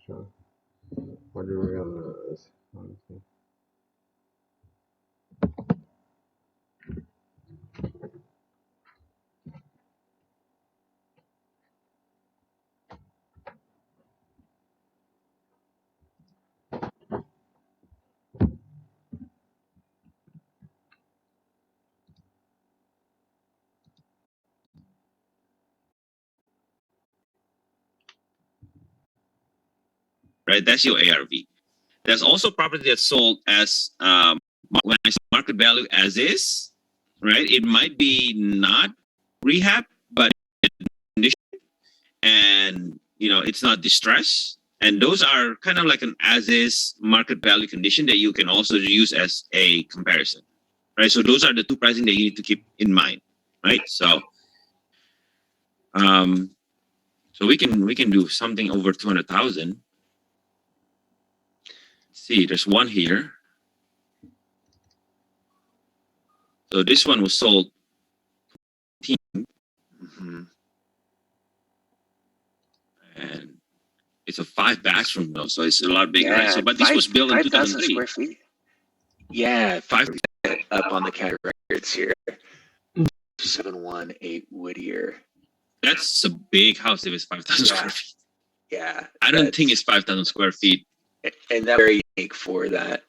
sure what the real is. Honestly. Right, that's your ARV. There's also property that's sold as when I say market value as is, right? It might be not rehab, but condition, and it's not distress. And those are kind of like an as is market value condition that you can also use as a comparison, right? So those are the two pricing that you need to keep in mind, right? So we can do something over 200,000. See, there's one here. So this one was sold. And it's a 5-bathroom though, so it's a lot bigger. Right? So, but this was built in 2003. Square feet. Yeah, 5 up on the county records here. 718 Whittier. That's a big house if it's 5,000 square feet. Yeah, I don't think it's 5,000 square feet. And that's very unique for that.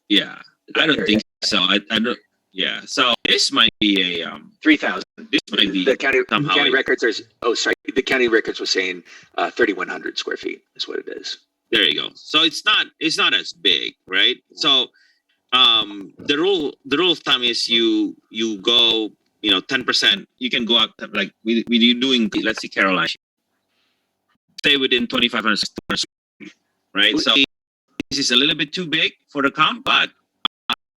Yeah, I don't think so. I don't. Yeah, so this might be a 3,000. This might be the county records are. Oh, sorry. The county records was saying 3,100 square feet is what it is. There you go. So it's not as big, right? So the rule of thumb is you go 10%. You can go up like when you're doing, let's say Caroline, stay within 2,500 square feet, right? So this is a little bit too big for the comp, but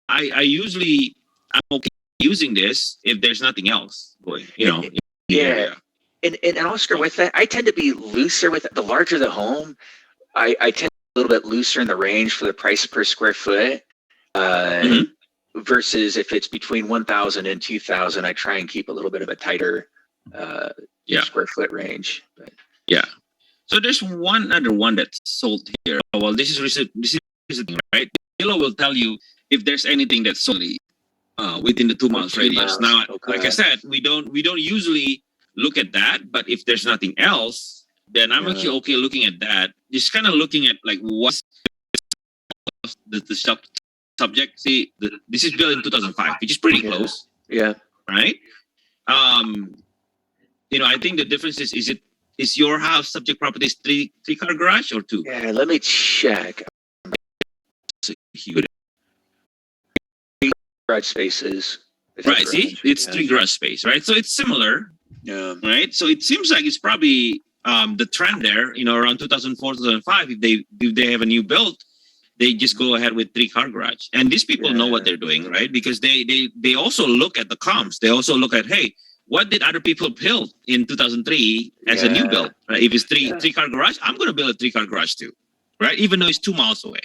I'm okay using this if there's nothing else going, Yeah. And Oscar, with that, I tend to be looser with it. The larger the home, I tend to be a little bit looser in the range for the price per square foot. Versus if it's between 1,000 and 2,000, I try and keep a little bit of a tighter square foot range. But. Yeah. So there's one other one that's sold here. Well, this is the thing, right? Yellow will tell you if there's anything that's sold within the 2 miles radius. Now, like I said, we don't usually look at that, but if there's nothing else, then I'm actually okay looking at that. Just kind of looking at like what's the subject. See, this is built in 2005, which is pretty close. Yeah. Right. I think the difference is your house subject property is three car garage or 2? Yeah. Let me check. Huge garage spaces. Right. See, it's 3 garage space. Right. So it's similar. Yeah. Right. So it seems like it's probably the trend there. Around 2004, 2005. If they have a new build, they just go ahead with 3 car garage. And these people know what they're doing, right? Because they also look at the comps. They also look at, hey, what did other people build in 2003 as a new build? Right? If it's three car garage, I'm going to build a 3 car garage too, right? Even though it's 2 miles away.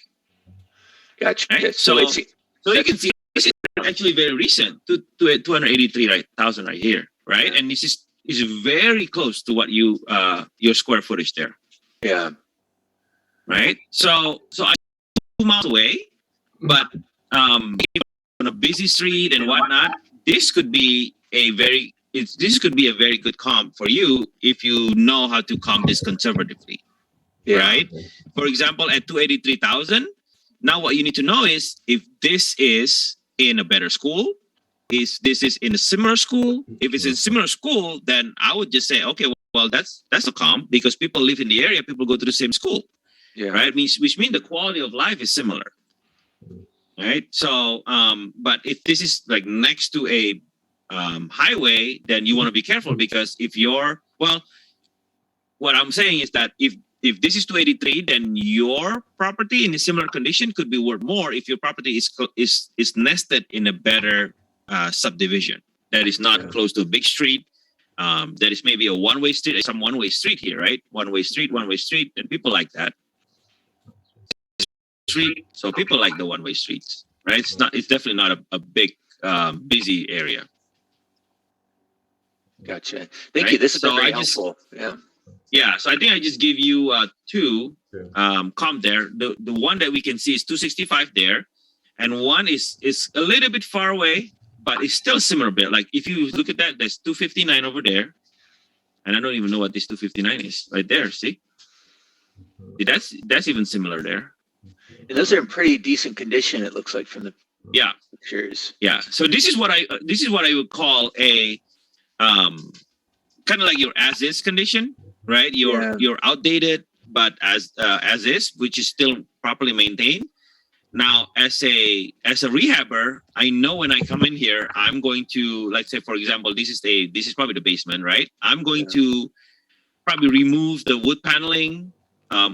Gotcha. Right? So you can see this is actually very recent, 283,000 right here, right? And this is very close to what your square footage there. Yeah. Right. So I 2 miles away, but on a busy street and whatnot, this could be a very good comp for you if you know how to comp this conservatively, right? For example, at 283,000, now what you need to know is if this is in a better school, this is in a similar school. If it's in a similar school, then I would just say, okay, well that's a comp because people live in the area, people go to the same school. Yeah. Right. Which means the quality of life is similar. Right. So, but if this is like next to a highway, then you want to be careful because what I'm saying is that if this is 283, then your property in a similar condition could be worth more if your property is nested in a better subdivision that is not close to a big street. That is maybe a one-way street, some one-way street here, right? One-way street, and people like that. Street, so people like the one-way streets, right? It's definitely not a big busy area. Gotcha. Thank you. This is very helpful. Yeah. Yeah, so I think I just give you two Yeah. comp there. The one that we can see is 265 there, and one is a little bit far away, but it's still similar bit. Like if you look at that, there's 259 over there, and I don't even know what this 259 is right there. See, that's even similar there. And those are in pretty decent condition, it looks like, from the Yeah, pictures. yeah. So this is what I would call a kind of like your as is condition, right? You're outdated, but as is, which is still properly maintained. Now, as a rehabber, I know when I come in here, I'm going to, let's say, for example, this is probably the basement, right? I'm going to probably remove the wood paneling,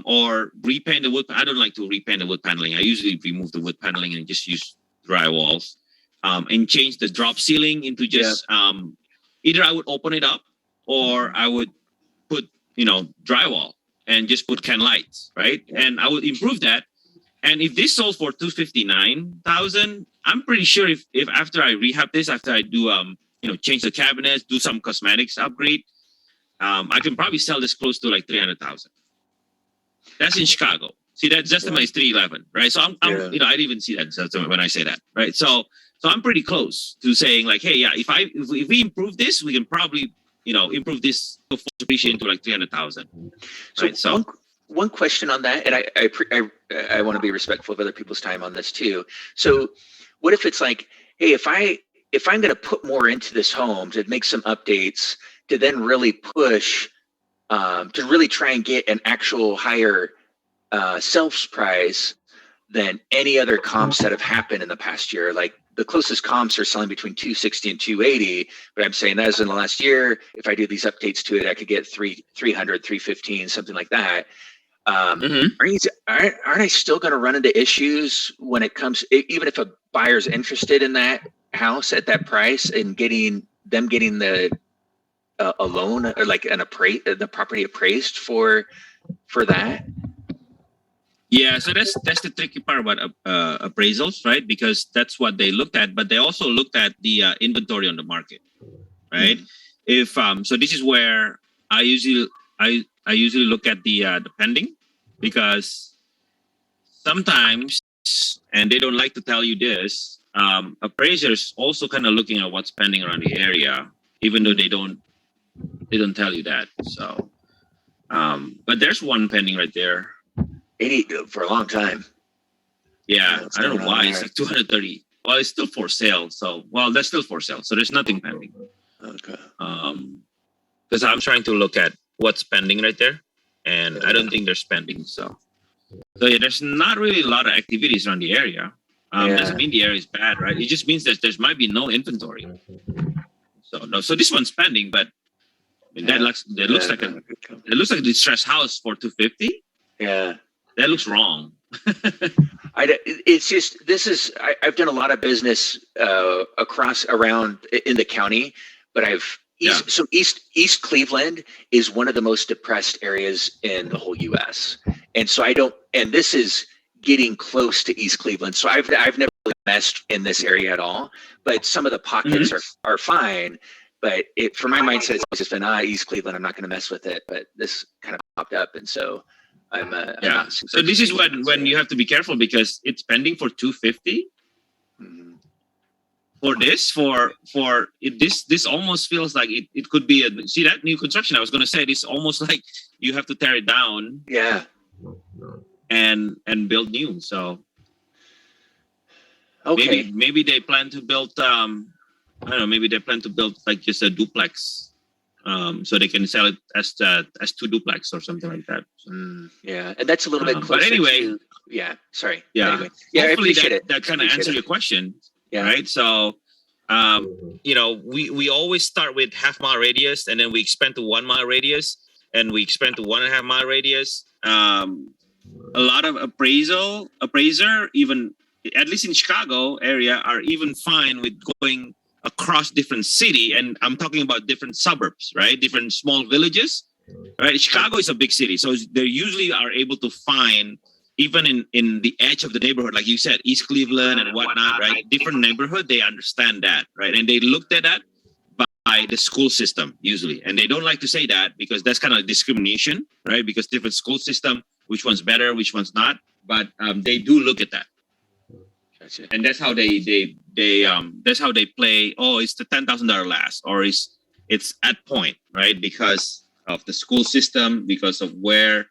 or repaint the wood. I don't like to repaint the wood paneling. I usually remove the wood paneling and just use drywalls, and change the drop ceiling into just either I would open it up, or I would put drywall and just put can lights, right? And I would improve that. And if this sold for 259,000, I'm pretty sure if after I rehab this, after I do change the cabinets, do some cosmetics upgrade, I can probably sell this close to like 300,000. That's in Chicago. See, that's my 311, right? So I'm I didn't even see that when I say that, right? So I'm pretty close to saying like, hey, yeah, if we improve this, we can probably improve this appreciation to like 300,000. So right? So one question on that, and I want to be respectful of other people's time on this too. So what if it's like, hey, if I'm going to put more into this home to make some updates to then really push to really try and get an actual higher sales price than any other comps that have happened in the past year. Like the closest comps are selling between 260 and 280, but I'm saying that is in the last year. If I do these updates to it, I could get 300, 315, something like that. Aren't I still going to run into issues when it comes, even if a buyer's interested in that house at that price and getting the a loan or like the property appraised for that? Yeah, so that's the tricky part about appraisals, right? Because that's what they looked at, but they also looked at the inventory on the market, right? If so, this is where I usually look at the pending, because sometimes, and they don't like to tell you this, appraisers also kind of looking at what's pending around the area, even though they don't tell you that. So, but there's one pending right there. 80 for a long time. Yeah, I don't know why. It's like 230. Well, it's still for sale. So, that's still for sale. So there's nothing pending. Okay. Because I'm trying to look at what's pending right there, and I don't think there's pending. So yeah, there's not really a lot of activities around the area. Doesn't mean the area is bad, right? It just means that there might be no inventory. So this one's pending, but that looks like a distressed house for 250. Yeah. That looks wrong. It's just, I've done a lot of business around in the county, but East Cleveland is one of the most depressed areas in the whole U.S. And so and this is getting close to East Cleveland. So I've never really messed in this area at all, but some of the pockets are fine. But for my mindset, it's just been East Cleveland, I'm not going to mess with it. But this kind of popped up, and so I'm so this is when you have to be careful, because it's pending for 250. For this almost feels like it could be that new construction. I was going to say, this almost like you have to tear it down. Yeah. And build new. So okay, maybe they plan to build I don't know, maybe they plan to build like just a duplex, so they can sell it as two duplex or something like that. So, yeah, and that's a little bit closer. But anyway, sorry. Yeah, anyway. Yeah, hopefully I appreciate that kind of answer your question. Yeah. Right. So, we always start with half-mile radius, and then we expand to 1 mile radius, and we expand to 1.5 mile radius. A lot of appraiser, even at least in Chicago area, are even fine with going across different city, and I'm talking about different suburbs, right? Different small villages, right? Chicago is a big city, so they usually are able to find, even in the edge of the neighborhood, like you said, East Cleveland and whatnot, right? Different neighborhood, they understand that, right? And they looked at that by by the school system usually, and they don't like to say that because that's kind of discrimination, right? Because different school system, which one's better, which one's not, but they do look at that. Gotcha. And that's how that's how they play. Oh, it's the $10,000 last, or it's at point, right? Because of the school system, because of where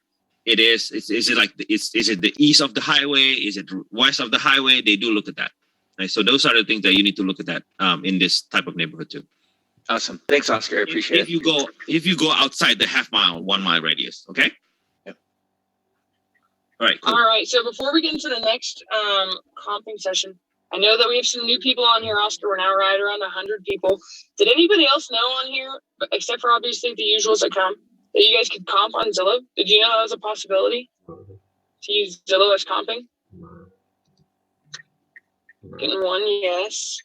it is. Is it like is it the east of the highway? Is it west of the highway? They do look at that. Right? So those are the things that you need to look at that in this type of neighborhood too. Awesome. Thanks, Oscar. I appreciate it. If you go outside the half mile, 1 mile radius, okay? Yep. All right. Cool. All right. So before we get into the next comping session, I know that we have some new people on here, Oscar. We're now right around 100 people. Did anybody else know on here, except for obviously the usuals that come, that you guys could comp on Zillow? Did you know that was a possibility to use Zillow as comping? Getting one, yes.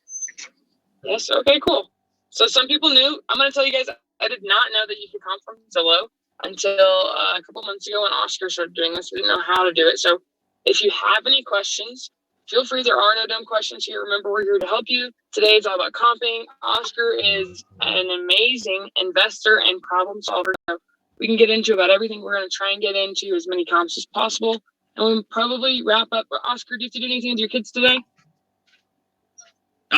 Yes, okay, cool. So some people knew. I'm going to tell you guys, I did not know that you could comp from Zillow until a couple months ago when Oscar started doing this. We didn't know how to do it. So if you have any questions, feel free. There are no dumb questions here. Remember, we're here to help you. Today it's all about comping. Oscar is an amazing investor and problem solver. So we can get into about everything. We're going to try and get into as many comps as possible. And we'll probably wrap up. Oscar, do you have to do anything with your kids today?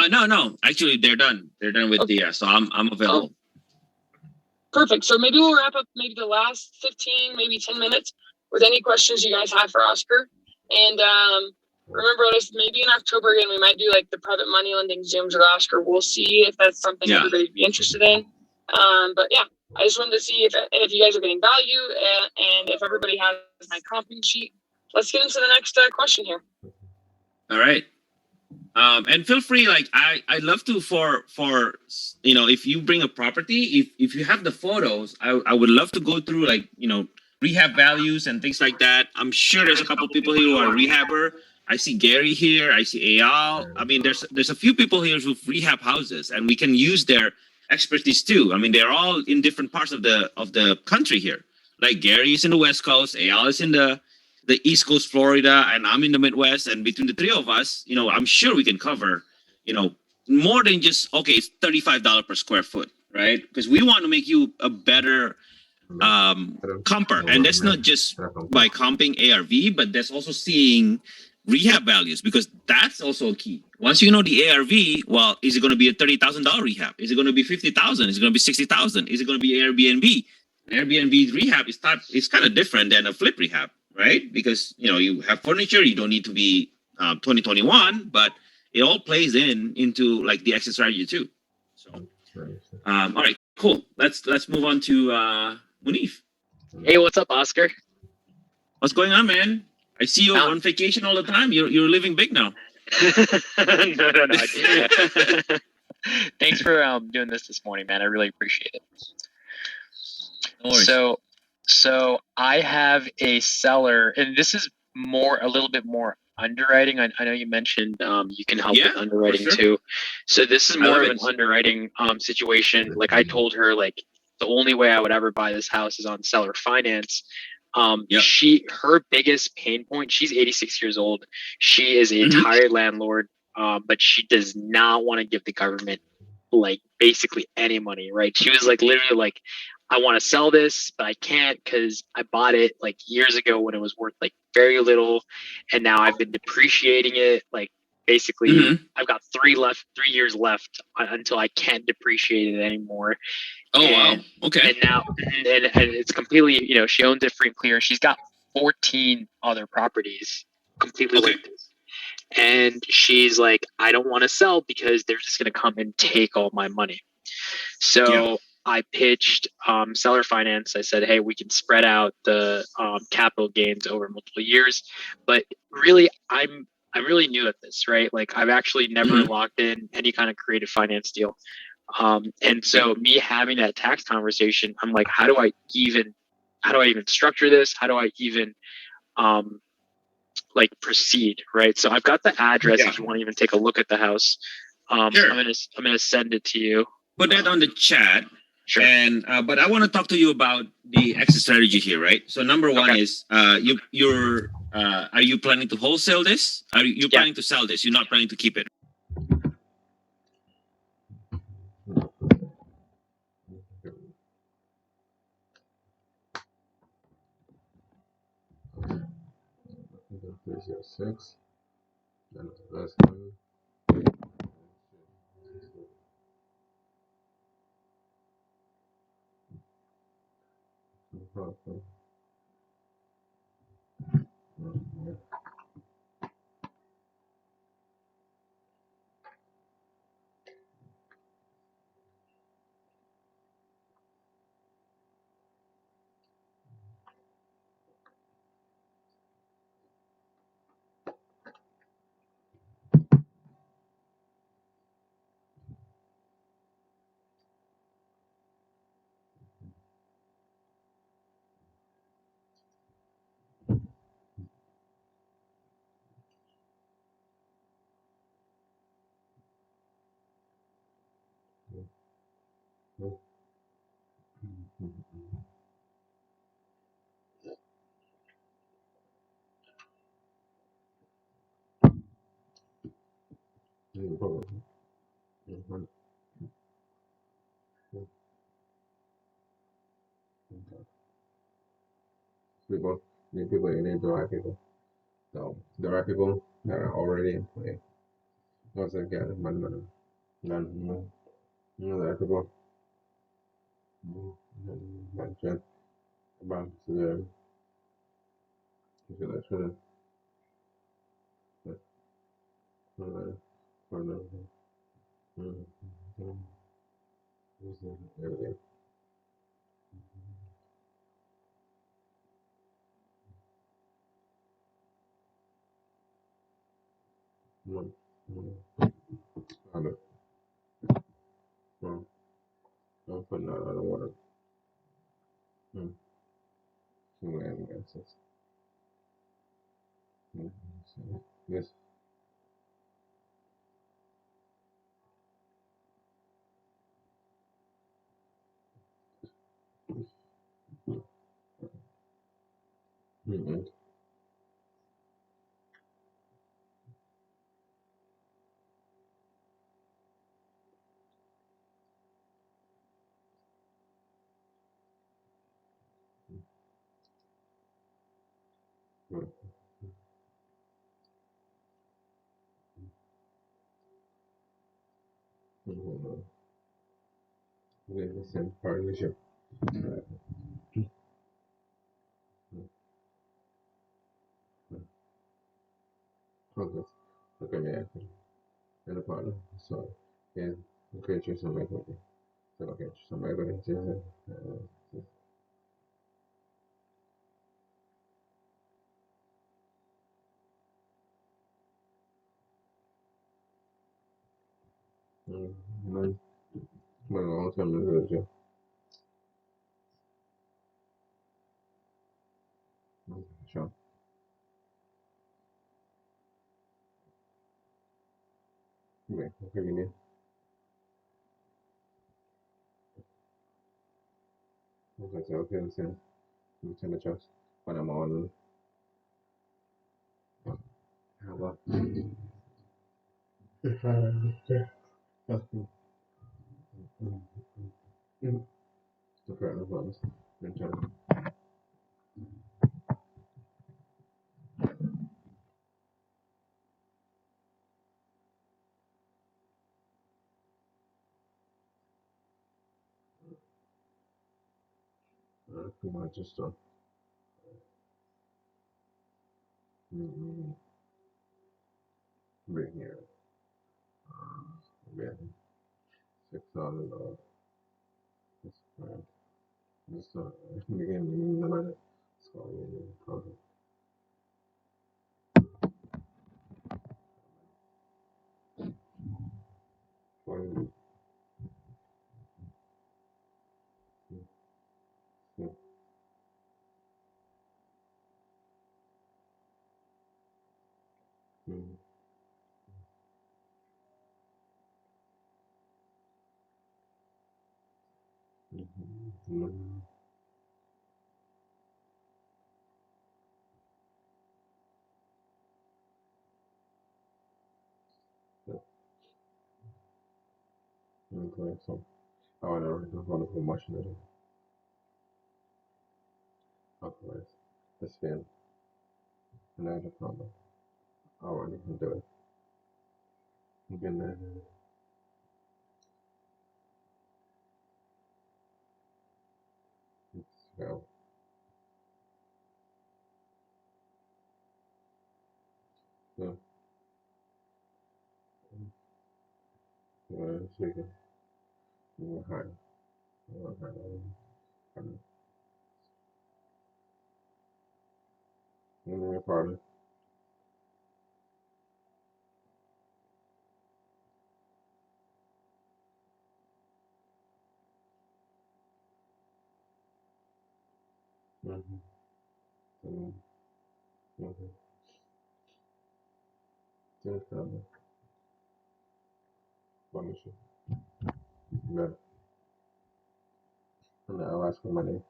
No. Actually, they're done. They're done with the so I'm available. Perfect. So maybe we'll wrap up maybe the last 15, maybe 10 minutes with any questions you guys have for Oscar. And remember, maybe in October again, we might do like the private money lending Zooms with Oscar. We'll see if that's something everybody'd be interested in. But yeah, I just wanted to see if you guys are getting value and if everybody has my comping sheet. Let's get into the next question here. All right. And feel free, like I love to for if you bring a property, if you have the photos, I would love to go through like rehab values and things like that. I'm sure there's a couple people here who are rehabber. I see Gary here. I see Ayal. I mean, there's a few people here who rehab houses, and we can use their expertise too. I mean, they're all in different parts of the country here. Like Gary is in the West Coast, Ayal is in the East Coast, Florida, and I'm in the Midwest. And between the three of us, I'm sure we can cover, more than just, okay, it's $35 per square foot, right? Because we want to make you a better comper. And that's not just by comping ARV, but that's also seeing rehab values, because that's also a key. Once you know the ARV, well, is it going to be a $30,000 rehab? Is it going to be $50,000? Is it going to be $60,000? Is it going to be Airbnb? Airbnb rehab is kind of different than a flip rehab. Right? Because, you have furniture, you don't need to be 2021, but it all plays into like the exit strategy too. So, all right, cool. Let's move on to Munif. Hey, what's up, Oscar? What's going on, man? I see you on vacation all the time. You're living big now. No. Thanks for doing this morning, man. I really appreciate it. No worries. So I have a seller, and this is a little bit more underwriting. I know you mentioned you can help with underwriting too. So this is more of an underwriting situation. Like I told her, like the only way I would ever buy this house is on seller finance. Her biggest pain point, she's 86 years old. She is a tired landlord, but she does not want to give the government like basically any money, right? She was like literally like, I want to sell this, but I can't because I bought it like years ago when it was worth like very little. And now I've been depreciating it. Like basically I've got 3 years left until I can't depreciate it anymore. Wow. Okay. And now, and it's completely, she owns it free and clear. She's got 14 other properties completely like this. And she's like, I don't want to sell because they're just going to come and take all my money. So I pitched seller finance. I said, hey, we can spread out the capital gains over multiple years. But really, I'm really new at this, right? Like I've actually never locked in any kind of creative finance deal. And so me having that tax conversation, I'm like, how do I even structure this? How do I even like proceed, right? So I've got the address if you want to even take a look at the house. Sure. I'm gonna send it to you. Put that on the chat. Sure. And but I want to talk to you about the exit strategy here, right? So number one is are you planning to wholesale this? Are you planning to sell this? You're not planning to keep it? 306. Then last one. People, new people, and then the right people. So the right people that are already in play. Once again, none, the right people. Mention about the selection for the everything. I'm putting that out of water. This. Mm-hmm. Same partnership. Okay. Okay, man. And a partner. So, yeah, create you some equity. So, okay, some equity. But long term is sure. Okay, okay, we need. Okay, so okay, listen. You tell me trust. When I'm on. How about? Okay. Okay, no problems. Mention. Come on, just bring here. Yeah, $6. This right. This again, no matter. So profit. For okay, so I don't want to put much in it. Otherwise, this fail. And I have a Yeah. Speaking. Hi. Pardon. Just partnership. Yeah. And I'll ask for money.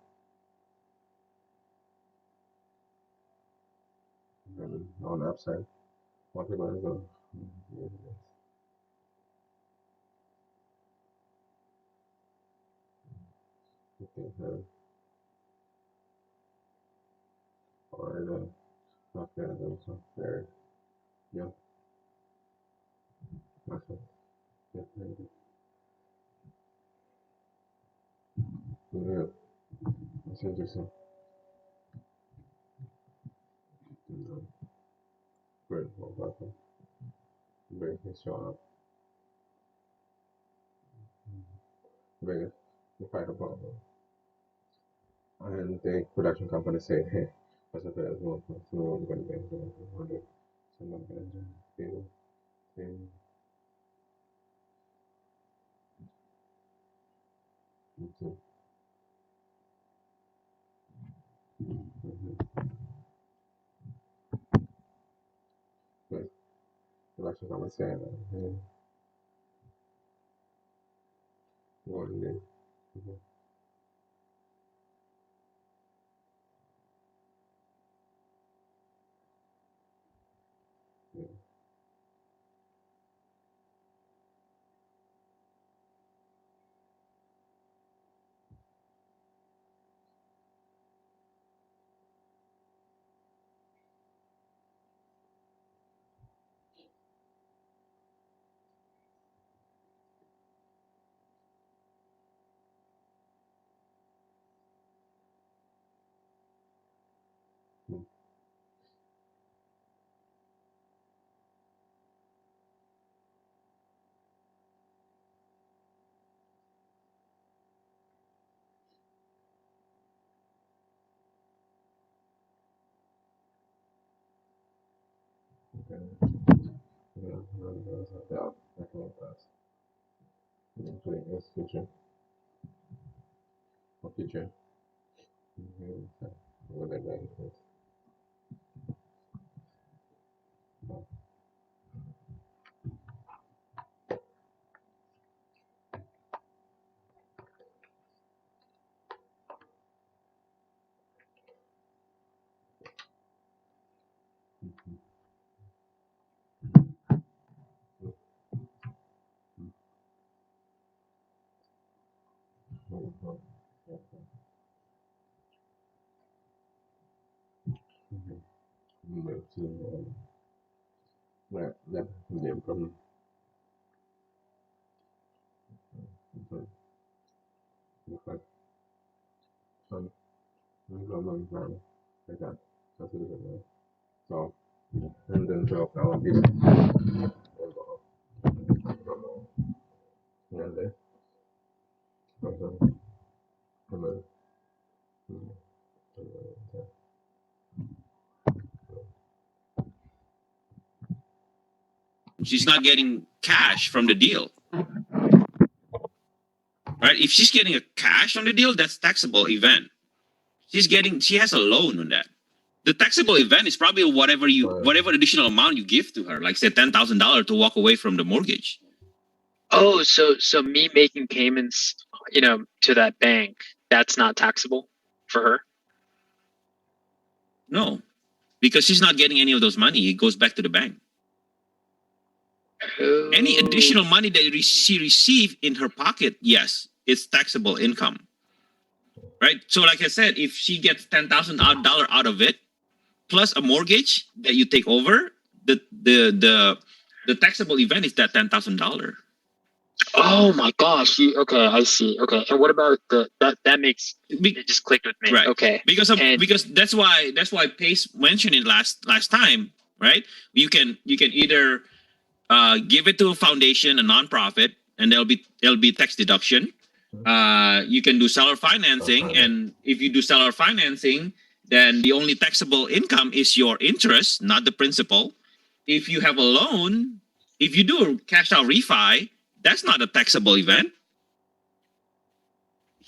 And on the upside, what people are going to or the okay, that's very yeah, that's it. Yeah, yeah, that's interesting. Great, well, welcome. Very nice job. Very good. The fight about and the production company said, hey, what's up as well? So I'm going to get 100. So I'm going to do thing. But production company said, hey, what do you do? Okay. Yeah, I can look that. Including this feature. What feature? What I got is move to that name from like some global plan like that. That's it. So and then 12 LMP. And then She's not getting cash from the deal. Right? If she's getting a cash on the deal, that's taxable event. She has a loan on that. The taxable event is probably whatever additional amount you give to her, like say $10,000 to walk away from the mortgage. Oh, so me making payments, to that bank, that's not taxable for her? No, because she's not getting any of those money. It goes back to the bank. Oh. Any additional money that she received in her pocket, yes, it's taxable income. Right? So like I said, if she gets $10,000 out of it, plus a mortgage that you take over, the taxable event is that $10,000. Oh my gosh! Okay, I see. Okay, and what about that makes it just clicked with me. Right. Okay, Because that's why Pace mentioned it last time, right? You can either give it to a foundation, a nonprofit, and there'll be tax deduction. You can do seller financing, and if you do seller financing, then the only taxable income is your interest, not the principal. If you have a loan, if you do a cash out refi, that's not a taxable event.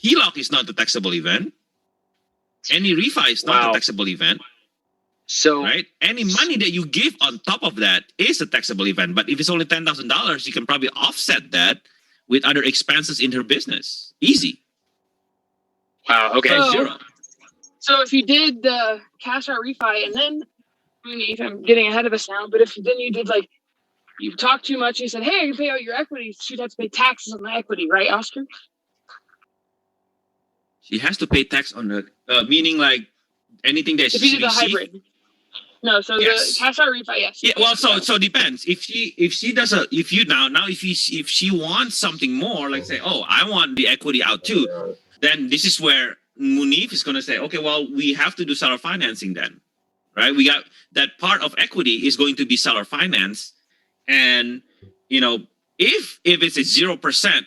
HELOC is not a taxable event. Any refi is not a taxable event. So right, any money that you give on top of that is a taxable event. But if it's only $10,000, you can probably offset that with other expenses in her business. Easy. Wow. Okay. Zero. So if you did the cash out refi, and then I'm getting ahead of us now, but if then you did like you talked too much, you said, "Hey, you pay out your equity," she'd have to pay taxes on the equity, right, Oscar? She has to pay tax on the meaning like anything that if you did the hybrid. No, so yes. The cash out refi, yes. Yeah, well, so it depends. If she does if she wants something more, like say, oh, I want the equity out too, then this is where Munif is going to say, okay, well, we have to do seller financing then, right? We got that part of equity is going to be seller finance, and if it's at 0%,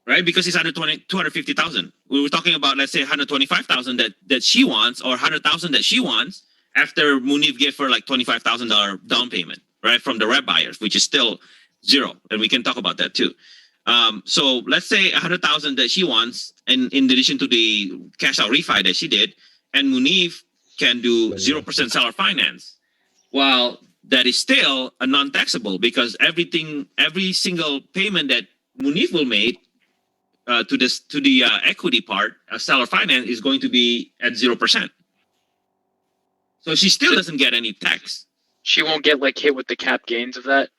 right? Because it's under 250,000. We were talking about, let's say, 125,000 that she wants, or 100,000 that she wants. After Munif gave her like $25,000 down payment, right, from the rep buyers, which is still zero, and we can talk about that too. So let's say 100,000 that she wants, and in addition to the cash out refi that she did, and Munif can do 0% seller finance. Well, that is still a non-taxable, because every single payment that Munif will make to the equity part, seller finance, is going to be at 0%. So she still doesn't get any tax. She won't get like hit with the cap gains of that.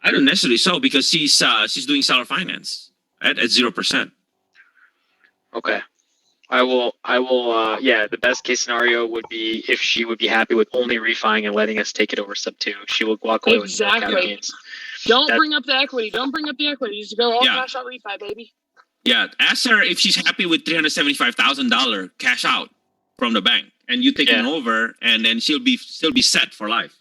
I don't necessarily so, because she's doing seller finance at 0%. Okay. I will. Yeah, the best case scenario would be if she would be happy with only refining and letting us take it over sub 2. She will walk away with no cap gains. Don't bring up the equity. Don't bring up the equity. Just go all cash out refi, baby. Yeah, ask her if she's happy with $375,000 cash out from the bank, and you taking over, and then she'll be set for life.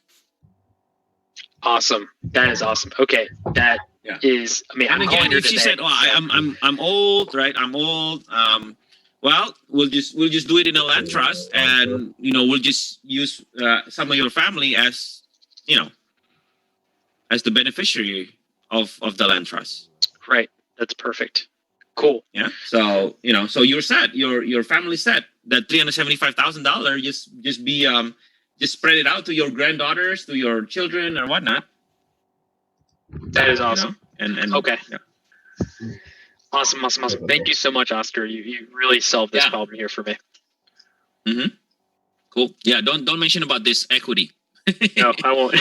Awesome. That is awesome. Okay, that is. I mean, and again, if she said, "Oh, I'm old, right? I'm old." Well, we'll just do it in a land trust, and we'll just use some of your family as as the beneficiary of the land trust. Right. That's perfect. Cool. Yeah. So so you're set. Your family's set. That $375,000 just be just spread it out to your granddaughters, to your children, or whatnot. That is awesome. And okay. Yeah. Awesome. Thank you so much, Oscar. You really solved this problem here for me. Mm-hmm. Cool. Yeah. Don't mention about this equity. No, I won't.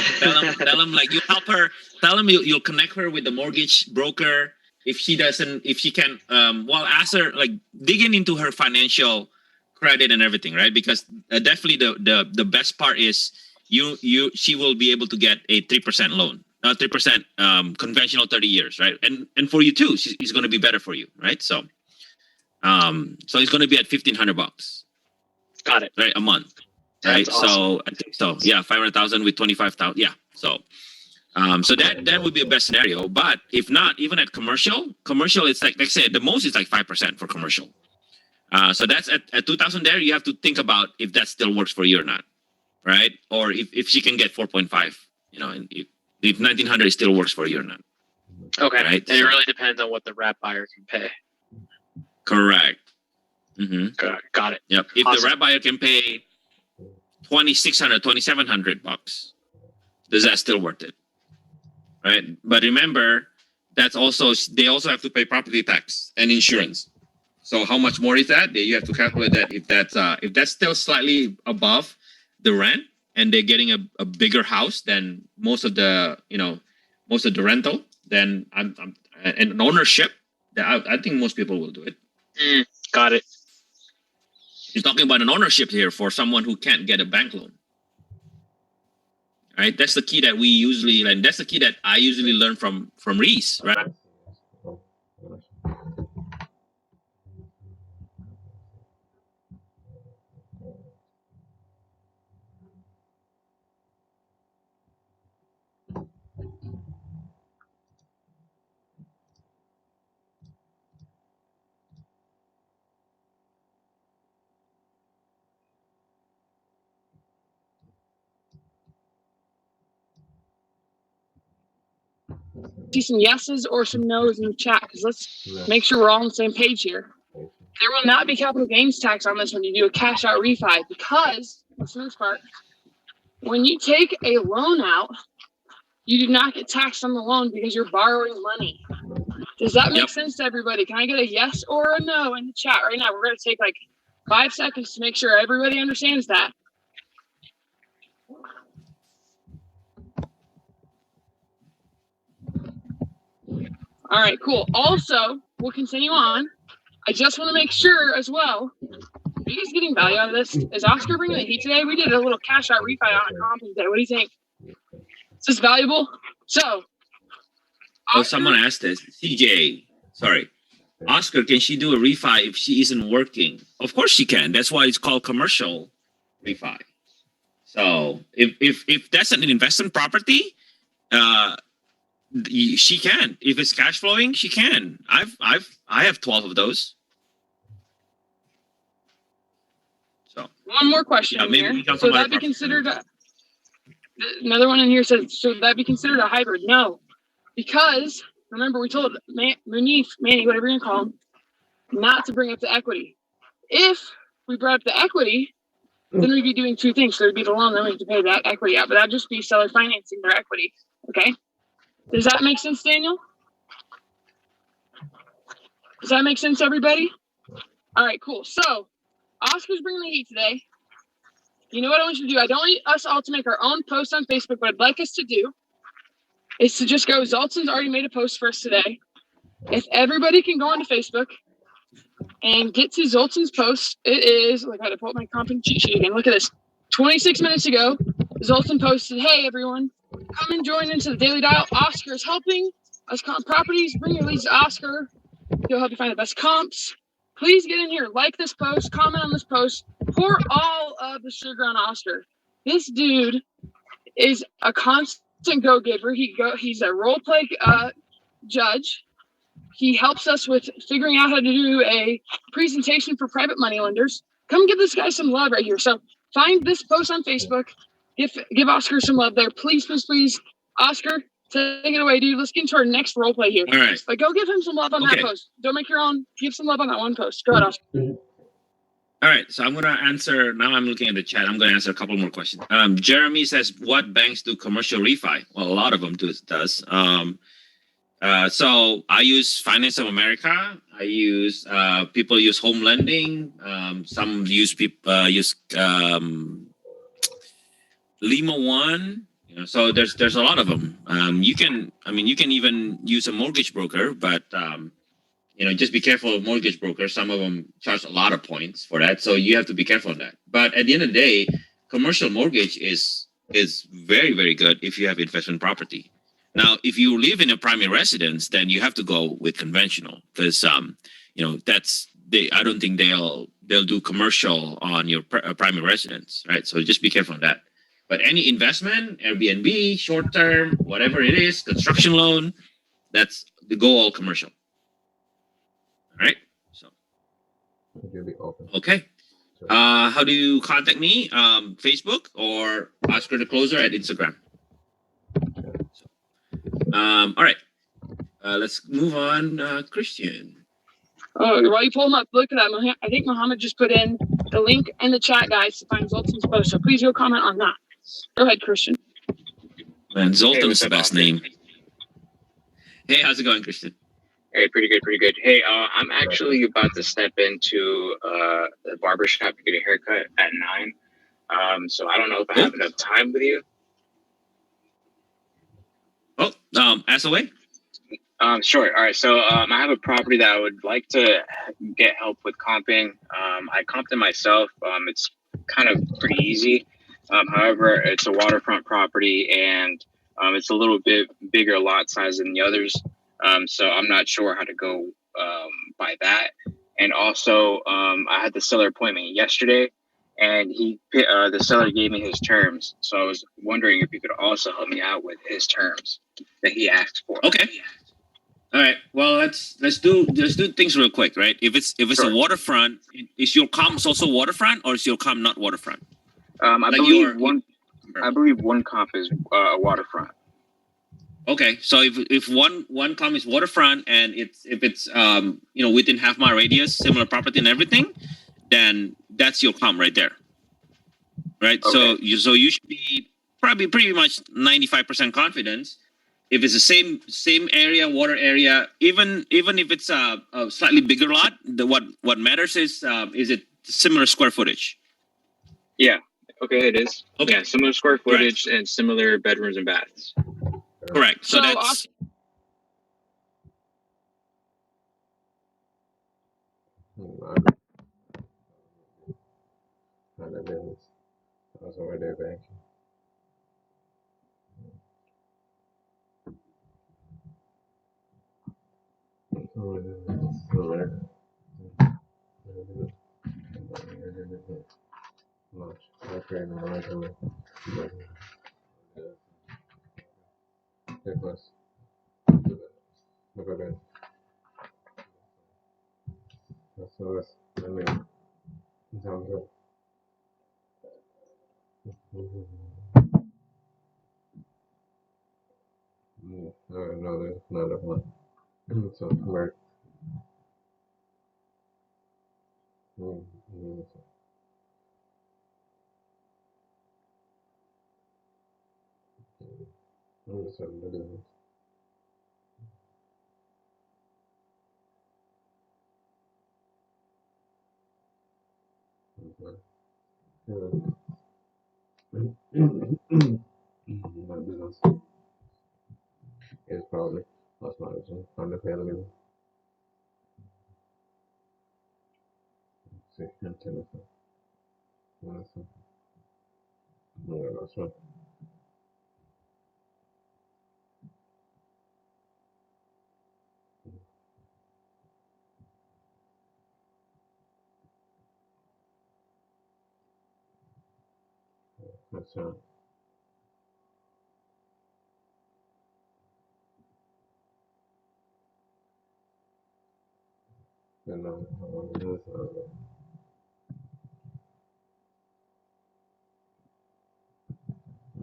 tell them like you help her. Tell them you'll connect her with the mortgage broker. If she can, ask her, like, digging into her financial credit and everything, right? Because definitely the best part is she will be able to get a 3% loan, 3% conventional 30 years, right? And for you too, it's going to be better for you, right? So it's going to be at $1,500. Got it. Right, a month, right? That's awesome. So I think so. Yeah, 500,000 with 25,000. Yeah, so. So that would be a best scenario, but if not, even at commercial, it's like I said, the most is like 5% for commercial. So that's at 2,000 there. You have to think about if that still works for you or not, right? Or if she can get 4.5, and if 1,900 still works for you or not. Okay, right? And it really depends on what the wrap buyer can pay. Correct. Mm-hmm. Got it. Yep. If the wrap buyer can pay $2,600, $2,700, does that still worth it? Right, but remember, they also have to pay property tax and insurance. So how much more is that? You have to calculate that. If that's still slightly above the rent, and they're getting a bigger house than most of the rental, then an ownership. I think most people will do it. Got it. You're talking about an ownership here for someone who can't get a bank loan. Right, that's the key that we usually, and that's the key that I usually learn from Reese, right? see some yeses or some no's in the chat, because let's make sure we're all on the same page here. There will not be capital gains tax on this when you do a cash out refi, because, listen to this part, when you take a loan out, you do not get taxed on the loan because you're borrowing money. Does that make sense to everybody? Can I get a yes or a no in the chat right now? We're going to take like 5 seconds to make sure everybody understands that. All right, cool. Also, we'll continue on. I just want to make sure as well, are you guys getting value out of this? Is Oscar bringing the heat today? We did a little cash out refi on a comp today. What do you think? Is this valuable? So, oh, someone asked this. CJ, sorry. Oscar, can she do a refi if she isn't working? Of course she can. That's why it's called commercial refi. So if that's an investment property, she can. If it's cash flowing, she can. I have 12 of those. So one more question here. So that be considered another one in here says, should that be considered a hybrid? No, because remember we told Manny, whatever you're gonna call him, not to bring up the equity. If we brought up the equity, then we'd be doing two things. So there'd be the loan, then we have to pay that equity out, but that'd just be seller financing their equity. Okay. Does that make sense, Daniel? Does that make sense, everybody? All right, cool. So Oscar's bringing the heat today. You know what I want you to do? I don't want us all to make our own post on Facebook. What I'd like us to do is to just go, Zoltan's already made a post for us today. If everybody can go onto Facebook and get to Zoltan's post, it is, like I had to pull up my comp cheat sheet again. Look at this. 26 minutes ago, Zoltan posted, hey, everyone, come and join into the Daily Dial. Oscar is helping us comp properties. Bring your leads to Oscar. He'll help you find the best comps. Please get in here, like this post, comment on this post, pour all of the sugar on Oscar. This dude is a constant go-giver. He's a role play judge. He helps us with figuring out how to do a presentation for private money lenders. Come give this guy some love right here. So find this post on Facebook. Give Oscar some love there. Please, please, please. Oscar, take it away, dude. Let's get into our next role play here. All right. But go give him some love on that post. Don't make your own. Give some love on that one post. Go ahead, Oscar. All right. So I'm going to answer. Now I'm looking at the chat. I'm going to answer a couple more questions. Jeremy says, what banks do commercial refi? Well, a lot of them does. So I use Finance of America. I use people use home lending. Some use Lima One. You know, so there's a lot of them. You can even use a mortgage broker, but just be careful of mortgage brokers. Some of them charge a lot of points for that, so you have to be careful of that. But at the end of the day, commercial mortgage is very, very good if you have investment property. Now, if you live in a primary residence, then you have to go with conventional because I don't think they'll do commercial on your primary residence, right? So just be careful of that. But any investment, Airbnb, short term, whatever it is, construction loan, that's the go all commercial. All right. So okay. How do you contact me? Facebook or Oscar the Closer at Instagram. All right. Let's move on. Christian. Oh, while you pull them up, look at that. I think Muhammad just put in the link in the chat, guys, to find Zoltan's post. So please go comment on that. Go ahead, Christian. Man, Zoltan's the best name. Hey, how's it going, Christian? Hey, pretty good. Hey, I'm actually about to step into the barbershop to get a haircut at 9. So I don't know if I have enough time with you. Oh, ask away. Sure. All right. So I have a property that I would like to get help with comping. I comped it myself. It's kind of pretty easy. However, it's a waterfront property and it's a little bit bigger lot size than the others. So I'm not sure how to go by that. And also, I had the seller appointment yesterday, and the seller gave me his terms. So I was wondering if you could also help me out with his terms that he asked for. Okay. All right. Well, let's do things real quick, right? If it's Sure. a waterfront, is your comp also waterfront or is your comp not waterfront? I believe one comp is waterfront. Okay, so if one column is waterfront and if it's within half-mile radius, similar property and everything, then that's your column right there, right? Okay. So you should be probably pretty much 95% confidence. If it's the same area, water area, even if it's a slightly bigger lot, what matters is it similar square footage? Yeah. Okay, it is. Okay. Yeah, similar square footage and similar bedrooms and baths. Correct. So So, that's Not that business. That's over there, bank. Much. Okay, no, I don't know. Nicholas. Look at that. That's I mean, sounds good. No, there's another one. So, where? My business is probably lost management under family. See, antenna. No, that's right. That's right. Then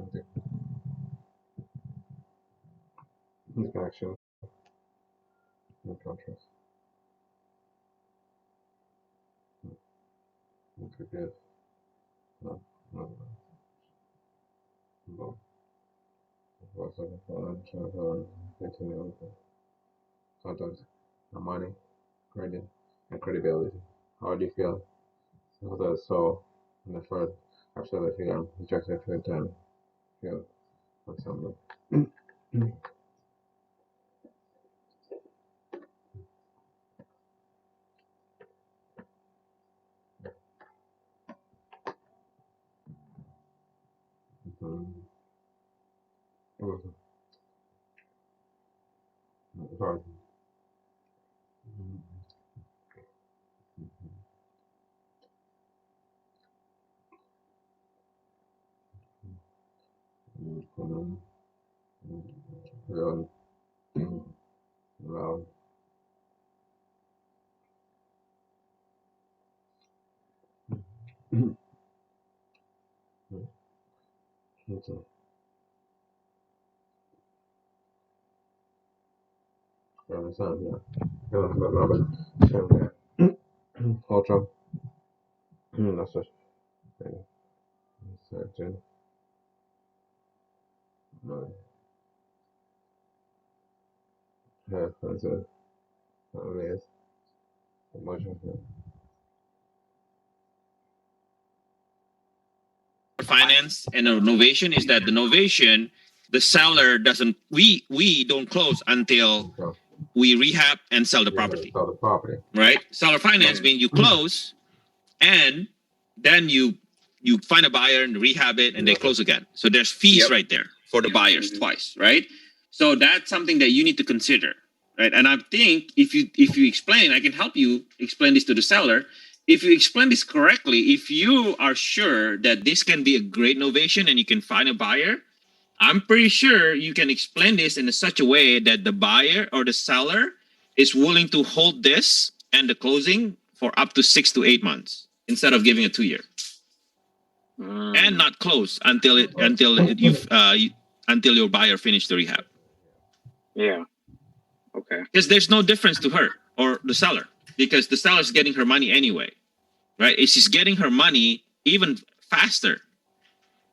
okay. The connection, no contrast. Okay, good. No, no, no. What's up? Continue with the content, the money, credit, and credibility. How do you feel? So, in the first, absolutely, rejected for time. Feel like something. Sorry. Real, loud. Okay. Sound, yeah. Robert, sound, yeah. Ultra. That's just, certain. Yeah, that's it. It is. Emotion. finance and a novation is that the novation, the seller doesn't, we don't close until we rehab and sell the property. Sell the property. Right? Seller finance means you close and then you find a buyer and rehab it and they close again. So there's fees right there for the buyers twice, right? So that's something that you need to consider, right? And I think if you explain, I can help you explain this to the seller. If you explain this correctly, if you are sure that this can be a great innovation and you can find a buyer, I'm pretty sure you can explain this in such a way that the buyer or the seller is willing to hold this and the closing for up to 6 to 8 months instead of giving a 2 year, and not close until your buyer finished the rehab. Yeah. Okay. Because there's no difference to her or the seller, because the seller is getting her money anyway, right? She's getting her money even faster,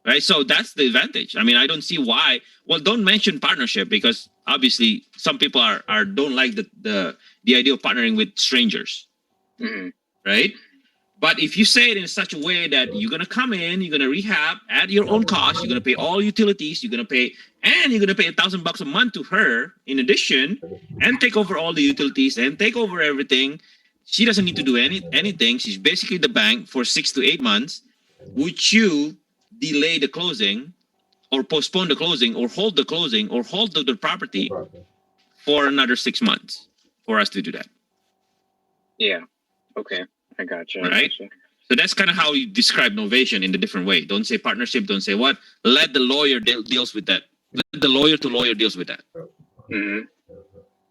right? So that's the advantage. I mean, I don't see why. Well, don't mention partnership, because obviously some people are don't like the idea of partnering with strangers, right? But if you say it in such a way that you're gonna come in, you're gonna rehab at your own cost, you're gonna pay all utilities, you're gonna pay $1,000 a month to her in addition, and take over all the utilities and take over everything. She doesn't need to do anything. She's basically the bank for 6 to 8 months. Would you delay the closing, or postpone the closing, or hold the closing, or hold the property for another 6 months for us to do that? Yeah. Okay. I gotcha. Right. So that's kind of how you describe novation in a different way. Don't say partnership. Don't say what. Let the lawyer deals with that. Let the lawyer to lawyer deals with that.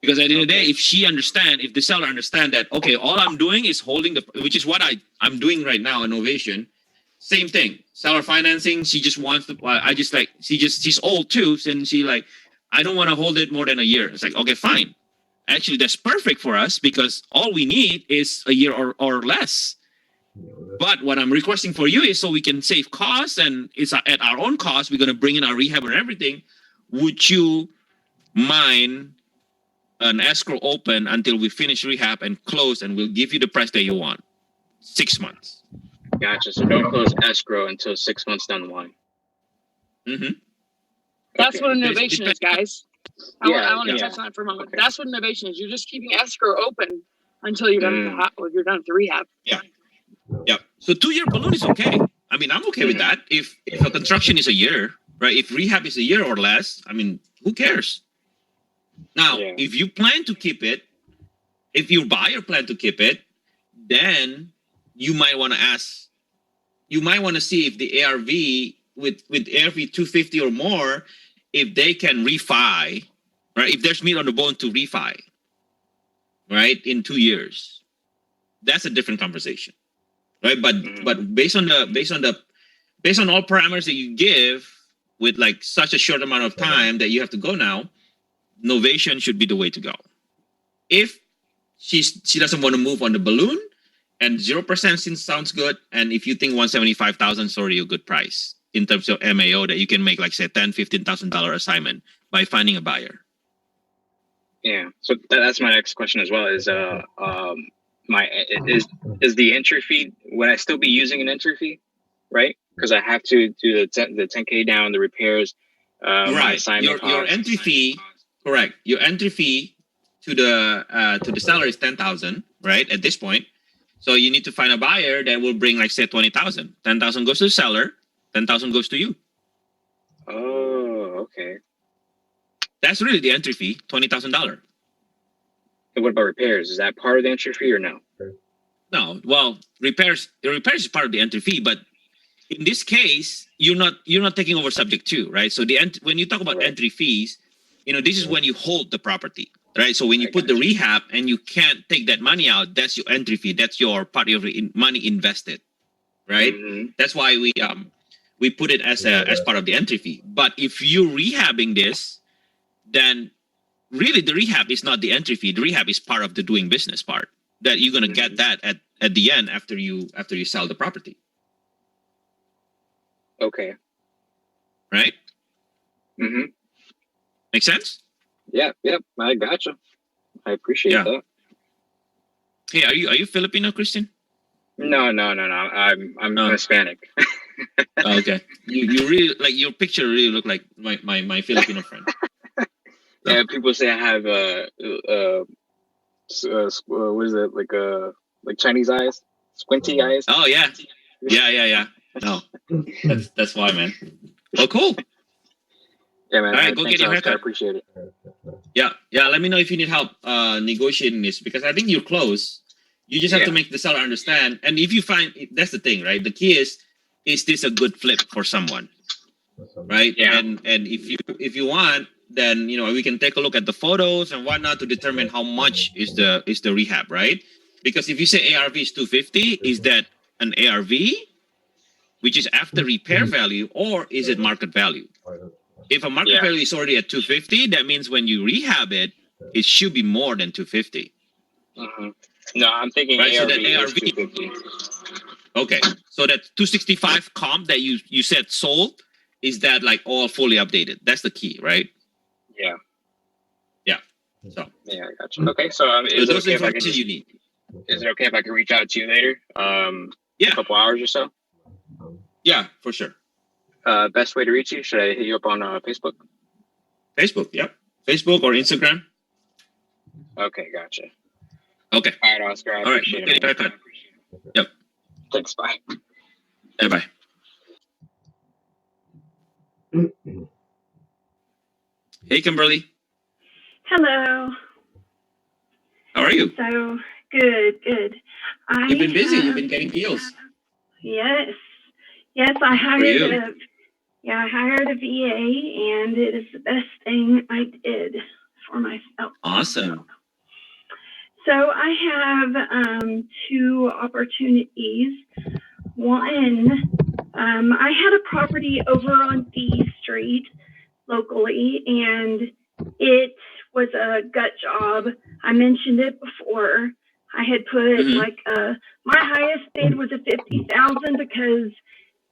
Because at the end of the day, if the seller understand that, okay, all I'm doing is holding which is what I'm doing right now in novation. Same thing. Seller financing. She just wants to. She's old too, and she like, I don't want to hold it more than a year. It's like, okay, fine. Actually, that's perfect for us, because all we need is a year or less. But what I'm requesting for you is so we can save costs, and it's at our own cost. We're going to bring in our rehab and everything. Would you mind an escrow open until we finish rehab and close, and we'll give you the price that you want? 6 months. Gotcha. So don't close escrow until 6 months down the line. That's what a novation is, guys. I want to yeah. touch on it for a moment. Okay. That's what novation is. You're just keeping escrow open until you're done with the rehab. Yeah. So 2-year balloon is okay. I mean, I'm okay with that. If a construction is a year, right? If rehab is a year or less, I mean, who cares? Now, if you plan to keep it, if your buyer plan to keep it, then you might want to ask. You might want to see if the ARV with ARV 250 or more, if they can refi, right? If there's meat on the bone to refi, right, in 2 years, that's a different conversation, right? But based on all parameters that you give, with like such a short amount of time that you have to go now, novation should be the way to go. If she doesn't want to move on the balloon, and 0% sounds good, and if you think 175,000 is already a good price in terms of MAO, that you can make like say $10,000-$15,000 assignment by finding a buyer. Yeah. So that's my next question as well. Is is the entry fee? Would I still be using an entry fee? Right? Because I have to do the 10K down, the repairs, my assignment costs. Your entry fee, correct? Your entry fee to the seller is 10,000, right? At this point, so you need to find a buyer that will bring like say 20,000. 10,000 goes to the seller, 10,000 goes to you. Oh, okay. That's really the entry fee, $20,000. And what about repairs? Is that part of the entry fee or no? No. Well, repairs is part of the entry fee, but in this case, you're not taking over subject to, right? So when you talk about entry fees, this is when you hold the property, right? So when you put the rehab and you can't take that money out, that's your entry fee. That's your part of your money invested, right? That's why we put it as part of the entry fee. But if you're rehabbing this, then really the rehab is not the entry fee. The rehab is part of the doing business part that you're gonna get that at the end after you sell the property. Okay. Right? Make sense? Yeah. I gotcha. I appreciate that. Hey, are you Filipino, Christian? No. I'm Hispanic. Okay. You really like your picture. Really look like my Filipino friend. Yeah, people say I have what is it, like Chinese eyes, squinty eyes. Oh yeah. No, that's why, man. Well, cool. Yeah, man. All right, go get your haircut. I appreciate it. Yeah. Let me know if you need help negotiating this, because I think you're close. You just have to make the seller understand. And if you find, that's the thing, right? The key is this a good flip for someone, right? Yeah. And if you want, then we can take a look at the photos and whatnot to determine how much is the rehab, right? Because if you say ARV is 250, is that an ARV, which is after repair value, or is it market value? if a market value is already at 250, that means when you rehab it, it should be more than 250. Mm-hmm. No, I'm thinking right? ARV, So that is ARV, 250. okay. So that 265 comp that you said sold, is that like all fully updated? That's the key, right? Yeah. Yeah. So yeah, I got you. Okay, so is those information you need? Is it okay if I can reach out to you later? Yeah. A couple hours or so. Yeah, for sure. Best way to reach you? Should I hit you up on Facebook? Facebook, yep. Facebook or Instagram. Okay, gotcha. Okay. All right, Oscar. I appreciate it. Haircut. Yep. Thanks. Bye. Bye. Hey, Kimberly. Hello. How are you? So good. You've been busy. You've been getting deals. Yes. I hired a VA, and it is the best thing I did for myself. Awesome. So I have 2 opportunities. One, I had a property over on D Street locally, and it was a gut job. I mentioned it before. I had put my highest bid was a $50,000 because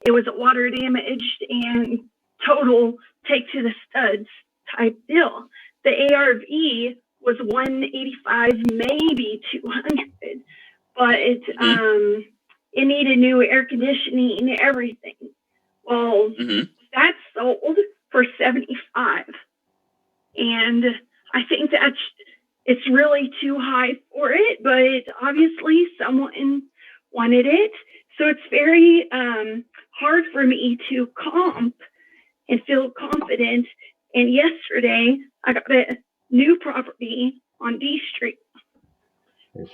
it was a water damaged and total take to the studs type deal. The ARV was 185, maybe 200, but it needed new air conditioning and everything. Well, that sold for 75, and I think it's really too high for it, but obviously someone wanted it, so it's very hard for me to comp and feel confident. And yesterday I got a new property on D Street.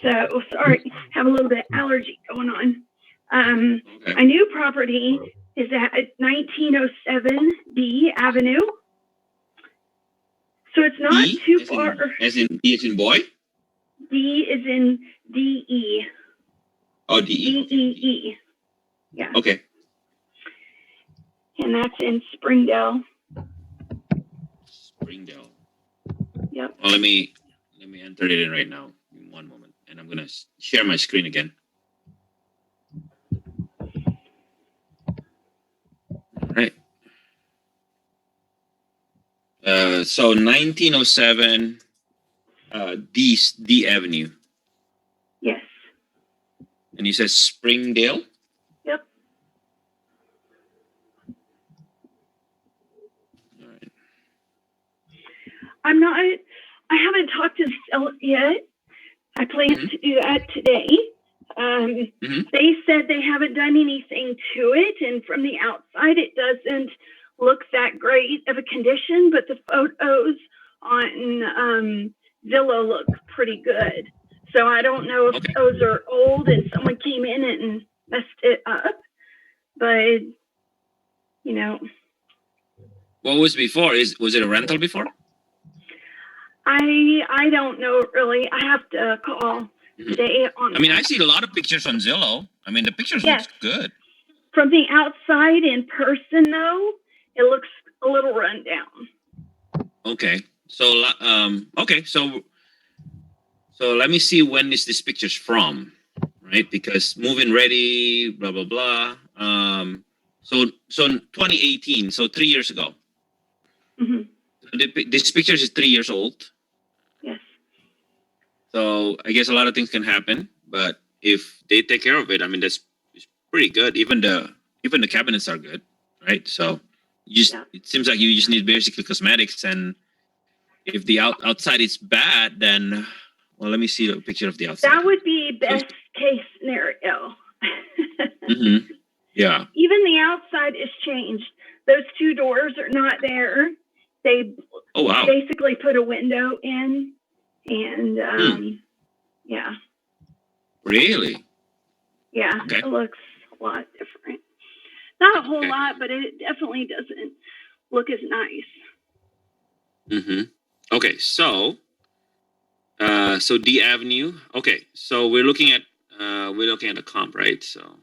So sorry, have a little bit of allergy going on. A new property is at 1907 D Avenue. So it's not too far. As in D as in boy? D is in D-E. Oh, D-E. D-E-E. Yeah. Okay. And that's in Springdale. Springdale. Yep. Well, let me enter it in right now. In one moment. And I'm going to share my screen again. All right. So 1907 D Avenue. Yes. And you said Springdale? Yep. All right. I haven't talked to the seller yet. I plan to do that today. They said they haven't done anything to it, and from the outside it doesn't look that great of a condition, but the photos on Zillow look pretty good. So I don't know if those are old and someone came in and messed it up, but What was before? Was it a rental before? I don't know really. I have to call today on. I mean, I see a lot of pictures on Zillow. I mean, the pictures look good. From the outside, in person though, it looks a little run down. Okay. So so let me see when is this pictures from, right? Because move-in ready, blah blah blah. So 2018, so 3 years ago. This picture is 3 years old. Yes. So I guess a lot of things can happen, but if they take care of it, I mean it's pretty good. Even the cabinets are good, right? So it seems like you just need basically cosmetics, and if the outside is bad, then let me see a picture of the outside. That would be best case scenario. Yeah. Even the outside is changed. Those 2 doors are not there. They basically put a window in, and yeah. Really? Yeah. Okay. It looks a lot different. Not a whole lot, but it definitely doesn't look as nice. Okay, so D Avenue. Okay, so we're looking at the comp, right? So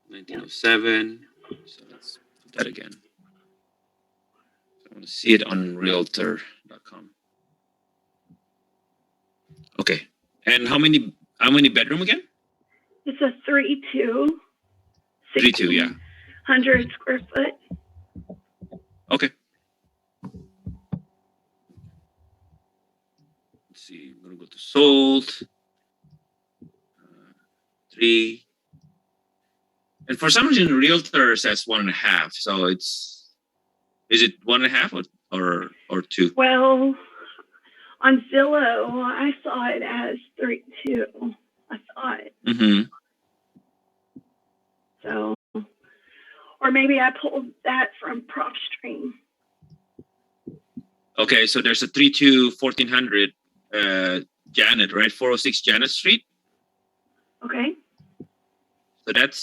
1907. So let's put that again. want to see it on Realtor.com. Okay. And how many bedroom again? It's a 3-2. 3-2, yeah. 100 square foot. Okay. Let's see. I'm gonna go to sold. 3. And for some reason, Realtor says 1.5. So is it 1.5 or 2? Well, on Zillow, I saw it as 3-2. I thought. Mm-hmm. So, or maybe I pulled that from PropStream. Okay, so there's a 3-2 1400 Janet, right? 406 Janet Street. Okay. So that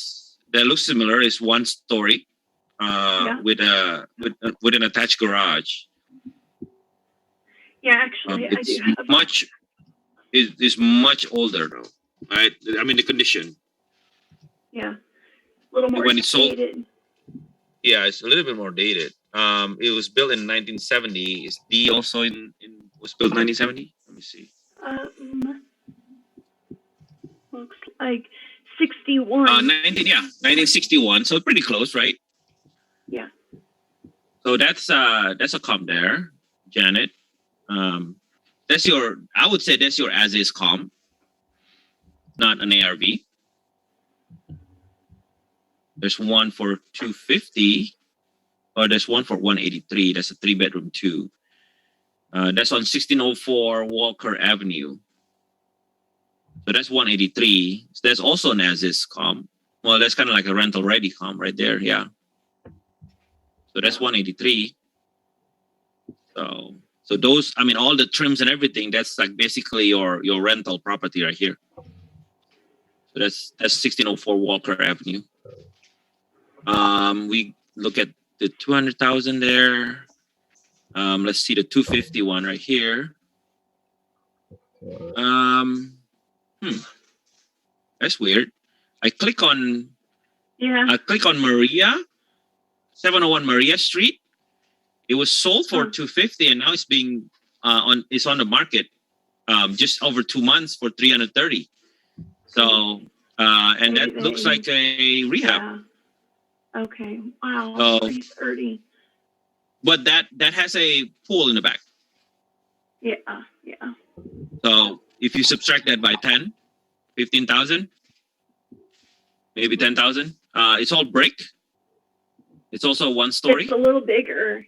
looks similar. It's 1 story, with an attached garage. Yeah, actually, I do have it's much older though, right? I mean the condition. Yeah, a little more when it's sold. dated. Yeah, it's a little bit more dated. It was built in 1970. Is D also was built in 1970? Let me see. Looks like 61. 1961. So pretty close, right? Yeah. So that's a comp there, Janet. I would say that's your as is comp, not an ARV. There's one for 250, or there's one for 183. That's a 3-bedroom 2. That's on 1604 Walker Avenue. So that's 183. So that's also an as is comp. Well, that's kind of like a rental ready comp right there. Yeah. So that's 183. So those, I mean, all the trims and everything, that's like basically your rental property right here. So that's 1604 Walker Avenue. We look at the 200,000 there. Let's see the 251 right here. That's weird. I click on Maria, 701 Maria Street. It was sold for 250, and now it's being it's on the market just over 2 months for 330. So and that looks like a rehab. Yeah. Okay. Wow. So, 330. But that has a pool in the back. Yeah. So if you subtract that by 10, 15,000, maybe 10,000. It's all brick. It's also 1 story. It's a little bigger.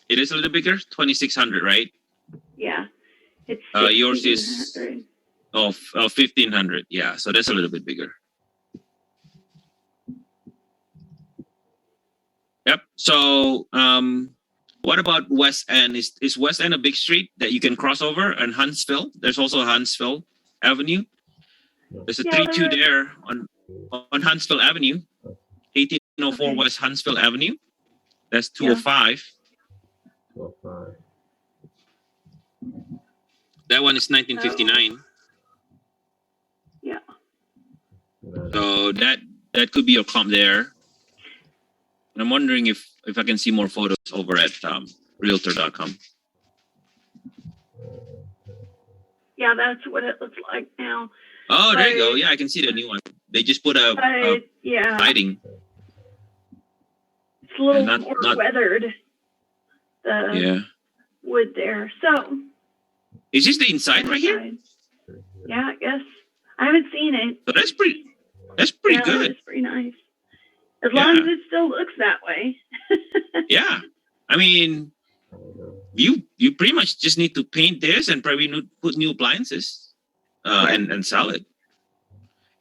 It is a little bigger, 2,600, right? Yeah. It's yours is 1,500. Yeah, so that's a little bit bigger. Yep. So what about West End? Is West End a big street that you can cross over? And Huntsville? There's also Huntsville Avenue. There's a 3-2 there on Huntsville Avenue, 1804 West Huntsville Avenue. That's 205. 205. That one is 1959. Yeah. So that could be your comp there. And I'm wondering if I can see more photos over at Realtor.com. Yeah, that's what it looks like now. Oh, there you go. Yeah, I can see the new one. They just put a siding. It's a little more weathered. The wood there. So. Is this the inside right here? Yeah, I guess. I haven't seen it. So that's pretty good. It's pretty nice. As long as it still looks that way. Yeah. I mean, you pretty much just need to paint this and probably put new appliances and sell it.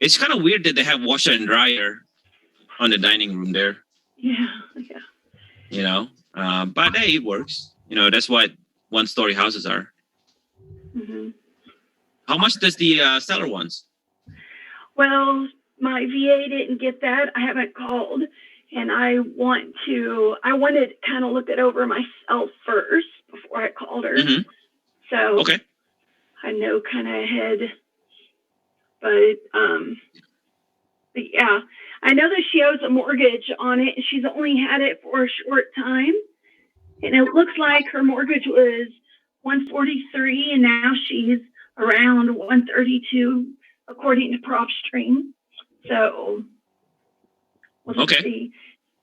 It's kind of weird that they have washer and dryer on the dining room there. Yeah. You know, but hey, it works. You know, that's what 1-story houses are. Mm-hmm. How much does the seller want? Well, my VA didn't get that. I haven't called, and I wanted to kind of look it over myself first before I called her. Mm-hmm. So I know kind of ahead, but yeah, I know that she owes a mortgage on it, and she's only had it for a short time. And it looks like her mortgage was 143, and now she's around 132, according to PropStream. So we'll just see.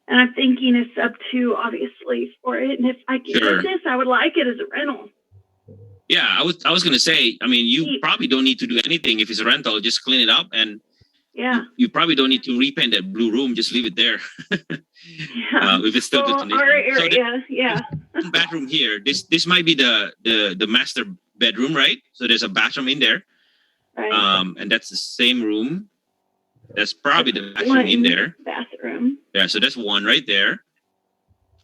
And I'm thinking a sub 2, obviously, for it. And if I can get this, I would like it as a rental. Yeah, I was gonna say. I mean, you probably don't need to do anything if it's a rental. Just clean it up, and you probably don't need to repaint that blue room. Just leave it there. If it's still good condition. Our area, so bathroom here. This might be the master bedroom, right? So there's a bathroom in there, right. And that's the same room. That's probably the bathroom in there. Bathroom. Yeah, so that's one right there,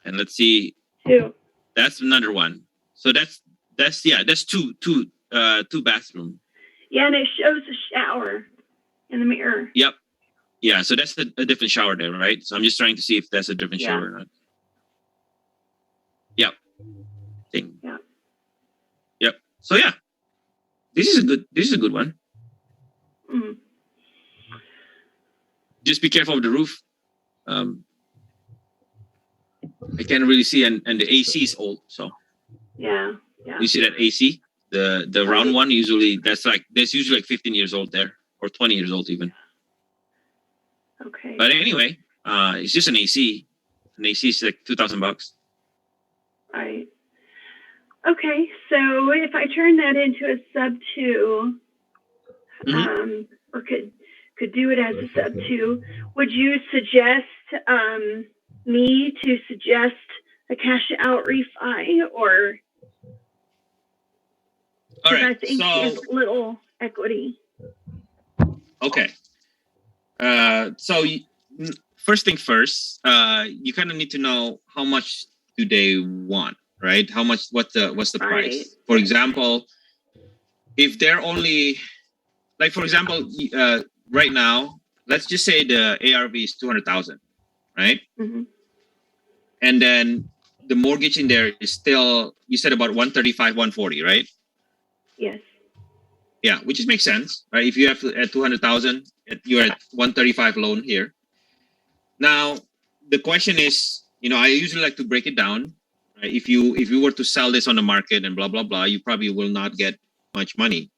and let's see. 2. That's another one. So that's two bathroom. Yeah, and it shows a shower in the mirror. Yep. Yeah, so that's a different shower there, right? So I'm just trying to see if that's a different shower or not. Yep. Yep. So yeah, this is a good one. Mm. Just be careful of the roof. I can't really see, and the AC is old, so. Yeah. You see that AC, the round one, usually that's usually like 15 years old there, or 20 years old even. Okay. But anyway, it's just an AC. An AC is like $2,000. Right. Okay, so if I turn that into a sub 2, or could do it as a sub 2, would you suggest me to suggest a cash out refi, or? All right. I think she has little equity. Okay. So first thing first, you kind of need to know how much do they want, right? How much? What's the price? For example, if they're only, like for example, right now, let's just say the ARV is 200,000, right? Mm-hmm. And then the mortgage in there is still, you said about 135, 140, right? Yes. Yeah, which makes sense, right? If you have at 200,000, you're at 135 loan here. Now, the question is, I usually like to break it down. Right? If you were to sell this on the market and blah blah blah, you probably will not get much money.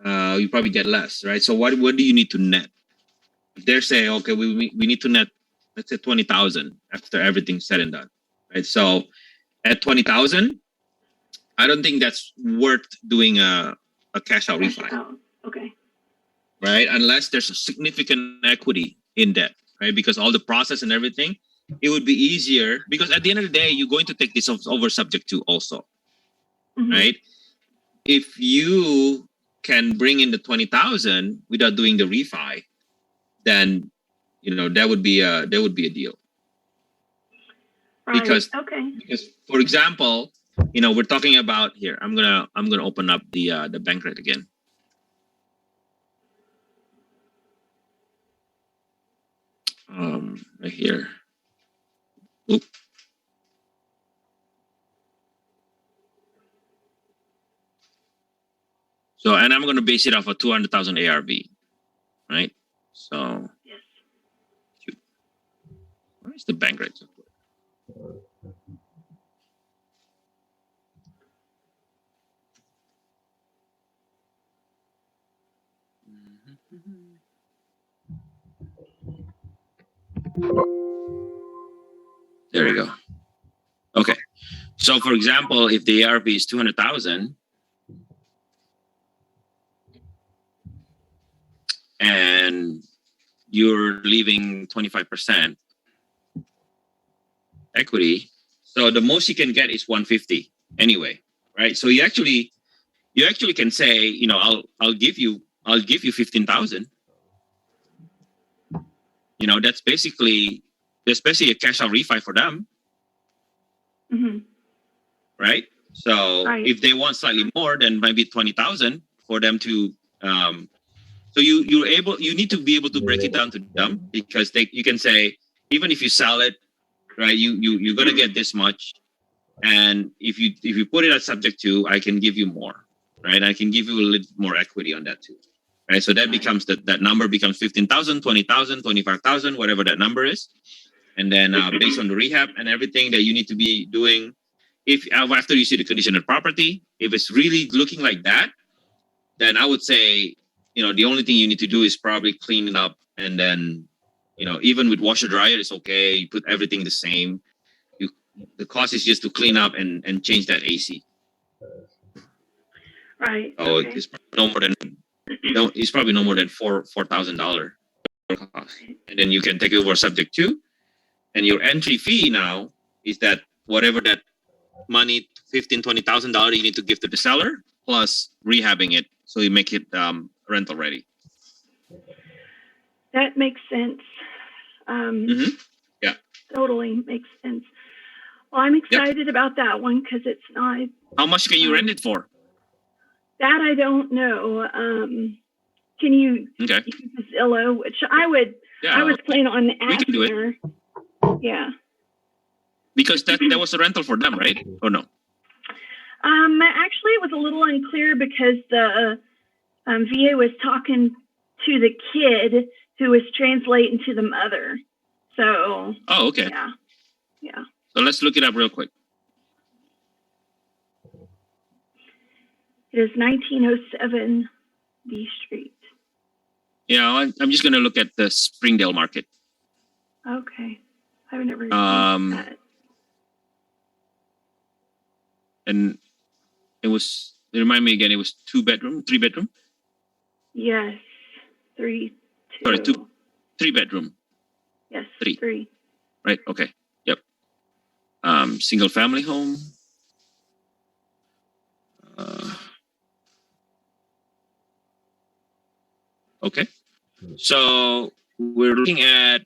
You probably get less, right? So what do you need to net? If they're saying, okay, we need to net, let's say 20,000 after everything's said and done, right? So at 20,000, I don't think that's worth doing a cash out refi. Oh, okay. Right? Unless there's a significant equity in that, right? Because all the process and everything, it would be easier, because at the end of the day, you're going to take this over subject to also, right? If you can bring in the 20,000 without doing the refi, then that would be a deal. Right. Because for example, we're talking about here. I'm gonna open up the bank rate again. Right here. Oop. So, and I'm going to base it off a 200,000 ARV, right? So, yes. Where's the bank rate? There we go. Okay. So, for example, if the ARV is 200,000, and you're leaving 25% equity, so the most you can get is 150 anyway, right? So you actually can say, I'll give you 15,000. That's basically a cash out refi for them, right? So if they want slightly more, then maybe 20,000 for them to. So you need to be able to break it down to them, because you can say, even if you sell it, right, you're gonna get this much, and if you put it as subject to, I can give you more, right? I can give you a little more equity on that too, right? So that becomes that number becomes 15,000, 20,000, 25,000, whatever that number is, and then based on the rehab and everything that you need to be doing, if after you see the condition of the property, if it's really looking like that, then I would say, the only thing you need to do is probably clean it up, and then, even with washer dryer, it's okay. You put everything the same. The cost is just to clean up and change that AC. Right. Oh, Okay. it's probably no more than $4,000 cost, and then you can take it over subject to, and your entry fee now is that whatever that money, $15,000-$20,000 you need to give to the seller plus rehabbing it so you make it rental ready. That makes sense. Yeah. Totally makes sense. Well, I'm excited about that one because it's not. How much can you rent it for? That I don't know. Can you use Zillow? Which I would. Yeah, I was planning on asking her. Yeah. Because that was a rental for them, right? Or no? Actually, it was a little unclear because the VA was talking to the kid who was translating to the mother. So. Oh, okay. Yeah. Yeah. So let's look it up real quick. It is 1907 D Street. Yeah, I'm just going to look at the Springdale market. Okay. I've never seen that. And remind me again, it was 2-bedroom, 3-bedroom? Yes. 3 3-bedroom. Yes. 3. Right, okay. Yep. Single family home. Okay. So we're looking at,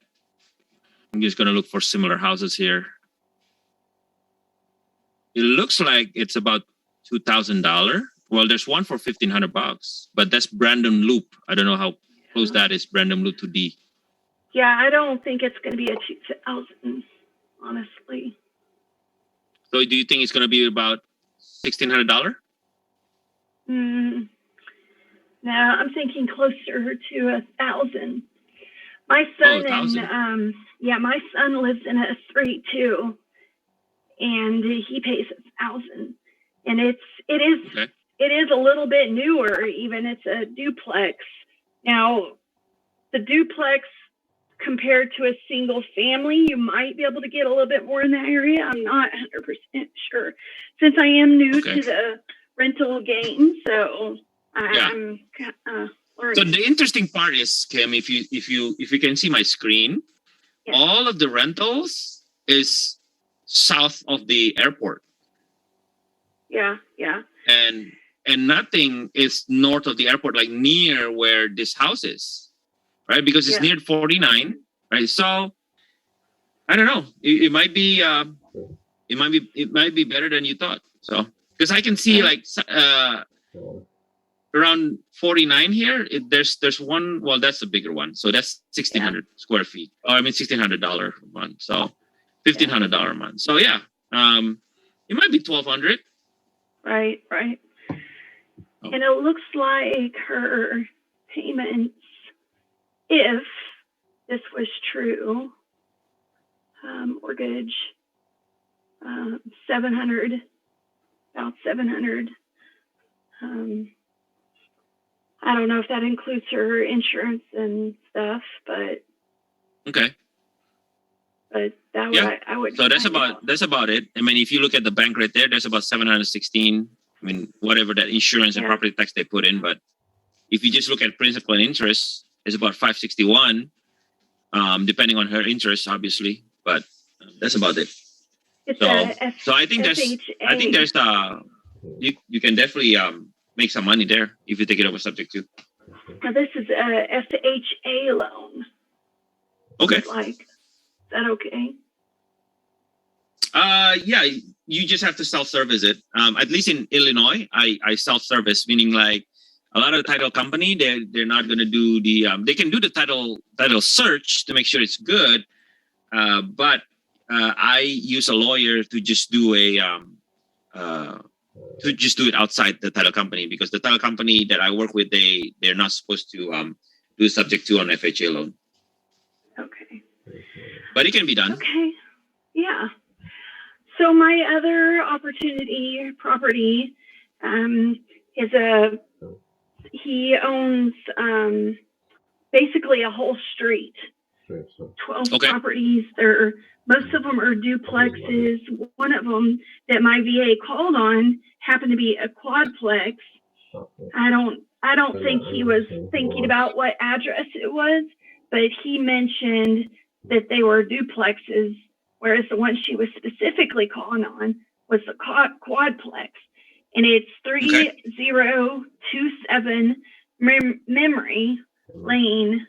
I'm just going to look for similar houses here. It looks like it's about $2,000. Well, there's one for $1,500, but that's Brandon Loop. I don't know how close that is, Brandon Loop to D. Yeah, I don't think it's going to be a 2,000, honestly. So do you think it's going to be about $1,600? No, I'm thinking closer to 1,000. My son my son lives in a 3-2, and he pays 1,000, and it is a little bit newer. Even it's a duplex. Now, the duplex compared to a single family, you might be able to get a little bit more in that area. I'm not 100% sure, since I am new to the rental game, so. I'm learning. So the interesting part is, Kim, if you can see my screen, all of the rentals is south of the airport. Yeah. And nothing is north of the airport, like near where this house is, right? Because it's near 49, right? So I don't know. It might be better than you thought. So because I can see around 49 here, there's one. Well, that's a bigger one, so that's 1,600 square feet. Oh, I mean $1,600 a month, so $1,500 a month. So yeah, it might be 1,200. Right. Oh. And it looks like her payments, if this was true, mortgage, 700, about 700. I don't know if that includes her insurance and stuff, but okay. But that I would. So that's about it. I mean, if you look at the bank right there, there's about 716. I mean, whatever that insurance and property tax they put in, but if you just look at principal and interest, it's about 561, depending on her interest, obviously. But that's about it. So I think there's you can definitely make some money there if you take it over subject to. Now this is a FHA loan. Okay. Is that okay? Yeah, you just have to self-service it. At least in Illinois, I self-service, meaning like a lot of the title company, they're not going to do the they can do the title search to make sure it's good, but I use a lawyer to just do it outside the title company, because the title company that I work with, they're not supposed to do subject to on FHA loan. Okay. But it can be done. Okay. Yeah. So my other opportunity property is he owns basically a whole street, 12 properties. Most of them are duplexes. One of them that my VA called on happened to be a quadplex. I don't think he was thinking about what address it was, but he mentioned that they were duplexes, whereas the one she was specifically calling on was the quadplex. And it's 3027 Memory Lane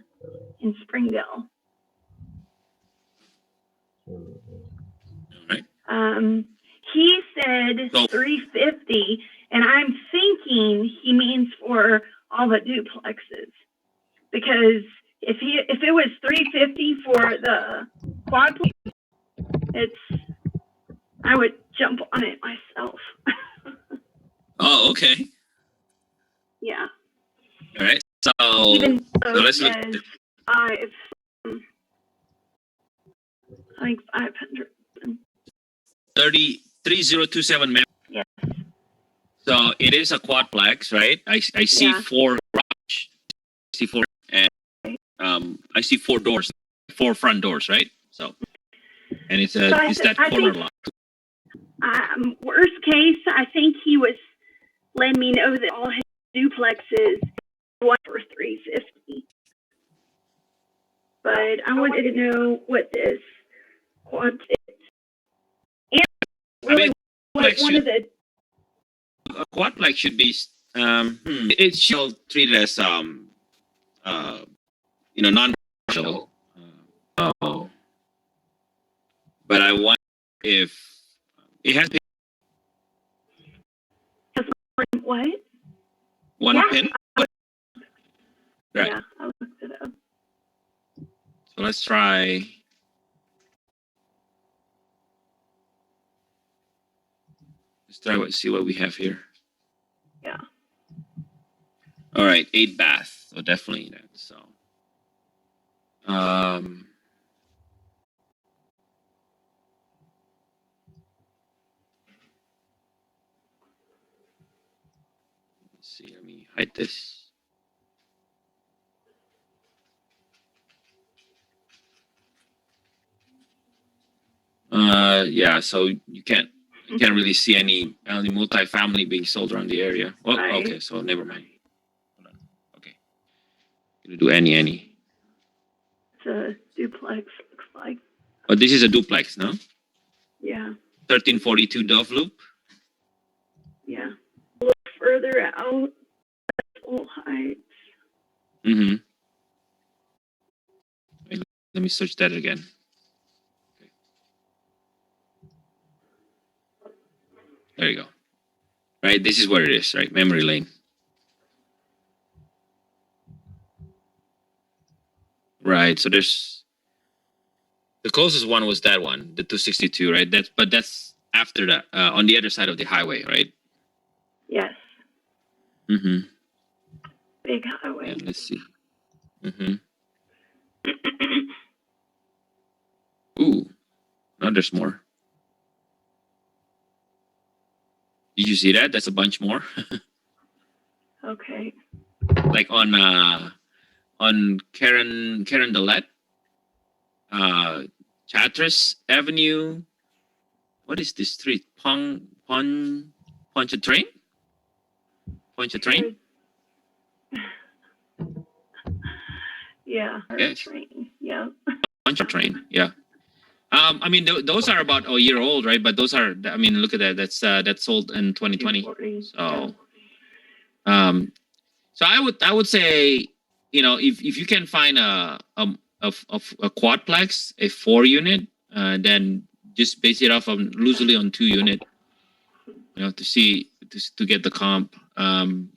in Springdale. He said 350, and I'm thinking he means for all the duplexes, because if it was 350 for the quadplex, I would jump on it myself. Oh, okay. Yeah. All right. So let's look. I think 500. 3027 Memory. Yes. So it is a quadplex, right? I see four garage, I see four, and I see four doors, four front doors, right? So, and it's that corner lot. Worst case, I think he was letting me know that all his duplexes went for 350. But I wanted to know what this quad is. And really, what one of the a quadplex should be it should treated as non-commercial. But I wonder if it has what? One pin? Right. Yeah, I looked it up. So let's try. See what we have here. Yeah. All right, 8 bath. So definitely that. So let's see, let me hide this. Yeah, so you can't really see any multifamily being sold around the area. Well, right. Okay, so never mind. Hold on. Okay, gonna do any. It's a duplex, looks like. Oh, this is a duplex, no? Yeah. 1342 Dove Loop. Yeah. A little further out, Full Heights. Mm-hmm. Wait, let me search that again. Okay. There you go. Right, this is where it is, right? Memory Lane. Right, so there's the closest one was that one, the 262, right? That's after that, on the other side of the highway, right? Yes. Mm-hmm. Big highway. Yeah, let's see. Mm-hmm. Ooh, now there's more. Did you see that? That's a bunch more. Okay. Like on Karen Dillette, Chatras Avenue. What is this street? Pontchartrain? Pontchartrain? Yeah. Yes. Train. Yeah. Pontchartrain. Yeah. I mean, those are about a year old, right? But those are, I mean, look at that. That's sold in 2020. So, so I would say, if you can find a quadplex, a 4-unit, then just base it off loosely on 2-unit, to get the comp.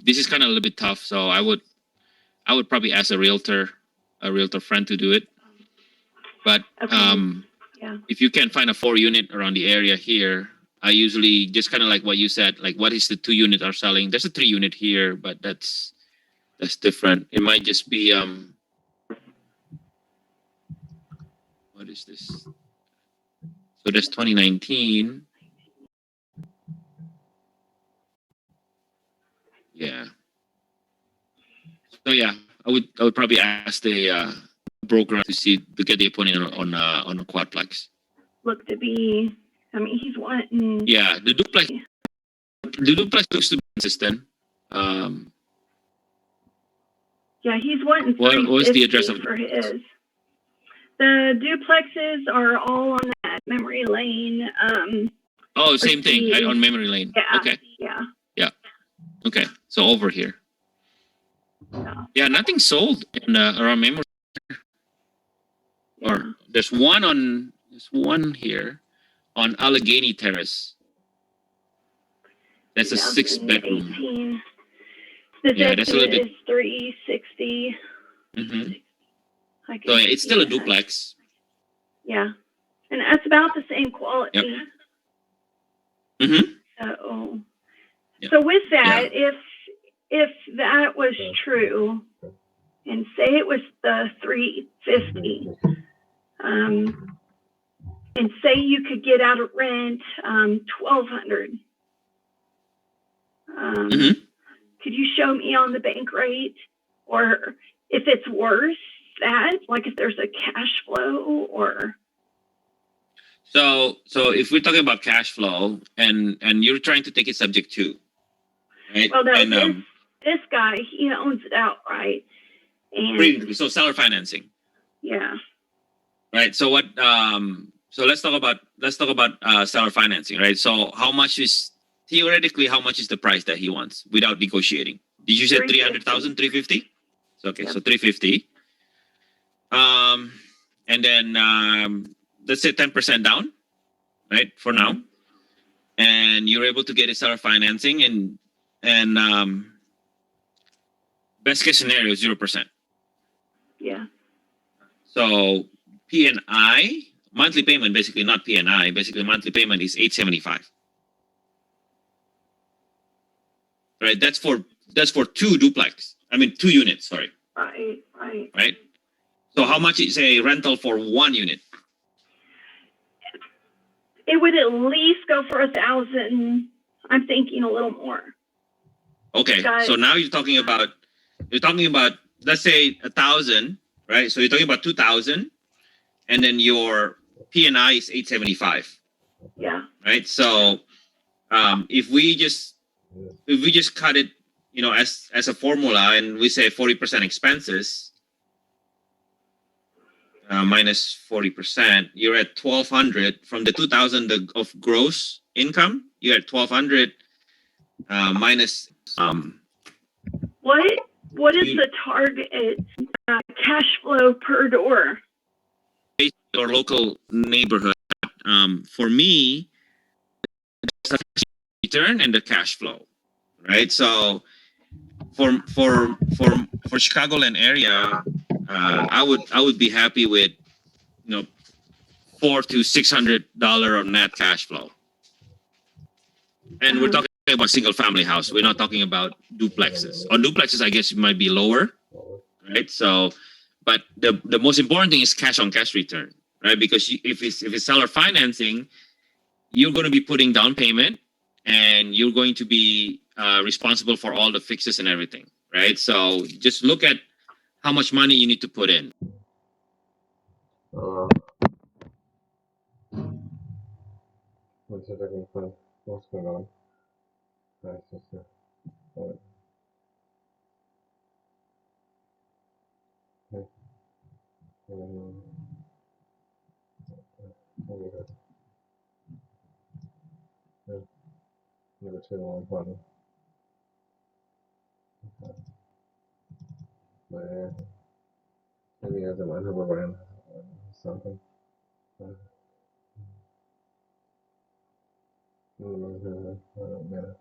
This is kind of a little bit tough, so I would probably ask a realtor friend to do it. But yeah. If you can find a 4-unit around the area here, I usually just kind of like what you said, like what is the 2-unit are selling. There's a 3-unit here, but that's different. It might just be what is this? So that's 2019. Yeah. So yeah, I would probably ask the broker to get the opinion on a quadplex. Look to be, I mean, he's wanting. Yeah, the duplex looks to be consistent. Yeah, he's wanting What's the address of for his. The duplexes are all on that memory lane. Oh, same thing, right, on memory lane. Yeah. Okay. Yeah. Okay. So over here. Yeah, nothing sold in around memory. Yeah. Or there's one here on Allegheny Terrace. That's a 6-bedroom. The that's a little bit. Is 360. Mm-hmm. So it's still a duplex. Yeah, and that's about the same quality. Yep. Mm-hmm. So with that, if that was true, and say it was the 350, and say you could get out of rent 1,200. Could you show me on the bank rate, or if it's worse that, like if there's a cash flow or? So if we're talking about cash flow and you're trying to take it subject to, right? Well, no, this guy, he owns it outright, and so seller financing. Yeah. Right. So what? So let's talk about seller financing, right? So how much is the price that he wants without negotiating? Did you say 300,000, 350? Okay, so 350. And then let's say 10% down, right? For now, and you're able to get a seller financing, and best case scenario 0%. Yeah. So P&I monthly payment, basically not P&I, basically monthly payment is $875. Right, that's for two units. Sorry. Right. So how much is a rental for one unit? It would at least go for 1,000. I'm thinking a little more. Okay, so now you're talking about let's say 1,000, right? So you're talking about 2,000, and then your P&I is 875. Yeah. Right. So if we just cut it, as a formula, and we say 40% expenses minus 40%, you're at 1,200 from the 2,000 of gross income. You're at 1,200 minus. What is the target cash flow per door? Your local neighborhood. For me, the return and the cash flow, right? So for Chicagoland area, I would be happy with $400 to $600 on net cash flow, and we're talking about single family house. We're not talking about duplexes. On duplexes, I guess it might be lower, right? So, but the most important thing is cash on cash return, right? Because if it's seller financing, you're going to be putting down payment, and you're going to be responsible for all the fixes and everything, right? So just look at how much money you need to put in. Let's see if I can find what's going on. That's just okay. Number 2 on button. Maybe as a man who ran something. I don't know.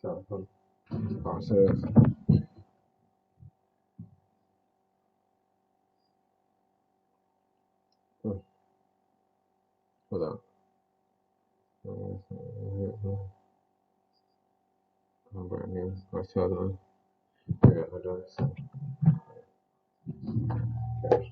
So, serious. Hold on. I saw them. I got the doors. Cash.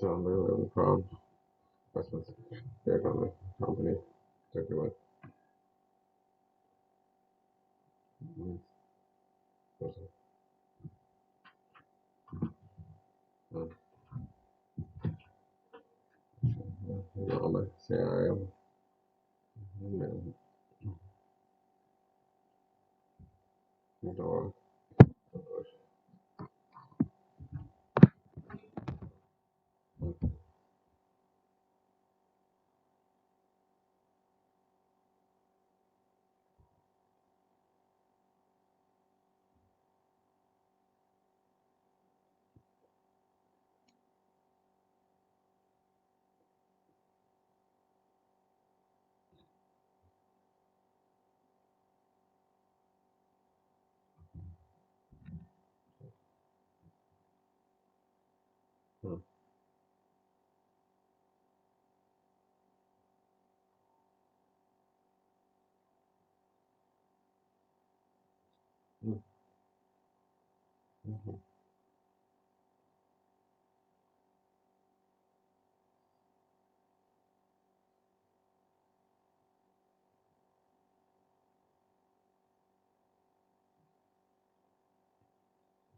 So I'm really proud. That's what's their company. Take it away. No, say I am. Dog.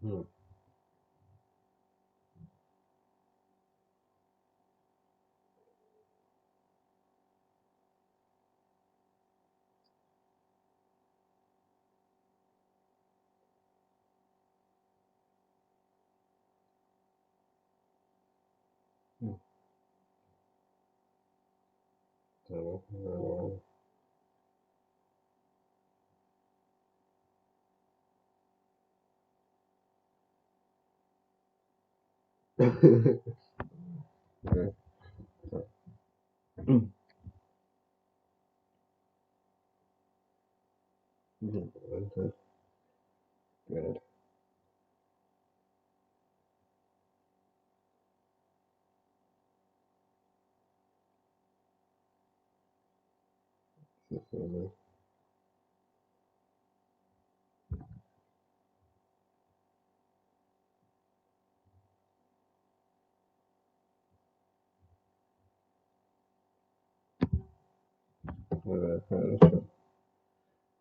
Good.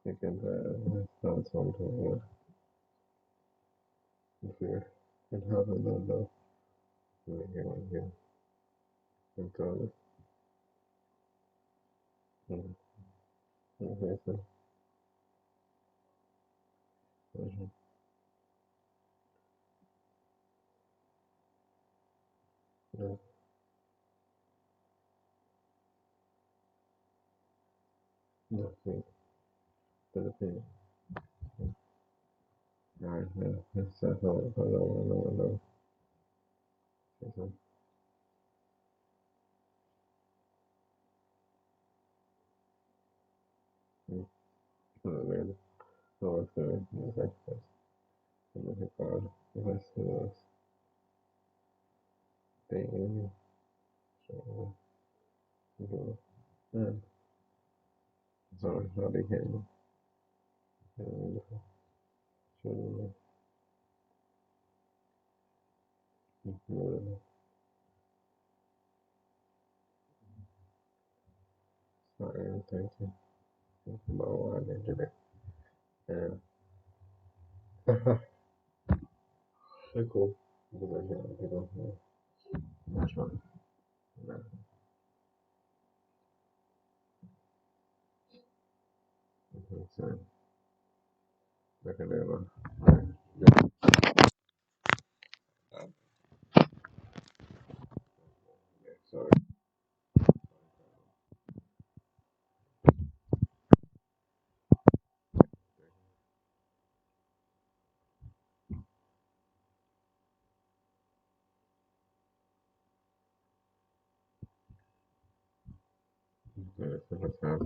You can start something if you can have it done though. Again, and call it. Okay, so. Yeah. Nothing. Nothing. Alright, yeah. That's hello. Man. Oh, it's like this. Look at God. Let's see this. Thing. So, yeah. So, how they can. Sorry, thank you. About why I did it. Yeah. They're cool. That's fun. Yeah. So, look at that one. Sorry. So let's have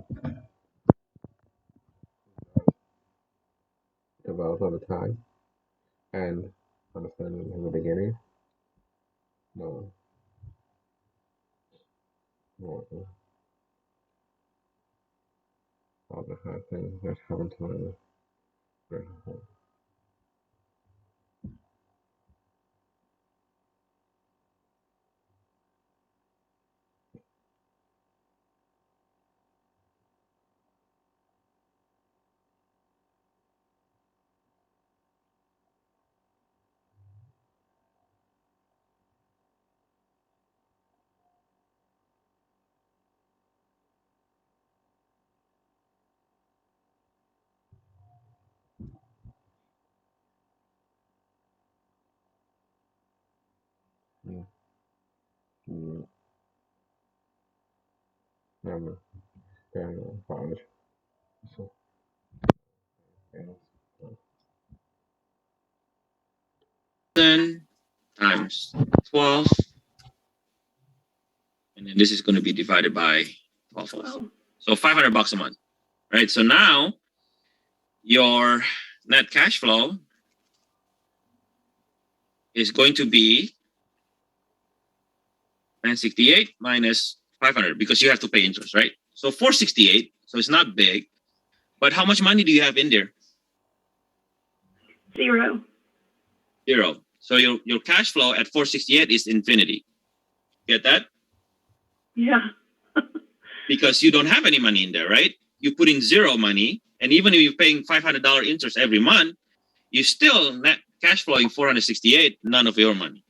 develop over time and understanding in the beginning. No, no, all the hard things that happen to me. Mm, mm, I'm college. So, yeah. Then times 12, and then this is going to be divided by 12 also. So $500 a month, right? So now your net cash flow is going to be 968 minus 500 because you have to pay interest, right? So 468. So it's not big, but how much money do you have in there? Zero. Zero. So your cash flow at 468 is infinity. Get that? Yeah. Because you don't have any money in there, right? You put in zero money, and even if you're paying $500 interest every month, you still net cash flowing 468, none of your money.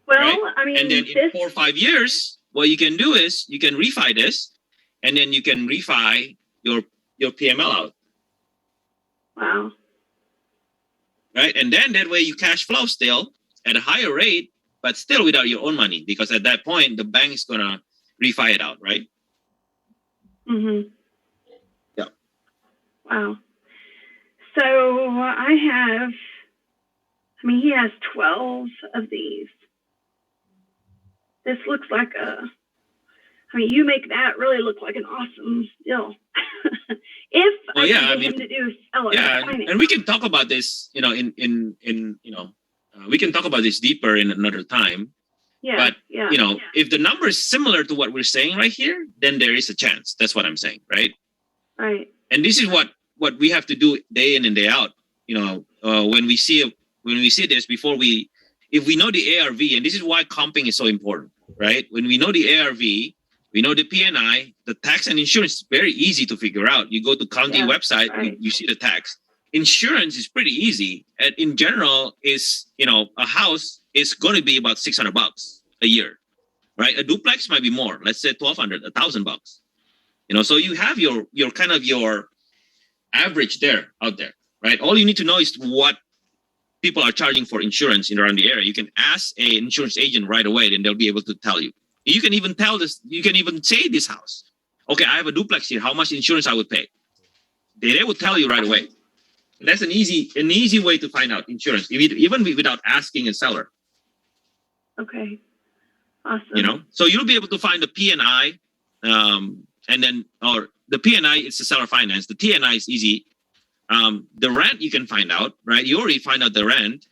Well, right? I mean, and then in 4 or 5 years, what you can do is you can refi this, and then you can refi your PML out. Wow. Right? And then that way you cash flow still at a higher rate, but still without your own money, because at that point the bank is gonna refi it out, right? Mm-hmm. Yeah. Wow. So he has 12 of these. This looks like you make that really look like an awesome deal. If I can get him to do seller finance. and we can talk about this, we can talk about this deeper in another time. Yeah. But if the number is similar to what we're saying right here, then there is a chance. That's what I'm saying, right? Right. And this is what we have to do day in and day out. When we see this, if we know the ARV, and this is why comping is so important, right? When we know the ARV, we know the PNI, the tax and insurance is very easy to figure out. You go to county website, right. you see the tax. Insurance is pretty easy. And in general, a house is going to be about $600 a year, right? A duplex might be more. Let's say $1,200, $1,000. So you have your kind of your average out there, right? All you need to know is what people are charging for insurance in around the area, you can ask an insurance agent right away, and they'll be able to tell you. You can even tell this. You can even say this house. Okay, I have a duplex here. How much insurance I would pay? They will tell you right away. That's an easy way to find out insurance, even without asking a seller. Okay. Awesome. You know, so you'll be able to find the P&I, and then, or the P&I, it's the seller finance. The T&I is easy. The rent you can find out, right? You already find out the rent.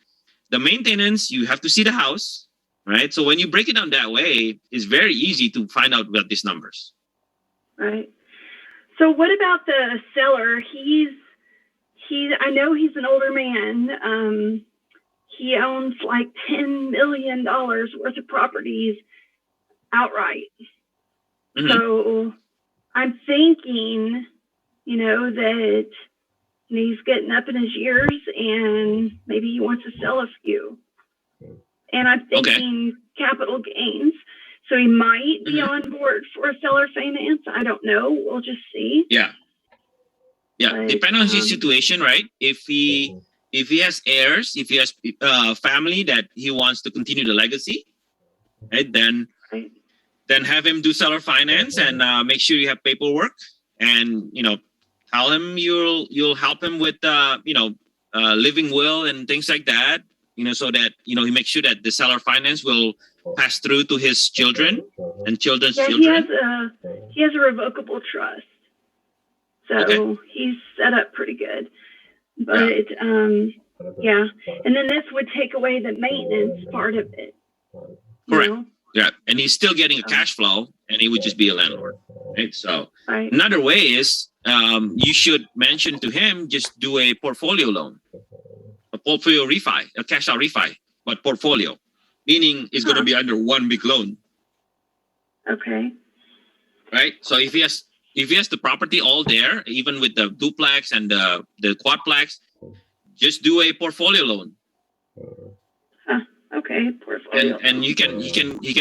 The maintenance, you have to see the house, right? So when you break it down that way, it's very easy to find out about these numbers. Right. So what about the seller? I know he's an older man. He owns like $10 million worth of properties outright. Mm-hmm. So I'm thinking, that he's getting up in his years and maybe he wants to sell a few. And I'm thinking capital gains. So he might be on board for seller finance. I don't know. We'll just see. Yeah. But, depending on his situation, right? If he has heirs, if he has family that he wants to continue the legacy, right? Then have him do seller finance and make sure you have paperwork, and tell him you'll help him with living will and things like that. So that he makes sure that the seller finance will pass through to his children and children's children. He has a revocable trust, so he's set up pretty good. But and then this would take away the maintenance part of it. Correct. Yeah, and he's still getting a cash flow, and he would just be a landlord. Right. So another way is you should mention to him, just do a portfolio loan, a portfolio refi, a cash out refi, but portfolio, meaning it's going to be under one big loan. Okay. Right. So if he has the property all there, even with the duplex and the quadplex, just do a portfolio loan. Okay, portfolio. And he can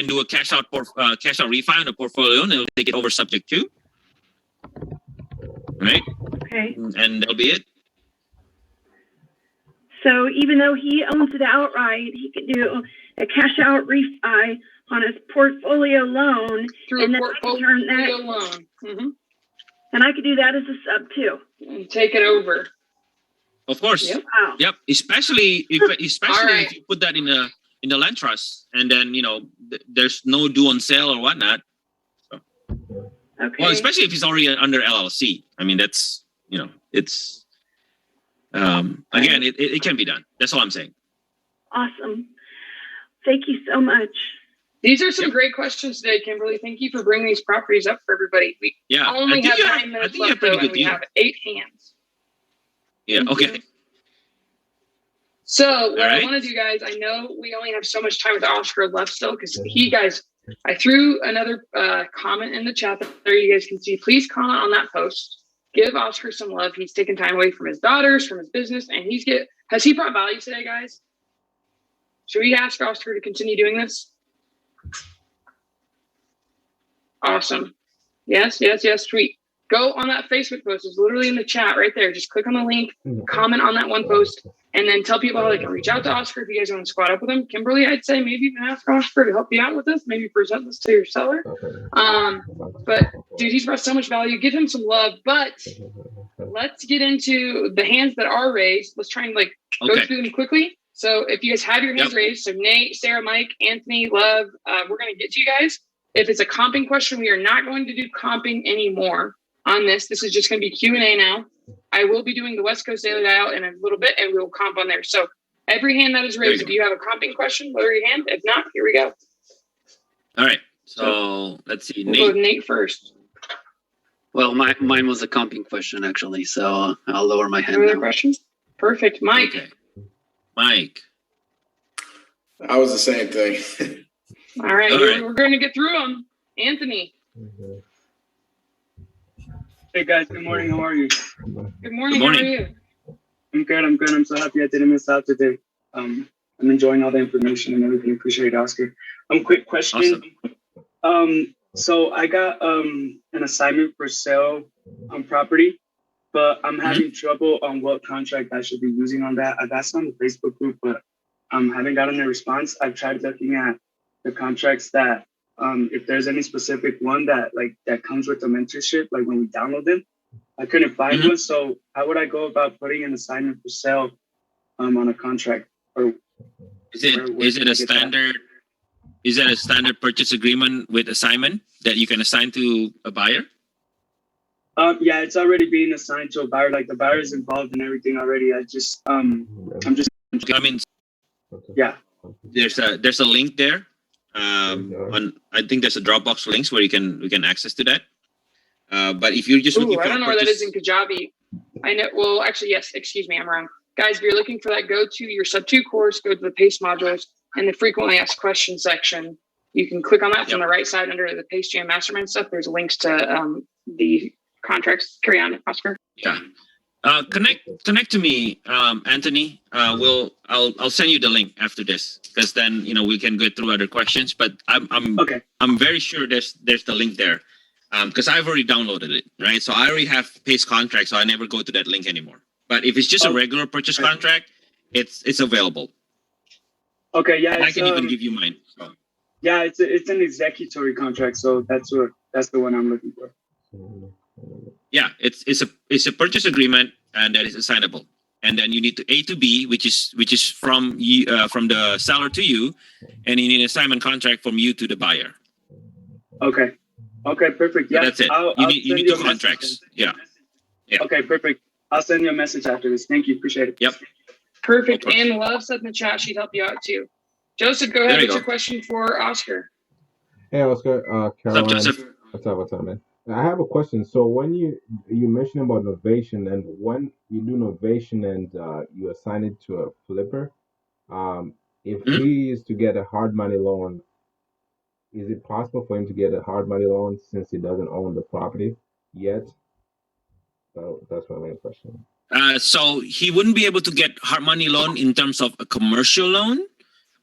do a cash out refi on the portfolio, and he'll take it over subject to. Right. Okay. And that'll be it. So even though he owns it outright, he could do a cash out refi on his portfolio loan, and then I can turn that loan. Mm-hmm. And I could do that as a sub too. And take it over. Of course. Yep. Wow. Yep. Especially if you put that in the land trust, and then there's no due on sale or whatnot. So. Okay. Well, especially if he's already under LLC. I mean, that's it's again, it can be done. That's all I'm saying. Awesome. Thank you so much. These are some great questions today, Kimberly. Thank you for bringing these properties up for everybody. We only have 9 minutes left, though, and we have 8 hands. Yeah. Okay. So what I want to do, guys, I know we only have so much time with Oscar left still, because I threw another comment in the chat there. You guys can see. Please comment on that post. Give Oscar some love. He's taken time away from his daughters, from his business, and has he brought value today, guys? Should we ask Oscar to continue doing this? Awesome. Yes, sweet. Go on that Facebook post. It's literally in the chat right there. Just click on the link, comment on that one post, and then tell people how they can reach out to Oscar if you guys want to squat up with him. Kimberly, I'd say maybe you can ask Oscar to help you out with this. Maybe present this to your seller. But dude, he's brought so much value. Give him some love. But let's get into the hands that are raised. Let's try and go through them quickly. So if you guys have your hands raised, so Nate, Sarah, Mike, Anthony, Love, we're going to get to you guys. If it's a comping question, we are not going to do comping anymore on this. This is just going to be Q&A now. I will be doing the West Coast Daily Dial in a little bit, and we will comp on there. So every hand that is raised, if you have a comping question, lower your hand. If not, here we go. All right. So let's see. We'll go with Nate first. Well, mine was a comping question, actually. So I'll lower my hand. Any other questions? Perfect. Mike. Okay. Mike. I was the same thing. All right. We're going to get through them. Anthony. Hey guys, good morning. How are you? Good morning. How are you? I'm good. I'm so happy I didn't miss out today. I'm enjoying all the information and everything. Appreciate it, Oscar. Quick question. Awesome. So I got an assignment for sale on property. but I'm having trouble on what contract I should be using on that. I've asked on the Facebook group, but haven't gotten a response. I've tried looking at the contracts that, if there's any specific one that comes with the mentorship, like when we download them, I couldn't find one. So how would I go about putting an assignment for sale on a contract? Or is it a standard? Is that a standard purchase agreement with assignment that you can assign to a buyer? Yeah, it's already being assigned to a buyer. Like the buyer is involved in everything already. I'm just. I mean, yeah. There's a link there. On I think there's a Dropbox links where we can access to that. But if you're just looking for I don't know where that is in Kajabi. I know. Well, actually, yes. Excuse me, I'm wrong. Guys, if you're looking for that, go to your Sub 2 course. Go to the PACE modules and the frequently asked questions section. You can click on that from the right side under the PACE Jam Mastermind stuff. There's links to the contracts. Carry on, Oscar. Yeah. Connect to me, Anthony. I'll send you the link after this, because then we can go through other questions. But I'm very sure there's the link there, because I've already downloaded it, right? So I already have PACE contract, so I never go to that link anymore. But if it's just a regular purchase contract, it's available. Okay, yeah. And I can even give you mine. So. Yeah, it's an executory contract, so that's the one I'm looking for. Yeah, it's a purchase agreement, and that is assignable. And then you need to A to B, which is from you, from the seller to you, and you need an assignment contract from you to the buyer. Okay, perfect. Yeah, that's it. You need 2 contracts. Yeah. Okay, perfect. I'll send you a message after this. Thank you. Appreciate it. Yep. Perfect. And Love said in the chat she'd help you out too. Joseph, go ahead with your question for Oscar. Hey, Oscar. Caroline. What's up, Joseph? What's up, man? I have a question. So when you mentioned about novation, and when you do novation and you assign it to a flipper, if he is to get a hard money loan, is it possible for him to get a hard money loan since he doesn't own the property yet? So that's my main question. So he wouldn't be able to get hard money loan in terms of a commercial loan,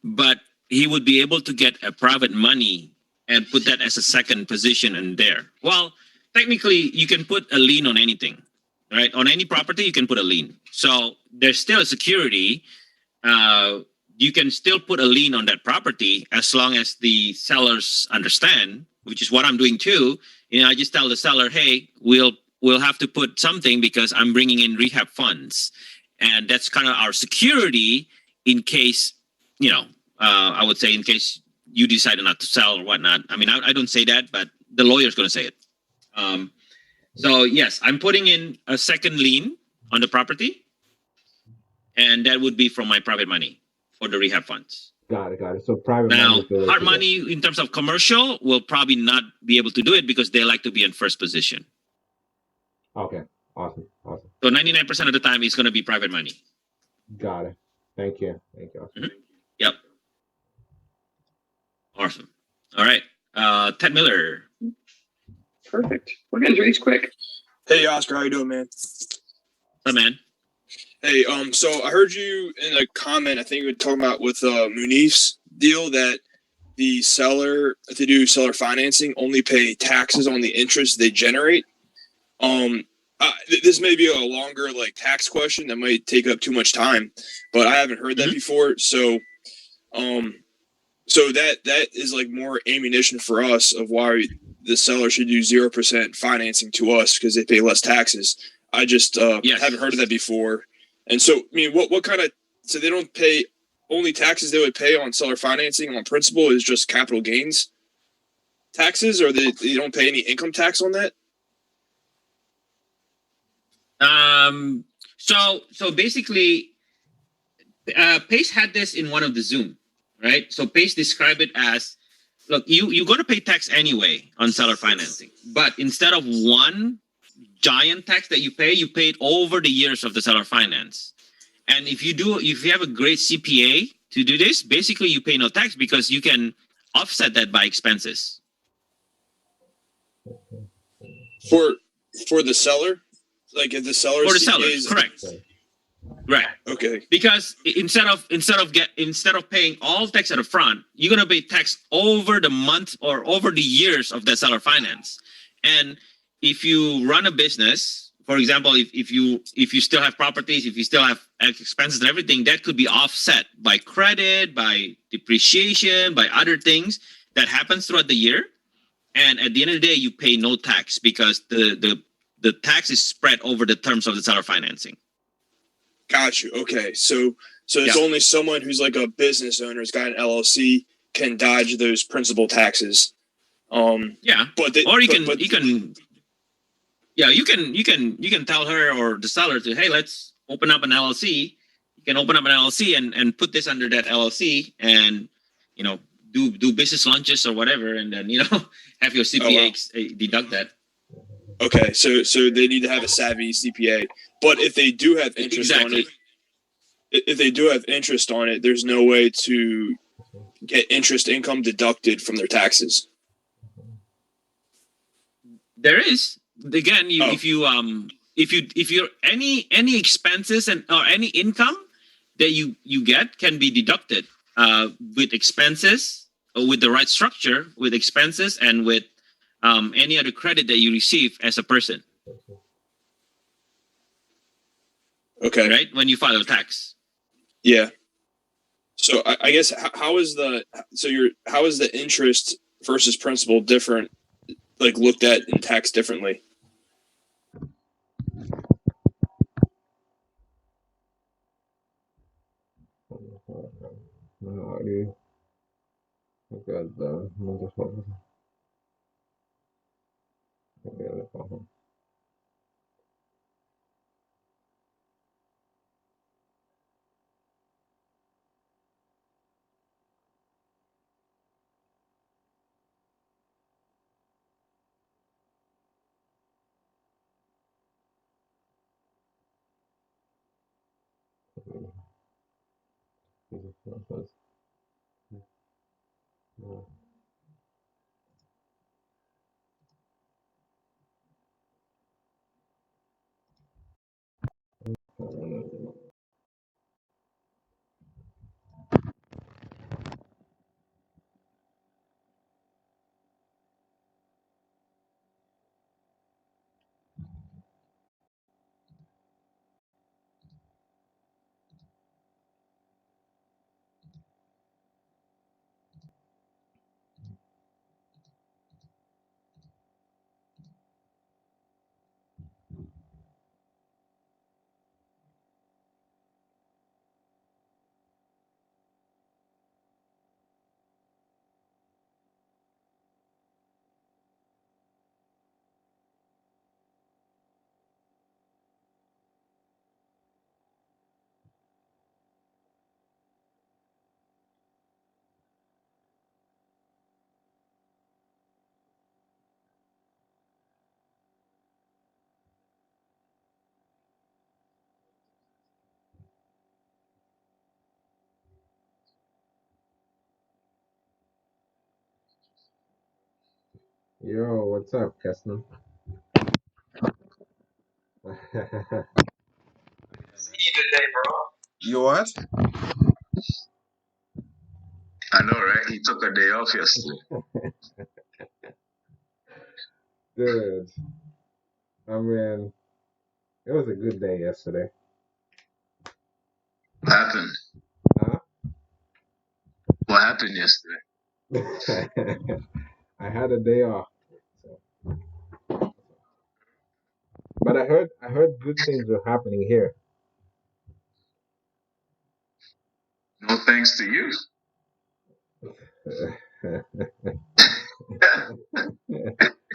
but he would be able to get a private money and put that as a second position in there. Well, technically, you can put a lien on anything, right? On any property, you can put a lien. So there's still a security. You can still put a lien on that property as long as the sellers understand, which is what I'm doing too. I just tell the seller, hey, we'll have to put something because I'm bringing in rehab funds. And that's kind of our security in case, I would say in case you decided not to sell or whatnot. I mean, I don't say that, but the lawyer's going to say it. So yes, I'm putting in a second lien on the property, and that would be from my private money for the rehab funds. Got it. So private money. Now, hard money in terms of commercial will probably not be able to do it because they like to be in first position. Okay, awesome. So 99% of the time, it's going to be private money. Got it. Thank you. Mm-hmm. Yep. Awesome. All right. Ted Miller. Perfect. We're getting through these quick. Hey, Oscar, how you doing, man? Hi, man. Hey, so I heard you in a comment, I think you were talking about with Muniz deal that the seller, if they do seller financing, only pay taxes on the interest they generate. This may be a longer tax question that might take up too much time, but I haven't heard that before. So, so that is more ammunition for us of why the seller should do 0% financing to us because they pay less taxes. I just haven't heard of that before. And so, I mean, what kind of, so they don't pay only taxes they would pay on seller financing on principal is just capital gains taxes, or they don't pay any income tax on that? So basically, Pace had this in one of the Zoom, right? So Pace described it as, look, you're going to pay tax anyway on seller financing, but instead of one giant tax that you pay it over the years of the seller finance. And if you have a great CPA to do this, basically you pay no tax because you can offset that by expenses. For the seller? Like if the seller for the seller, correct. Right. Okay. Because instead of paying all tax at the front, you're gonna pay tax over the month or over the years of the seller finance. And if you run a business for example, if you still have properties, if you still have expenses and everything, that could be offset by credit, by depreciation, by other things that happens throughout the year. And at the end of the day, you pay no tax because the tax is spread over the terms of the seller financing. Got you. Okay, so it's only someone who's like a business owner, has got an LLC, can dodge those principal taxes. But you can tell her or the seller to, hey, let's open up an LLC. You can open up an LLC and put this under that LLC, and do business lunches or whatever, and then have your CPA deduct that. Okay, so they need to have a savvy CPA. But if they do have interest on it, there's no way to get interest income deducted from their taxes. There is. Again, if you're any expenses or any income that you get can be deducted with expenses, or with the right structure, with expenses and with any other credit that you receive as a person. Okay. Right? When you file a tax. Yeah. So I guess how is the interest versus principal different, like looked at and taxed differently? No idea. Look at the Nitrohouses. Yo, what's up, Keston? See you today, bro. You what? I know, right? He took a day off yesterday. Dude, I mean, it was a good day yesterday. What happened? Huh? What happened yesterday? I had a day off. But I heard good things were happening here. No thanks to you.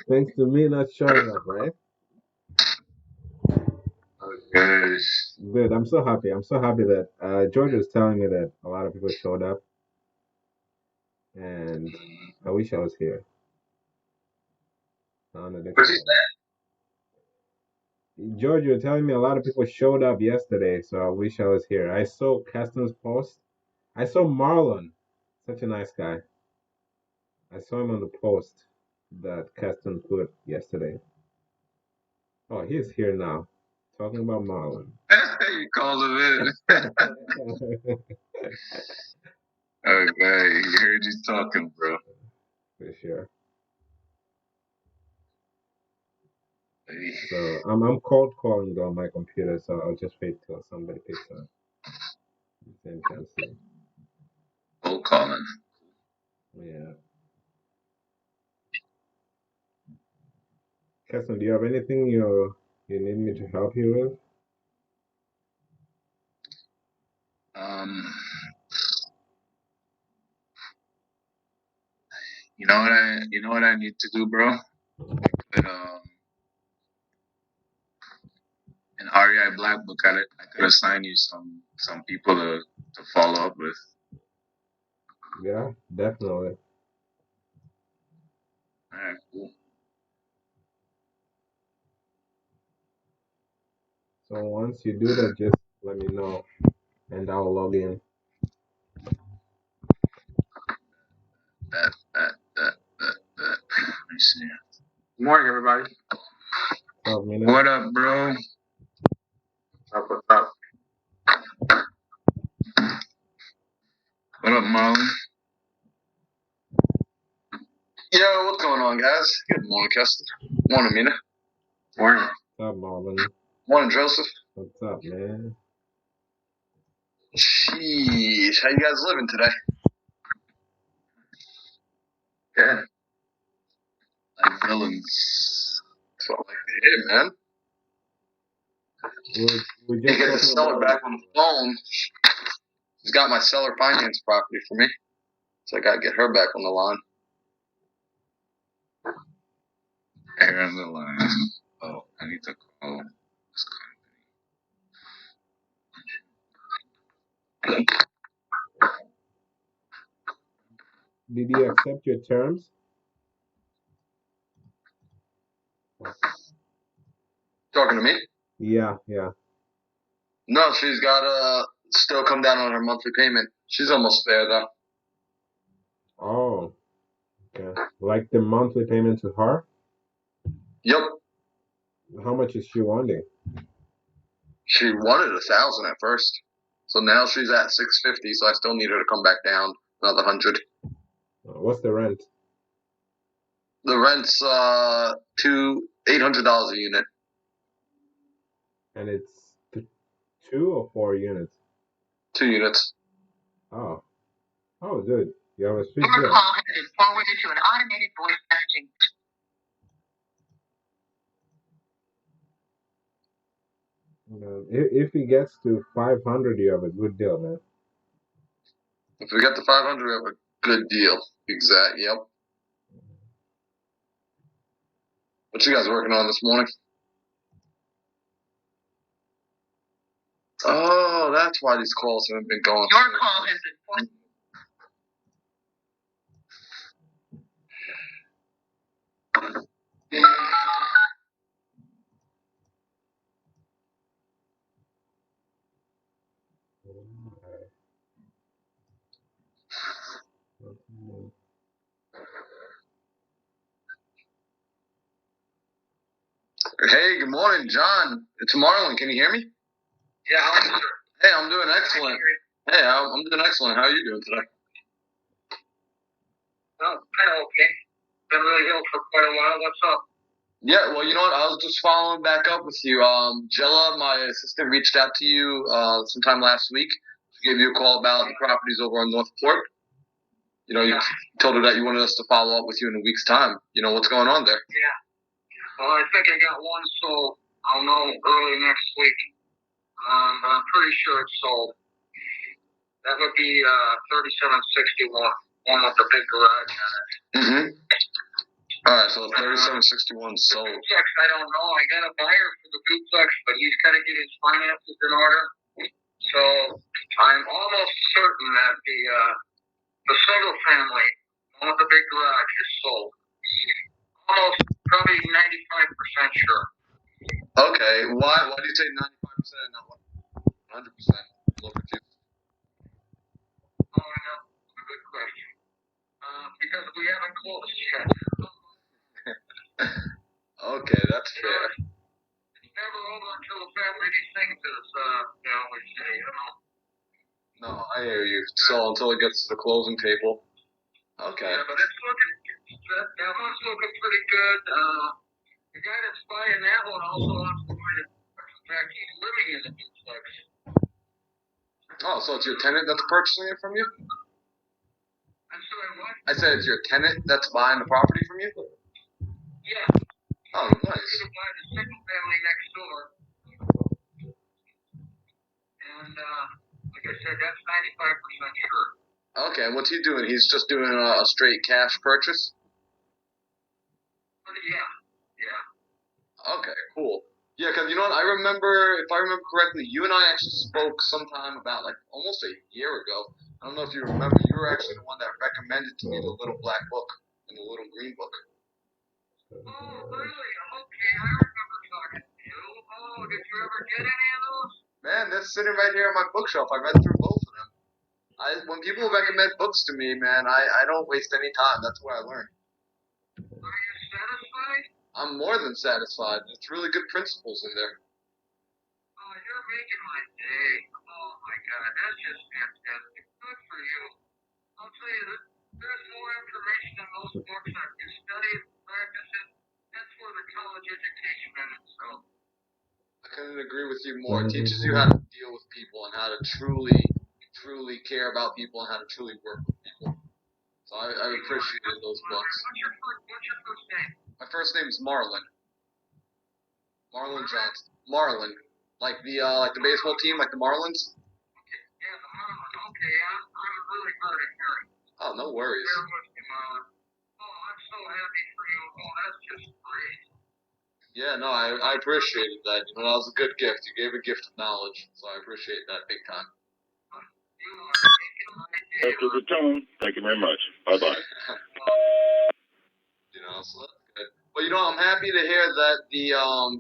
Thanks to me not showing up, right? Okay. Good. I'm so happy. I'm so happy that George was telling me that a lot of people showed up, and I wish I was here. What is that? George, you were telling me a lot of people showed up yesterday, so I wish I was here. I saw Caston's post. I saw Marlon, such a nice guy. I saw him on the post that Caston put yesterday. Oh, he's here now, talking about Marlon. You called him in. Okay, he heard you talking, bro. For sure. so I'm cold calling on my computer, so I'll just wait till somebody picks up. Then can see. Cold calling. Yeah. Keston, do you have anything you need me to help you with? You know what I need to do, bro? But in REI Black Book, I could assign you some people to follow up with. Yeah, definitely. All right, cool. So once you do that, just let me know, and I'll log in. That. Let me see. Good morning, everybody. What's up, Mina? What up, bro? What's up? What up, Marlon? Yo, what's going on, guys? Good morning, Keston. Morning, Mina. Morning. What's up, Marvin? Morning, Joseph. What's up, man? Sheesh, how you guys living today? Good. Like villains. That's what I like to hear, man. We He just gets the seller back on the phone. He's got my seller finance property for me, so I gotta get her back on the line. Her on the line. Oh, I need to call this company. Did you accept your terms? Talking to me? Yeah. No, she's got to still come down on her monthly payment. She's almost there, though. Oh, okay. Like the monthly payment to her? Yep. How much is she wanting? She wanted 1,000 at first, so now she's at 650. So I still need her to come back down another 100. What's the rent? The rent's $800 a unit. And it's 2 or 4 units? 2 units. Oh, good. You have a sweet Your deal. call has been forwarded to an automated voice messaging. If he gets to 500, you have a good deal, man. If we get to 500, we have a good deal. Exactly. Yep. What you guys working on this morning? Oh, that's why these calls haven't been going. Your call has been forwarded. Hey, good morning, John. It's Marlon. Can you hear me? Yeah, how are you, sir? Hey, I'm doing excellent. Hey, I'm doing excellent. How are you doing today? Oh, kind of okay. Been really ill for quite a while. What's up? Yeah, well, you know what? I was just following back up with you. Jella, my assistant, reached out to you sometime last week. She gave you a call about the properties over on Northport. You know, you told her that you wanted us to follow up with you in a week's time. You know, what's going on there? Yeah. Well, I think I got one sold. I'll know early next week. But I'm pretty sure it's sold. That would be 3761. One with the big garage on it. Mm-hmm. All right, so 3761 sold. The duplex, I don't know. I got a buyer for the duplex, but he's got to get his finances in order. So I'm almost certain that the single family, one with the big garage, is sold. Almost, probably 95% sure. Okay, why do you say 95% and not 100%? A little confused. Oh, I know. Good question. Because we haven't closed yet. Okay, that's fair. It's never over until the family things is, we say, No, I hear you. So until it gets to the closing table. Okay. Yeah, but it's looking, that one's looking pretty good. The guy that's buying that one also wants to buy it. In fact, he's living in the duplex. Oh, so it's your tenant that's purchasing it from you? I'm sorry, what? I said it's your tenant that's buying the property from you? Yeah. Oh, He's nice. going to buy the single family next door. And, like I said, that's 95% sure. Okay, and what's he doing? He's just doing a straight cash purchase? Yeah. Okay, cool. Yeah, because you know what? I remember, if I remember correctly, you and I actually spoke sometime about like almost a year ago. I don't know if you remember. You were actually the one that recommended to me the little black book and the little green book. Oh, really? Okay, I remember talking to you. Oh, did you ever get any of those? Man, they're sitting right here on my bookshelf. I read through both of them. When people recommend books to me, man, I don't waste any time. That's where I learn. Are you satisfied? I'm more than satisfied. It's really good principles in there. Oh, you're making my day. Oh my God, that's just fantastic. Good for you. I'll tell you, there's more information in those books that you study and practice it. That's for the college education in itself. I couldn't agree with you more. It teaches you how to deal with people and how to truly care about people and how to truly work with people. So I appreciated those books. What's your first name? My first name is Marlon. Marlon Johnson. Marlon. Like the baseball team, like the Marlins? Okay, yeah, the Marlon. Okay, I'm really hard of hearing. Oh, no worries. Bear with me, Marlon. Oh, I'm so happy for you. Oh, that's just great. Yeah, no, I appreciated that. You know, that was a good gift. You gave a gift of knowledge, so I appreciate that big time. You are making my day. After the tone, thank you very much. Bye-bye. You know, so that's good. Well, you know, I'm happy to hear that the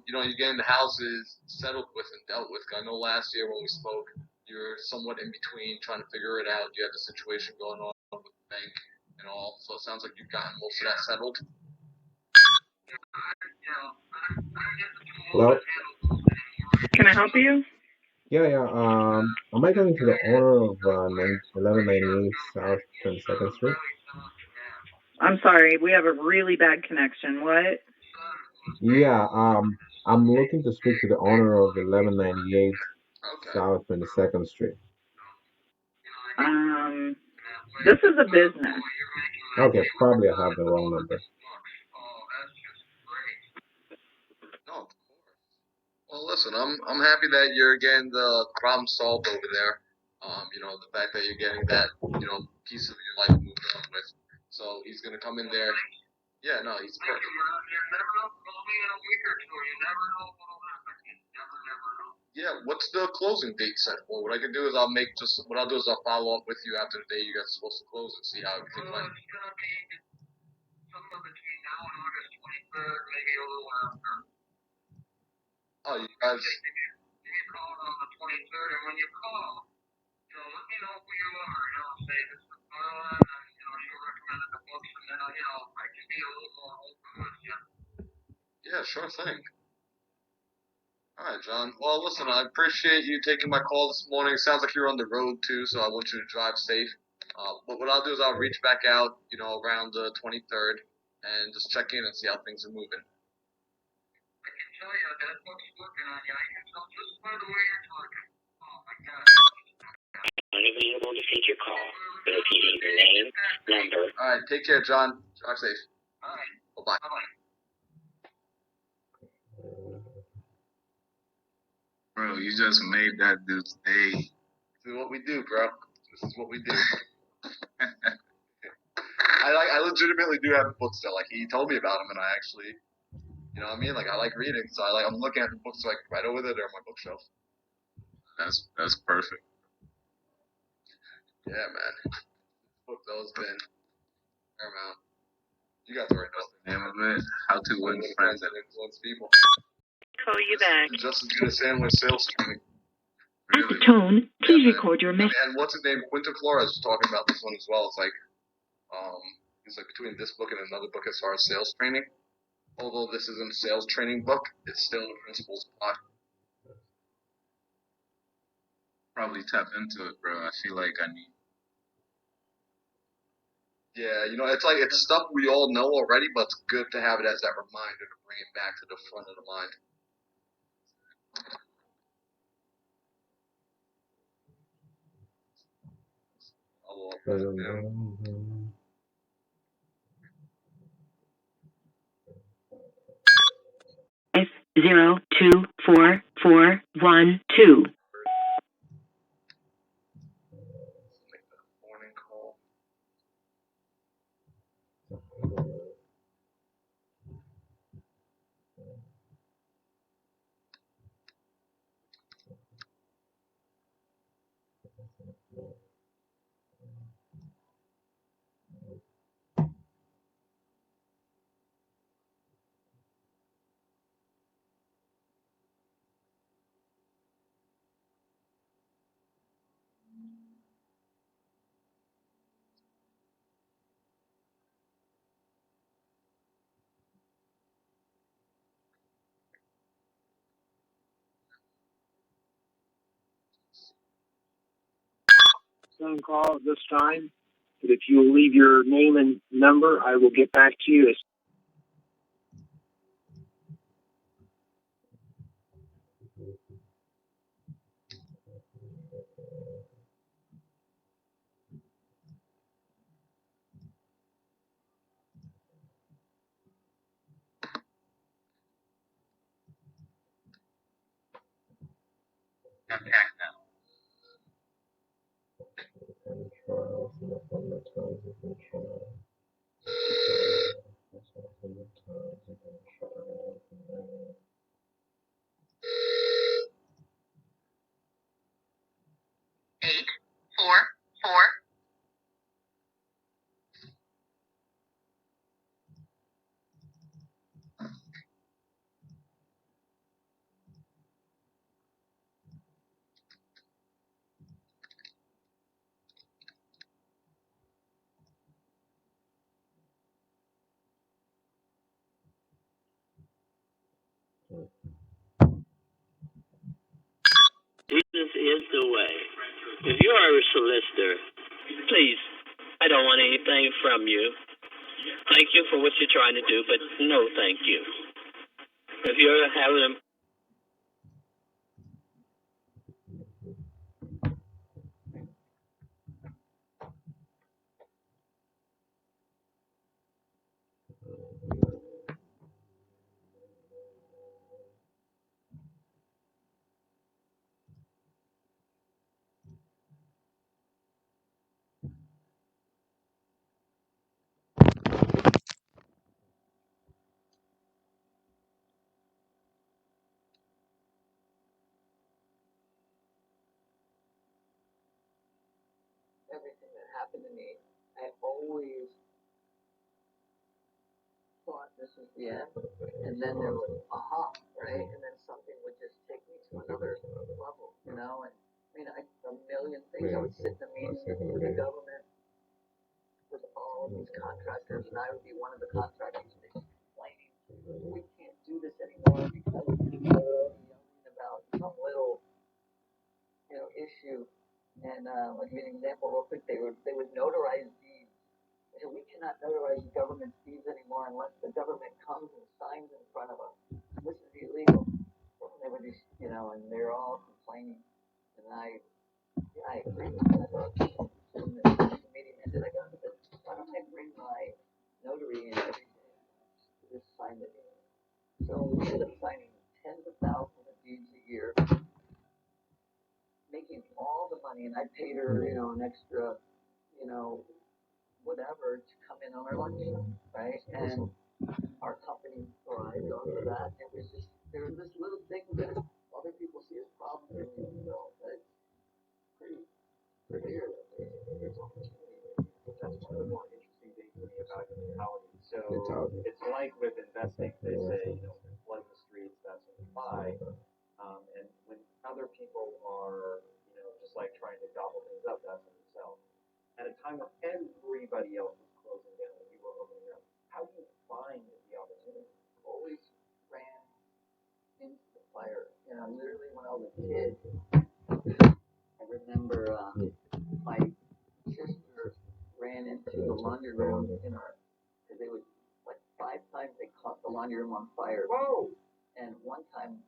you know, you're getting the houses settled with and dealt with. I know last year when we spoke, you were somewhat in between trying to figure it out. You had the situation going on with the bank and all, so it sounds like you've gotten most of that settled. Hello? Can I help you? Yeah. Am I going to the owner of 1198 South 22nd Street? I'm sorry, we have a really bad connection. What? Yeah, I'm looking to speak to the owner of 1198 South 22nd Street. This is a business. Okay, probably I have the wrong number. No, of course. Well, listen, I'm happy that you're getting the problem solved over there. You know, the fact that you're getting that, you know, piece of your life moved on with. So he's gonna come in there. Yeah, no, he's perfect. Yeah, what's the closing date set for? What I can do is I'll follow up with you after the day you guys are supposed to close and see how everything went. It's gonna be somewhere between now and August 23rd, maybe a little after. Oh, you guys. Give me a call on the 23rd, and when you call, you know, let me know who you are. You know, say this is Marlon, and you know, you recommended the books, and then you know, I can be a little more open with you. Yeah, sure thing. All right, John. Well, listen, I appreciate you taking my call this morning. It sounds like you're on the road too, so I want you to drive safe. But what I'll do is I'll reach back out, you know, around the 23rd, and just check in and see how things are moving. I can tell you that book's working on you. I can tell just by the way you're talking. Oh my God. Unavailable to take your call. Repeating your name, number. All right, take care, John. Drive safe. All right. Bye-bye. Bye-bye. Bro, you just made that dude's day. This is what we do, bro. This is what we do. I legitimately do have the book still. Like, he told me about them, and I actually, you know what I mean? Like, I like reading, so I'm looking at the books like right over there. They're on my bookshelf. That's perfect. Yeah, man. This book though has been paramount. You guys already know the name of it. How to Win Friends and Influence People. Call you back. Just as good as sandwich sales training. At the tone, please record your message. And what's his name? Quinto Flores was talking about this one as well. It's like, it's like between this book and another book as far as sales training. Although this isn't a sales training book, it's still the principles apply. Probably tap into it, bro. I feel like I need. Yeah, it's like it's stuff we all know already, but it's good to have it as that reminder to bring it back to the front of the mind. F024412. Morning call. Phone call at this time, but if you will leave your name and number, I will get back to you. This is the way. If you are a solicitor, please, I don't want anything from you. Thank you for what you're trying to do, but no thank you. If you're having a everything that happened to me, I always thought this was the end, and then there was aha, right? And then something would just take me to another level, and a million things. I would sit in a meeting with the government with all of these contractors, and I would be one of the contractors, and they'd be complaining, we can't do this anymore because people are yelling about some little, issue. And I'll give you an example real quick. They would notarize deeds. They said, we cannot notarize government deeds anymore unless the government comes and signs in front of us. This is illegal. And they would just, and they're all complaining. And I agree with that. When the meeting ended, I got this. Why don't I bring my notary and everything to just sign the deed? So we ended up signing tens of thousands of deeds a year, making all the money, and I paid her, an extra, whatever to come in on her lunch, right? And our company thrived off of that. It was just, there were just little things that other people see as problems and we don't. But it's pretty clear that there's opportunity. That's one of the more interesting things to me about mentality. So it's like with investing, they say, flood the streets, that's when you buy. And when other people are, just like trying to gobble things up, that's when you sell. At a time when everybody else was closing down and you were opening up, how do you find the opportunity? Always ran into the fire. Literally when I was a kid, I remember my sister ran into the laundry room in our, because they would, like 5 times they caught the laundry room on fire. Whoa! And one time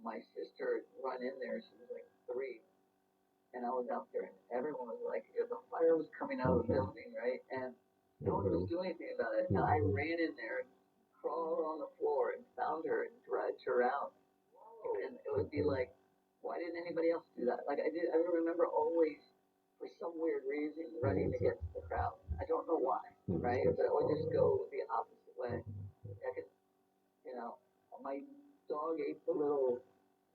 my sister run in there, she was like 3, and I was out there and everyone was like, the fire was coming out of the building, right? And no one was doing anything about it. And I ran in there and crawled on the floor and found her and dragged her out. And it would be like, why didn't anybody else do that? Like I remember always, for some weird reason, running against the crowd. I don't know why, right? But I would just go the opposite way. I could, my dog ate the little,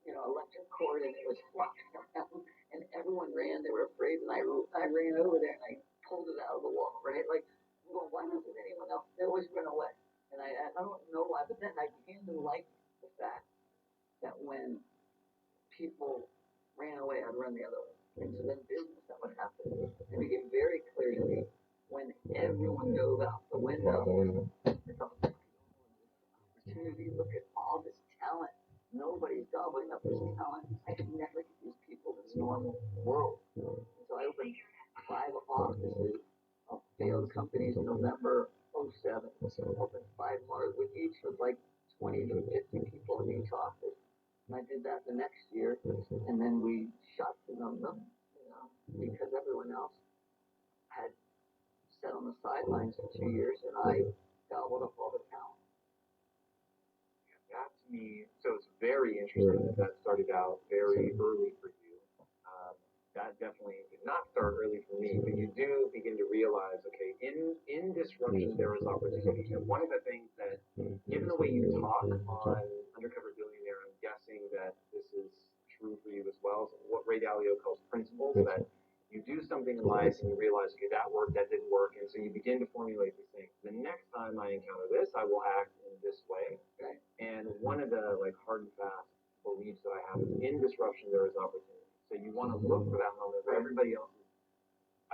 electric cord and it was flying around and everyone ran. They were afraid and I ran over there and I pulled it out of the wall, right? Like, well, why doesn't anyone else? They always run away. And I don't know why, but then I began to like the fact that when people ran away, I'd run the other way. And so then business, that would happen. It became very clear to me when everyone dove out the window. Opportunity, look at all this talent. Nobody's gobbling up this talent. I could never get these people in this normal world. So I opened 5 offices of failed companies in November 07. Opened 5 more, with each with like 20 to 50 people in each office. And I did that the next year, and then we shut them, because everyone else had sat on the sidelines for 2 years, and I gobbled up all the talent. That to me, so it's very interesting that started out very early for you. That definitely did not start early for me, but you do begin to realize, okay, in disruption there is opportunity. And one of the things that, given the way you talk on Undercover Billionaire, I'm guessing that this is true for you as well. So what Ray Dalio calls principles, that you do something in life and you realize, okay, that worked, that didn't work, and so you begin to formulate these things. The next time I encounter this, I will act in this way. Okay. And one of the hard and fast beliefs that I have is in disruption there is opportunity. So you want to look for that moment where everybody else is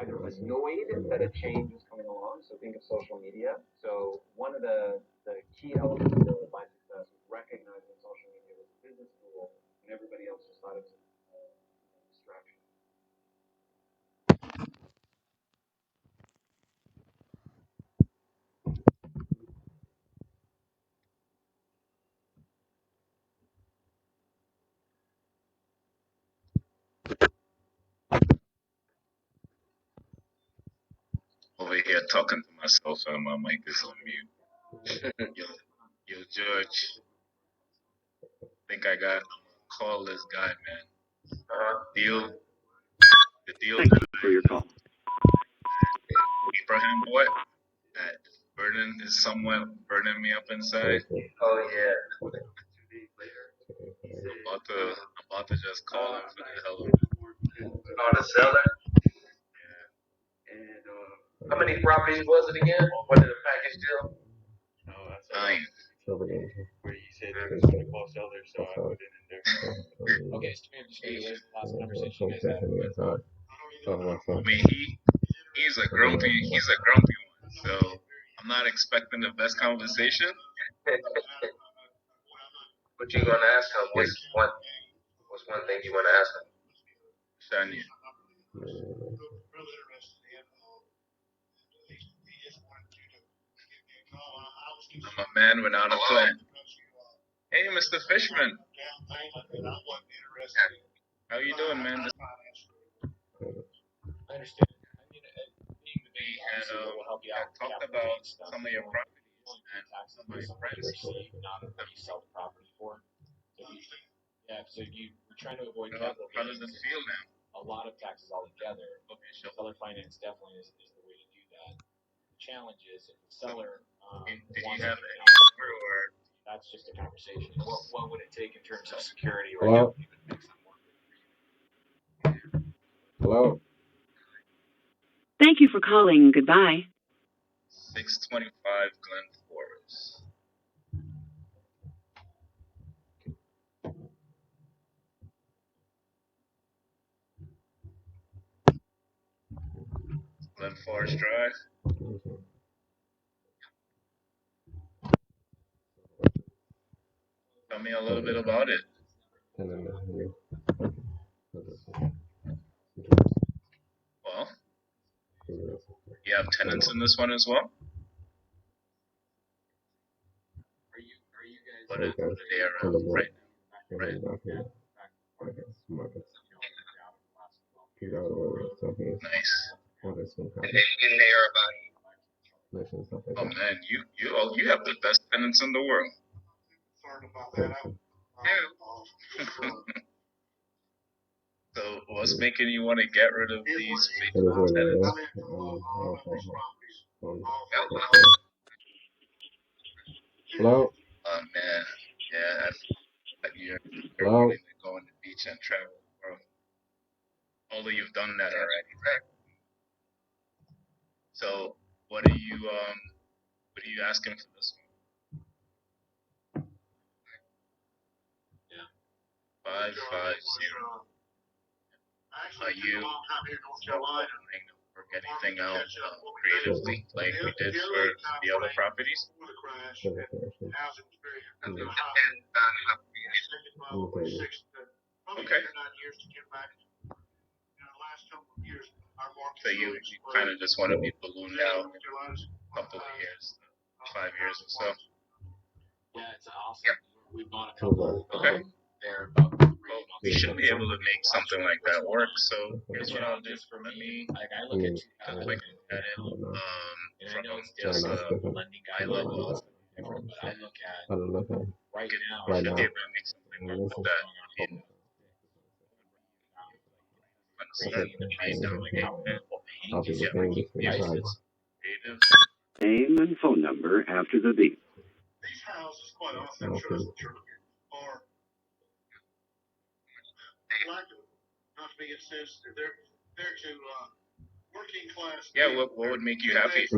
either annoyed that a change is coming along. So think of social media. So one of the key elements of my success was recognizing social media was a business tool, and everybody else just thought it was a distraction. Over here talking to myself and my mic is on mute. yo, George. I think I got call this guy, man. The deal Thank you for your call. Abraham boy that burden is somewhat burning me up inside. Oh yeah. I'm about to just call him for the hell of it. Oh, the seller. How many properties was it again? What did the package deal? 9. Where you said you was going to call seller, so I put it in there. Okay, so maybe just maybe where's the last conversation you guys had? I mean, he's a grumpy one, so I'm not expecting the best conversation. What you gonna ask him? What's one thing you wanna ask him? Shania. I'm a man without a plan. Hey, Mr. Fishman. How you doing, man? I understand. I mean, being the We big will help you out. talked about some of your properties and taxes my based on what you friends. receive, not what you sell the property for. So we're trying to avoid How capital does gains. it feel now? A lot of taxes altogether. Okay, sure. Seller finance definitely is the way to do that. The challenge is if the seller Did wants you have something any else, number or that's just a conversation. What would it take in terms of security or Hello? equity that makes that work? Hello? Thank you for calling. Goodbye. 625 Glen Forest? Glen Forest Drive. Tell me a little bit about it. Well, You have tenants in this one as well? What are they around right now? Right. Nice. And they are about. Oh man, you have the best tenants in the world. So what's making you want to get rid of these tenants? Hello? Oh man, yeah, you're Hello? willing to go on the beach and travel the world. Although you've done that already. So what are you asking for this one? 550. Are you willing to work anything out creatively like we did for the other properties? Okay. So you kind of just want to be ballooned out a couple of years, 5 years or so. Okay. Well, we should be able to make something like that work. So here's what I'll do. Let me take a quick look at it from just a high level. We should be able to make something work with that. Name and phone number after the beep. Yeah, what would make you happy? I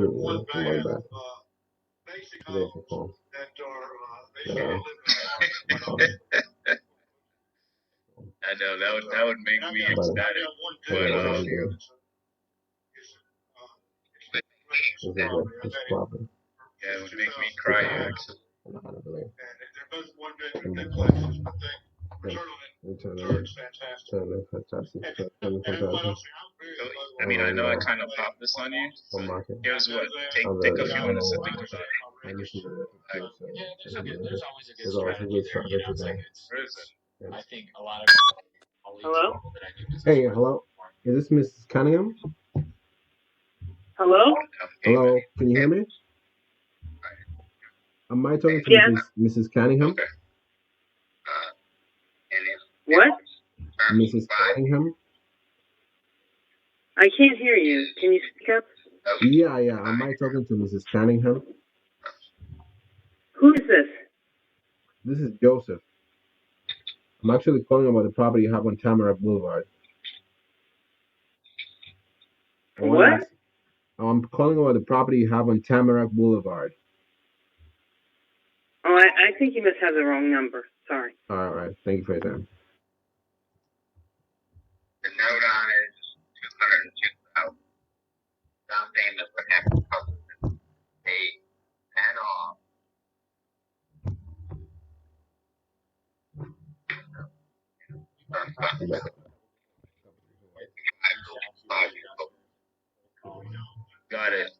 know that would make me ecstatic. But yeah, it would make me cry actually. I mean, I know I kind of popped this on you. So here's what. Take a few minutes to think about it. Where is it? Hello? Hey, hello? Is this Mrs. Cunningham? Hello? Hello, can you hear me? Am I talking to Yes. Mrs. Cunningham? What? Mrs. Cunningham? I can't hear you. Can you speak up? Yeah. Am I talking to Mrs. Cunningham? Who is this? This is Joseph. I'm actually calling about the property you have on Tamarack Boulevard. What? I'm calling about the property you have on Tamarack Boulevard. Oh, I think you must have the wrong number. Sorry. All right. Thank you for your time. The note on it is $202,000. Down payment for next couple paid and off. Got it.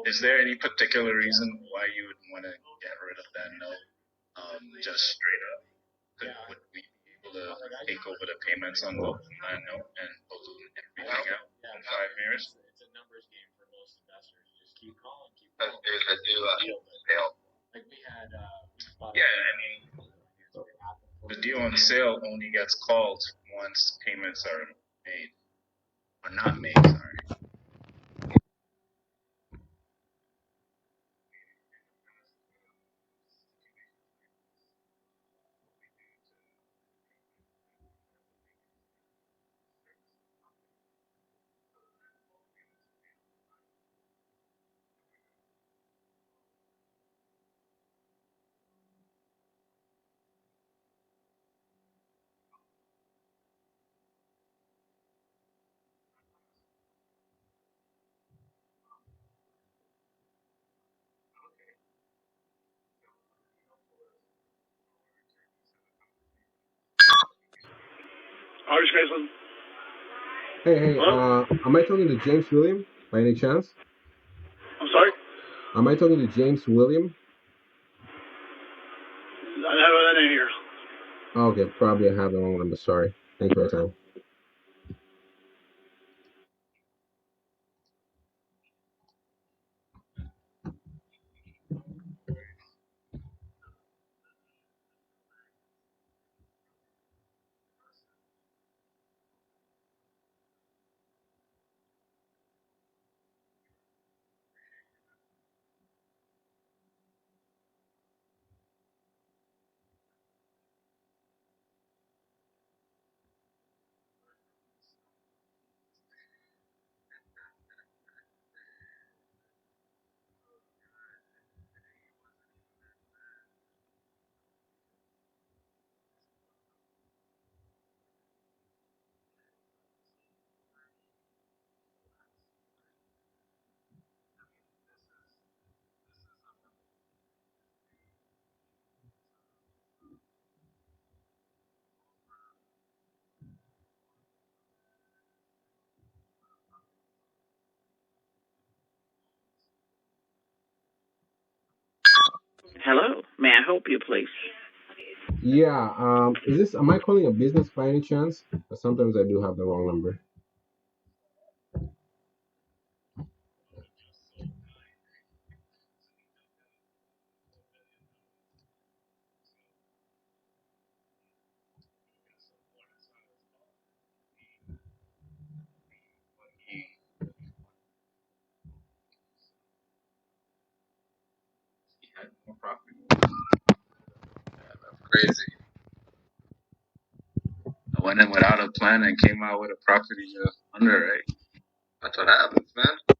Is there any particular reason why you would want to get rid of that note? Just straight up? Would we be able to take over the payments on that note and balloon everything out in 5 years? There's a new sale. Yeah, I mean, the deal on sale only gets called once payments are made. Or not made, sorry. Hey, am I talking to James William by any chance? Am I talking to James William? I didn't hear. Okay, probably I have the wrong number. Sorry. Thank you for your time. Hello, may I help you, please? Yeah, am I calling a business by any chance? Sometimes I do have the wrong number. Crazy. I went in without a plan and came out with a property underwrite. That's what happens, man.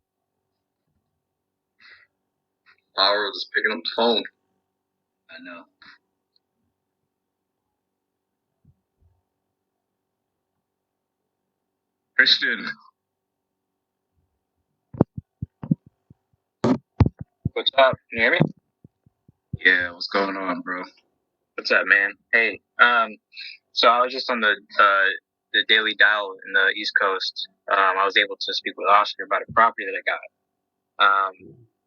Power was just picking up the phone. I know. Christian. What's up? Can you hear me? Yeah, what's going on, bro? What's up, man? Hey, so I was just on the Daily Dial in the East Coast. I was able to speak with Oscar about a property that I got.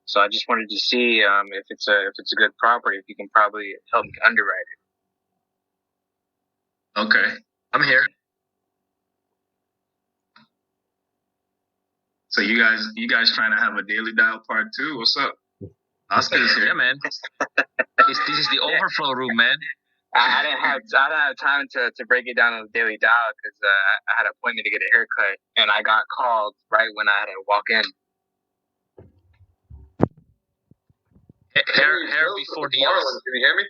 So I just wanted to see if it's a good property, if you can probably help me underwrite it. Okay, I'm here. So you guys trying to have a Daily Dial part 2? What's up? Oscar's here. Yeah, man. This is the overflow room, man. I didn't have time to break it down on the Daily Dial because I had an appointment to get a haircut, and I got called right when I had to walk in. Hair before deals. Can you hear me?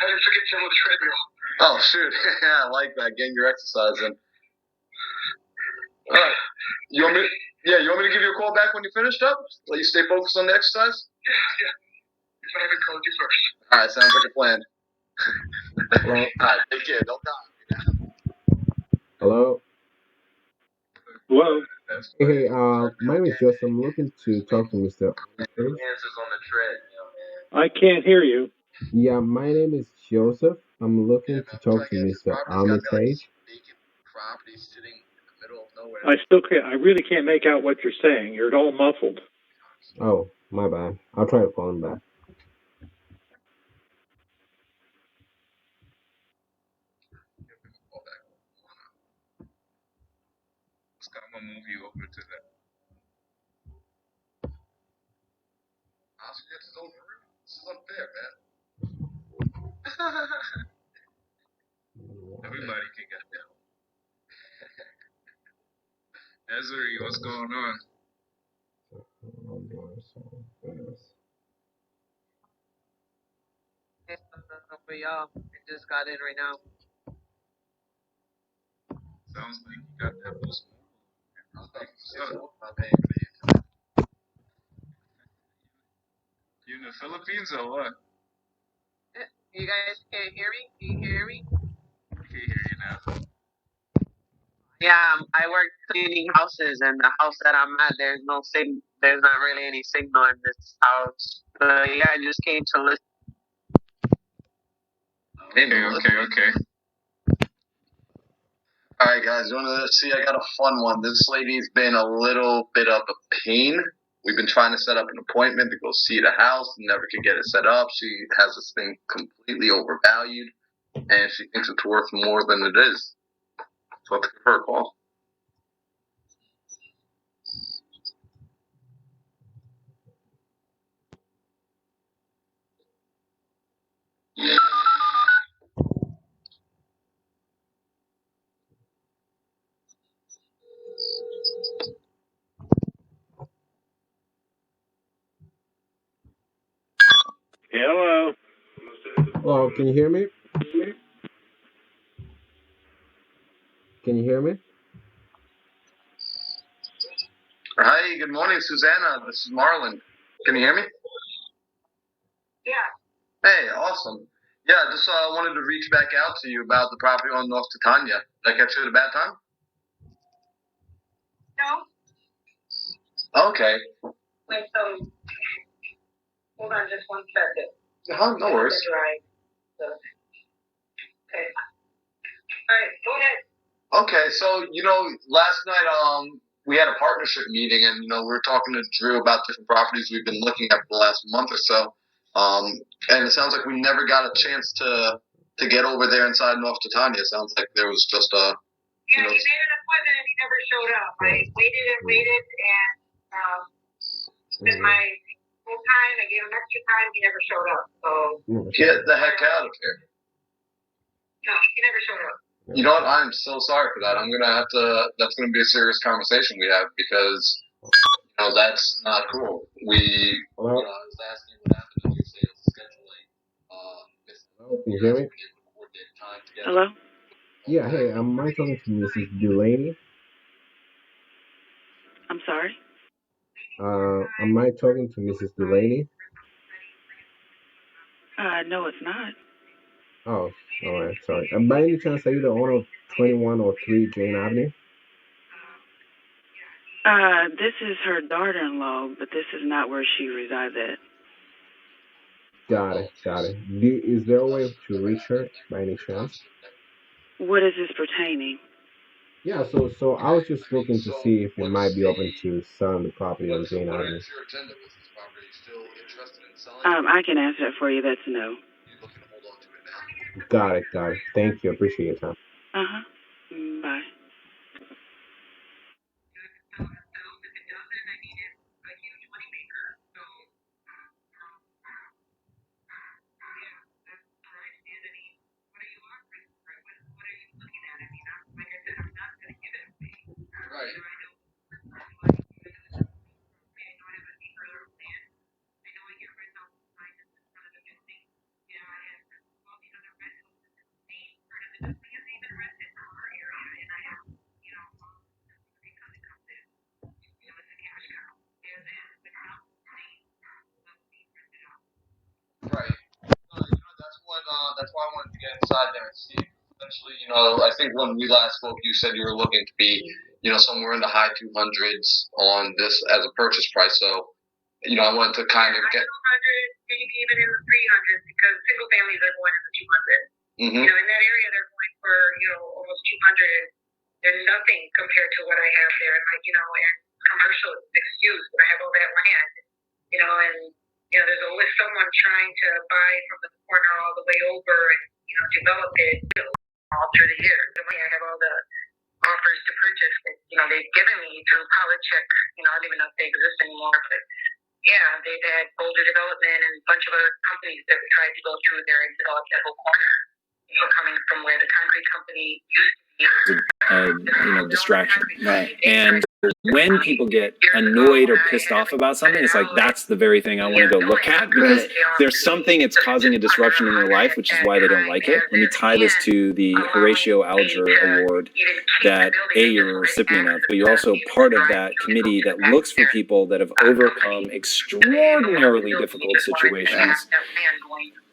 I didn't forget you on the treadmill. Oh shoot! Yeah, I like that. Getting your exercise in. All right. You want me to give you a call back when you finished up? Let you stay focused on the exercise? Yeah. If I haven't called you first. All right, sounds like a plan. Hello? All right, take care. Don't die. Hello? Hello? Hey, my name is Joseph. I'm looking to talk to Mr. Answers on the treadmill, man. I can't hear you. Yeah, my name is Joseph. I'm looking to talk to Mr. Armitage. Property sitting in the middle of nowhere. I really can't make out what you're saying. You're all muffled. Oh, my bad. I'll try to call him back. I'm gonna move you over to that. Oscar gets his own room. This is unfair, man. Everybody can get down. Ezri, what's going on? For y'all, I just got in right now. Sounds like you got that most. You in the Philippines or what? You guys can't hear me? Can you hear me? I can hear you now. Yeah, I work cleaning houses, and the house that I'm at, there's no there's not really any signal in this house. Yeah, I just came to listen. Okay. Alright guys, you wanna see, I got a fun one. This lady's been a little bit of a pain We've been trying to set up an appointment to go see the house, never could get it set up. She has this thing completely overvalued, and she thinks it's worth more than it is. So let's give her a call. Hello. Hello, can you hear me? Can you hear me? Hi, good morning, Susanna. This is Marlon. Can you hear me? Yeah. Hey, awesome. Yeah, just wanted to reach back out to you about the property on North Titania. Did I catch you at a bad time? No. Okay. Wait, so hold on just one second. No worries. Right. So, okay. All right, go ahead. Okay, so last night we had a partnership meeting, and we were talking to Drew about different properties we've been looking at for the last month or so. And it sounds like we never got a chance to get over there inside North Titania. It sounds like there was just a. Yeah, he made an appointment and he never showed up. I waited and waited and spent my full time. I gave him extra time. He never showed up. So Get the heck out of here. no, he never showed up. You know what? I'm so sorry for that. I'm gonna have to. That's gonna be a serious conversation we have because that's not cool. I was asking what happened to your sales scheduling. Can you hear me? Hello? Yeah, hey, am I talking to Mrs. Delaney? I'm sorry? Am I talking to Mrs. Delaney? No, it's not. Oh, alright, sorry. By any chance, are you the owner of 2103 Jane Avenue? This is her daughter-in-law, but this is not where she resides at. Got it. Is there a way to reach her by any chance? What is this pertaining? Yeah, so I was just looking to see if you might be open to selling the property on Jane Avenue. I can answer that for you. That's no. Got it. Thank you. Appreciate your time. Uh-huh. Bye. Right. Right. That's why I wanted to get inside there and see. Eventually, I think when we last spoke, you said you were looking to be, somewhere in the high 200s on this as a purchase price. So, I wanted to kind of get 200, maybe even in the 300s because single families are going for 200. Mm-hmm. In that area, they're going for almost 200. There's nothing compared to what I have there, and and commercial is mixed use. I have all that land, and there's always someone trying to buy from the corner all the way over and develop it all through the years. I have all the offers to purchase that they've given me through Politics. I don't even know if they exist anymore, but yeah, they've had Boulder Development and a bunch of other companies that have tried to go through there and develop that whole corner. Coming from where the concrete company used to be. Distraction. Right. And when people get annoyed or pissed off about something, it's like, that's the very thing I want to go look at because there's something it's causing a disruption in their life, which is why they don't like it. Let me tie this to the Horatio Alger Award that you're a recipient of, but you're also part of that committee that looks for people that have overcome extraordinarily difficult situations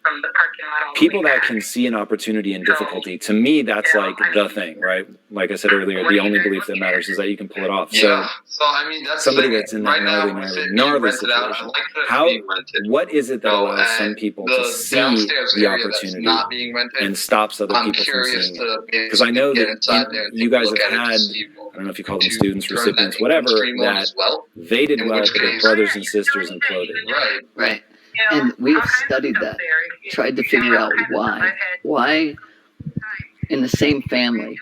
from the parking lot all the people way that back. can see an opportunity in difficulty, to me, that's like the thing, right? Like I said earlier, the only belief that matters is that you can pull it off. Yeah. So I mean, that's somebody the thing. that's in that Right now, gnarly rented out. I situation, like that it's how, being rented. what is it that So, allows some and people the to see downstairs the area that's opportunity not being rented, and stops other I'm people from curious seeing it? to Because I know get that inside there and you take a guys look have at it to had, see I don't know if you call them to students, turn that recipients, income whatever, stream on that as well. they did In well, which but their case- brothers and sisters imploded. Right. Right. And we have studied that, tried to figure out why. Why in the same family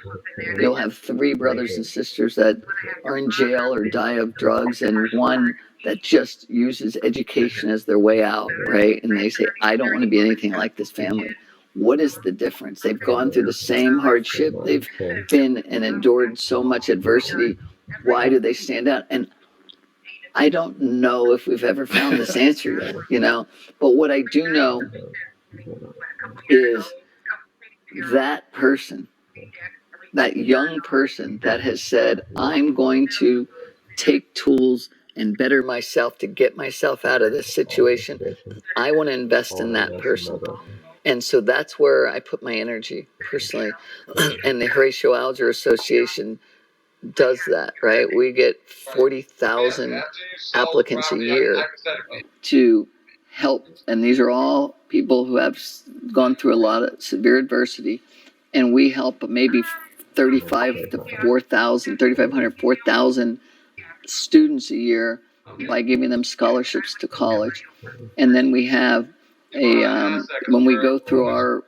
you'll have 3 brothers and sisters that are in jail or die of drugs, and one that just uses education as their way out, right? And they say, I don't want to be anything like this family. What is the difference? They've gone through the same hardship. They've been and endured so much adversity. Why do they stand out? And I don't know if we've ever found this answer yet, you know? But what I do know is that person, that young person that has said, I'm going to take tools and better myself to get myself out of this situation, I want to invest in that person. And so that's where I put my energy personally. And the Horatio Alger Association does that, right? We get 40,000 applicants a year to help. And these are all people who have gone through a lot of severe adversity. And we help maybe 3,500, 4,000 students a year by giving them scholarships to college. And then we have when we go through our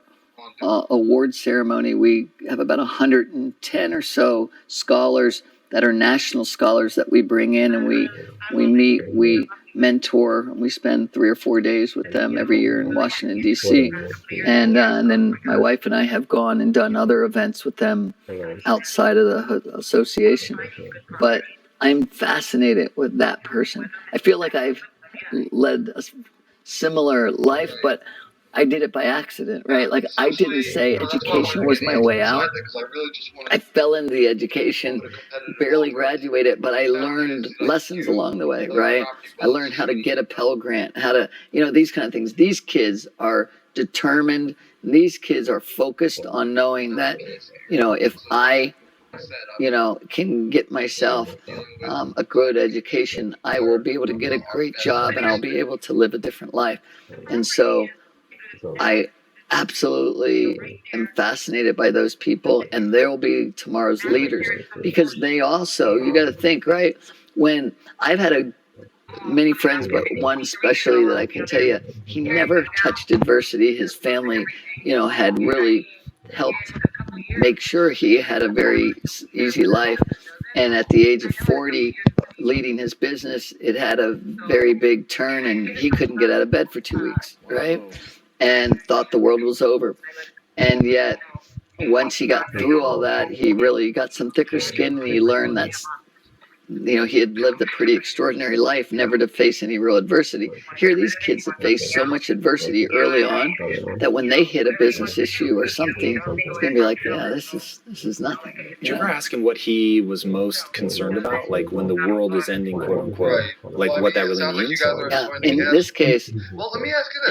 award ceremony, we have about 110 or so scholars that are national scholars that we bring in, and we meet, we mentor, and we spend 3 or 4 days with them every year in Washington, D.C. And then my wife and I have gone and done other events with them outside of the association. But I'm fascinated with that person. I feel like I've led a similar life, but I did it by accident, right? Like I didn't say education was my way out. I fell into the education, barely graduated, but I learned lessons along the way, right? I learned how to get a Pell Grant, how to, these kind of things. These kids are determined. These kids are focused on knowing that, if I can get myself a good education, I will be able to get a great job and I'll be able to live a different life. And so I absolutely am fascinated by those people, and they'll be tomorrow's leaders because they also, you got to think, right? When I've had many friends, but one especially that I can tell you, he never touched adversity. His family, had really helped make sure he had a very easy life. And at the age of 40, leading his business, it had a very big turn, and he couldn't get out of bed for 2 weeks, right? And thought the world was over. And yet, once he got through all that, he really got some thicker skin, and he learned that's, he had lived a pretty extraordinary life, never to face any real adversity. Here are these kids that face so much adversity early on that when they hit a business issue or something, it's going to be like, yeah, this is nothing. Did you ever ask him what he was most concerned about? Like when the world is ending, quote unquote, like what that really means? Yeah, in this case,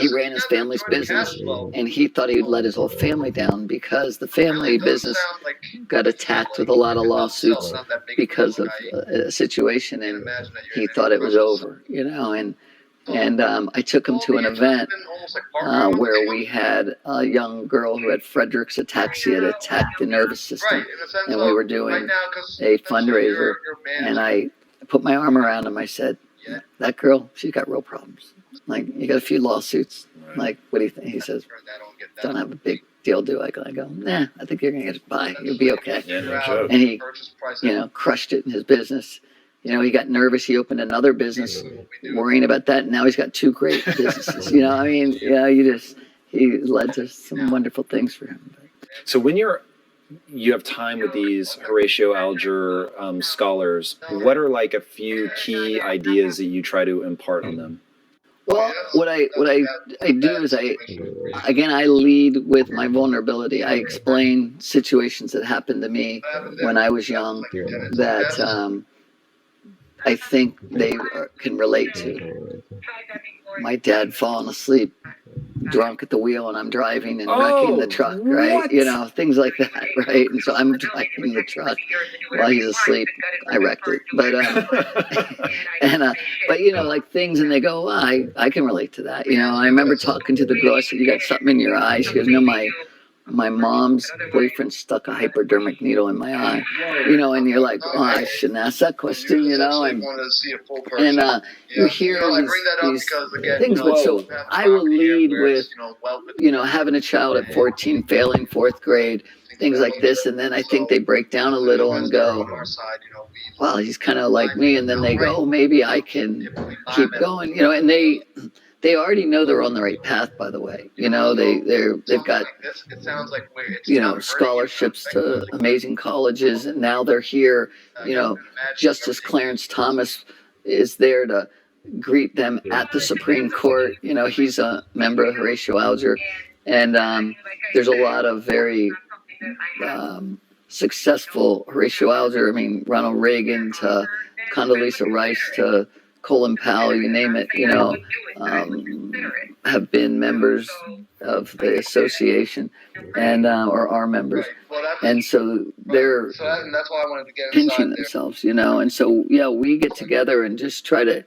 he ran his family's business, and he thought he would let his whole family down because the family business got attacked with a lot of lawsuits because of a situation, and he thought it was over, and I took him to an event where we had a young girl who had Friedreich's ataxia, that attacked the nervous system, and we were doing a fundraiser, and I put my arm around him. I said, that girl, she's got real problems. Like, you got a few lawsuits. Like, what do you think? He says, don't have a big deal, do I? I go, nah, I think you're going to get by. You'll be okay. And he, crushed it in his business. He got nervous. He opened another business worrying about that. And now he's got 2 great businesses. He led to some wonderful things for him. So when you have time with these Horatio Alger scholars, what are like a few key ideas that you try to impart on them? Well, what I do is I lead with my vulnerability. I explain situations that happened to me when I was young that I think they can relate to. My dad falling asleep drunk at the wheel and I'm driving and wrecking the truck, right? You know, things like that, right? And so I'm driving the truck while he's asleep. I wrecked it, but but you know, like things, and they go, well, I can relate to that. You know, I remember talking to the girl. I said, "You got something in your eye?" She goes, "No, my mom's boyfriend stuck a hypodermic needle in my eye." You know, and you're like, "Oh, I shouldn't ask that question," you know, and you hear these things, but so I will lead with, you know, having a child at 14 failing fourth grade, things like this, and then I think they break down a little and go, "Well, he's kind of like me," and then they go, "Oh, maybe I can keep going," you know, and they already know they're on the right path, by the way. You know, they've got, you know, scholarships to amazing colleges, and now they're here. You know, Justice Clarence Thomas is there to greet them at the Supreme Court. You know, he's a member of Horatio Alger, and there's a lot of very successful Horatio Alger. I mean, Ronald Reagan to Condoleezza Rice to Colin Powell, you name it, you know, have been members of the association and or are members. And so they're pinching themselves, you know. And so, yeah, we get together and just try to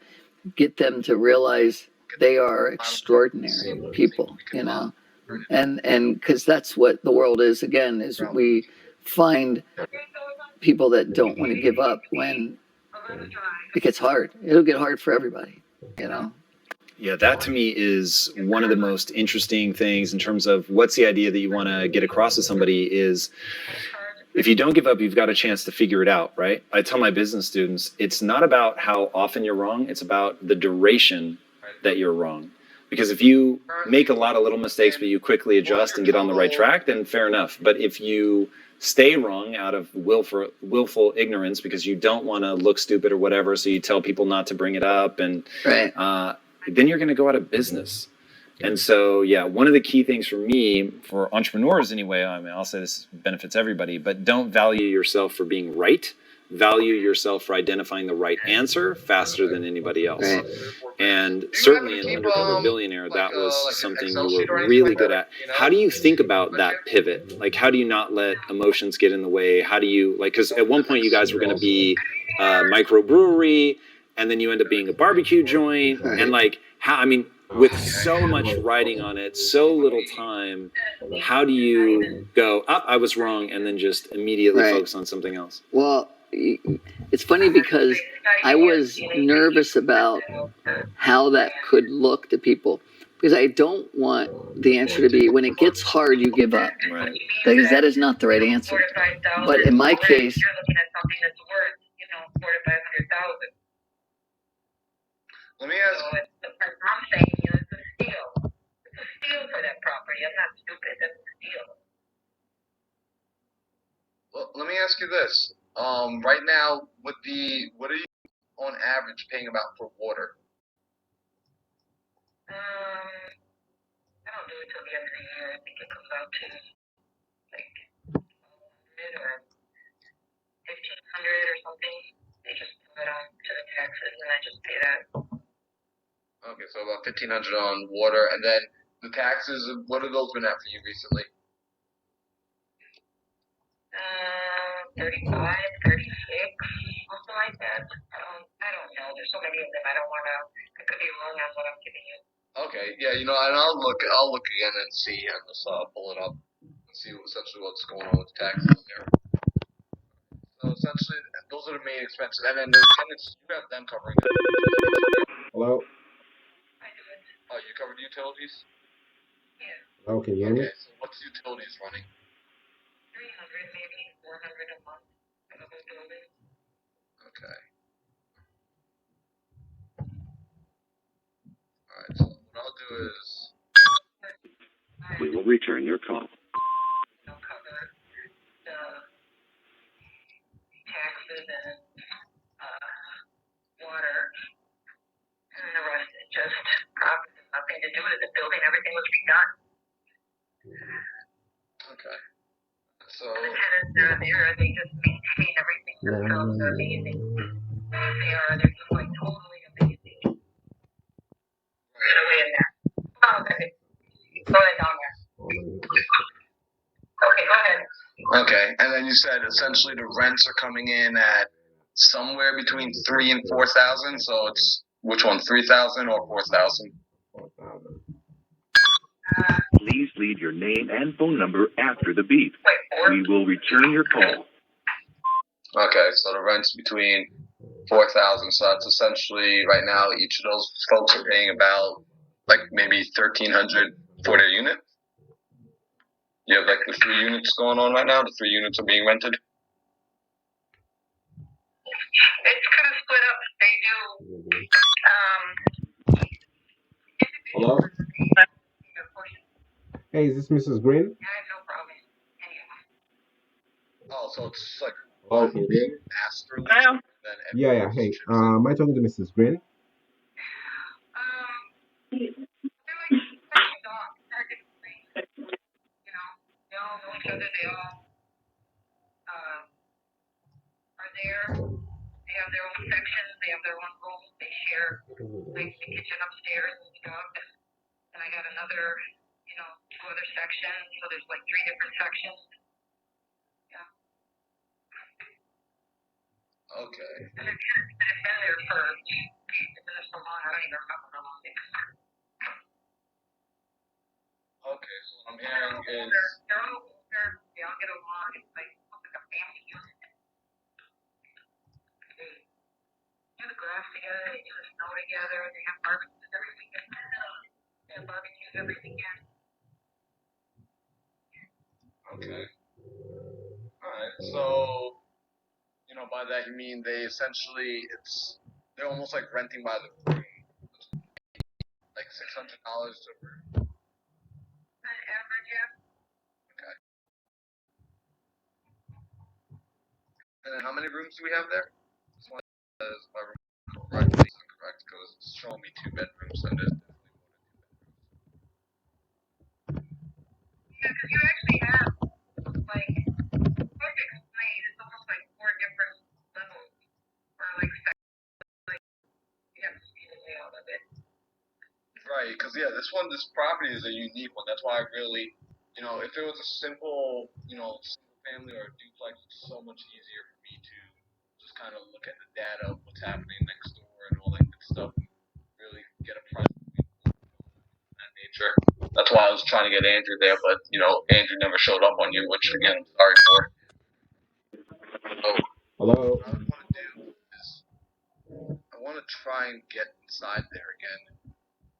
get them to realize they are extraordinary people, you know. And because that's what the world is, again, is we find people that don't want to give up when it gets hard. It'll get hard for everybody, you know. Yeah, that to me is one of the most interesting things in terms of what's the idea that you want to get across to somebody is if you don't give up, you've got a chance to figure it out, right? I tell my business students, it's not about how often you're wrong, it's about the duration that you're wrong. Because if you make a lot of little mistakes, but you quickly adjust and get on the right track, then fair enough. But if you stay wrong out of willful ignorance because you don't want to look stupid or whatever, so you tell people not to bring it up, and then you're going to go out of business. And so, yeah, one of the key things for me, for entrepreneurs anyway, I mean, I'll say this benefits everybody, but don't value yourself for being right. Value yourself for identifying the right answer faster than anybody else. Right. And certainly in Undercover Billionaire, that was something you were really good at. How do you think about that pivot? Like, how do you not let emotions get in the way? How do you, like, because at one point you guys were going to be a microbrewery, and then you end up being a barbecue joint, and like, how, I mean, with so much writing on it, so little time, how do you go, I was wrong, and then just immediately focus on something else? Well, it's funny because I was nervous about how that could look to people, because I don't want the answer to be, when it gets hard, you give up. Right. Because that is not the right answer. But in my case, let me ask. So the person I'm saying, you know, it's a steal. It's a steal for that property. I'm not stupid. That's a steal. Well, let me ask you this. Right now, what are you on average paying about for water? I don't do it till the end of the year. I think it comes out to like $1,200 or $1,500 or something. They just put it on to the taxes, and I just pay that. Okay, so about $1,500 on water, and then the taxes. What have those been at for you recently? 35, 36, something like that. I don't know. There's so many of them. I don't want to. I could be wrong on what I'm giving you. Okay, yeah, you know, and I'll look again and see, and just pull it up and see essentially what's going on with the taxes there. So essentially, those are the main expenses, and then the tenants, you have them covering it. Hello? Oh, you covered utilities? Yeah. Hello, can you hear me? Okay, so what's utilities running? 300, maybe 400 a month for the whole building. Okay. Alright, so what I'll do is... We will return your call. Cover the taxes and water, and the rest is just profit. Nothing to do with the building. Everything was redone. Okay. So the tenants are there. They just maintain everything themselves. They're amazing. They are. They're just like totally amazing. Right away in there. Oh, okay. you said essentially the rents are coming in at somewhere between 3,000 and 4,000. So it's which one, 3,000 or 4,000? 4,000. Please leave your name and phone number after the beep. We will return your call. Okay, so the rent's between 4,000. So that's essentially right now each of those folks are paying about like maybe 1,300 for their unit. You have like the 3 units going on right now. The 3 units are being rented. It's kind of split up. They do. Hello? Hey, is this Mrs. Green? Oh, so it's like Oh, can you hear me? master lease. Well, Yeah. Hey, am I talking to Mrs. Green? They have their own sections. They have their own rooms. They share like the kitchen upstairs and stuff. And I got another, 2 other sections. So there's like 3 different sections. Yeah. Okay. And it's been there for so long. I don't even remember how long. Okay, so what I'm hearing is They're all older. They all get along. It's like a family unit. They do the grass together. They do the snow together. They have barbecues every weekend. They have barbecues every weekend. okay. All right. So, by that you mean they essentially they're almost like renting by the room, like $600 a room. Average, yeah. Okay. And then how many rooms do we have there? This one is, if I remember correctly, incorrect because it's showing me 2 bedrooms and there's Yeah, because you actually have, like, hard to explain. It's almost like 4 different levels, or like you have to see the layout of it. right, because this property is a unique one. That's why I really, if it was a simple, single family or a duplex, it's so much easier for me to just kind of look at the data of what's happening next door and all that good stuff, and really get a price of that nature. That's why I was trying to get Andrew there, but Andrew never showed up on you, which again I'm sorry for. So Hello? what I want to do is I want to try and get inside there again,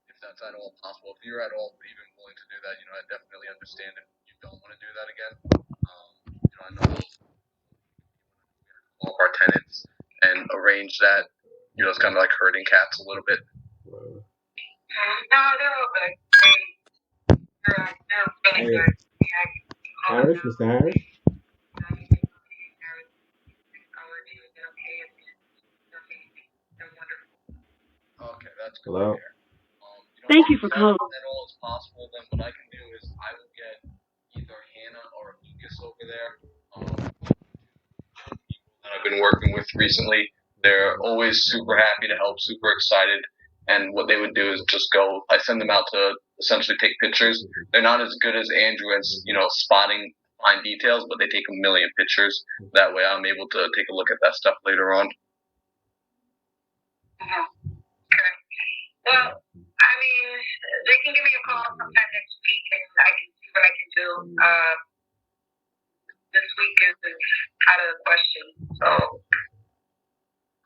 if that's at all possible. If you're at all even willing to do that, I definitely understand if you don't want to do that again. I know all of our tenants and arrange that. It's kind of like herding cats a little bit. No, they're all good. They're really Hey, good. Harris, Mr. Harris? Okay, that's good. Hello? Thank you for calling. At all as possible, then what I can do is I will get either Hannah or Lucas over there. That I've been working with recently. They're always super happy to help, super excited. And what they would do is just go. I send them out to essentially take pictures. They're not as good as Andrew as spotting fine details, but they take a million pictures. That way, I'm able to take a look at that stuff later on. Okay. Well, I mean, they can give me a call sometime next week, and I can see what I can do. This week is out of the question, so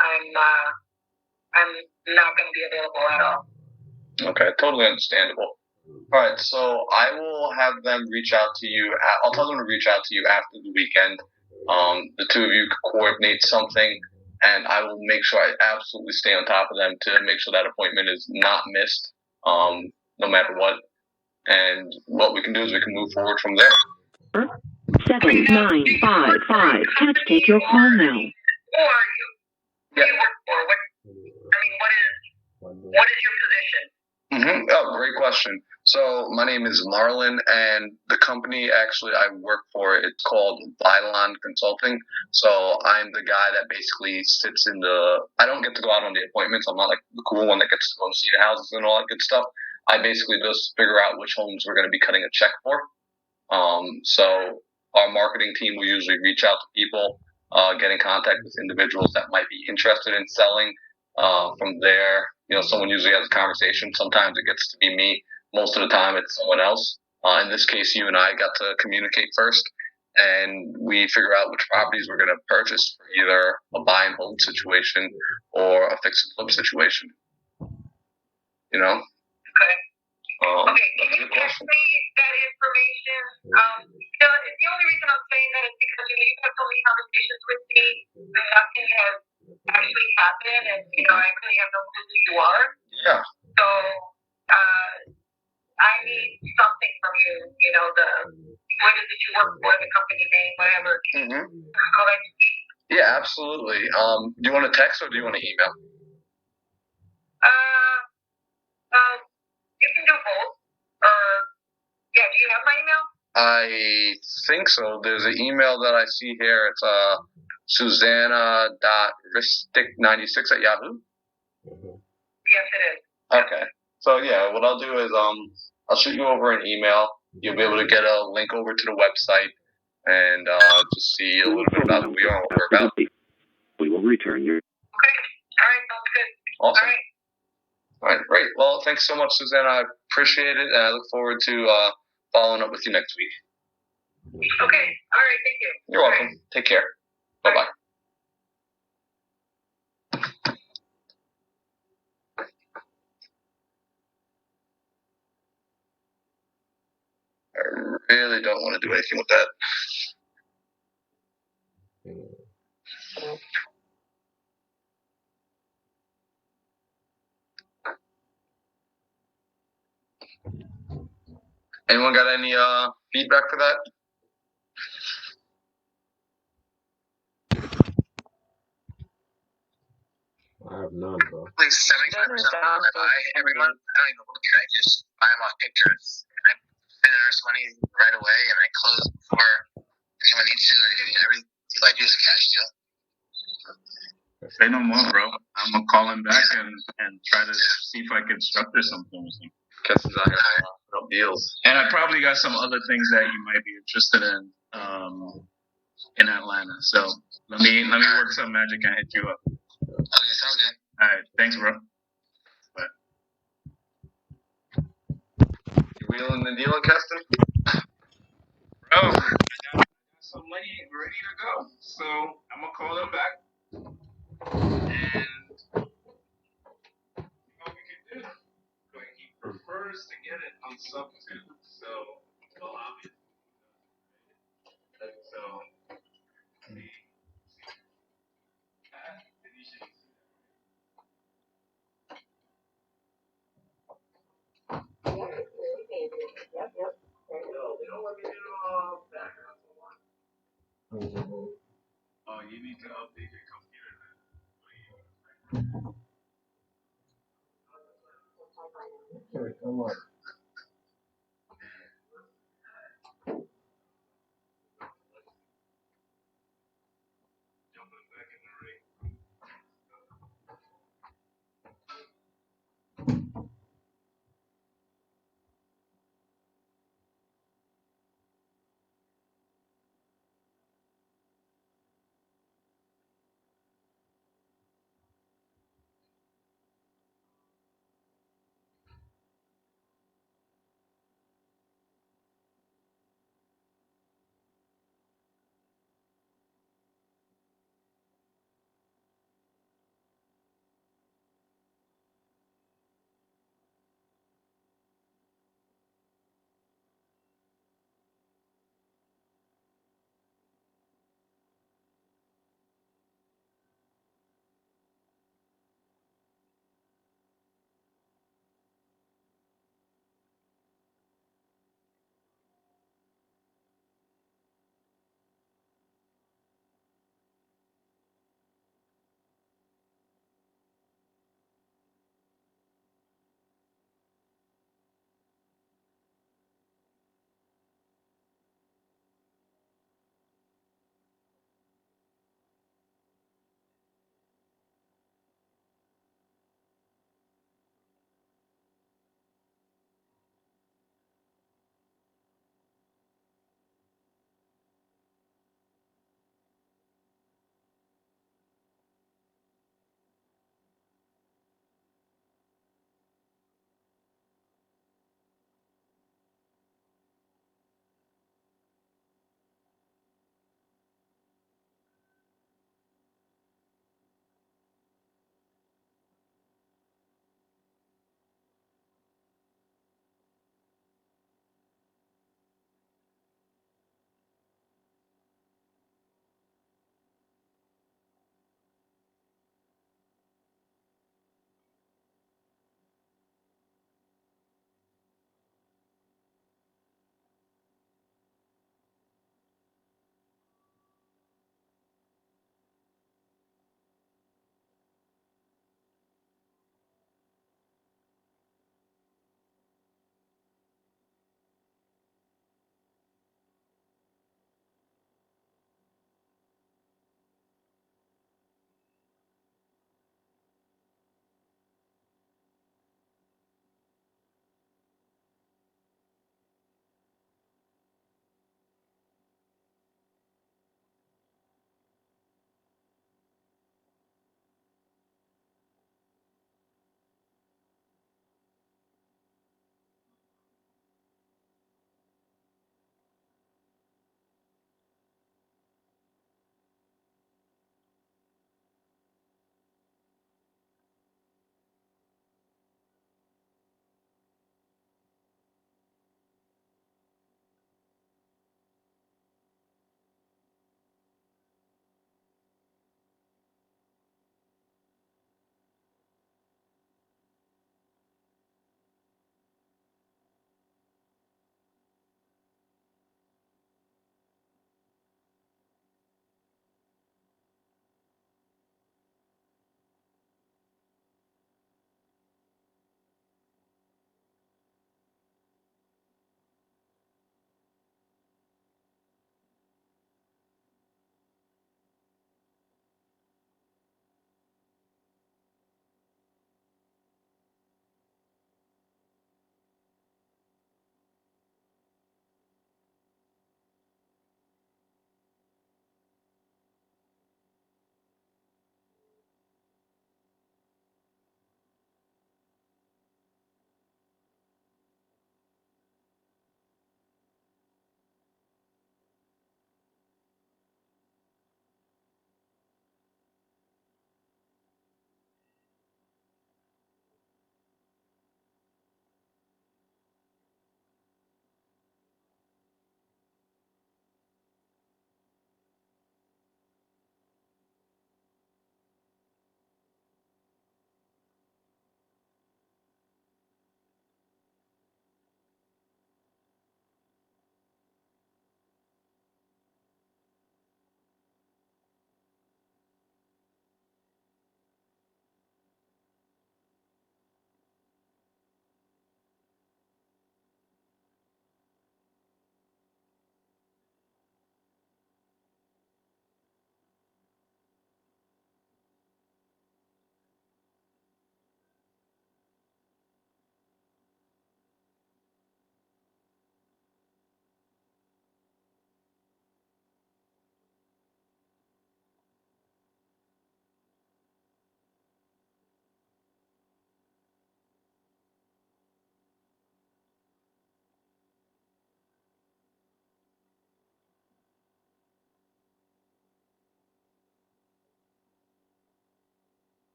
I'm not going to be available at all. Okay, totally understandable. All right, so I will have them reach out to you. I'll tell them to reach out to you after the weekend. The 2 of you can coordinate something, and I will make sure I absolutely stay on top of them to make sure that appointment is not missed, no matter what. And what we can do is we can move forward from there. 7955. Can't take your call now. Who are you? Who do you work for? What is your position? Oh, great question. So my name is Marlon, and the company actually I work for, it's called Bylon Consulting. So I'm the guy that basically sits in I don't get to go out on the appointments. I'm not like the cool one that gets to go and see the houses and all that good stuff. I basically just figure out which homes we're going to be cutting a check for. So our marketing team will usually reach out to people, get in contact with individuals that might be interested in selling. From there, someone usually has a conversation. Sometimes it gets to be me. Most of the time, it's someone else. In this case, you and I got to communicate first, and we figure out which properties we're going to purchase for either a buy and hold situation or a fix and flip situation. Okay. Okay, can you text me that information? The only reason I'm saying that is because you've had so many conversations with me, but nothing has actually happened, and I really have no clue who you are. Yeah. So I need something from you. What is it you work for, the company name, whatever. Yeah, absolutely. Do you want to text or do you want to email? You can do both. Yeah, do you have my email? I think so. There's an email that I see here. It's Susanna.ristic96@yahoo. Yes, it is. Okay. So yeah, what I'll do is I'll shoot you over an email. You'll be able to get a link over to the website and just see a little bit about who we are and what we're about. We will return your. Okay. All right, sounds good. Awesome. All right. All right, great. Well, thanks so much, Susanna. I appreciate it, and I look forward to following up with you next week. Okay. All right. Thank you. You're welcome. Right. Take care. Bye-bye. I really don't want to do anything with that. Anyone got any feedback for that? I have none, bro. Like 75% of I buy every month. I don't even look at it. I just buy them off Pinterest. And I send nurse money right away, and I close before anyone needs to. Every deal I do is a cash deal. Say no more, bro. I'm gonna call him back and try to see if I can structure something with him. Guess he's out here for deals. And I probably got some other things that you might be interested in Atlanta. So let me work some magic and hit you up. Okay, sounds good. All right, thanks, bro. Bye. You wheeling and dealing, Keston? Bro, I got some money ready to go. So I'm gonna call him back. And what we can do. But he prefers to get it on sub 2. So well obviously. So oh, you need to update your computer then. Okay, come on.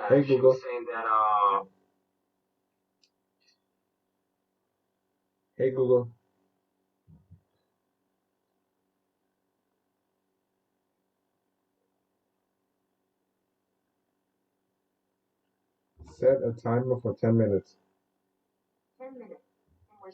Hey Google. Saying that Hey Google. Set a timer for 10 minutes. 10 minutes. And we're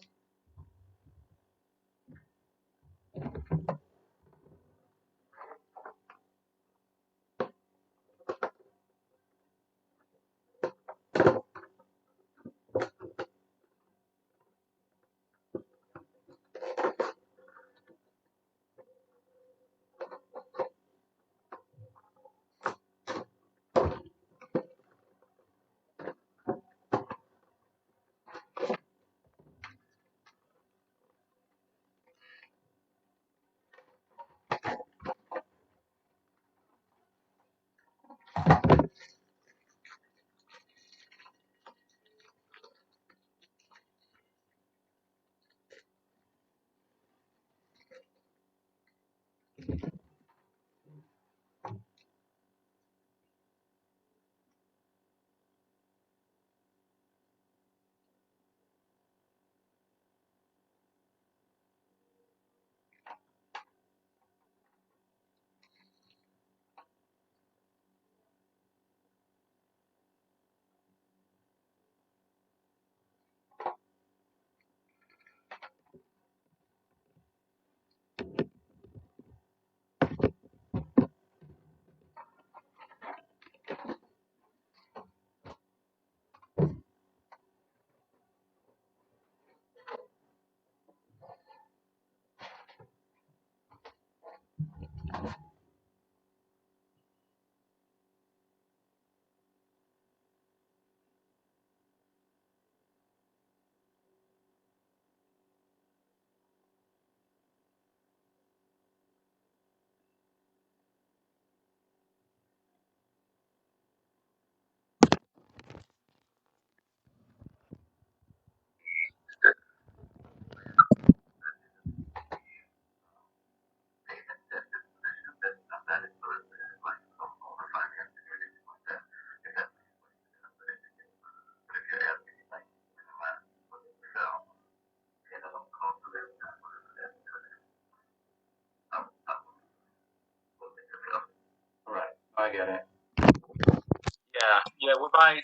right. I get it. Yeah, we buy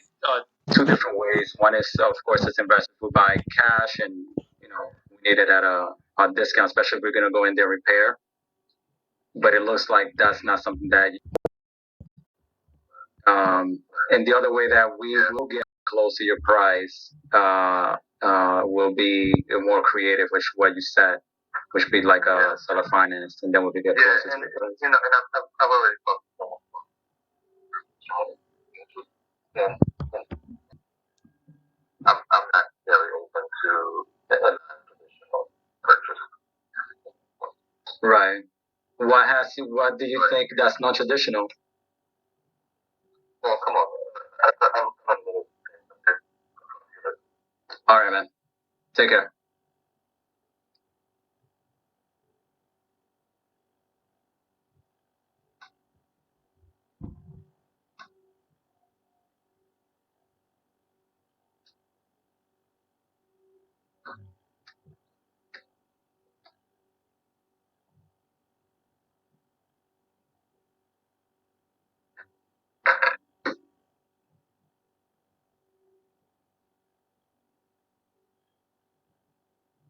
two different ways. One is, of course, as investors, we buy cash, and we need it at a discount, especially if we're gonna go in there and repair. But it looks like that's not something that. And the other way that we will get close to your price will be more creative, which what you said, which would be like a seller finance, and then we'll get closer to your price. And I've already booked and I'm not very open to a non-traditional purchase. Right. What do you think that's not traditional? Well, come on. I'm All right, man. Take care.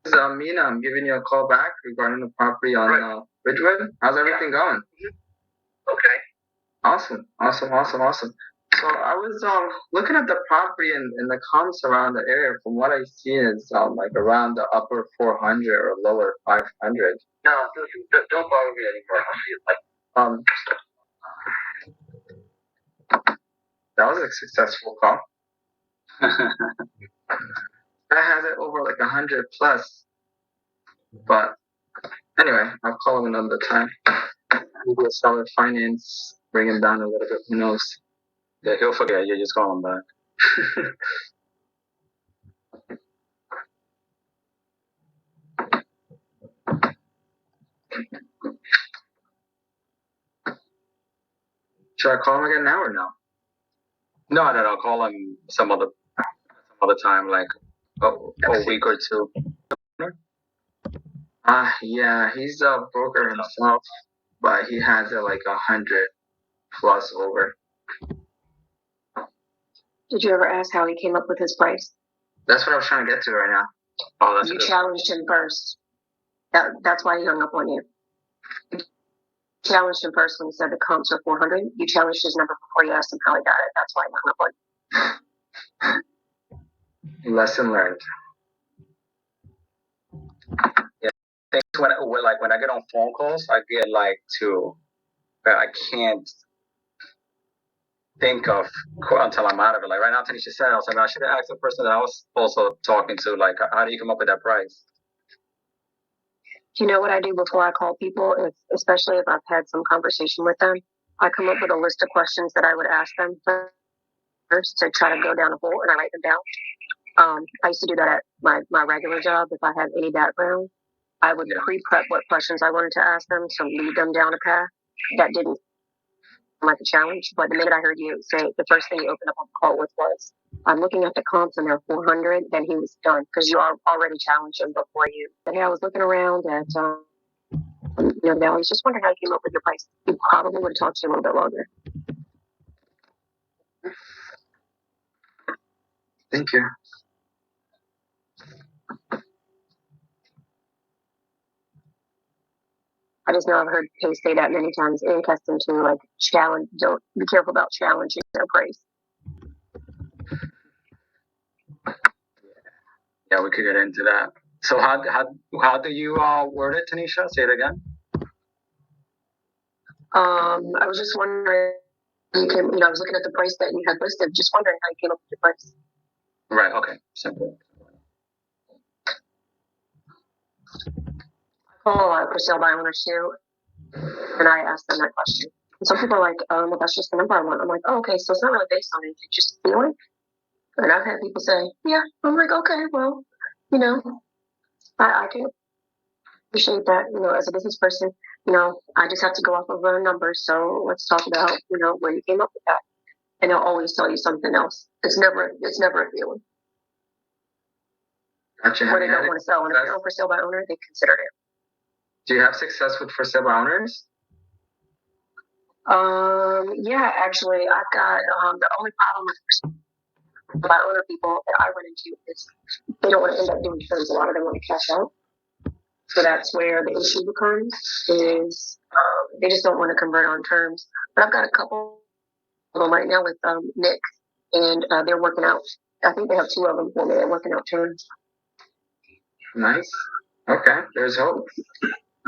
This is Mina. I'm giving you a call back regarding the property on Ridgewood. How's everything going? okay. Awesome. So I was looking at the property and the comps around the area. From what I see, is like around the upper 400 or lower 500. No, don't bother me anymore. I'll see you later. That was a successful call. I had it over like 100 plus, but anyway, I'll call him another time. Maybe a seller finance, bring him down a little bit. Who knows? Yeah, he'll forget. You just call him back. Should I call him again now or no? No. Call him some other time, like a week or two. Yeah, he's a broker himself, but he has it like 100 plus over. Did you ever ask how he came up with his price? That's what I was trying to get to right now. Oh, that's You good. challenged him first. That's why he hung up on you. You challenged him first when he said the comps are 400. You challenged his number before you asked him how he got it. That's why he hung up on you. Lesson learned. Yeah, things when I get on phone calls, I get like but I can't think of until I'm out of it. Like right now, Tanisha said, I should have asked the person that I was also talking to, like, how do you come up with that price? You know what I do before I call people, especially if I've had some conversation with them? I come up with a list of questions that I would ask them first to try to go down a hole, and I write them down. I used to do that at my regular job. If I had any background, I would pre-prep what questions I wanted to ask them to lead them down a path. That didn't sound like a challenge, but the minute I heard you say the first thing you opened up on the call with was, I'm looking at the comps and they're 400, then he was done because you are already challenged him before you. And yeah, I was looking around at the valley. I was just wondering how you came up with your price. He probably would have talked to you a little bit longer. Thank you. I just know I've heard him say that many times in custom too, like challenge. Don't be careful about challenging their price. Yeah, we could get into that. So how do you word it, Tanisha? Say it again. I was just wondering. I was looking at the price that you had listed. Just wondering how you came up with your price. Right. Okay. Simple. I call a lot for sale by owners too, and I ask them that question. And some people are like, well, that's just the number I want. I'm like, oh, okay, so it's not really based on anything, just feeling. And I've had people say, yeah. I'm like, okay, well, I can appreciate that. As a business person, I just have to go off of a number. So let's talk about, where you came up with that. And they'll always tell you something else. It's never a feeling. Gotcha. Where they don't want to sell. And if you're on for sale by owner, they consider it. Do you have success with for sale by owners? Yeah, actually, I've got the only problem with for sale by owner people that I run into is they don't want to end up doing terms. A lot of them want to cash out. So that's where the issue becomes is they just don't want to convert on terms. But I've got a couple of them right now with Nick, and they're working out. I think they have 2 of them for me. They're working out terms. Nice. Okay, there's hope.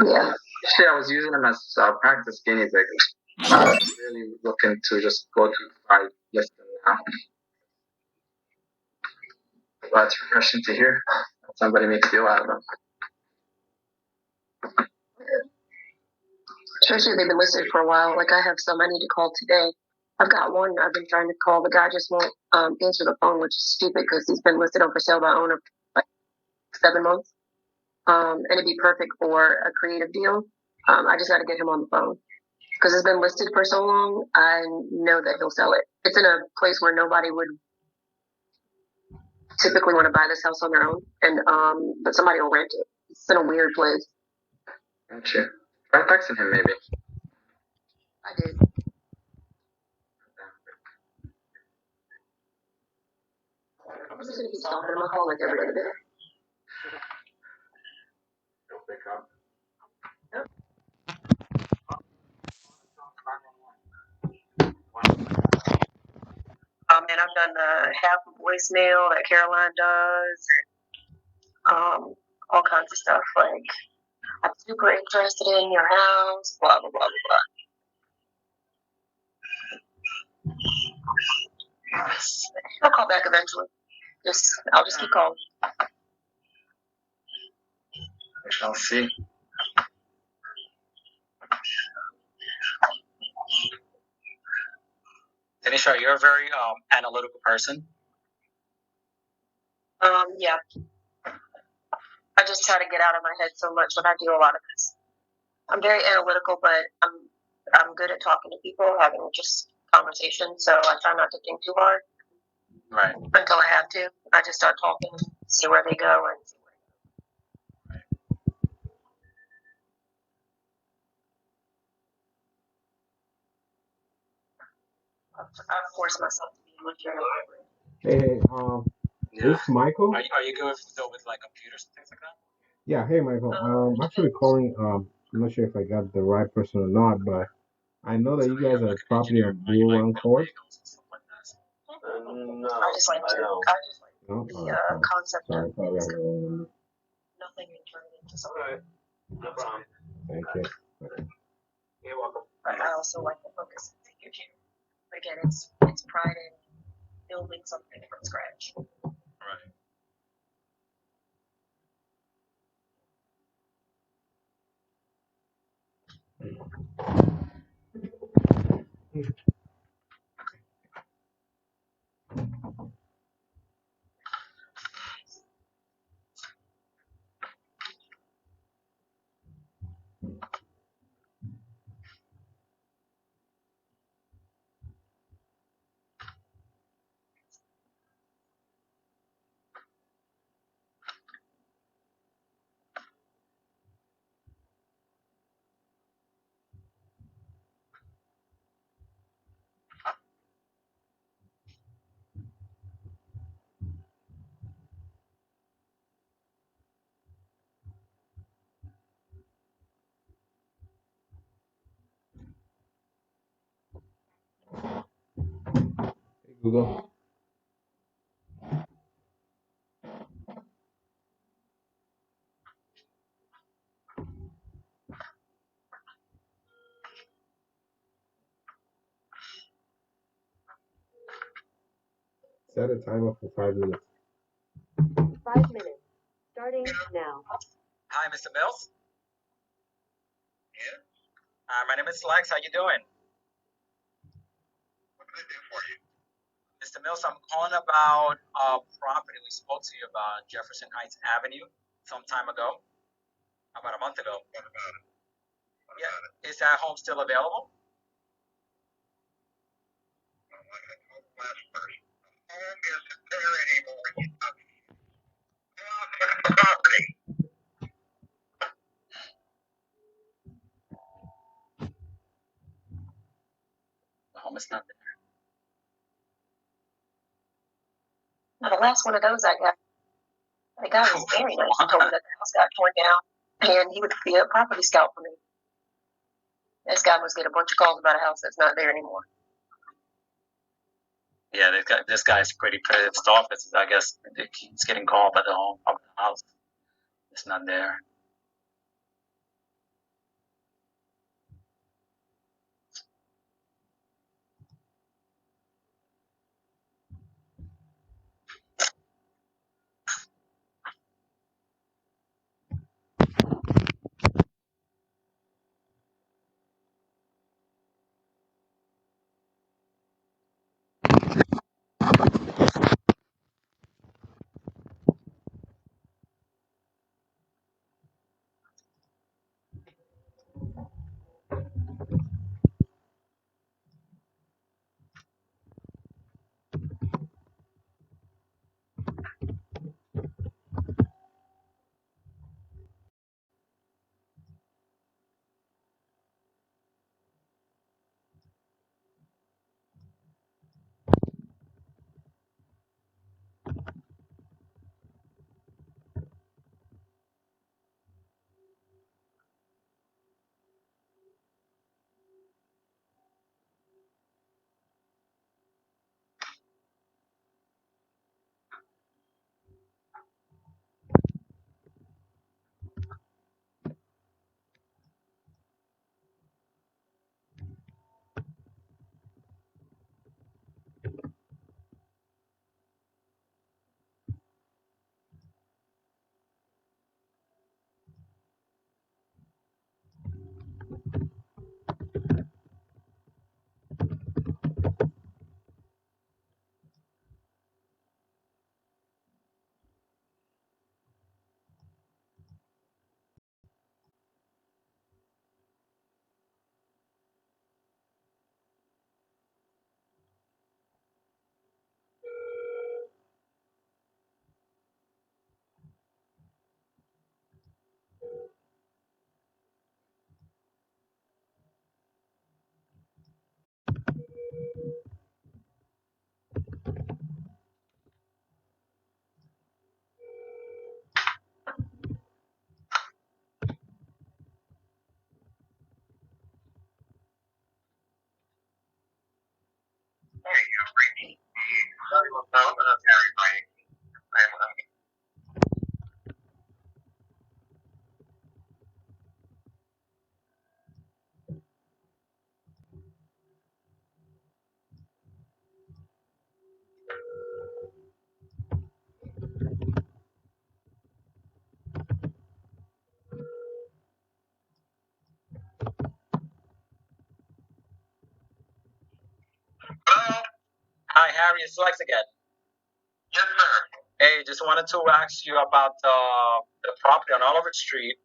Yeah. Shit, I was using them as practice guinea pigs. Really looking to just go to my list now. Well, it's refreshing to hear somebody makes a deal out of them. Especially if they've been listed for a while. Like I have some I need to call today. I've got one I've been trying to call. The guy just won't answer the phone, which is stupid because he's been listed on for sale by owner for like 7 months. And it'd be perfect for a creative deal. I just got to get him on the phone because it's been listed for so long. I know that he'll sell it. It's in a place where nobody would typically want to buy this house on their own, and but somebody will rent it. It's in a weird place. Gotcha. Try texting him maybe. I did. I'm just gonna keep talking. I'm gonna call like every other day. He'll pick up. And I've done the half voicemail that Caroline does, and all kinds of stuff like I'm super interested in your house, blah blah blah blah blah. I'll call back eventually. I'll just keep calling. We shall see. Tanisha, you're a very analytical person. Yeah. I just try to get out of my head so much when I do a lot of this. I'm very analytical, but I'm good at talking to people, having just conversation, so I try not to think too hard. Right. Until I have to. I just start talking, see where they go, and see where I force myself to be much more. Hey, this is Michael. Are you good though with like computers and things like that? Yeah, hey Michael. I'm actually calling. I'm not sure if I got the right person or not, but I know that you guys have property on Bull Run Court. No, I just like No, the concept sorry, of probably got the wrong number. nothing and turning into something. No problem. Thank you. Okay. You're welcome. But I also like the focus of figure too. Again, it's pride in building something from scratch. Right. Hey Google. Set a timer for 5 minutes. 5 minutes, starting now. Hi, Mr. Mills. My name is Lex. How you doing? What can I do for you? Mr. Mills, I'm calling about a property we spoke to you about, Jefferson Heights Avenue, some time ago, about a month ago. What about it? Yeah. Is that home still available? Well, like I told the last person, the home isn't there anymore. You took the property. The home is not there. Now, the last one of those I got, the guy was very nice. He told me that the house got torn down, and he would be a property scout for me. This guy must get a bunch of calls about a house that's not there anymore. Yeah, this guy's pretty pissed off. I guess he's getting called by the home of the house. It's not there. Darius Flex again. Yes, sir. Hey, just wanted to ask you about the property on Oliver Street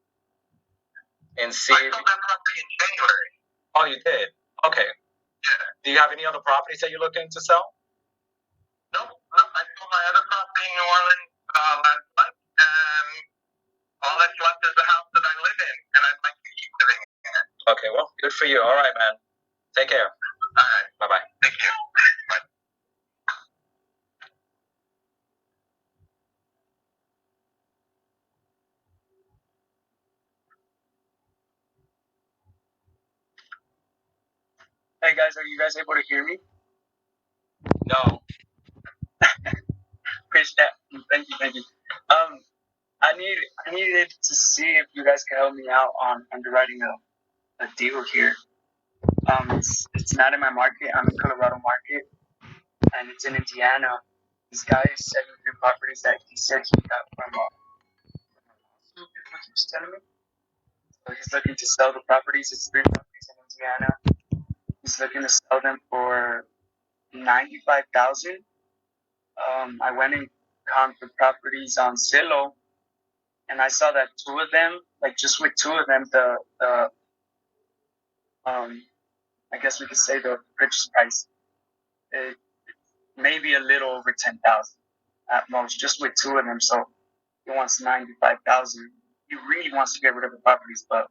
and see. I sold that property in January. Oh, you did? Okay. Yeah. Do you have any other properties that you're looking to sell? Nope. I sold my other property in New Orleans last month, and all that's left is the house that I live in, and I'd like to keep living in it. Okay, well, good for you. All right, man. Take care. All right. Bye-bye. Thank you. Bye. Hey, guys, are you guys able to hear me? No. Appreciate that. Thank you. I needed to see if you guys could help me out on underwriting a deal here. It's not in my market. I'm in Colorado market, and it's in Indiana. This guy is selling 3 properties that he said he got from a lawsuit, is what he was telling me. So he's looking to sell the properties. It's 3 properties in Indiana. He's looking to sell them for $95,000. I went and comped the properties on Zillow, and I saw that 2 of them, like just with 2 of them, the I guess we could say the purchase price, it maybe a little over 10,000 at most, just with 2 of them. So he wants 95,000. He really wants to get rid of the properties, but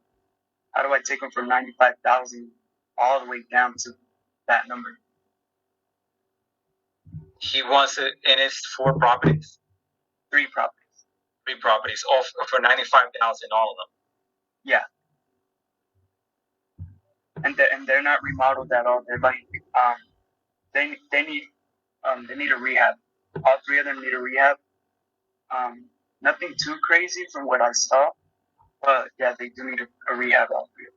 how do I take them from 95,000 all the way down to that number? He wants it, and it's 4 properties. 3 properties. 3 properties, all for 95,000, all of them. Yeah. And they're not remodeled at all. They're like they need a rehab. All 3 of them need a rehab. Nothing too crazy from what I saw, but yeah, they do need a rehab, all 3 of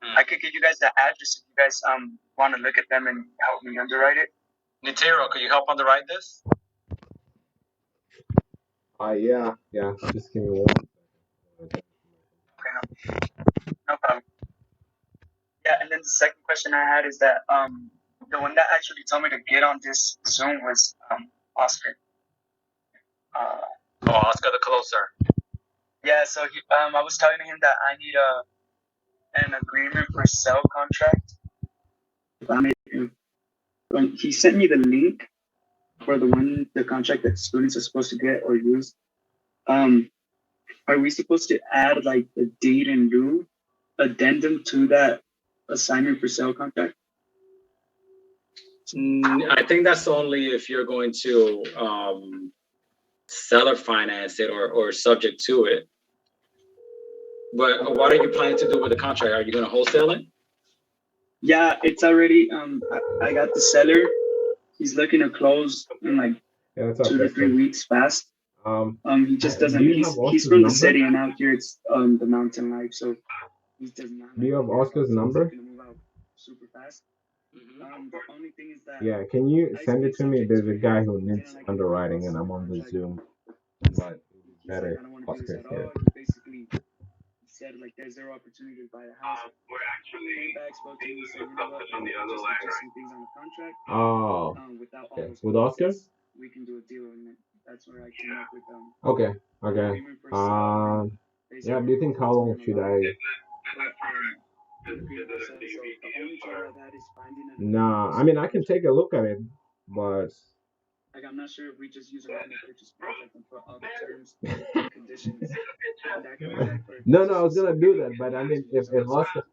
them. I could give you guys the address if you guys want to look at them and help me underwrite it. Nitero, could you help underwrite this? Yeah. Just give me one. Okay, no problem. Yeah, and then the second question I had is that the one that actually told me to get on this Zoom was Oscar. Oscar the closer. Yeah, so I was telling him that I need an agreement for sale contract. He sent me the link for the contract that students are supposed to get or use. Are we supposed to add like the deed in lieu addendum to that assignment for sale contract? I think that's only if you're going to seller finance it or subject to it. But what are you planning to do with the contract? Are you going to wholesale it? Yeah, it's already. I got the seller. He's looking to close in like 2 to 3 weeks fast. He just doesn't. He's from the city, and out here it's the mountain life, so he does not. Do you have Oscar's number? Super fast. The only thing is that. Yeah, can you send it to me? There's a guy who needs underwriting, and I'm on the Zoom. But better Oscar's here. Basically said like there's 0 opportunity to buy a house. We're actually Came back, spoke to me, said, you know what, on the other line, just some things on the contract. Oh. Without all Okay. those With Oscar? we can do a deal, and that's where I came up with Okay. Yeah. Do you think how long should I? Nah, I mean I can take a look at it, but like I'm not sure if we just use a normal purchase contract and put all the terms and conditions on that contract. No, I was gonna do that, but I mean if Oscar,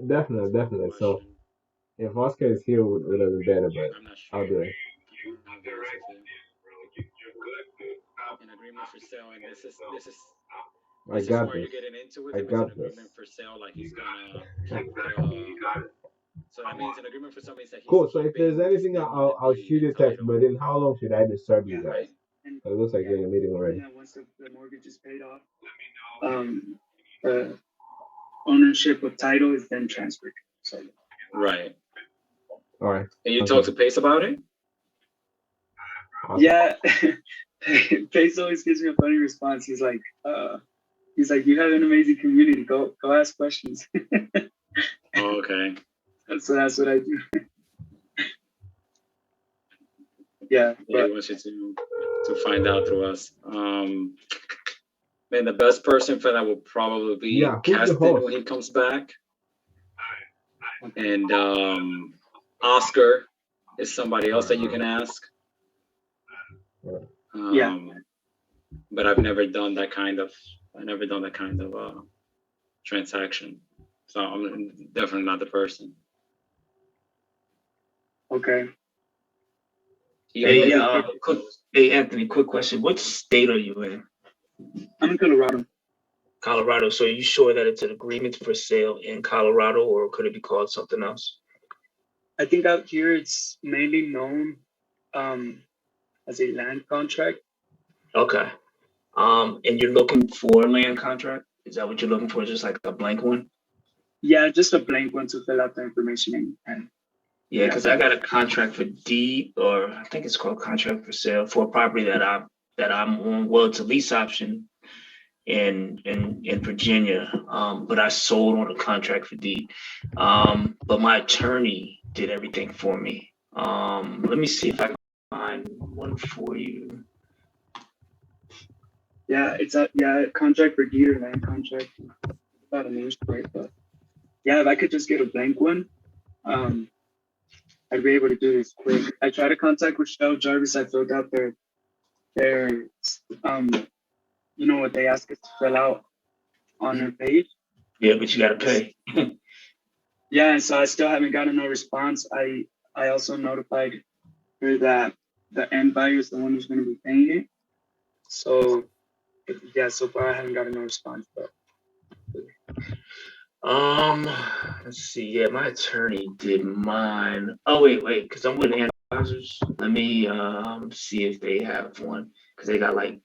definitely. So if Oscar is here, would have been better, but I'll do it. An agreement for sale, and this is I got where this. you're getting into with I him. got It's an agreement this. for sale, like he's gonna keep so that means an agreement for sale means that he's Cool. So if there's anything, I'll shoot you a text. But then how long should I disturb you guys? It looks like you're in a meeting already. And once the mortgage is paid off, the ownership of title is then transferred. So right. All right. And you talk to Pace about it? Awesome. Yeah. Pace always gives me a funny response. He's like, you have an amazing community. Go ask questions. Oh, okay. So that's what I do. Yeah. Yeah, he wants you to find out through us. Man, the best person for that will probably be Keston when he comes back. And Oscar is somebody else that you can ask. Yeah. But I've never done that kind of transaction. So I'm definitely not the person. Okay. Hey, Anthony, quick question. What state are you in? I'm in Colorado. Colorado. So are you sure that it's an agreement for sale in Colorado, or could it be called something else? I think out here it's mainly known as a land contract. Okay. And you're looking for a land contract? Is that what you're looking for? Just like a blank one? Yeah, just a blank one to fill out the information and yeah, because I got a contract for deed, or I think it's called contract for sale, for a property that I'm on. Well, it's a lease option in Virginia, but I sold on a contract for deed. But my attorney did everything for me. Let me see if I can find one for you. Yeah, it's a contract for deed or land contract. About a news story, but yeah, if I could just get a blank one, I'd be able to do this quick. I tried to contact Rochelle Jarvis. I filled out their you know what they ask us to fill out on her page. Yeah, but you gotta pay. Yeah, and so I still haven't gotten no response. I also notified her that the end buyer is the one who's going to be paying it. So yeah, so far I haven't gotten no response. But let's see. Yeah, my attorney did mine. Oh wait, because I'm with Nitrohouses. Let me see if they have one, because they got like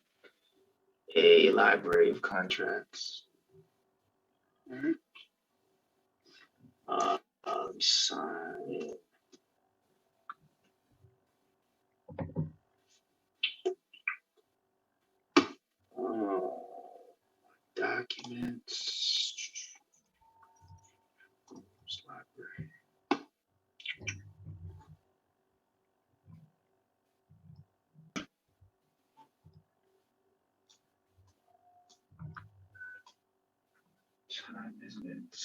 a library of contracts. Mm-hmm. Sign it. Documents. Library. Time isn't it?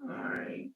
All right.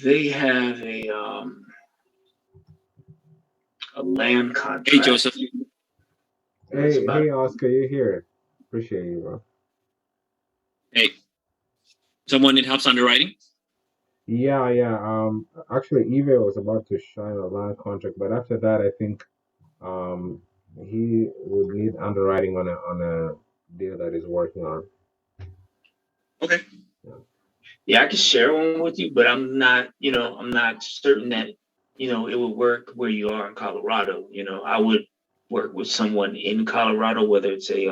They have a land contract. Hey, Joseph. Hey, Oscar, you're here. Appreciate you, bro. Hey, someone need help underwriting? Yeah. Actually, Eve was about to sign a land contract, but after that, I think he would need underwriting on a deal that he's working on. Okay. Yeah, I can share one with you, but I'm not certain that, it would work where you are in Colorado. I would work with someone in Colorado, whether it's a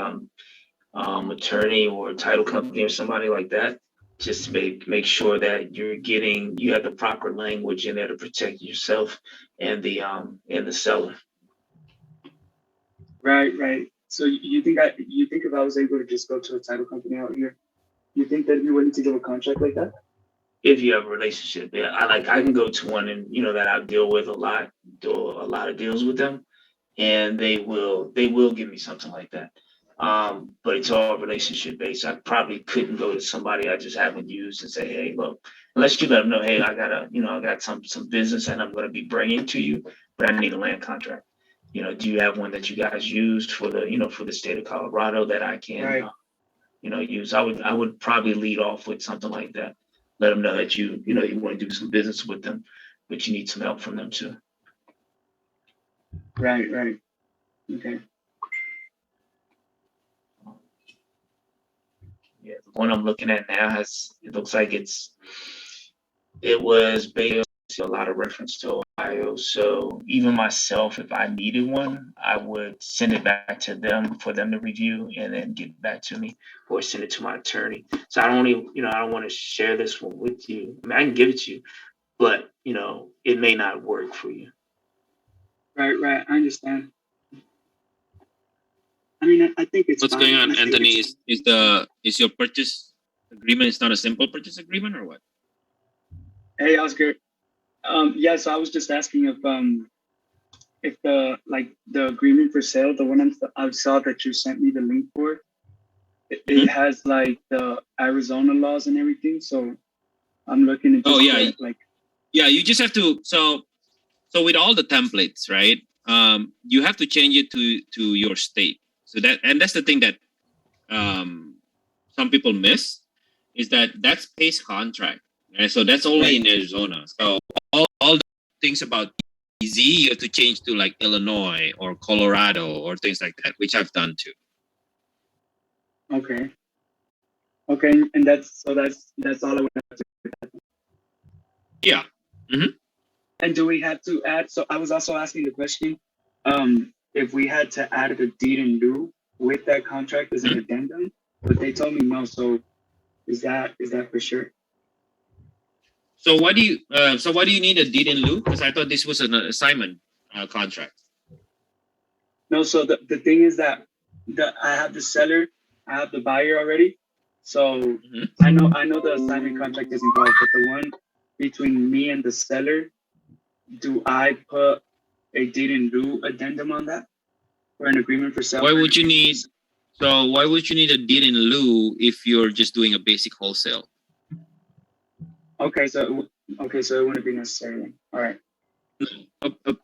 attorney or a title company or somebody like that. just to make sure that you have the proper language in there to protect yourself and the seller. Right. So you think if I was able to just go to a title company out here, you think they'd be willing to give a contract like that? If you have a relationship, yeah, I can go to one and that I deal with a lot, do a lot of deals with them, and they will give me something like that. But it's all relationship based. I probably couldn't go to somebody I just haven't used and say, hey, look, unless you let them know, hey, I got some business and I'm going to be bringing to you, but I need a land contract. Do you have one that you guys use for the state of Colorado that I can, use? I would probably lead off with something like that. Let them know that you want to do some business with them, but you need some help from them too. Right. Okay. Yeah, the one I'm looking at now it looks like it was based on a lot of reference to Ohio. So even myself, if I needed one, I would send it back to them for them to review and then get back to me, or send it to my attorney. So I don't want to share this one with you. I mean, I can give it to you, but it may not work for you. Right. I understand. I mean, I think it's what's fine. going on, Anthony. Is your purchase agreement? It's not a simple purchase agreement, or what? Hey, Oscar. Yeah. So I was just asking if the agreement for sale, the one I saw that you sent me the link for, it has like the Arizona laws and everything. So I'm looking at you just have to so with all the templates, right? You have to change it to your state. So that's the thing that some people miss, is that's PACE contract, right? So that's only in Arizona. So all the things about EZ you have to change to like Illinois or Colorado or things like that, which I've done too. Okay, and that's all I would have to do. Yeah. Mm-hmm. And do we have to add? So I was also asking the question, if we had to add a deed in lieu with that contract as an addendum, but they told me no. So is that for sure? So why do you need a deed in lieu? Because I thought this was an assignment contract. No. So the thing is that I have the seller, I have the buyer already. So I know the assignment contract is involved, but the one between me and the seller, do I put a deed in lieu addendum on that, or an agreement for sale? Why would you need a deed in lieu if you're just doing a basic wholesale? Okay, so it wouldn't be necessary. All right.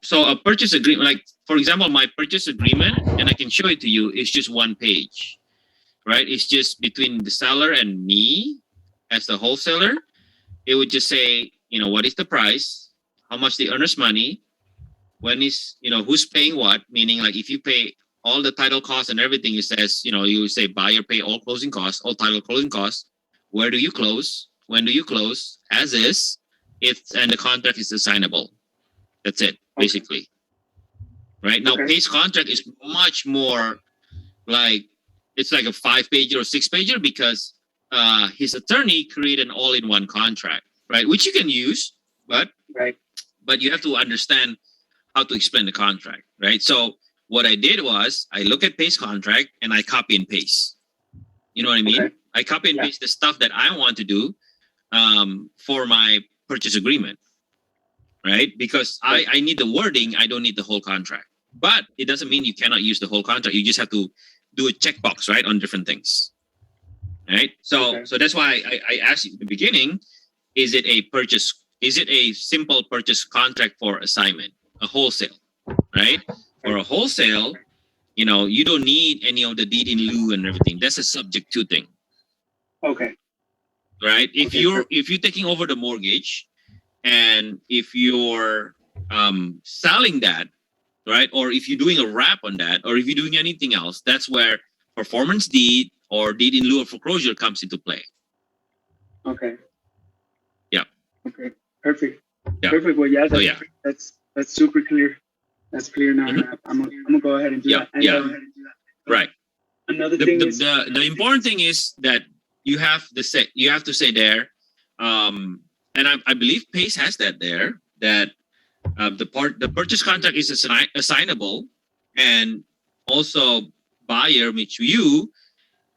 So a purchase agreement, like for example, my purchase agreement, and I can show it to you, is just one page, right? It's just between the seller and me as the wholesaler. It would just say, what is the price, how much the owner's money, when is, who's paying what, meaning like if you pay all the title costs and everything, it says, you say buyer pay all closing costs, all title closing costs, where do you close, when do you close, as is, and the contract is assignable. That's it, basically. Right now, PACE contract is much more like, it's like a 5-pager or 6-pager because his attorney created an all-in-one contract, right? Which you can use, but you have to understand how to explain the contract, right? So what I did was I look at PACE contract and I copy and paste. You know what I mean? Okay. I copy and paste the stuff that I want to do for my purchase agreement, right? Because I need the wording, I don't need the whole contract. But it doesn't mean you cannot use the whole contract. You just have to do a checkbox, right, on different things, right? So that's why I asked you at the beginning, is it a simple purchase contract for assignment, a wholesale, right? For a wholesale, you don't need any of the deed in lieu and everything. That's a subject to thing. Okay. Right? If you're taking over the mortgage, and if you're selling that, right, or if you're doing a wrap on that, or if you're doing anything else, that's where performance deed or deed in lieu of foreclosure comes into play. Okay. Yeah. Okay. Perfect. Yeah. Perfect. Well, yeah. That's super clear. That's clear now. Mm-hmm. I'm gonna go ahead and do that. And, right. Another thing is the important thing is that you have to say there, and I believe Pace has that there, that the purchase contract is assignable, and also buyer, which you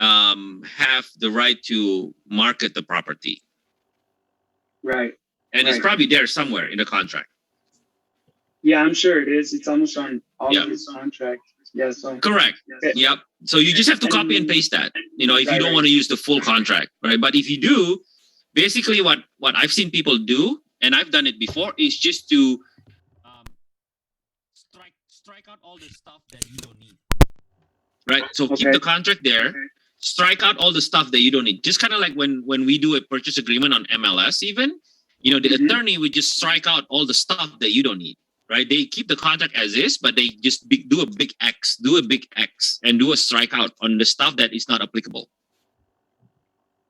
have the right to market the property. Right. And it's Right. probably there somewhere in the contract. Yeah, I'm sure it is. It's almost on all Yeah. of his contracts. Yeah. So Correct. Yep. So you just have to copy and paste that, if you Right, don't want to use the full contract, right? But if you do, basically what I've seen people do, and I've done it before, is just to strike out all the stuff that you don't need. Right. So keep the contract there. Strike out all the stuff that you don't need. Just kind of like when we do a purchase agreement on MLS, even, the attorney would just strike out all the stuff that you don't need. Right. They keep the contract as is, but they just do a big X, and do a strikeout on the stuff that is not applicable.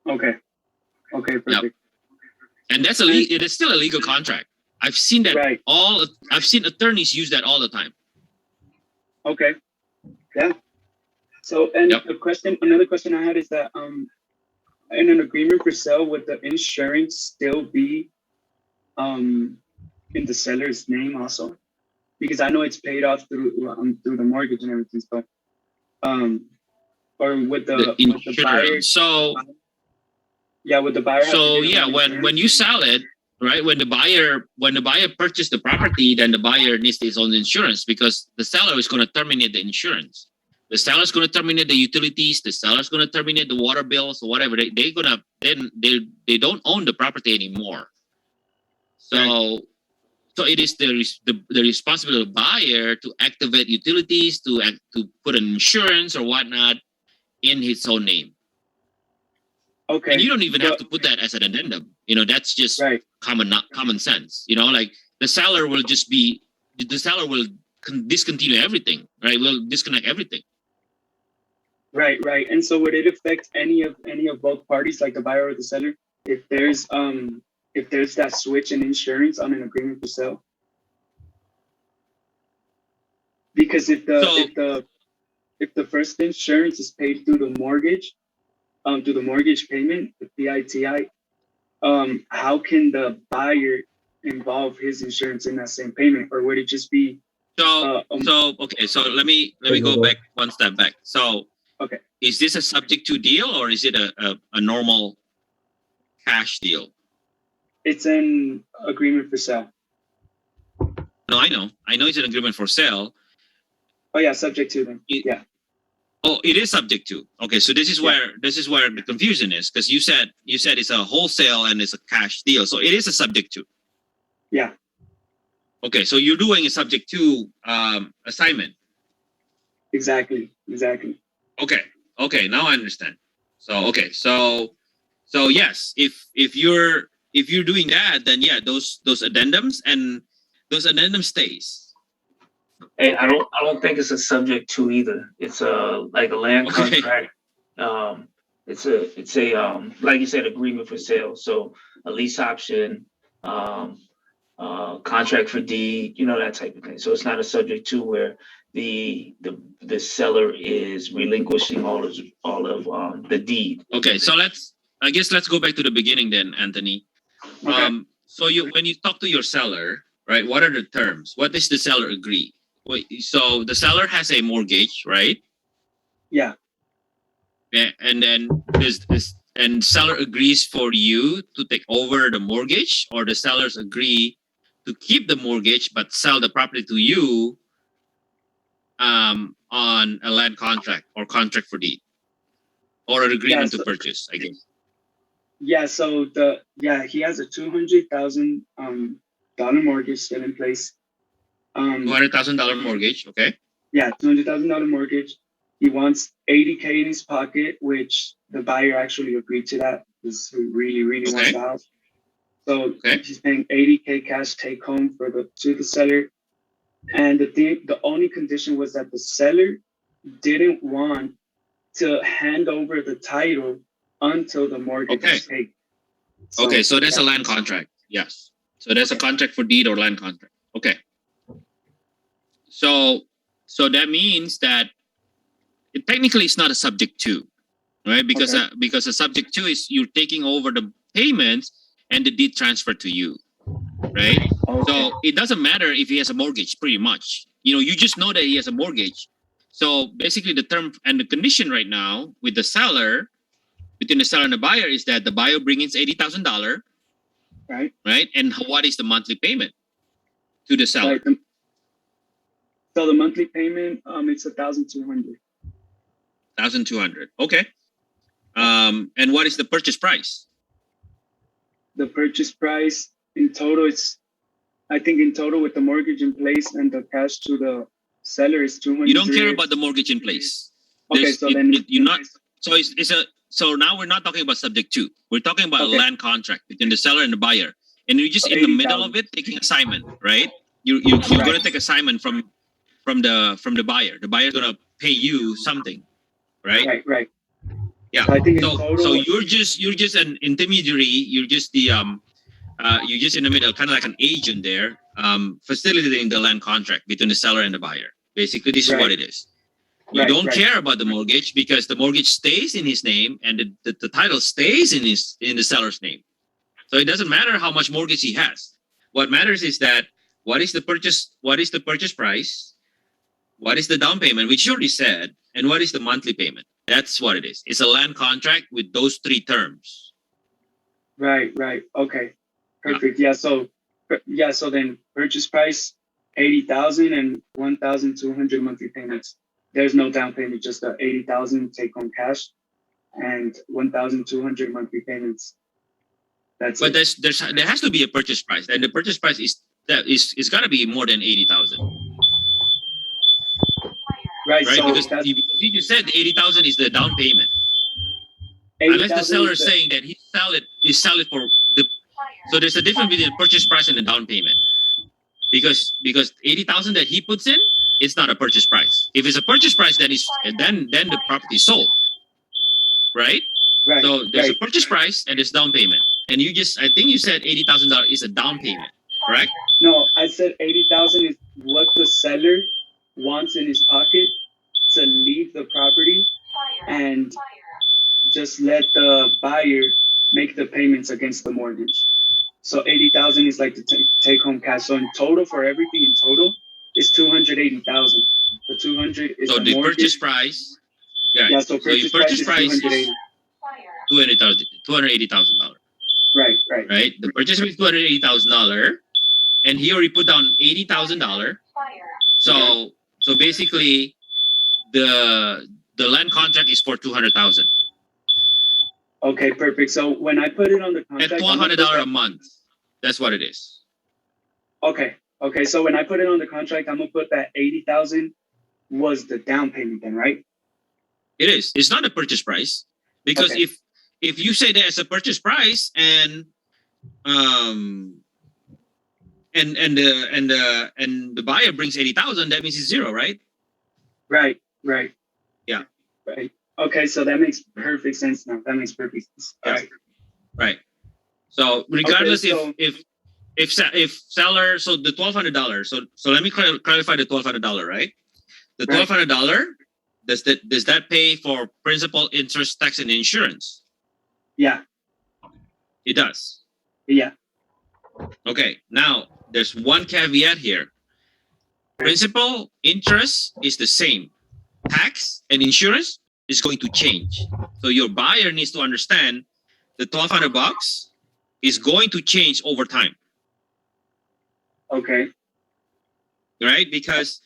Okay. Okay. Perfect. Yep. And that's it is still a legal contract. I've seen that I've seen attorneys use that all the time. Okay. Yeah. So, and another question I had is that, in an agreement for sale, would the insurance still be, in the seller's name also? Because I know it's paid off through the mortgage and everything, but, or would the buyer? So, yeah, would the buyer? So yeah, when you sell it, right? When the buyer purchased the property, then the buyer needs his own insurance, because the seller is going to terminate the insurance. The seller is going to terminate the utilities. The seller is going to terminate the water bills or whatever. They don't own the property anymore. So it is the responsibility of the buyer to activate utilities, to put an insurance or whatnot in his own name. Okay. And you don't even have to put that as an addendum. That's just common sense. Like the seller will discontinue everything, right? Will disconnect everything. Right. And so would it affect any of both parties, like the buyer or the seller, if there's that switch in insurance on an agreement for sale? Because if the first insurance is paid through the mortgage, through the mortgage payment, the PITI, how can the buyer involve his insurance in that same payment, or would it just be? So let me go back one step back. So, okay, is this a subject to deal, or is it a normal cash deal? It's an agreement for sale. No, I know it's an agreement for sale. Oh yeah, subject to them. Yeah. Oh, it is subject to. Okay, so this is where the confusion is, because you said it's a wholesale and it's a cash deal, so it is a subject to. Yeah. Okay, so you're doing a subject to assignment. Exactly. Okay, now I understand. So yes, if you're doing that, then yeah, those addendums stays. Hey, I don't think it's a subject to either. It's like a land contract. It's a like you said, agreement for sale. So a lease option, contract for deed, that type of thing. So it's not a subject to where the seller is relinquishing all of the deed. Okay, so let's go back to the beginning then, Anthony. Okay. So when you talk to your seller, right? What are the terms? What does the seller agree? So the seller has a mortgage, right? Yeah. Yeah, and then and seller agrees for you to take over the mortgage, or the sellers agree to keep the mortgage but sell the property to you on a land contract or contract for deed, or an agreement to purchase, I guess. Yeah. So he has a $200,000 mortgage still in place. $200,000 mortgage. Okay. Yeah, $200,000 mortgage. He wants $80K in his pocket, which the buyer actually agreed to that, because he really wants the house. So he's paying $80K cash take home to the seller. And the only condition was that the seller didn't want to hand over the title until the mortgage is paid. So that's a land contract. Yes. So that's a contract for deed or land contract. Okay. So that means that technically it's not a subject to. right? Because a subject to is you're taking over the payments and the deed transfer to you, right? So it doesn't matter if he has a mortgage, pretty much. You just know that he has a mortgage. So basically, the term and the condition right now with the seller, between the seller and the buyer, is that the buyer brings in $80,000, right? Right, and what is the monthly payment to the seller? Right. So the monthly payment, it's 1,200. 1,200. Okay. And what is the purchase price? The purchase price in total, I think in total with the mortgage in place and the cash to the seller is 200. You don't care about the mortgage in place. Okay, so then you're not. So so now we're not talking about subject to. We're talking about a land contract between the seller and the buyer, and you're just in the middle of it taking assignment, right? You're going to take assignment from the buyer. The buyer's going to pay you something, right? Right. Yeah. So I think so you're just an intermediary. You're just in the middle, kind of like an agent there, facilitating the land contract between the seller and the buyer. Basically, this is what it is. You don't care about the mortgage because the mortgage stays in his name and the title stays in the seller's name. So it doesn't matter how much mortgage he has. What matters is that what is the purchase price, what is the down payment, which you already said, and what is the monthly payment. That's what it is. It's a land contract with those three terms. Right. Okay. Perfect. Yeah. So then purchase price 80,000 and 1,200 monthly payments. There's no down payment, just the 80,000 take home cash and 1,200 monthly payments. That's but it. there has to be a purchase price, and the purchase price is got to be more than 80,000. Right. So because you said the 80,000 is the down payment. Unless the seller is saying that he sell it for the. So there's a difference between the purchase price and the down payment. Because 80,000 that he puts in, it's not a purchase price. If it's a purchase price, then the property is sold, right? Right. So there's a purchase price and there's down payment. And I think you said $80,000 is a down payment, correct? No, I said 80,000 is what the seller wants in his pocket to leave the property and just let the buyer make the payments against the mortgage. So 80,000 is like the take home cash. So in total, for everything in total, is 280,000. The 200 is so the mortgage. Purchase price. Yeah. So your purchase price is 280,000. Right. The purchase price is $280,000, and he already put down $80,000. So basically, the land contract is for $200,000. Okay, perfect. So when I put it on the contract, at $1,200 a month, that's what it is. Okay. So when I put it on the contract, I'm gonna put that 80,000 was the down payment, then, right? It is. It's not a purchase price because if you say there's a purchase price and the buyer brings 80,000, that means it's zero, right? Right. Yeah. Right. Okay, so that makes perfect sense now. That makes perfect sense. Yes. Right. So regardless if seller, so the $1,200. So let me clarify the $1,200, right? The $1,200, does that pay for principal, interest, tax, and insurance? Yeah. It does. Yeah. Okay. Now there's one caveat here. Principal, interest is the same. Tax and insurance is going to change. So your buyer needs to understand the $1,200 is going to change over time. Okay. Right? Because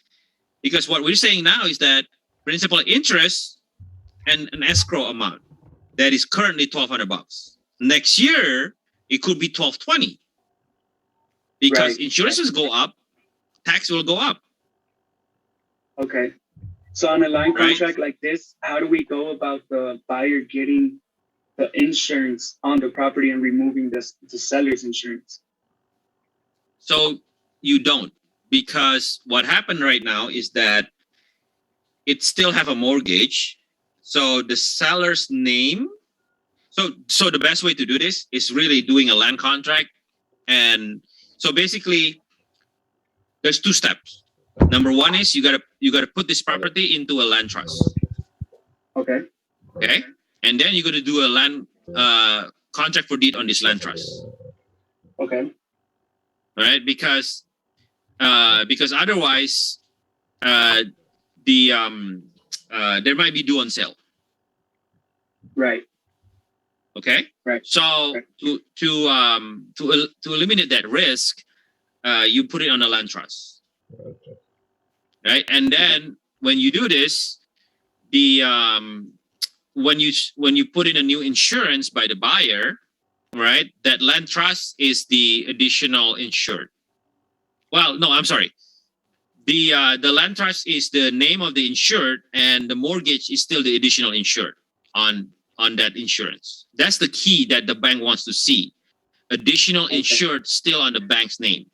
what we're saying now is that principal, interest, and an escrow amount that is currently $1,200. Next year, it could be $1,220 because insurances go up, tax will go up. Okay. So on a line contract like this, how do we go about the buyer getting the insurance on the property and removing the seller's insurance? So you don't, because what happened right now is that it still have a mortgage. So the seller's name. So the best way to do this is really doing a land contract. And so basically there's two steps. Number one is you gotta put this property into a land trust. Okay. and then you're going to do a land contract for deed on this land trust. Okay. Right? Because otherwise, there might be due on sale. Right. Okay. Right. So to eliminate that risk, you put it on a land trust. Right. And then when you do this, when you put in a new insurance by the buyer, right, that land trust is the additional insured. Well, no, I'm sorry. The land trust is the name of the insured, and the mortgage is still the additional insured on that insurance. That's the key that the bank wants to see. Additional insured still on the bank's name.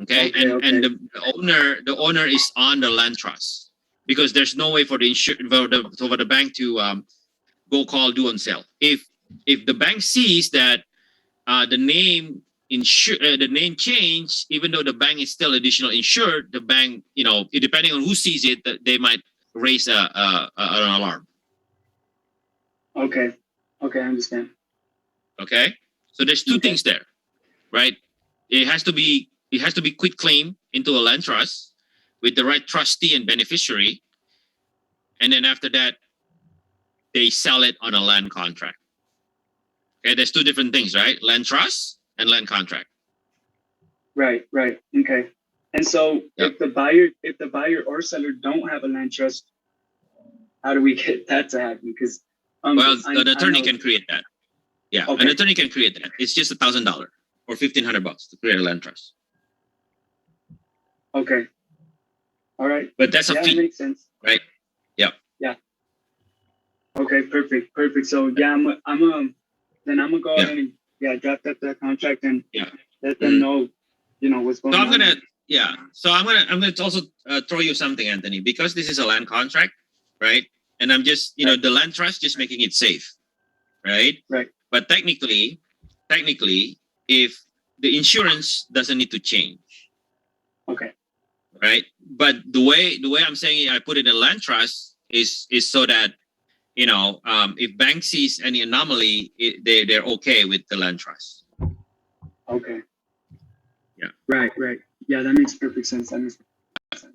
Okay, and the owner is on the land trust, because there's no way for the bank to go call due on sale. If the bank sees that the name change, even though the bank is still additional insured, the bank, depending on who sees it, they might raise an alarm. Okay. Okay, I understand. Okay, so there's two things there, right? It has to be quit claim into a land trust with the right trustee and beneficiary, and then after that, they sell it on a land contract. Okay, there's two different things, right? Land trust and land contract. Right. Okay. And so if the buyer or seller don't have a land trust, how do we get that to happen? Because the attorney can create that. Yeah, an attorney can create that. It's just $1,000 or $1,500 to create a land trust. Okay. All right. But that's a fee. That makes sense. Right. Yeah. Yeah. Okay. Perfect. So yeah, I'm gonna go ahead and draft up that contract and let them know, what's going on. So I'm gonna also throw you something, Anthony, because this is a land contract, right? And I'm just, the land trust, just making it safe, right? Right. But technically, if the insurance doesn't need to change. Okay. Right. But the way I'm saying it, I put it in a land trust is so that, if bank sees any anomaly, they're okay with the land trust. Okay. Yeah. Right. Yeah, that makes perfect sense.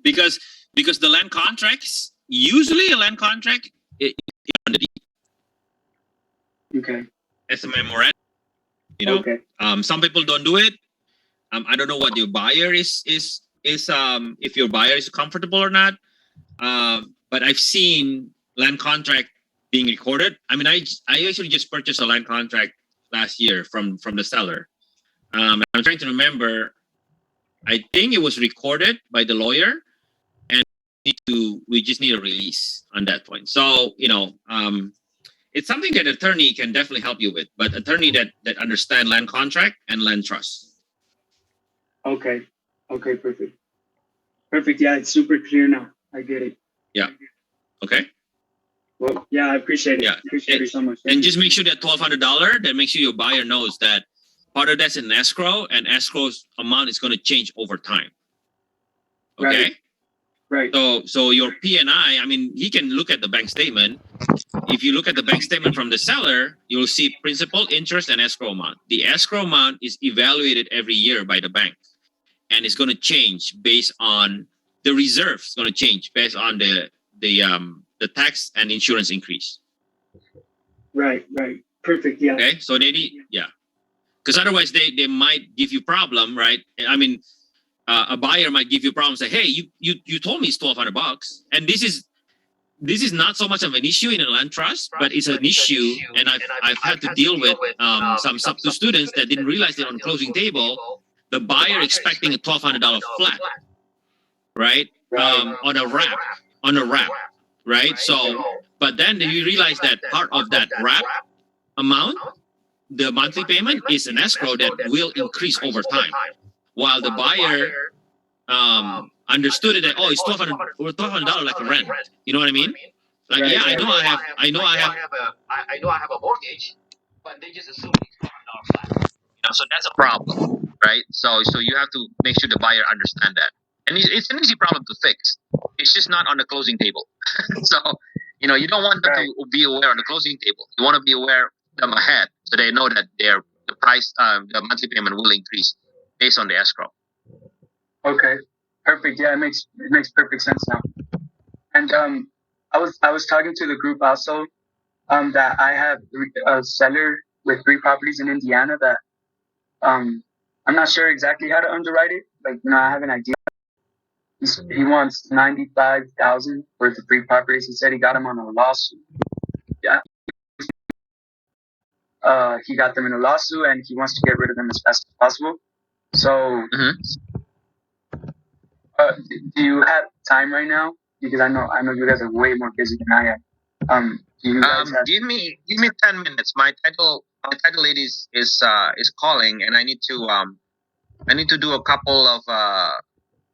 Because the land contracts, usually a land contract is on the deed. Okay. It's a memorandum. Okay. Some people don't do it. I don't know what your buyer is if your buyer is comfortable or not. But I've seen land contract being recorded. I mean, I actually just purchased a land contract last year from the seller. I'm trying to remember. I think it was recorded by the lawyer, and we just need a release on that point. So it's something that attorney can definitely help you with, but attorney that understand land contract and land trust. Okay. Perfect. Yeah, it's super clear now. I get it. Yeah. Okay. Well, yeah, I appreciate it. Yeah. Appreciate it so much. And just make sure that $1,200, that make sure your buyer knows that part of that's in escrow, and escrow's amount is going to change over time. Okay. Right. So your P&I, I mean, he can look at the bank statement. If you look at the bank statement from the seller, you'll see principal, interest, and escrow amount. The escrow amount is evaluated every year by the bank, and it's going to change based on the reserve. It's going to change based on the tax and insurance increase. Right. Perfect. Yeah. Okay. So they need, because otherwise they might give you problem, right? I mean, a buyer might give you a problem. Say, hey, you told me it's $1,200, and this is not so much of an issue in a land trust, but it's an issue, and I've had to deal with some sub-2 students that didn't realize they're on the closing table. The buyer expecting a $1,200 flat, right? On a wrap, right? So, but then you realize that part of that wrap amount, the monthly payment, is an escrow that will increase over time, while the buyer understood it that, oh, it's $1,200 like a rent. You know what I mean? Like, yeah, I know I have a mortgage, but they just assume it's $200 flat. So that's a problem, right? So you have to make sure the buyer understand that, and it's an easy problem to fix. It's just not on the closing table. So You don't want them to be aware on the closing table. You want to be aware of them ahead, so they know that the price, the monthly payment will increase based on the escrow. Okay, perfect. Yeah, it makes perfect sense now. And I was talking to the group also that I have a seller with 3 properties in Indiana that I'm not sure exactly how to underwrite it. Like, I have an idea. He wants 95,000 worth of 3 properties. He said he got them on a lawsuit. Yeah, he got them in a lawsuit, and he wants to get rid of them as fast as possible. So, do you have time right now? Because I know you guys are way more busy than I am. Do you guys have? Give me 10 minutes. My title lady is calling, and I need to do a couple of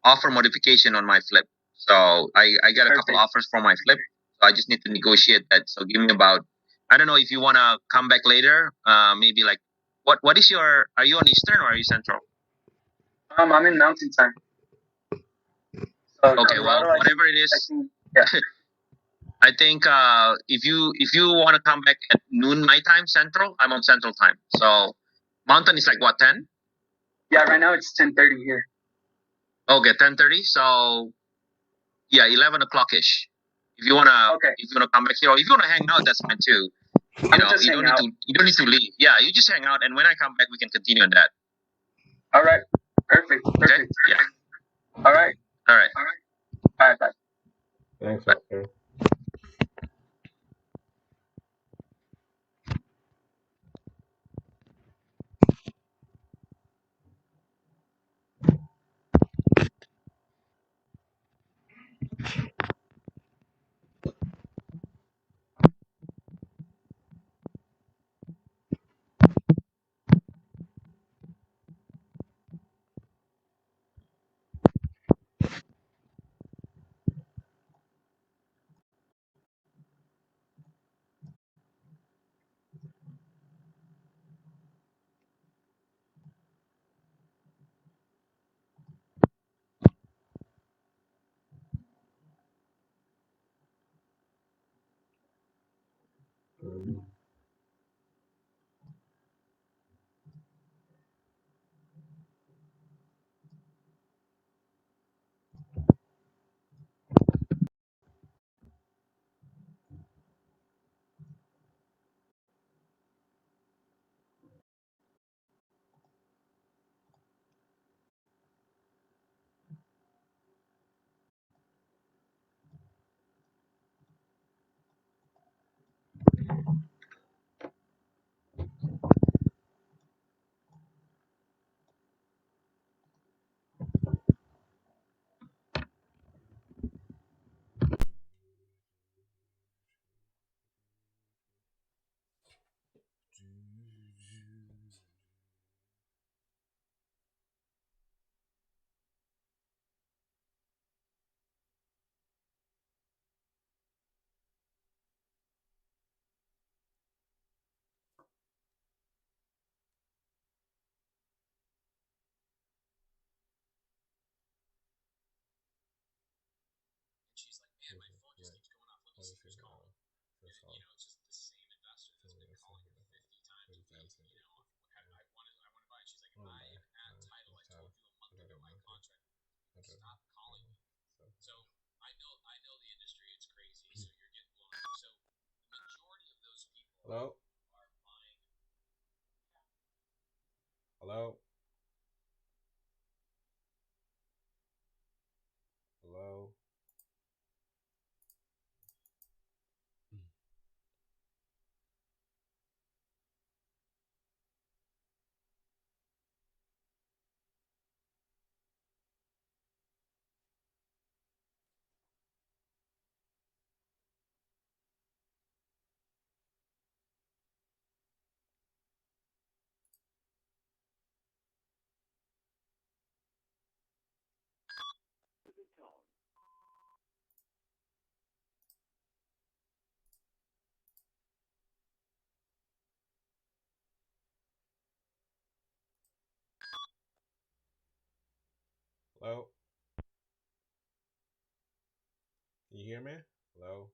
offer modification on my flip. So I got a couple offers for my flip. So I just need to negotiate that. So give me about, I don't know if you want to come back later. Maybe like, what is your, are you on Eastern or are you Central? I'm in Mountain Time. Okay, well, whatever it is, I think if you want to come back at noon my time Central, I'm on Central time. So Mountain is like what, 10? Yeah, right now it's 10:30 here. Okay, 10:30. So yeah, 11 o'clock ish. If you wanna come back here, or if you wanna hang out, that's fine too. You don't need to leave. Yeah, you just hang out, and when I come back, we can continue on that. All right, perfect. Okay. Yeah. All right. All right. All right. Bye. Thanks, Oscar. Hello? Hello? Hello? Hello? Can you hear me? Hello?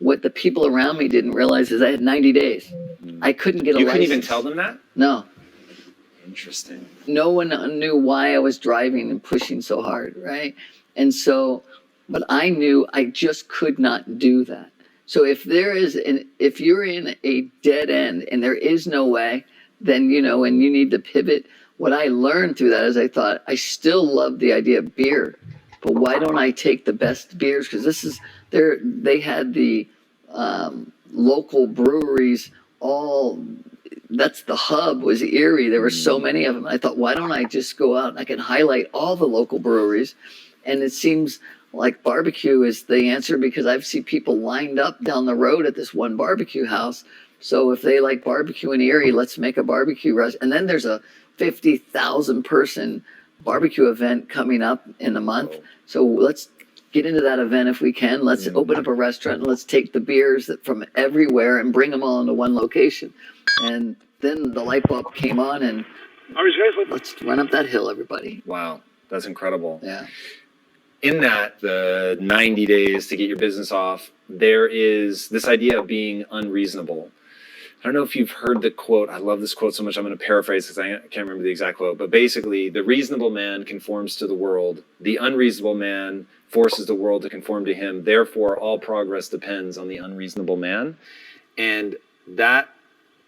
What the people around me didn't realize is I had 90 days. I couldn't get a You license. couldn't even tell them that? No. Interesting. No one knew why I was driving and pushing so hard, right? And so, but I knew I just could not do that. So if if you're in a dead end and there is no way, then, and you need to pivot. What I learned through that is I thought, I still love the idea of beer, but why don't I take the best beers? Because they had the local breweries all. That's the hub was Erie. There were so many of them. I thought, why don't I just go out and I can highlight all the local breweries? And it seems like barbecue is the answer because I've seen people lined up down the road at this one barbecue house. So if they like barbecue in Erie, let's make a barbecue restaurant. And then there's a 50,000 person barbecue event coming up in a month. So let's get into that event if we can. Let's open up a restaurant and let's take the beers from everywhere and bring them all into one location. And then the light bulb came on and let's run up that hill, everybody. Wow, that's incredible. Yeah. In that, the 90 days to get your business off, there is this idea of being unreasonable. I don't know if you've heard the quote. I love this quote so much. I'm going to paraphrase because I can't remember the exact quote. But basically, the reasonable man conforms to the world. The unreasonable man forces the world to conform to him. Therefore, all progress depends on the unreasonable man. And that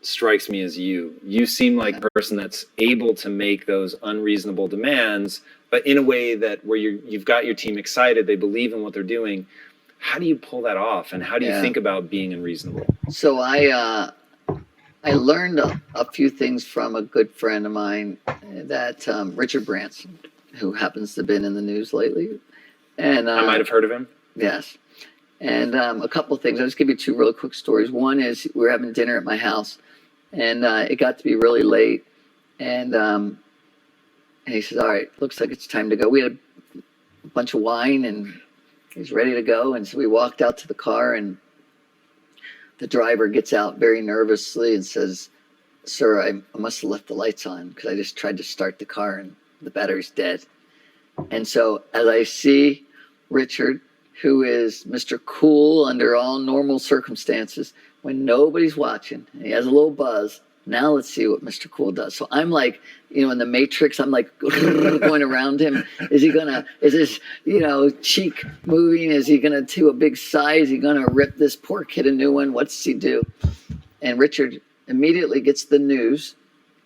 strikes me as you. You seem like a person that's able to make those unreasonable demands, but in a way that where you've got your team excited, they believe in what they're doing. How do you pull that off, and how do you think about being unreasonable? So I learned a few things from a good friend of mine, that Richard Branson, who happens to have been in the news lately. And I might have heard of him. Yes. And a couple of things. I'll just give you two really quick stories. One is we were having dinner at my house, and it got to be really late. And he says, all right, looks like it's time to go. We had a bunch of wine, and he's ready to go. And so we walked out to the car, and the driver gets out very nervously and says, sir, I must have left the lights on because I just tried to start the car, and the battery's dead. And so as I see Richard, who is Mr. Cool under all normal circumstances, when nobody's watching, and he has a little buzz, now let's see what Mr. Cool does. So I'm like, in the Matrix, I'm like going around him. Is his, cheek moving? Is he gonna do a big sigh? Is he gonna rip this poor kid a new one? What's he do? And Richard immediately gets the news.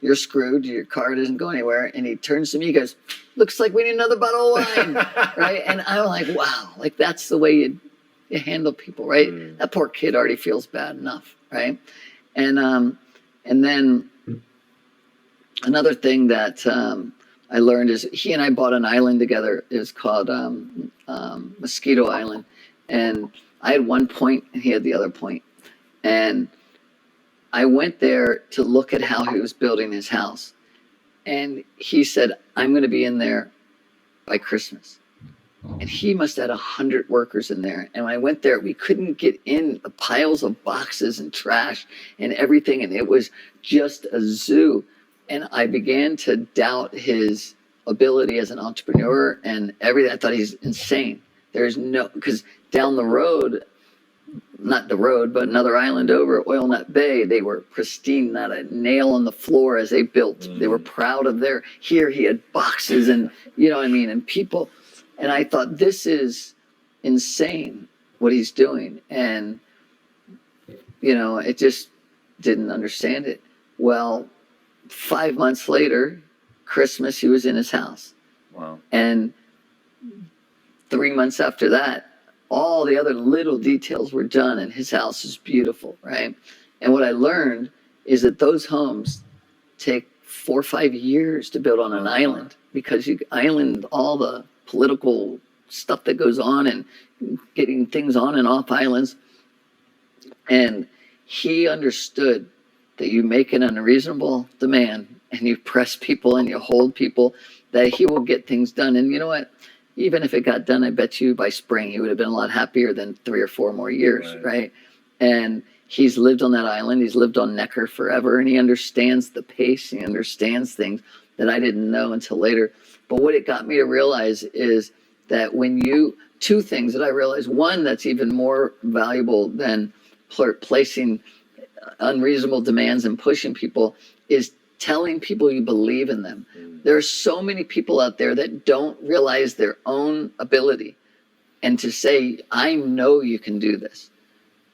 You're screwed. Your car doesn't go anywhere. And he turns to me, he goes, looks like we need another bottle of wine, right? And I'm like, wow, like that's the way you handle people, right? That poor kid already feels bad enough, right? And then another thing that I learned is he and I bought an island together. It's called Mosquito Island. And I had one point and he had the other point. And I went there to look at how he was building his house. And he said, I'm going to be in there by Christmas. And he must have had 100 workers in there. And when I went there, we couldn't get in, the piles of boxes and trash and everything. And it was just a zoo. And I began to doubt his ability as an entrepreneur and everything. I thought he's insane. Because down the road, not the road, but another island over, Oil Nut Bay, they were pristine, not a nail on the floor as they built. They were proud of here he had boxes and, and people. And I thought, this is insane what he's doing. And, it just didn't understand it. Well, 5 months later, Christmas, he was in his house. Wow. And 3 months after that, all the other little details were done, and his house is beautiful, right? And what I learned is that those homes take 4 or 5 years to build on an island, because island all the political stuff that goes on and getting things on and off islands. And he understood that you make an unreasonable demand and you press people and you hold people, that he will get things done. And you know what? Even if it got done, I bet you by spring, he would have been a lot happier than 3 or 4 more years, right? And he's lived on that island. He's lived on Necker forever, and he understands the pace. He understands things that I didn't know until later. But what it got me to realize is that two things that I realized. One, that's even more valuable than placing unreasonable demands and pushing people, is telling people you believe in them. There are so many people out there that don't realize their own ability, and to say, I know you can do this.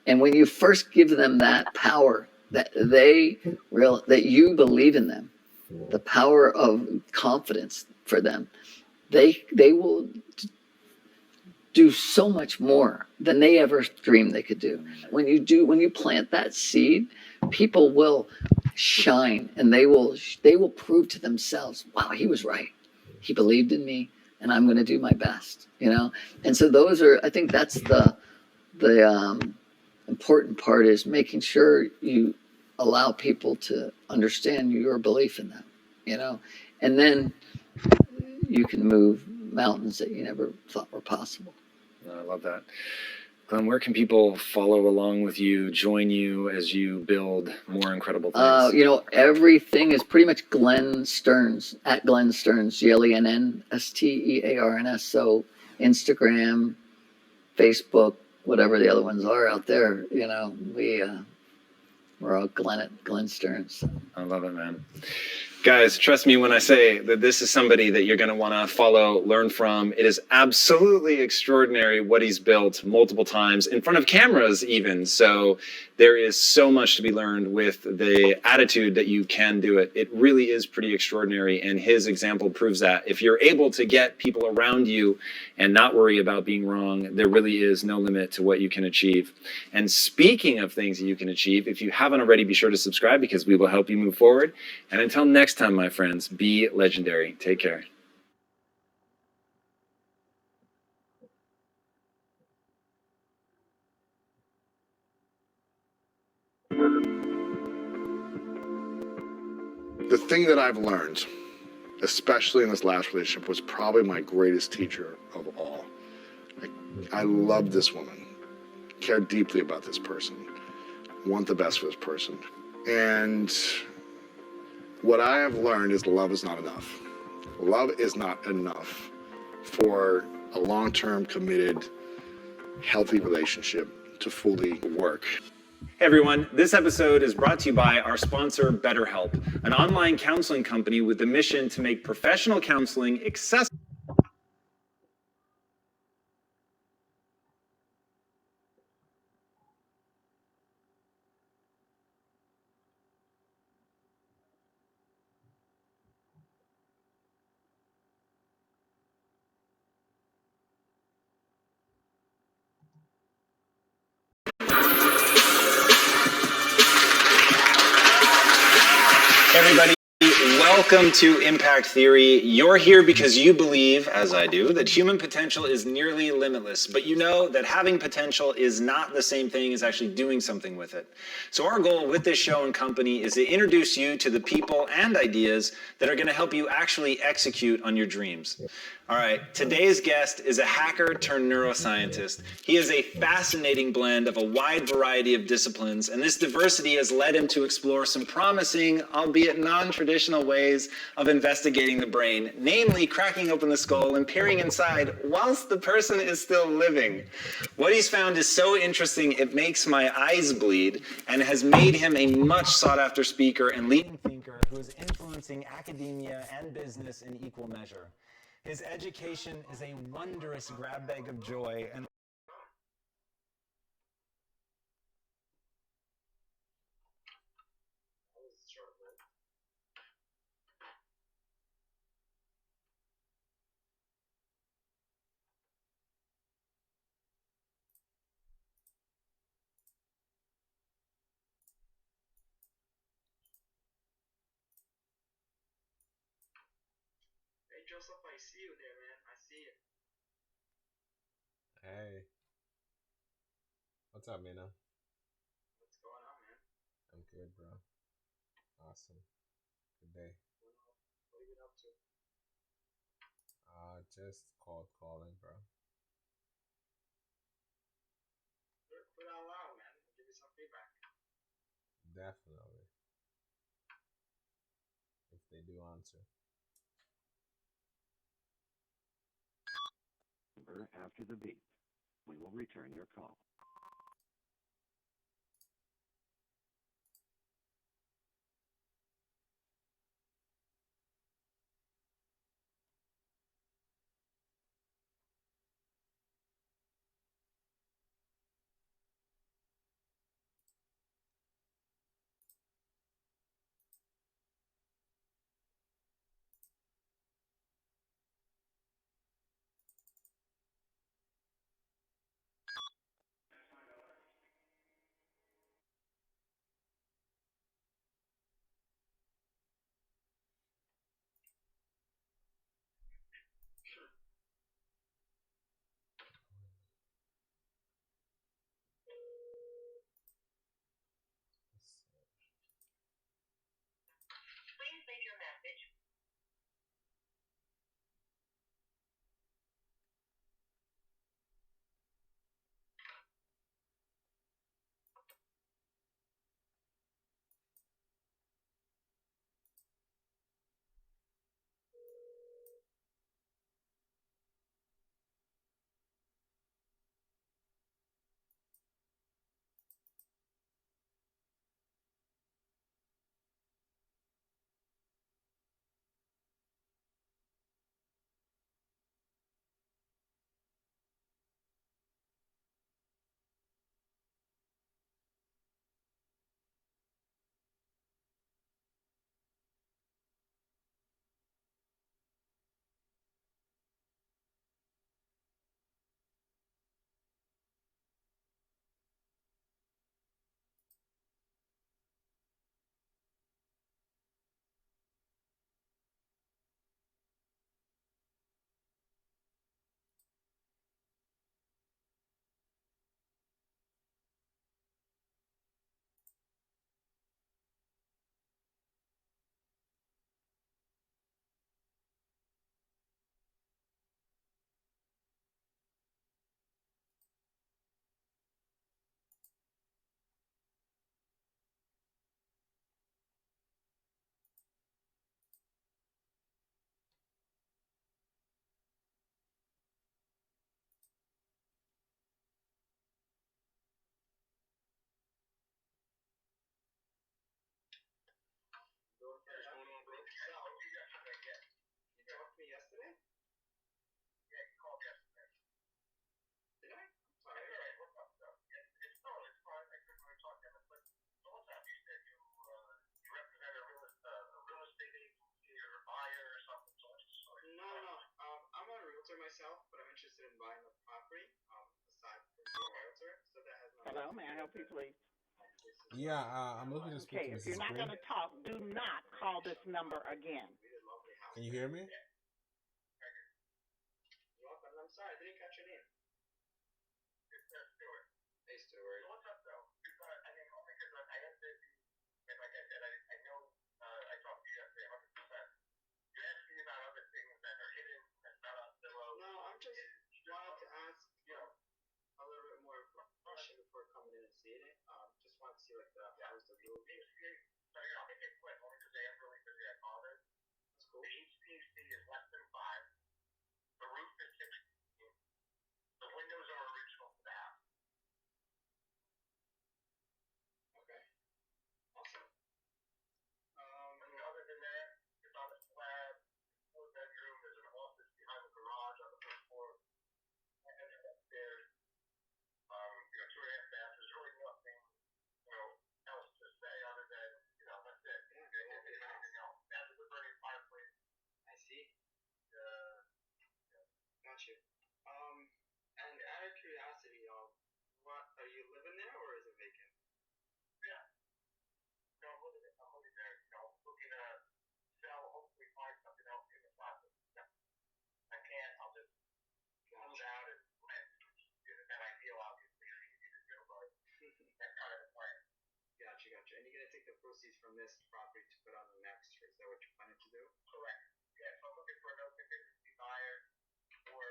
And when you first give them that power, that that you believe in them, the power of confidence for them, they will do so much more than they ever dreamed they could do. When you plant that seed, people will shine, and they will prove to themselves, wow, he was right. He believed in me, and I'm going to do my best, And so I think that's the important part, is making sure you allow people to understand your belief in them, and then you can move mountains that you never thought were possible. I love that. Glenn, where can people follow along with you, join you as you build more incredible things? Everything is pretty much Glenn Stearns, at Glenn Stearns, GLENNSTEARNS. So Instagram, Facebook, whatever the other ones are out there, we're all Glenn at Glenn Stearns. I love it, man. Guys, trust me when I say that this is somebody that you're going to want to follow, learn from. It is absolutely extraordinary what he's built multiple times, in front of cameras even. So there is so much to be learned with the attitude that you can do it. It really is pretty extraordinary, and his example proves that. If you're able to get people around you and not worry about being wrong, there really is no limit to what you can achieve. And speaking of things that you can achieve, if you haven't already, be sure to subscribe, because we will help you move forward. And until next time, my friends, be legendary. Take care. The thing that I've learned, especially in this last relationship, was probably my greatest teacher of all. I love this woman, care deeply about this person, want the best for this person. And what I have learned is love is not enough. Love is not enough for a long-term, committed, healthy relationship to fully work. Hey everyone, this episode is brought to you by our sponsor, BetterHelp, an online counseling company with the mission to make professional counseling accessible. Everybody, welcome to Impact Theory. You're here because you believe, as I do, that human potential is nearly limitless, but you know that having potential is not the same thing as actually doing something with it. So our goal with this show and company is to introduce you to the people and ideas that are going to help you actually execute on your dreams. All right, today's guest is a hacker turned neuroscientist. He is a fascinating blend of a wide variety of disciplines, and this diversity has led him to explore some promising, albeit non-traditional ways of investigating the brain, namely cracking open the skull and peering inside whilst the person is still living. What he's found is so interesting it makes my eyes bleed, and has made him a much sought-after speaker and leading thinker who is influencing academia and business in equal measure. His education is a wondrous grab bag of joy, and Joseph, I see you there, man. I see you. Hey. What's up, Mina? What's going on, man? I'm good, bro. Awesome. Good day. What have you been up to? Just calling, bro. Put out loud, man. I'll give you some feedback. Definitely. If they do answer. Number after the beep. We will return your call. Please leave your message. What's going on, bro? So, you talked to me yesterday? Yeah, you called yesterday. Did I? I'm sorry. It's all right. What's up, though? It's fine. I couldn't really talk to him. But so what's up? You said you represent a real estate agency or a buyer or something. No. I'm not a realtor myself, but I'm interested in buying a property. Aside from being a realtor, so that has nothing. Hello, may I help you, please? Yeah, I'm looking to speak Okay, to if you're Mrs. not Green. going to talk, do not call this number again. Can you hear me? I'm sorry, I didn't catch your name. It's Stuart. Hey, Stuart. So what's up, though? Because I mean, only because I have to be, and like I said, I know I talked to you yesterday 100%. You're asking me about other things that are hidden and not on the road. No, I'm just wanted to ask a little bit more information before coming in and seeing it. Just wanted to see like the house, the view. So I'll make it quick, only because I am really busy at college. That's cool. The HPC is this property to put on the next. Is that what you're planning to do? Correct. Yeah, so I'm looking for a no contingency buyer, or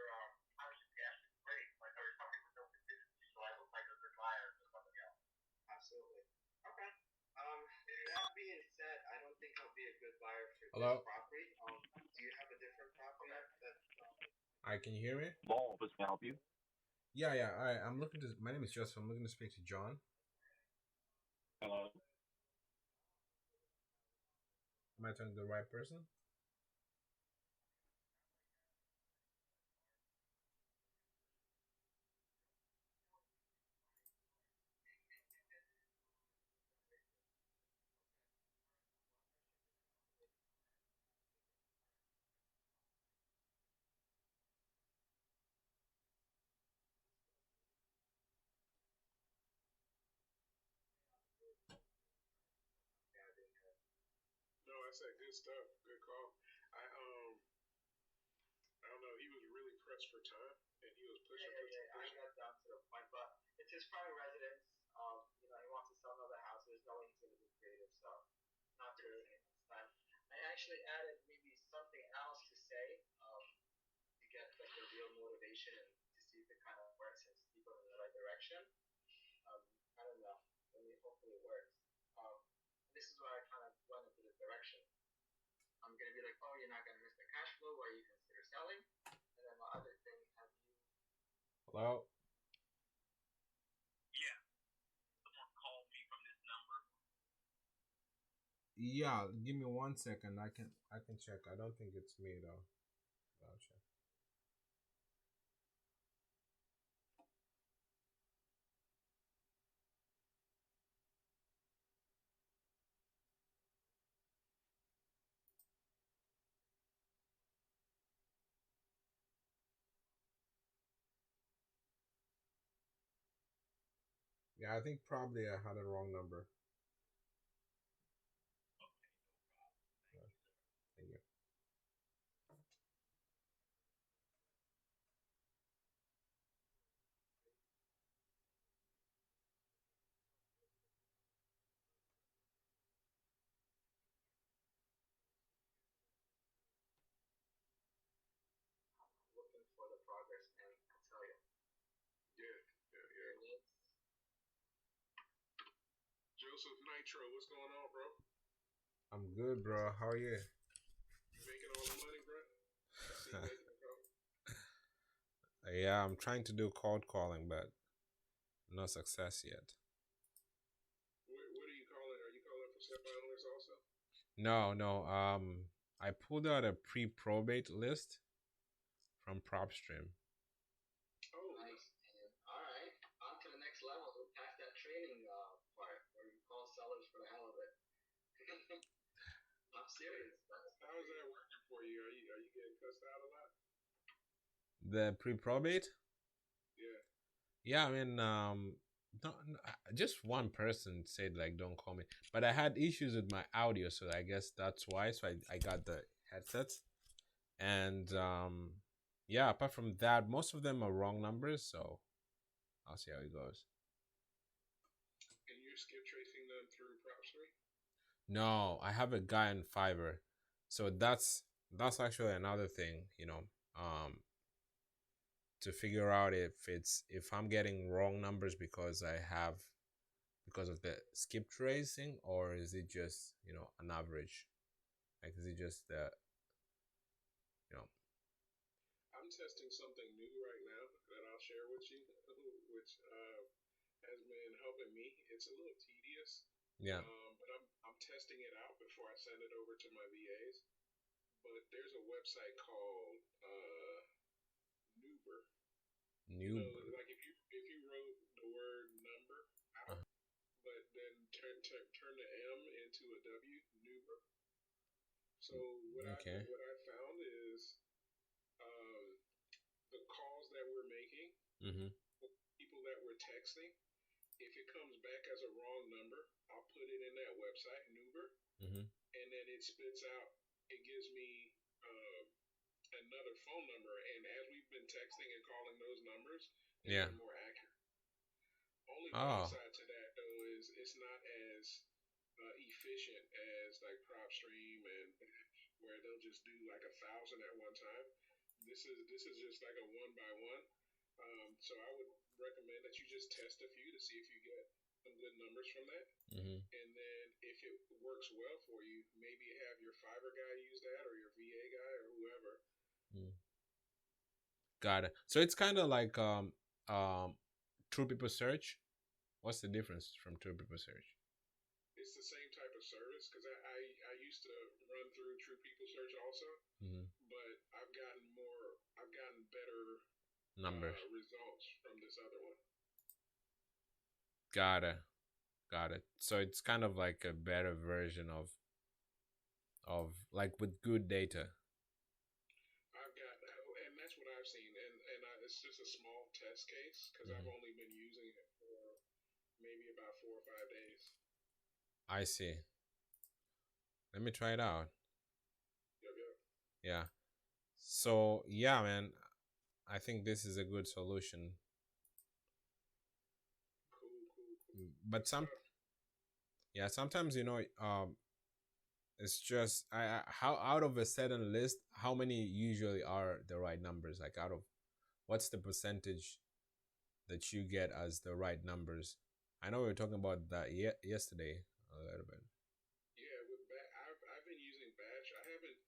I was just asking, great, but there was something with no contingency, so I look like a good buyer for somebody else. Absolutely. Okay. That being said, I don't think I'll be a good buyer for Hello? this property. Do you have a different property that? Hi, can you hear me? Walls can help you. Yeah, yeah. All right. I'm looking to. My name is Joseph. I'm looking to speak to John. Hello. Am I talking to the right person? No, I said good stuff. Good call. I don't know. He was really pressed for time, and he was pushing. I got down to the point, but it's his private residence. He wants to sell another house. There's no way he's going to be creative, so not to really take this time. I actually added maybe something else to say to get like the real motivation and to see if it kind of works and see going in the right direction. I don't know. I mean, hopefully it works. This is why I kind of went into this direction. I'm going to be like, oh, you're not going to miss the cash flow while you consider selling. And then the other thing, have you... Hello? Yeah. Someone called me from this number. Yeah, give me 1 second. I can check. I don't think it's me though. I'll check. Yeah, I think probably I had a wrong number. Yeah, thank you. looking for the progress, and I'll tell you. Yeah. Joseph Nitro, what's going on, bro? I'm good, bro. How are you? You making all the money, bro? I see you making the call. Yeah, I'm trying to do cold calling, but no success yet. What are you calling? Are you calling for step owners also? No. I pulled out a pre-probate list from PropStream. Oh, nice. All right, on to the next level. We'll pass that training part where you call sellers for the hell of it. I'm serious. How is that working for you? Are you getting cussed out a lot? The pre-probate? Yeah. Yeah, I mean, no, just one person said like, "Don't call me," but I had issues with my audio, so I guess that's why. So I got the headsets, and yeah. Apart from that, most of them are wrong numbers, so I'll see how it goes. And you're skip tracing them through PropStream? No, I have a guy on Fiverr, so that's actually another thing, to figure out if I'm getting wrong numbers because of the skip tracing, or is it just an average? Like, is it just I'm testing something new right now that I'll share with you, which has been helping me. It's a little tedious. Yeah. But I'm testing it out before I send it over to my VAs. But there's a website called Nuber. Like if you wrote the word number out, but then turn the M into a W, Nuber. So what I found is the calls that we're making, people that we're texting, if it comes back as a wrong number, I'll put it in that website, Nuber, and then it spits out, it gives me another phone number, and as we've been texting and calling those numbers, they're more accurate. Only downside to that, though, is it's not as efficient as like PropStream and where they'll just do like 1,000 at one time. This is just like a one by one. So I would recommend that you just test a few to see if you get some good numbers from that. Mm-hmm. And then if it works well for you, maybe have your Fiverr guy use that or your VA guy or whoever. Got it. So it's kind of like True People Search. What's the difference from True People Search? It's the same type of service because I used to run through True People Search also, but I've gotten better Numbers. Results from this other one. Got it. So it's kind of like a better version of like with good data. And that's what I've seen, and it's just a small test case because I've only been using it for maybe about 4 or 5 days. I see. Let me try it out. Yep. Yeah. So yeah, man, I think this is a good solution. Cool. But sometimes it's just how out of a certain list, how many usually are the right numbers? Like out of what's the percentage that you get as the right numbers? I know we were talking about that yesterday a little bit. Yeah, with I've been using Batch. I haven't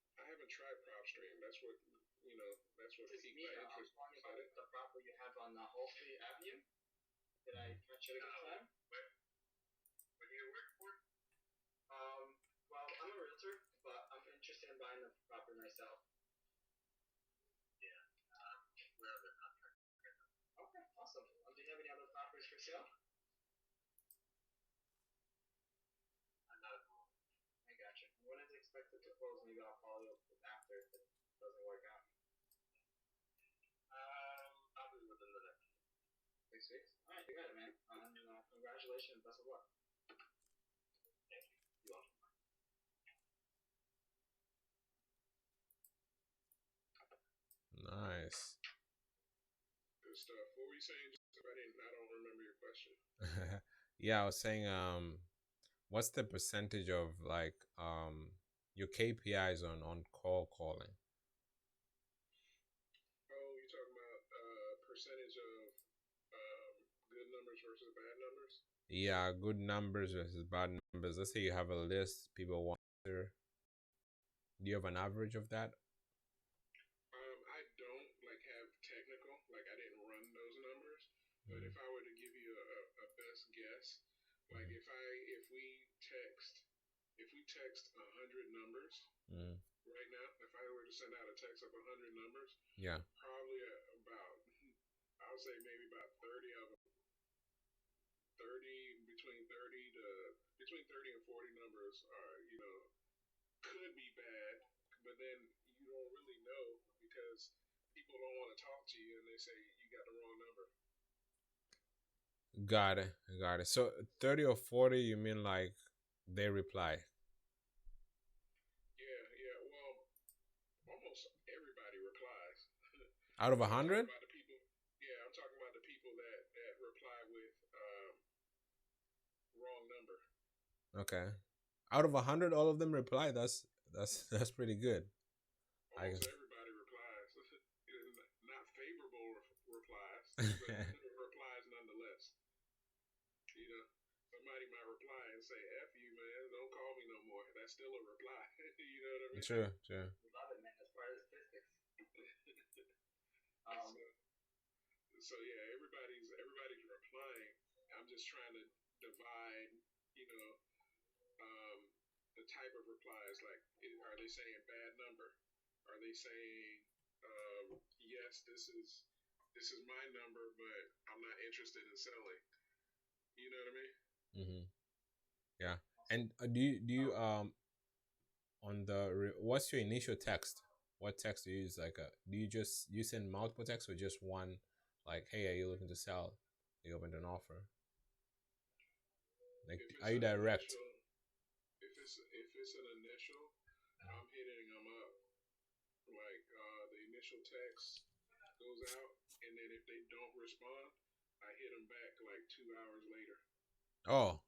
tried PropStream. That's what piqued my interest. The property you have on Halsey Avenue. Did I catch it at the time? What do you work for? Well, I'm a realtor, but I'm interested in buying the property myself. Yeah. We're under contract. Okay, awesome. Do you have any other properties for sale? I'm not at the moment. I gotcha. When is it expected to close? Maybe I'll call you after if it doesn't work out. Probably within the next 6 weeks. All right, you got it, man. Congratulations. Best of luck. Thank you. You're welcome. Nice. Good stuff. What were you saying? I don't remember your question. Yeah, I was saying, what's the percentage of like your KPIs on call calling? Oh, you're talking about percentage of good numbers versus bad numbers? Yeah, good numbers versus bad numbers. Let's say you have a list people want to answer. Do you have an average of that? I don't have technical. I didn't run those numbers. But if I were to give you a best guess, if we text 100 numbers right now, if I were to send out a text of 100 numbers, yeah, probably about I would say maybe about 30 of them, between 30 and 40 numbers are could be bad, but then you don't really know because people don't want to talk to you and they say you got the wrong number. Got it. So 30 or 40, you mean like they reply? Yeah. Well, almost everybody replies. Out of 100? I'm talking about the people that reply with wrong number. Okay. Out of 100, all of them reply. That's pretty good. Almost everybody replies. Not favorable replies, but replies nonetheless. Somebody might reply and say, F you, man, don't call me no more. That's still a reply. You know what I mean? True. We love it, man. That's part of the statistics. So yeah, everybody's replying. I'm just trying to divide, the type of replies. Like, are they saying bad number? Are they saying, yes, this is my number, but I'm not interested in selling? You know what I mean? Yeah. And do you on the what's your initial text? What text do you use? Like, do you send multiple texts or just one? Like, hey, are you looking to sell? You opened an offer. Like, are you direct? If it's an initial, I'm hitting them up. The initial text goes out, and then if they don't respond, I hit them back 2 hours later. Oh,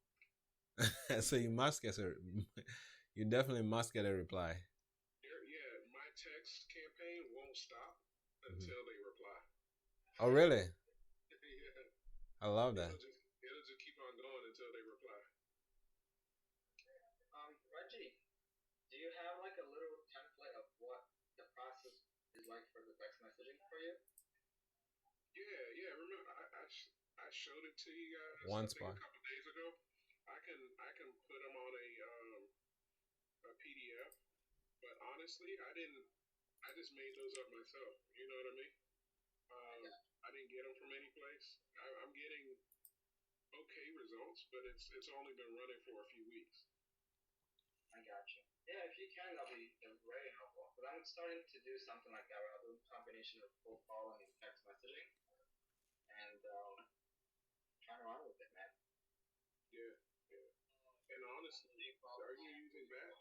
So you must get a, you definitely must get a reply. Yeah, my text campaign won't stop until they reply. Oh, really? Yeah. I love that. It'll just keep on going until they reply. Reggie, do you have like a little template of what the process is like for the text messaging for you? Yeah. Remember, I showed it to you guys. One I think spot. a couple days ago. I can put them on a PDF. But honestly, I just made those up myself. You know what I mean? I didn't get them from any place. I'm getting okay results, but it's only been running for a few weeks. I got you. Yeah, if you can, that'll be very helpful. But I'm starting to do something like that where I'll do a combination of cold calling and text messaging, and trying to run with it, man. Yeah. And honestly, are you using that?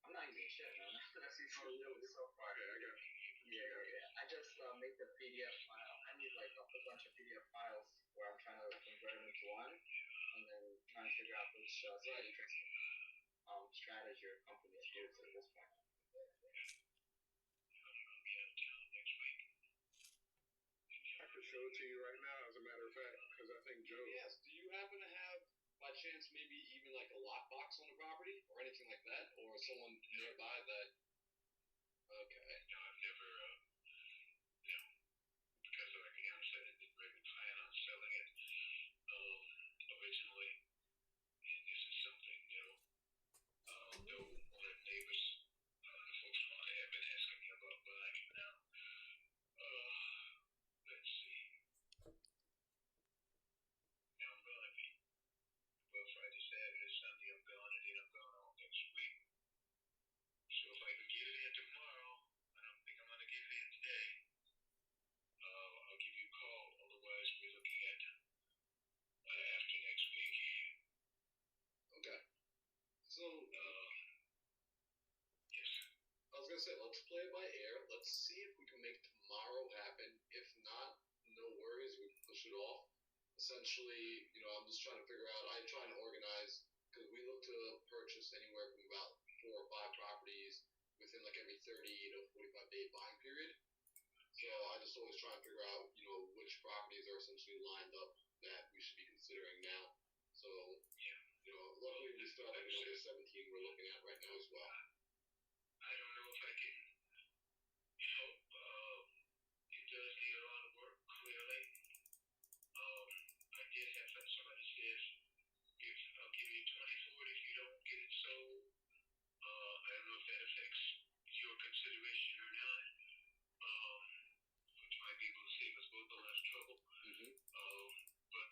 I'm not using shit, man. That's really so far. Okay, I got you. Yeah. I just made the PDF file. I need like a whole bunch of PDF files where I'm trying to convert them into one, and then trying to figure out which strategy or company to use at this point. I can show it to you right now, as a matter of fact, because I think Joe. Yes. Do you happen to have, by chance, maybe even like a lockbox on the property or anything like that, or someone nearby that? Okay. No, I've never. Because like the onset, I didn't really plan on selling it originally, and this is something new. Though one of the neighbors, the folks have been asking me about buying it now. Let's see. Now I'm going to be, well, Friday, Saturday, Sunday, I'm gone, and then I'm going all next week. So if I could get it in tomorrow, I don't think I'm going to get it in today, I'll give you a call. Otherwise, we're looking at after next week. Okay. So, yes. I was gonna say, let's play it by ear. Let's see if we can make tomorrow happen. If not, no worries. We can push it off. Essentially, I'm just trying to figure out. I'm trying to organize because we look to purchase anywhere from about 4 or 5 properties within like every 30 to 45 day buying period. So I just always try and figure out, which properties are essentially lined up that we should be considering now. So, luckily we still have another 17 we're looking at right now as well. I don't know if I can help. It does need a lot of work, clearly. I did have somebody says, if I'll give you 20 for it if you don't get it sold. I don't know if that affects your consideration or not. Which might be able to save us both a lot of trouble. But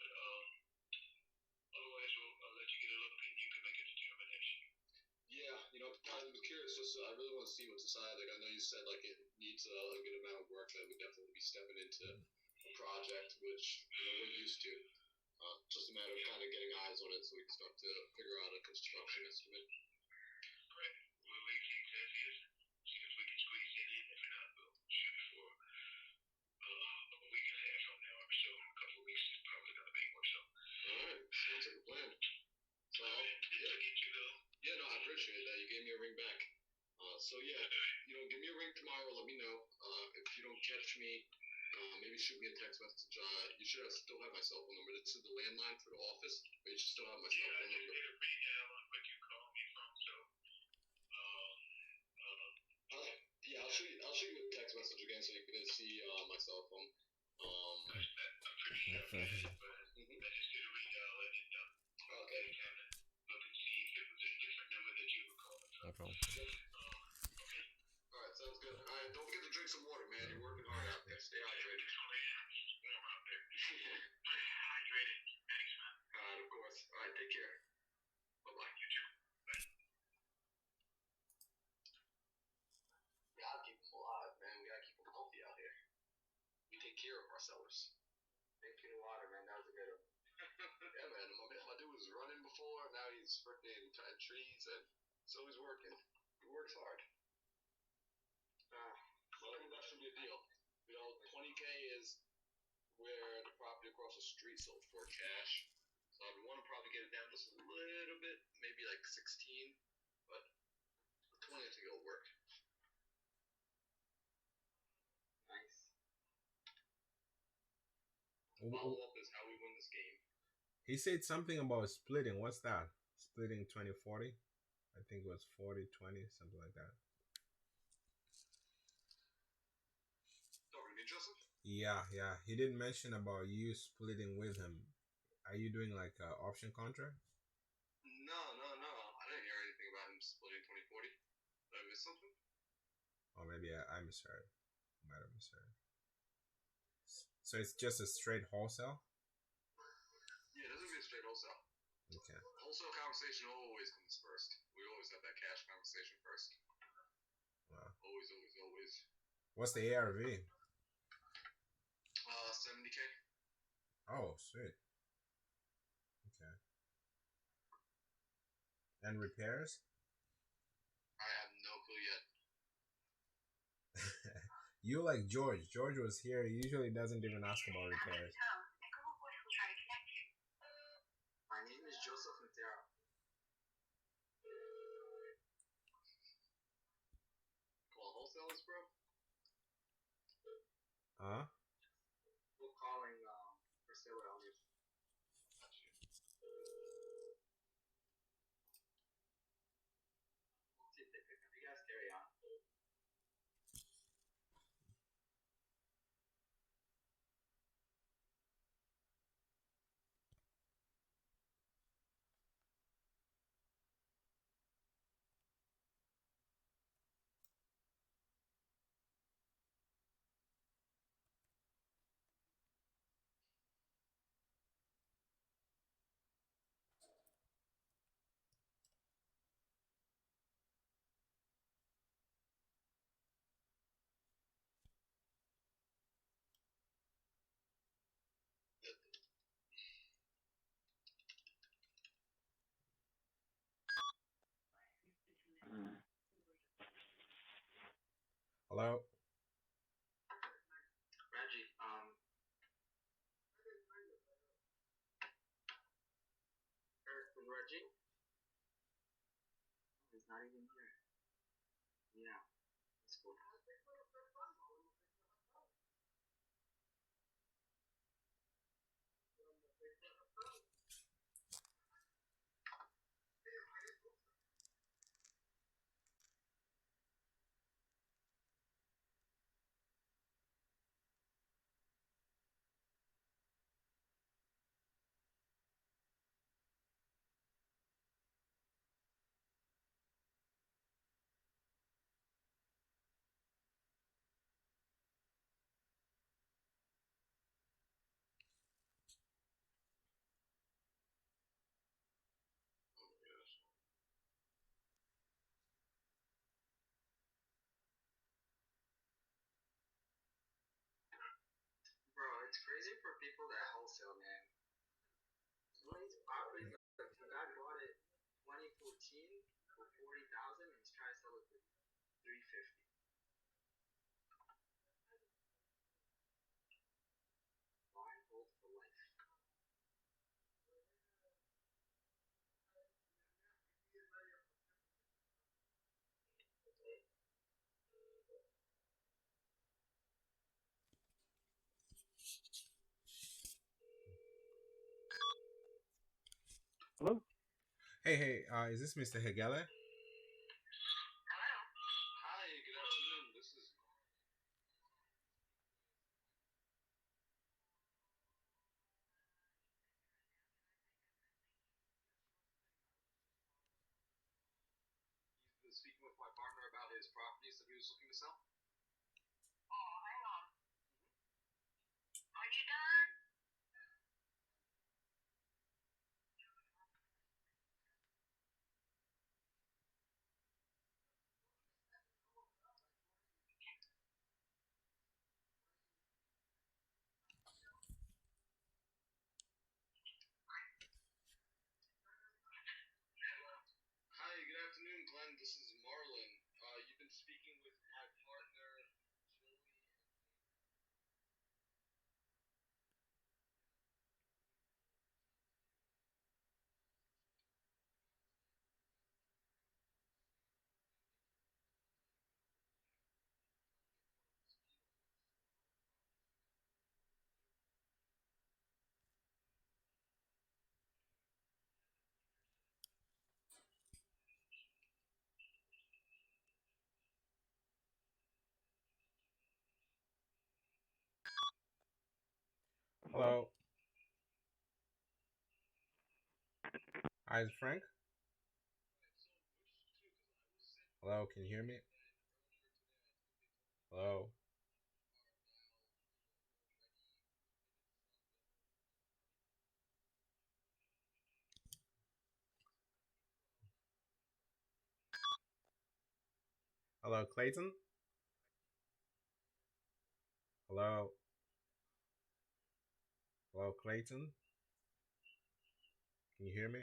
otherwise, I'll let you get a look and you can make a determination. Yeah, I was curious. Just I really want to see what's inside. Like I know you said, like it needs a good amount of work. That would definitely be stepping into a project, which we're used to. Just a matter of kind of getting eyes on it, so we can start to figure out a construction estimate. Great. We'll leave things as is. See if we can squeeze it in. If not, we'll shoot for a week and a half from now or so. A couple of weeks is probably going to be more so. All right, sounds like a plan. So, yeah, no, I appreciate that. You gave me a ring back. Give me a ring tomorrow. Let me know. If you don't catch me, maybe shoot me a text message. You should still have my cell phone number. This is the landline for the office, but you should still have my cell phone number. Yeah, I did a read on what you called me from, so. I'll shoot you a text message again so you can see my cell phone. I'm pretty sure I got it, but I just did a read on it and okay. Kind of look and see if it was a different number that you were calling from. Okay. Okay. All right, sounds good. All right, don't forget to drink some water, man. You're working hard out there. Stay hydrated. It's warm out there. Hydrated. Thanks, man. All right, of course. All right, take care. Bye-bye. You too. Bye. We gotta keep them alive, man. We gotta keep them healthy out here. We take care of our sellers. Drinking water, man. That was a good one. Yeah, man. My dude was running before. Now he's freaking cutting trees, and so he's working. He works hard. Well, I think that should be a deal. 20K is where the property across the street sold for cash. So So I'd want to probably get it down just a little bit, maybe like 16, but 20 I think it'll work. Nice. Follow up is how we win this game. He said something about splitting. What's that? Splitting 20-40? I think it was 40-20, something like that. Talking to me, Joseph? Yeah. He didn't mention about you splitting with him. Are you doing like an option contract? No. I didn't hear anything about him splitting 20-40. Did I miss something? Or maybe I misheard. Might have misheard. So it's just a straight wholesale? Yeah, it doesn't be a straight wholesale. Okay. Wholesale conversation always comes first. We always have that cash conversation first. Wow. Always. What's the ARV? 70K. Oh, sweet. Okay. And repairs? I have no clue yet. You like George. George was here. He usually doesn't even ask about repairs. My name is Joseph Matera. Call wholesalers, bro? Huh? We're calling for sale values. We'll see if they pick up. You guys carry on. Hello? Reggie, Eric from Reggie? He's not even here. Yeah, that's cool. Bro, it's crazy for people that wholesale, man. Some of these properties, like the guy bought it 2014 for 40,000 and he's trying to sell it for 350. Buy and hold for life. Hello? Hey, is this Mr. Hegele? Hi, good afternoon. This is He's been speaking with my partner about his properties that he was looking to sell. Oh, hang on. Are you done? Hi, good afternoon, Glenn. This is Marlon. You've been speaking with my partner, Joey. Hello. Hi, Frank. Hello, can you hear me? Hello. Hello, Clayton. Hello. Hello, Clayton. Can you hear me?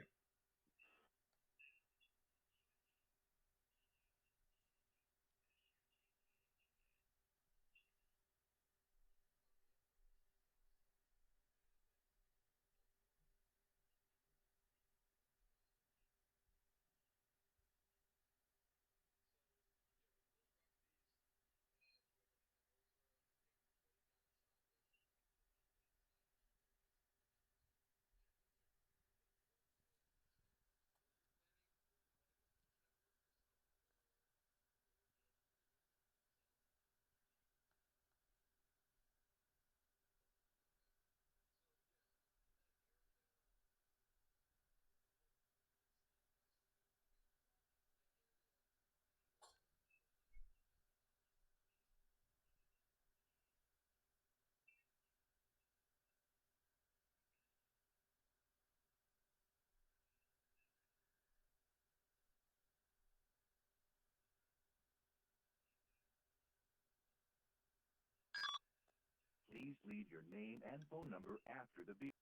Please leave your name and phone number after the beep.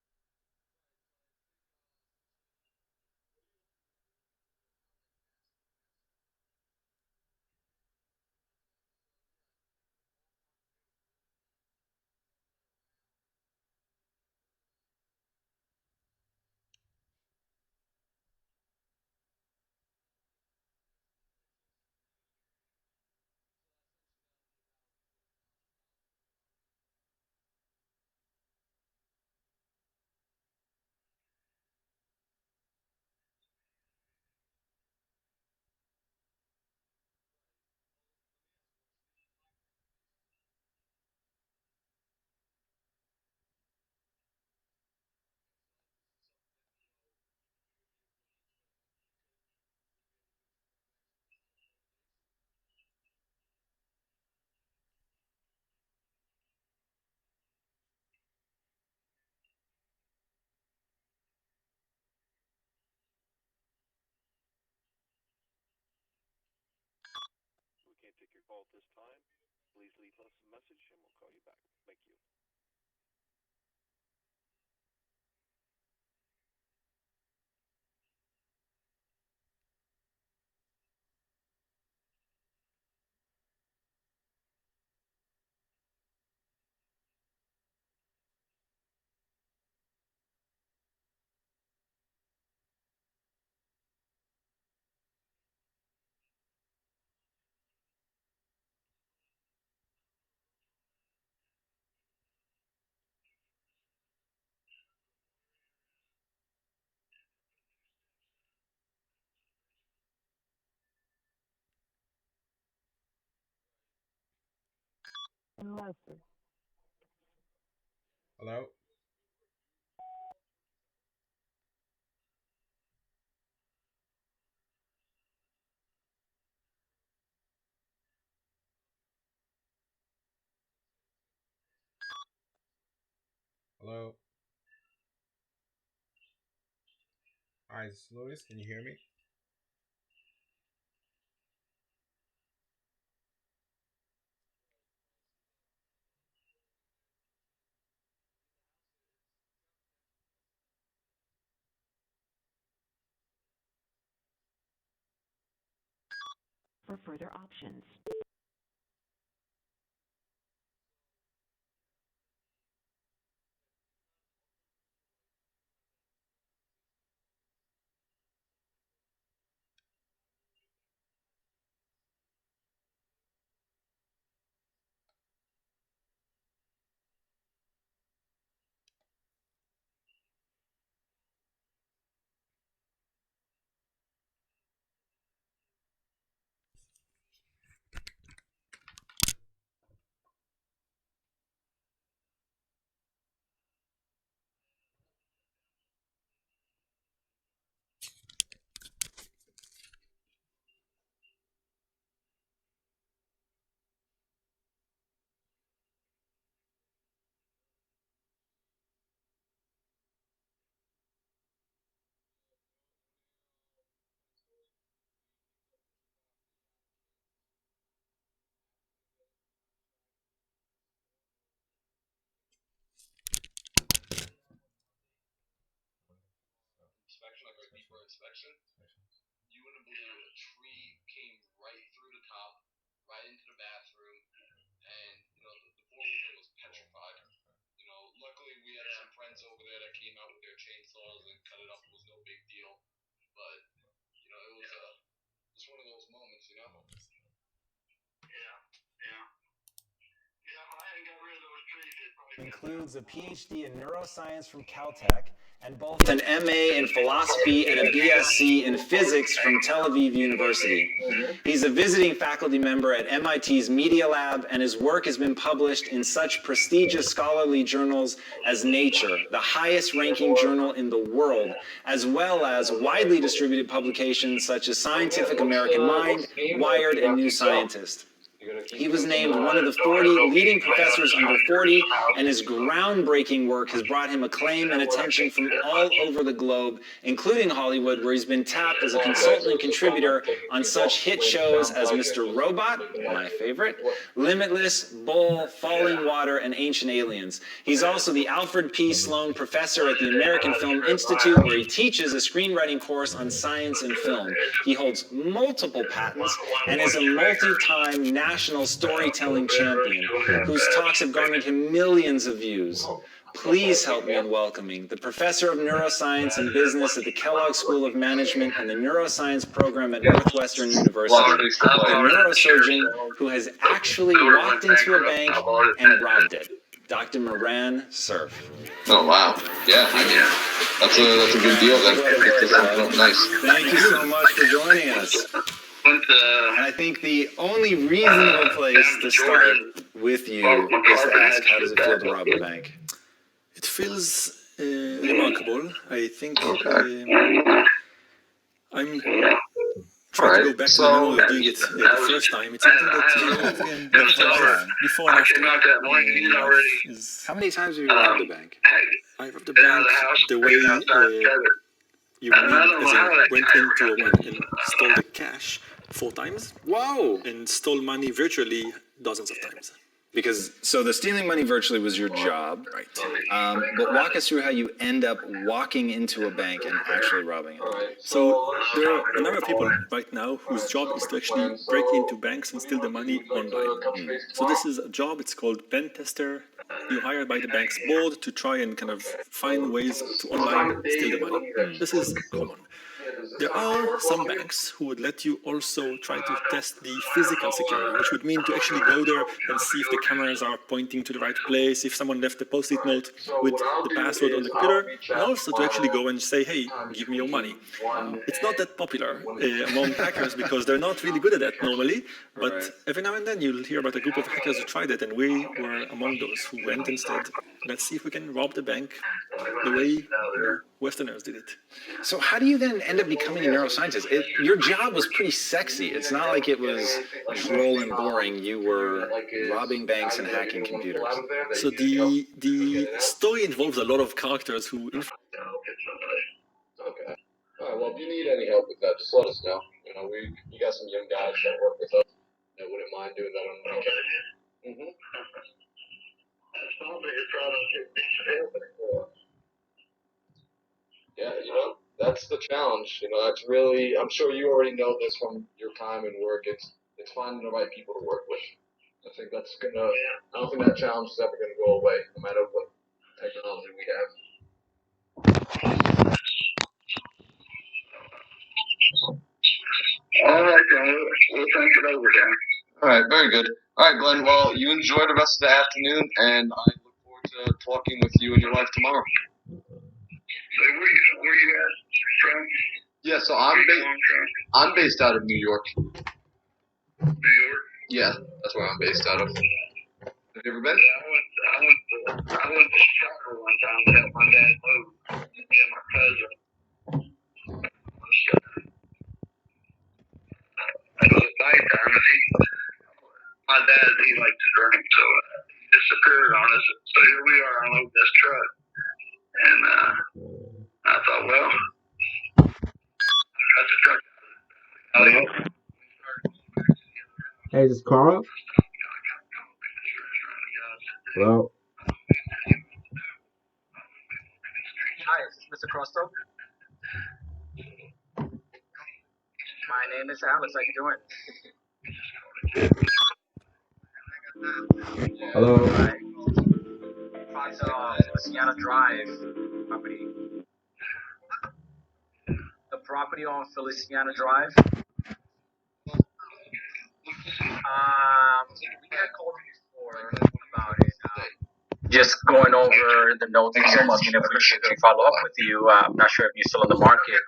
We can't take your call at this time. Please leave us a message and we'll call you back. Thank you. Lester. Hello. Hello. Hi, this is Louis. Can you hear me? For further options. inspection, like our deeper inspection, you wouldn't believe it. A tree came right through the top, right into the bathroom, and the poor woman was petrified. Luckily we had some friends over there that came out with their chainsaws and cut it up. It was no big deal, but it was just one of those moments, Yeah. Yeah, if I hadn't got rid of those trees, it probably Includes a PhD in neuroscience from Caltech and both an MA in philosophy and a BSc in physics from Tel Aviv University. He's a visiting faculty member at MIT's Media Lab, and his work has been published in such prestigious scholarly journals as Nature, the highest-ranking journal in the world, as well as widely distributed publications such as Scientific American Mind, Wired, and New Scientist. He was named one of the 40 leading professors under 40, and his groundbreaking work has brought him acclaim and attention from all over the globe, including Hollywood, where he's been tapped as a consultant and contributor on such hit shows as Mr. Robot, my favorite, Limitless, Bull, Falling Water, and Ancient Aliens. He's also the Alfred P. Sloan Professor at the American Film Institute, where he teaches a screenwriting course on science and film. He holds multiple patents and is a multi-time national storytelling champion whose talks have garnered him millions of views. Please help me in welcoming the Professor of Neuroscience and Business at the Kellogg School of Management and the Neuroscience Program at Northwestern University, the neurosurgeon who has actually walked into a bank and robbed it, Dr. Moran Cerf. Oh wow, yeah, that's a good deal then. Nice. Thank you so much for joining us. And I think the only reasonable place to start with you is to ask, how does it feel to rob a bank? It feels remarkable. I think I'm trying to go back to the memory of doing it the first time. It's something that before and after. How many times have you robbed a bank? I robbed a bank the way you went into a bank and stole the cash 4 times. Whoa! And stole money virtually dozens of times. So the stealing money virtually was your job, right? But walk us through how you end up walking into a bank and actually robbing it. So there are a number of people right now whose job is to actually break into banks and steal the money online. So this is a job, it's called pen tester. You're hired by the bank's board to try and kind of find ways to online steal the money. This is common. There are some banks who would let you also try to test the physical security, which would mean to actually go there and see if the cameras are pointing to the right place, if someone left a post-it note with the password on the computer, and also to actually go and say, hey, give me your money. It's not that popular among hackers because they're not really good at that normally, but every now and then you'll hear about a group of hackers who tried it, and we were among those who went and said, let's see if we can rob the bank the way Westerners did it. So how do you then end up becoming a neuroscientist? Your job was pretty sexy. It's not like it was droll and boring. You were robbing banks and hacking computers. So the story involves a lot of characters who... Okay. All right, well, if you need any help with that, just let us know. You got some young guys that work with us that wouldn't mind doing that on the weekend. Yeah, that's the challenge. That's really, I'm sure you already know this from your time and work. It's finding the right people to work with. I think I don't think that challenge is ever gonna go away, no matter what technology we have. All right, we'll think it over, Dan. All right, very good. All right, Glenn, well, you enjoy the rest of the afternoon, and I look forward to talking with you and your wife tomorrow. So where you at from? Yeah, so I'm based out of New York. New York? Yeah, that's where I'm based out of. Have you ever been? Yeah, I went to Chicago one time to help my dad move. Me and my cousin. It was nighttime, and my dad, he liked to drink, so he disappeared on us. So here we are unloading this truck. And I thought, well, I got the truck. Hey, is this Carl? Hello? Hi, is this Mr. Crosto? My name is Alex. How you doing? Hello. Right. It's Feliciana Drive property. The property on Feliciana Drive. We had called you before about it. Just going over the notes. Thanks so much. Seeing if we should follow up with you. I'm not sure if you're still in the market.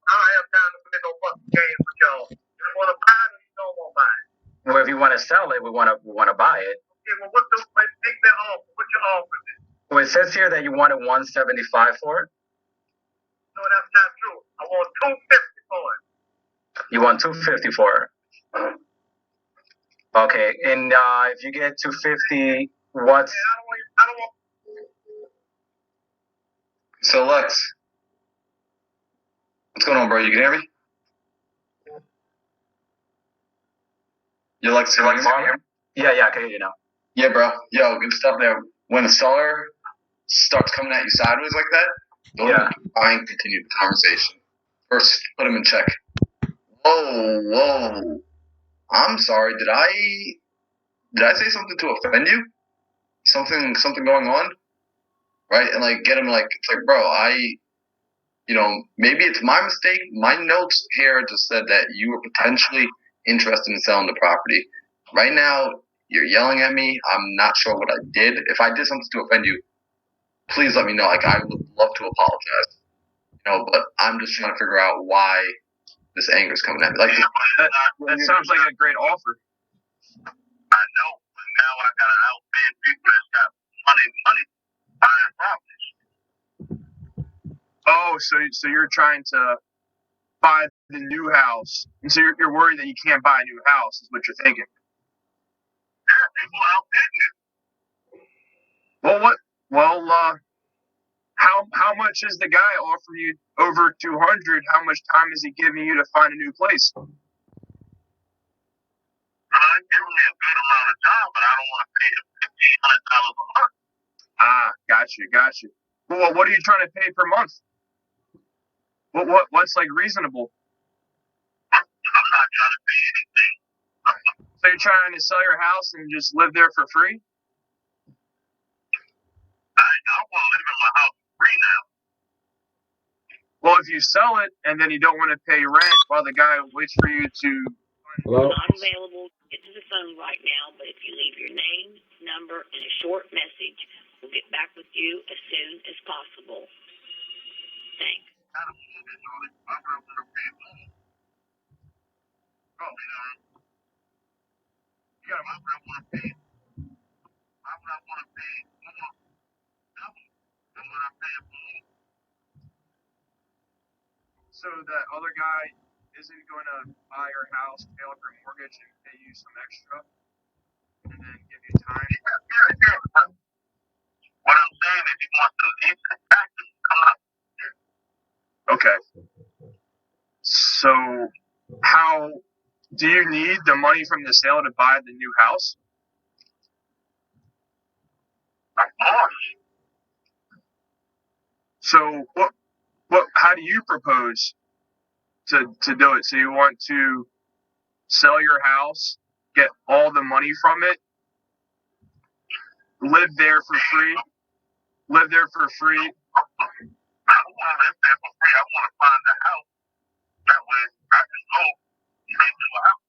I don't have time to play no fucking games with y'all. You want to buy it or you don't want to buy it? Well, if you want to sell it, we want to buy it. Okay, well, take that offer. What's your offer then? Well, it says here that you wanted $175 for it. No, that's not true. I want $250 for it. You want $250 for it. Okay, and if you get $250, what's? I don't want. So Lex, what's going on, bro? You can hear me? You Lex, you like Marlon? Yeah, I can hear you now. Yeah, bro. Yo, good stuff there. When a seller starts coming at you sideways like that, don't try and continue the conversation. First, put him in check. Whoa. I'm sorry. Did I say something to offend you? Something going on? Right? And like, get him like, it's like, bro, maybe it's my mistake. My notes here just said that you were potentially interested in selling the property. Right now, you're yelling at me. I'm not sure what I did. If I did something to offend you, please let me know. Like, I would love to apologize. But I'm just trying to figure out why this anger is coming at me. Like, that sounds like a great offer. I know, but now I gotta outbid people that's got money buying properties. Oh, so you're trying to buy the new house, and so you're worried that you can't buy a new house, is what you're thinking. Yeah, people outbid you. Well, how much is the guy offering you over 200? How much time is he giving you to find a new place? I'm giving me a good amount of time, but I don't want to pay him $1,500 a month. Ah, got you. Well, what are you trying to pay per month? What's like reasonable? I'm not trying to pay anything. So you're trying to sell your house and just live there for free? I want to live in my house for free now. Well, if you sell it and then you don't want to pay rent while the guy waits for you to... Hello? Not available to get to the phone right now, but if you leave your name, number, and a short message, we'll get back with you as soon as possible. Thanks. So that other guy isn't going to buy your house, pay off your mortgage, and pay you some extra, and then give you time? What I'm saying is he wants to leave the taxes come up. Okay. So how do you need the money from the sale to buy the new house? Of course. So how do you propose to do it? So you want to sell your house, get all the money from it, live there for free? I don't want to live there for free. I want to find a house. That way I can go straight to a house.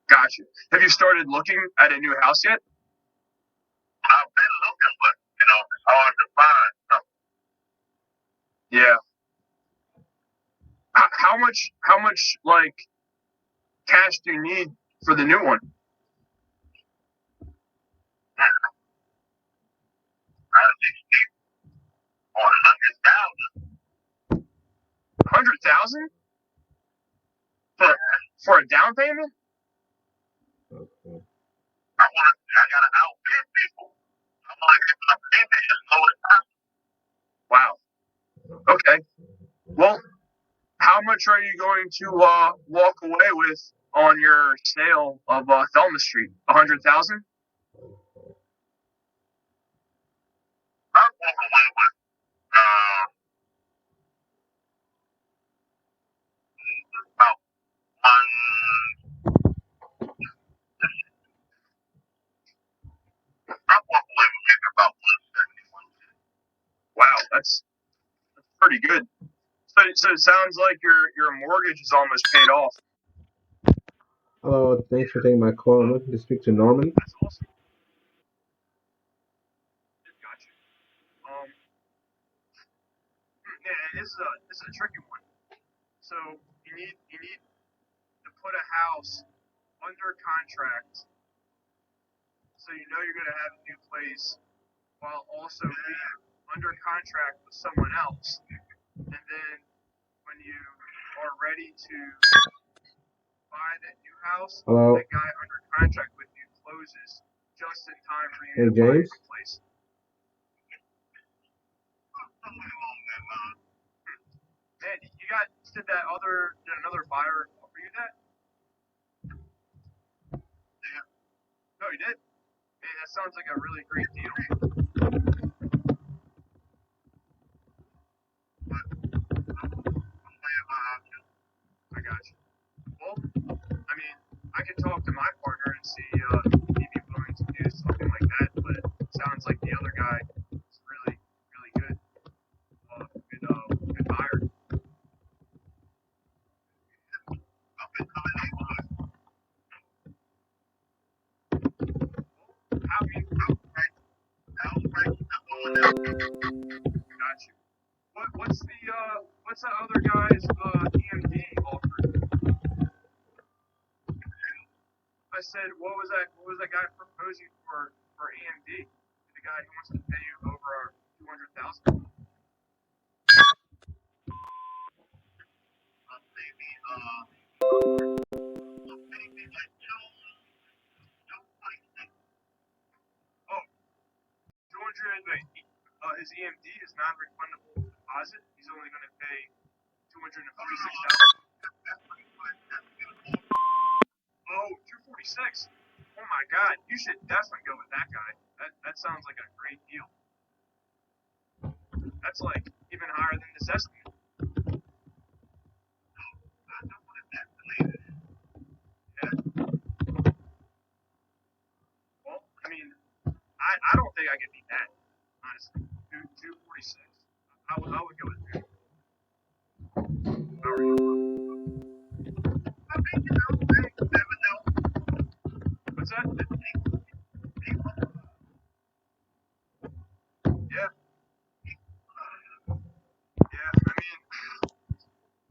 Gotcha. Have you started looking at a new house yet? I've been looking, but it's hard to find something. Yeah. How much like cash do you need for the new one? $100,000 for a down payment? Okay. I gotta outbid people. I want to get my payment as low as possible. Wow. Okay. Well, how much are you going to walk away with on your sale of Thelma Street? $100,000? I walk away with pretty good. So it sounds like your mortgage is almost paid off. Hello, thanks for taking my call. I'm looking to speak to Norman. That's awesome. Gotcha. Yeah, this is a tricky one. So you need to put a house under contract, so you know you're gonna have a new place, while also being under contract with someone else. And then when you are ready to buy that new house, Hello? the guy under contract with you closes just in time for you Hey, to buy a James? new place. Man, did another buyer offer you that? No, he did? Man, that sounds like a really great deal. I got you. Well, I mean, I could talk to my partner and see if he'd be willing to do something like that, but it sounds like the other guy is really, really good. Good buyer. Got you. What's the other guy's EMD offer? I said, what was that guy proposing for EMD? The guy who wants to pay you over $200,000. Oh, 200. His EMD is non-refundable deposit. He's only going to pay $246. Oh, 246. Oh my God, you should definitely go with that guy. That sounds like a great deal. That's like even higher than this estimate. Yeah. Well, I mean, I don't think I could beat that, honestly. 246. I would go with that. All right. What's that? Yeah.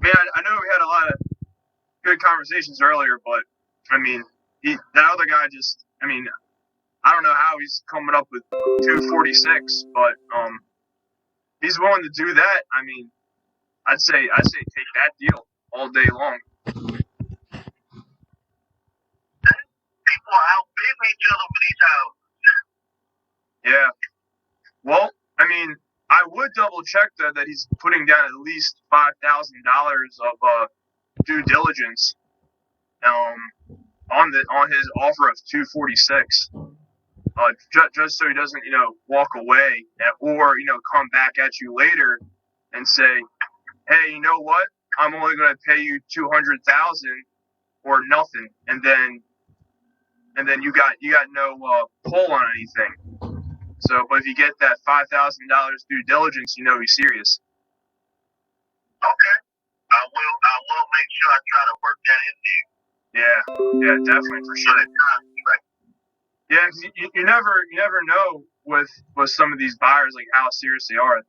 Yeah. I know we had a lot of good conversations earlier, but I mean, that other guy just, I don't know how he's coming up with 246, but he's willing to do that. I'd say take that deal all day long. People outbid each other for these houses. Yeah. Well, I would double check that he's putting down at least $5,000 of due diligence on his offer of 246. Just so he doesn't, walk away or come back at you later and say, hey, you know what? I'm only going to pay you 200,000 or nothing, and then you got no pull on anything. So, but if you get that $5,000 due diligence, you know he's serious. Okay, I will make sure I try to work that in there. Yeah, definitely for sure. Yeah, cause you never know with some of these buyers like how serious they are.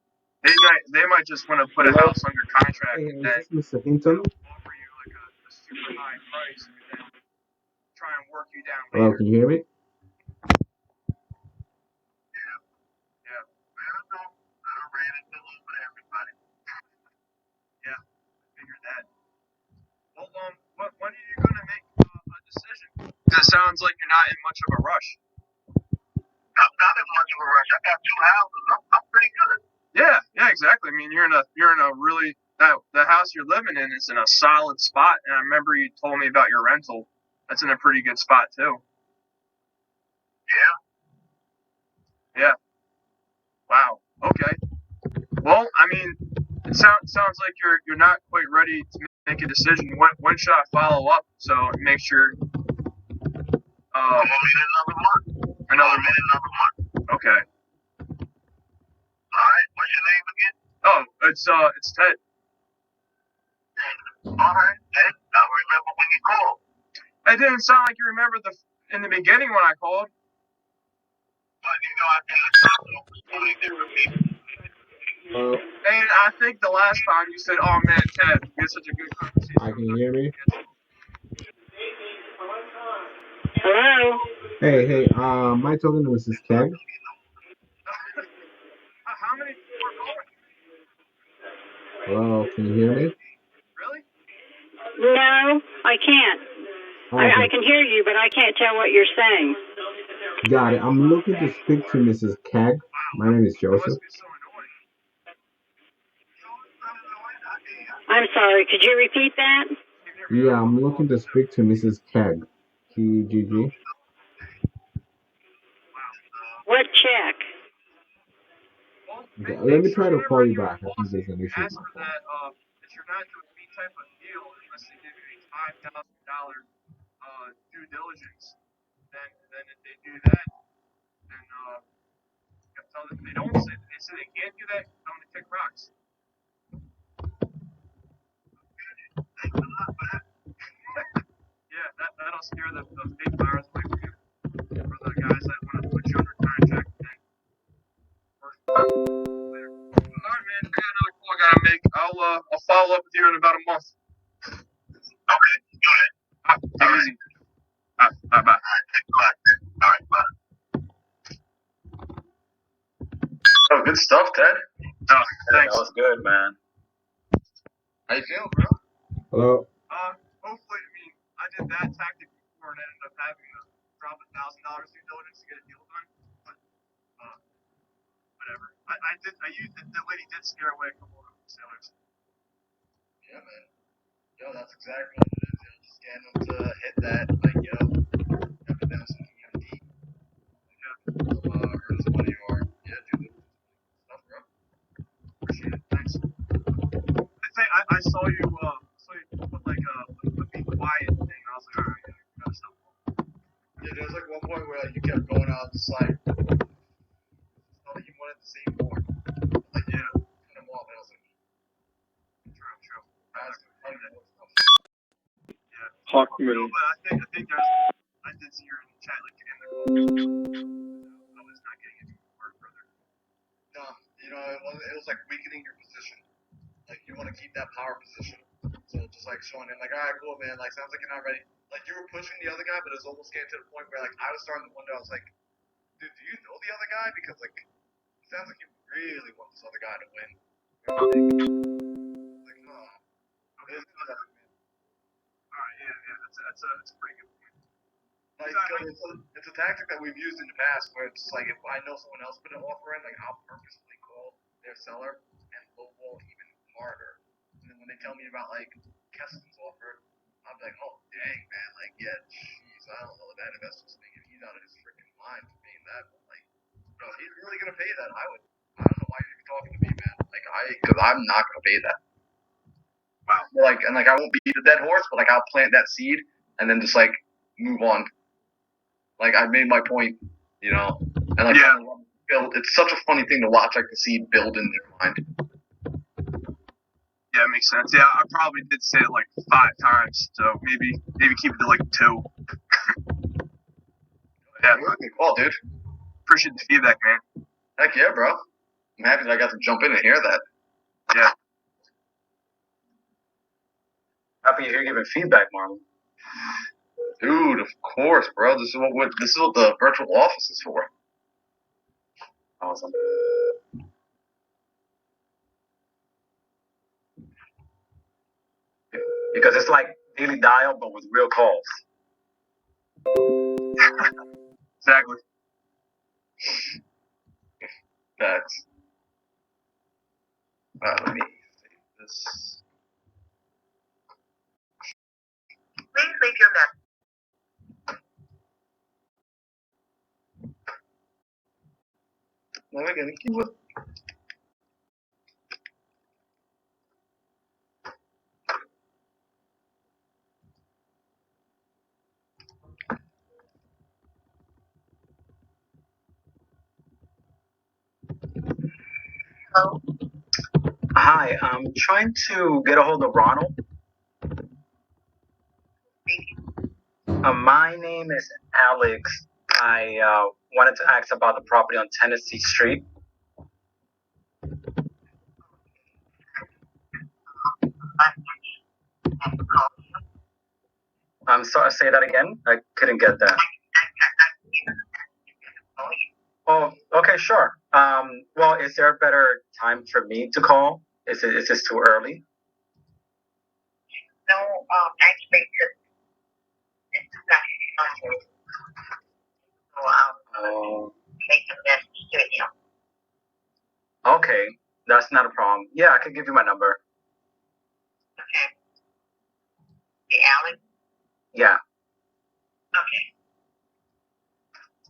They might just want to put a house under contract and then Mr. Hinton? offer you like a super high price and then try and work you down later. Hello, can you hear me? Yeah. I ran into a little bit of everybody. Yeah, I figured that. Well, when are you gonna make a decision? It sounds like you're not in much of a rush. I'm not in much of a rush. I got 2 houses. I'm pretty good. Yeah, exactly. You're in a really the house you're living in is in a solid spot, and I remember you told me about your rental. That's in a pretty good spot too. Yeah. Wow. Okay. Well, it sounds like you're not quite ready to make a decision. When should I follow up so make sure? Another month. Another month. Okay. All right. What's your name again? Oh, it's Ted. All right, Ted. I remember when you called. It didn't sound like you remembered in the beginning when I called. But you know, I've been talking to so many different people. And I think the last time you said, "Oh man, Ted, we had such a good conversation." Hi, can you hear me? Hello? Hey, am I talking to Mrs. Keg? How many people are calling? Hello, can you hear me? Really? No, I can't. I can hear you, but I can't tell what you're saying. Got it. I'm looking to speak to Mrs. Keg. My name is Joseph. I'm sorry, could you repeat that? Yeah, I'm looking to speak to Mrs. Keg. KGG. What check? Let me try to call you back. I think there's an issue with my phone. That you're not doing any type of deal unless they give you a $5,000 due diligence. Then if they do that, then you have to tell them. If they don't say they can't do that, I'm gonna kick rocks. Yeah, that'll scare those big buyers away from you. For the guys that want to put you under contract and work later. Alright, man, I got another call I gotta make. I'll follow up with you in about a month. Okay, go ahead. Take it easy. Bye. All right, bye. Oh, good stuff, Ted. Oh, thanks. That was good, man. How you feeling, bro? Hello? Hopefully, I did that tactic before and ended up having to drop $1,000 due diligence to get a deal done. But, whatever. I used it. The lady did scare away a couple of sailors. Yeah, man. Yo, that's exactly what it is. You know, just getting them to hit that, like, yo, after them some EMD. Earn some money or, yeah, do the stuff, bro. Appreciate it. Thanks. I saw you put like a be quiet thing. I was like, all right, yeah, gotta stop. Yeah, there was like one point where like you kept going out, just like, felt like you wanted to say more. Like, yeah, cut him off. And I was like, true. I was funny that was stuff. Yeah. Hawkman. No, but I think I did see her in the chat, like in the call. I was not getting into word further. No, you know, it was like weakening your position. Like, you want to keep that power position. So just like showing him, like, all right, cool, man. Like, sounds like you're not ready. Like, you were pushing the other guy, but it was almost getting to the point where, like, I was starting to wonder. I was like, dude, do you know the other guy? Because, like, it sounds like you really want this other guy to win. Like, oh. Okay. All right, yeah, that's a pretty good point. Like, it's a tactic that we've used in the past where it's like, if I know someone else put an offer in, like, I'll purposely call their seller and lowball even harder. And then when they tell me about, like, Keston's offer, I'm like, oh, dang, man. Like, yeah, jeez, I don't know what that investor's thinking. He's out of his freaking mind for paying that. But, like, bro, if he's really going to pay that, I don't know why you're even talking to me, man. Like, because I'm not going to pay that. Wow. Like, and, like, I won't beat the dead horse, but, like, I'll plant that seed and then just, like, move on. Like, I made my point, you know? And, like, yeah. It's such a funny thing to watch, like, the seed build in their mind. Yeah, it makes sense. Yeah, I probably did say it like 5 times, so maybe keep it to like 2. Yeah, cool, dude. Appreciate the feedback, man. Heck yeah, bro. I'm happy that I got to jump in and hear that. Yeah. Happy to hear you giving feedback, Marlon. Dude, of course, bro. This is what the virtual office is for. Awesome. Because it's like Daily Dial, but with real calls. Exactly. Facts. Let me save this. Please leave your message. We're gonna keep it. Hello? Hi, I'm trying to get a hold of Ronald. My name is Alex. I wanted to ask about the property on Tennessee Street. I'm sorry, say that again? I couldn't get that. Oh, okay, sure. Well, is there a better time for me to call? Is this too early? No, actually, it's not. So take the message to him. Okay, that's not a problem. Yeah, I can give you my number. Okay. Hey, Alex? Yeah. Okay.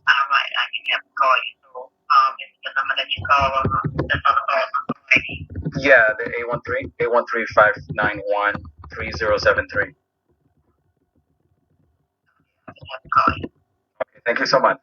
All right, I can have him call you. So, it's the number that you call on that's on the phone. Yeah, the 813-591-3073. Okay, thank you so much.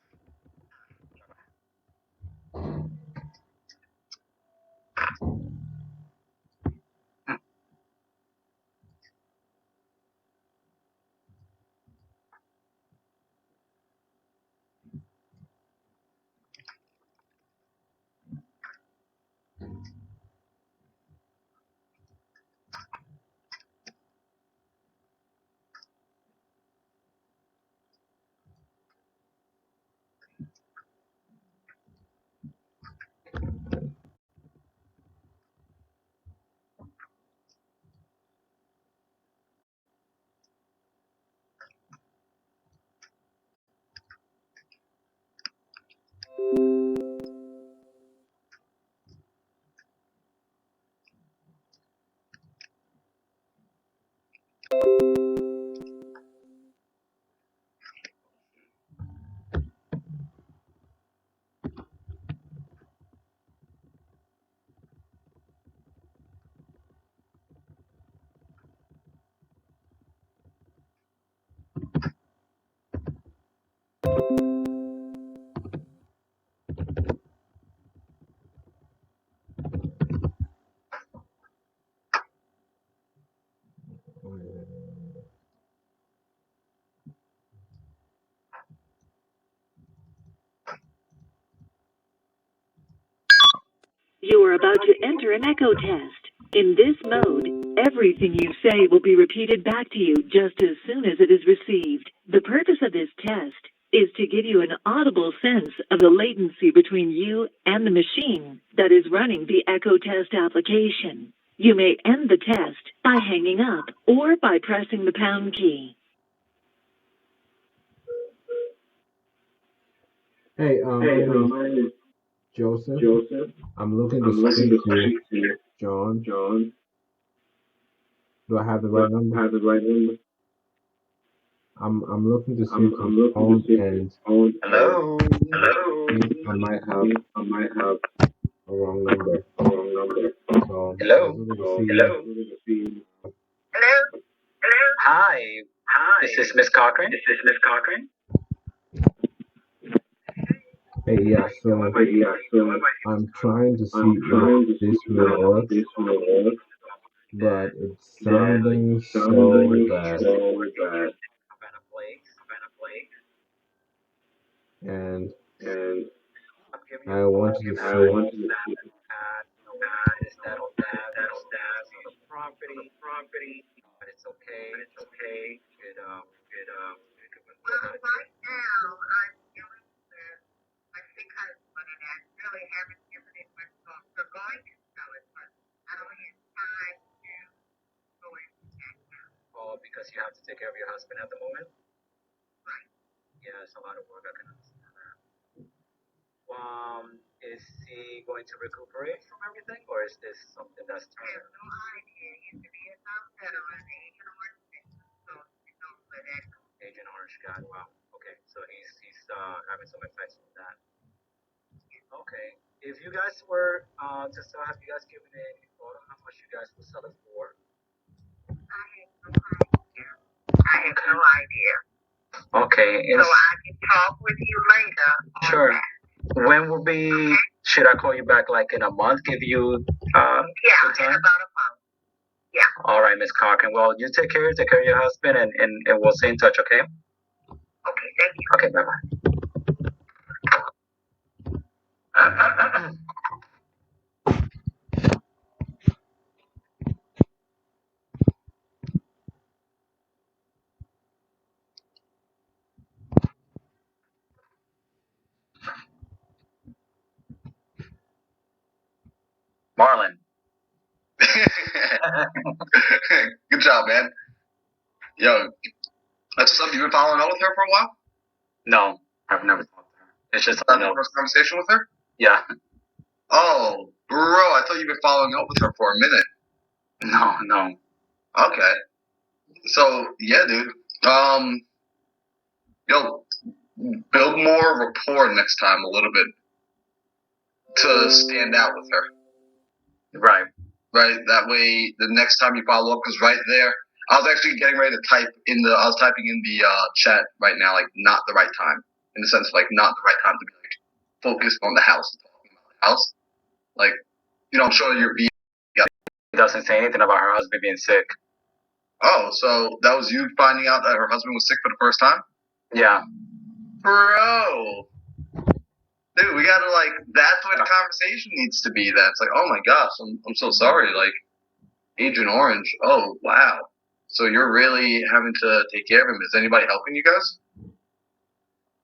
You are about to enter an echo test. In this mode, everything you say will be repeated back to you just as soon as it is received. The purpose of this test is to give you an audible sense of the latency between you and the machine that is running the echo test application. You may end the test by hanging up or by pressing the pound key. Hey, my name is Joseph. I'm looking to speak to John. Do I have the right number? I'm looking to speak to John, and Hello? I think I might have a wrong number. So I Hello? was looking to see. Hi. This is Miss Cochran. Hey, yeah. So I'm trying to see if this will work, but it's sounding so bad, and I wanted to see. Oh, because you have to take care of your husband at the moment? Right. Yeah, it's a lot of work. I can understand that. Is he going to recuperate from everything, or is this something that's turning? I have no idea. He used to be a top setter on Agent Orange. So, Agent Orange, God, wow. Okay, so he's having some effects from that. Okay. If you guys were to sell, have you guys given any thought on how much you guys would sell it for? I have no idea. Okay. So I can talk with you later. Sure. When will be? should I call you back like in a month? Give you Yeah, the time? in about a month. Yeah. All right, Miss Cochran. Well, you take care of your husband, and we'll stay in touch, okay? Okay, thank you. Okay, bye-bye. Marlon. Good job, man. Yo, that's something you've been following up with her for a while? No, I've never talked to her. It's just That's your first conversation with her? Yeah. Oh, bro, I thought you've been following up with her for a minute. No. Okay. So, yeah, dude. Yo, build more rapport next time a little bit to stand out with her. Right. Right? That way, the next time you follow up, because right there, I was actually getting ready to I was typing in the chat right now, like, not the right time. In the sense of, like, not the right time to be, like, focused on the house, talking about the house. Like, you know, I'm showing your video. It doesn't say anything about her husband being sick. Oh, so that was you finding out that her husband was sick for the first time? Yeah. Bro. Dude, we gotta, like, that's what the conversation needs to be. That's like, oh my gosh, I'm so sorry. Like, Agent Orange, oh, wow. So you're really having to take care of him. Is anybody helping you guys?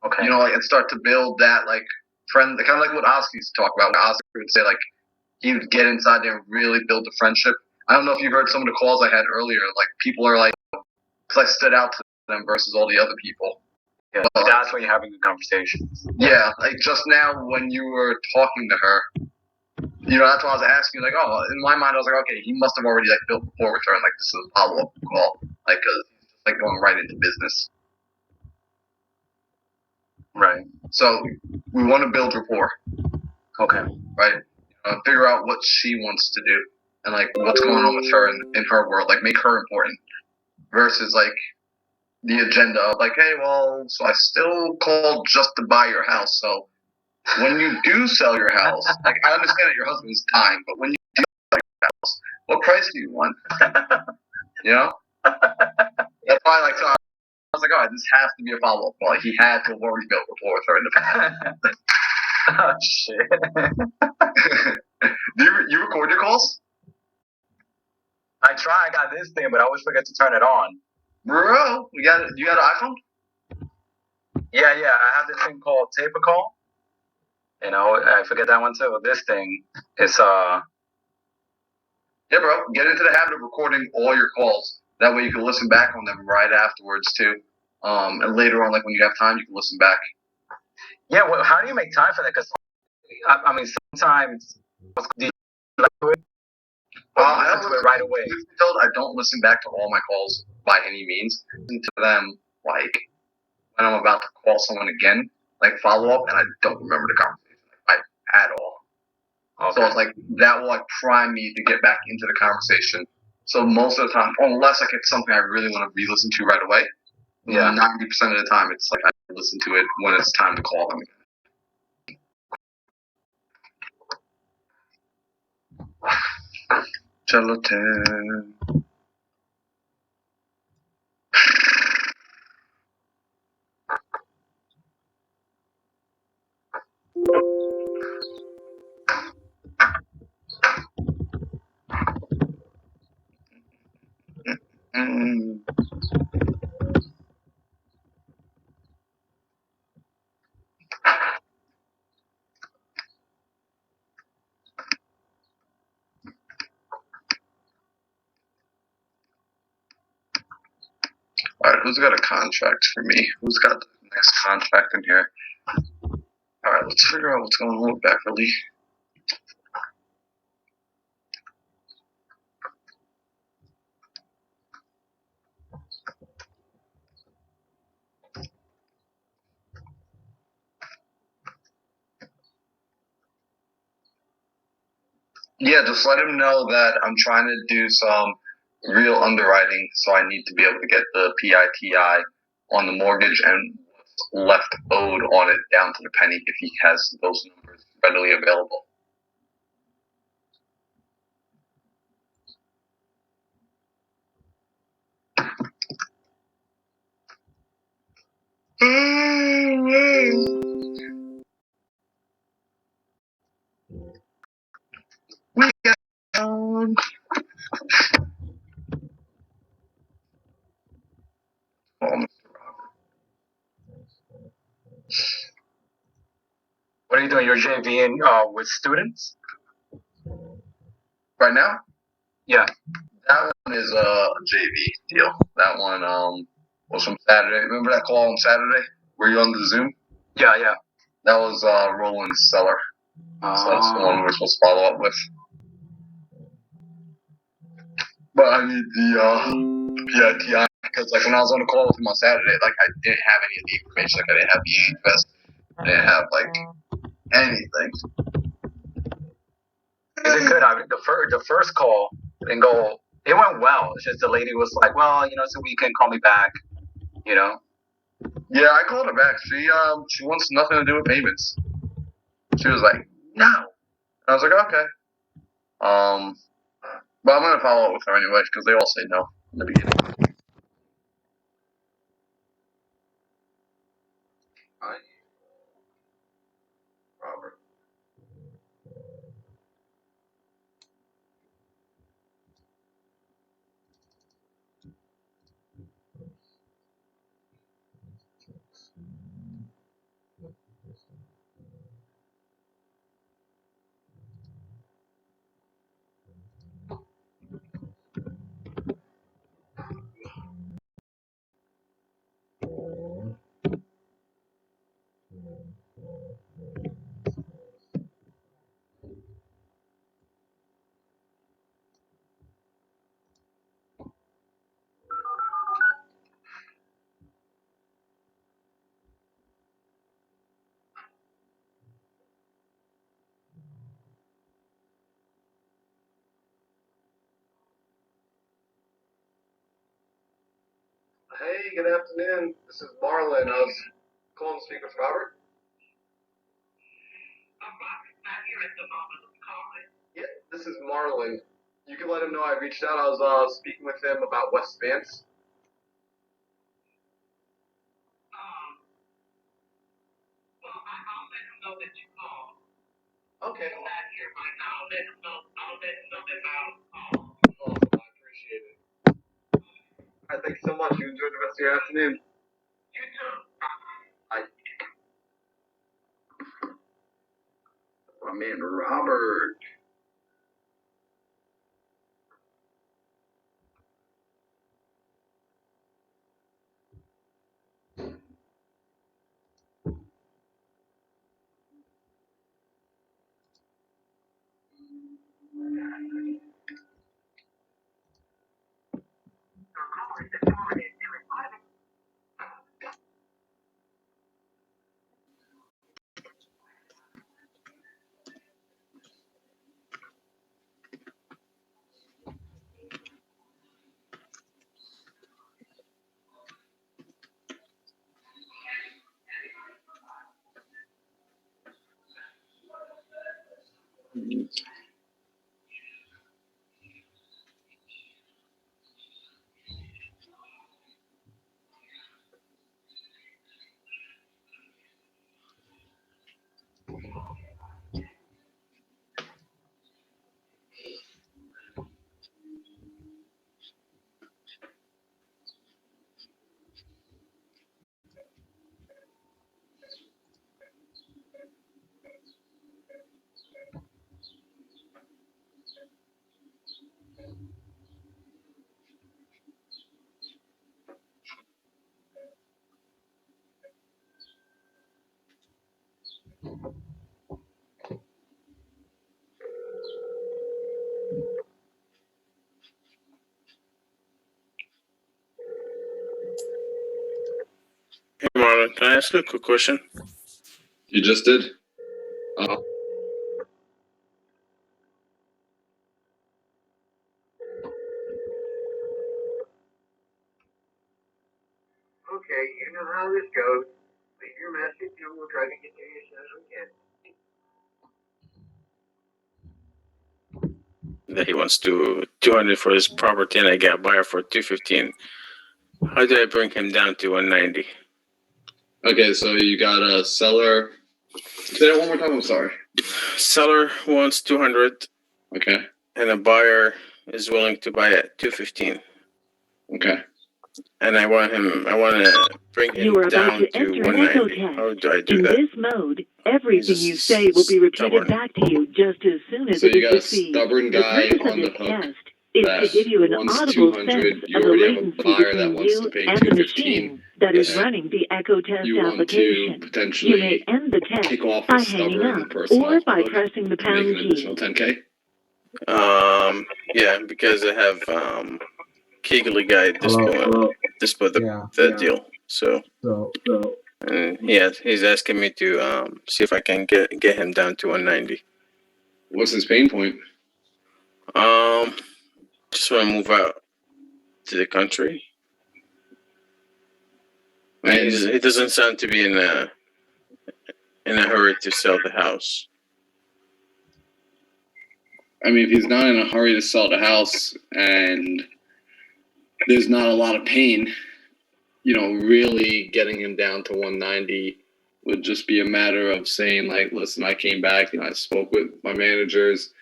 Okay. You know, like, and start to build that, like, friend, kind of like what Oscar used to talk about. Oscar would say, like, he would get inside there and really build a friendship. I don't know if you heard some of the calls I had earlier. Like, people are like, because I stood out to them versus all the other people. Yeah, but that's when you're having a conversation. Yeah, like just now when you were talking to her, you know, that's why I was asking, like, oh, in my mind, I was like, okay, he must have already, like, built rapport with her, and, like, this is a follow-up call. Like, cause he's just, like, going right into business. Right. So, we want to build rapport. Okay. Right? Figure out what she wants to do, and, like, what's going on with her in her world. Like, make her important. Versus, like, the agenda of, like, hey, well, so I still called just to buy your house, so when you do sell your house, like, I understand that your husband's dying, but when you do sell your house, what price do you want? You know? That's why, like, so I was like, oh, this has to be a follow-up call. Like, he had to have already built rapport with her in the past. Oh, shit. Do you record your calls? I try. I got this thing, but I always forget to turn it on. Bro, you got an iPhone? Yeah. I have this thing called Tape a Call. You know, I forget that one too. This thing is Yeah, bro. Get into the habit of recording all your calls. That way you can listen back on them right afterwards too. And later on, like when you have time, you can listen back. Yeah. Well, how do you make time for that? Because I mean, sometimes do you do it? I don't listen to it right away. I don't listen back to all my calls by any means. I listen to them like when I'm about to call someone again, like follow up, and I don't remember the conversation at all. Okay. So it's like that will like prime me to get back into the conversation. So most of the time, unless like it's something I really want to re-listen to right away, 90% of the time it's like I listen to it when it's time to call them again. Gelatin. Alright, who's got a contract for me? Who's got the next contract in here? Alright, let's figure out what's going on with Beverly. Yeah, just let him know that I'm trying to do some real underwriting, so I need to be able to get the PITI on the mortgage and what's left owed on it down to the penny if he has those numbers readily available. What are you doing? You're JVing with students right now? Yeah. That one is a JV deal. That one was from Saturday. Remember that call on Saturday? Were you on the Zoom? Yeah, yeah. That was Roland's seller. So that's the one we're supposed to follow up with. But I need the TI because like when I was on the call with him on Saturday, like I didn't have any of the information. Like I didn't have the invest. I didn't have like anything. Is it good? I mean, the first call didn't go. It went well. It's just the lady was like, "Well, it's a weekend. Call me back." Yeah, I called her back. She wants nothing to do with payments. She was like, "No." And I was like, "Okay." But I'm gonna follow up with her anyway because they all say no in the beginning. Robert. Hey, good afternoon. This is Marlon. I was calling to speak with Robert. Yeah, this is Marlon. You can let him know I reached out. I was speaking with him about West Vance. Okay. Awesome. I appreciate it. All right, thank you so much. You enjoy the rest of your afternoon. Bye. My man, Robert. Hey Marlon, can I ask you a quick question? You just did. Okay, you know how this goes. Leave your message and we'll try to get to you as soon as we can. that he wants to 200 for his property, and I got a buyer for 215. How do I bring him down to 190? Okay, so you got a seller. Say that one more time. I'm sorry. Seller wants 200. Okay. And a buyer is willing to buy at 215. Okay. And I want to bring him You are about down to to enter an echo 190. test. How do I do In that? this mode, everything you say will be repeated back to you just as soon as So it you is got a received. stubborn The guy purpose of on the this hook test is to that give you an wants audible 200. sense You of the already have a latency buyer that between wants to you pay and the 215. machine that is And running the echo test you want to application. You may potentially end the test kick off by this hanging stubborn up person or off the by hook pressing the to make pound an additional key. 10K. Yeah, because I have Keegley guy dispo the deal. So and he's asking me to see if I can get him down to 190. What's his pain point? Just want to move out to the country. I mean, he doesn't sound to be in a hurry to sell the house. I mean, if he's not in a hurry to sell the house and there's not a lot of pain, really getting him down to 190 would just be a matter of saying, like, listen, I came back, I spoke with my managers,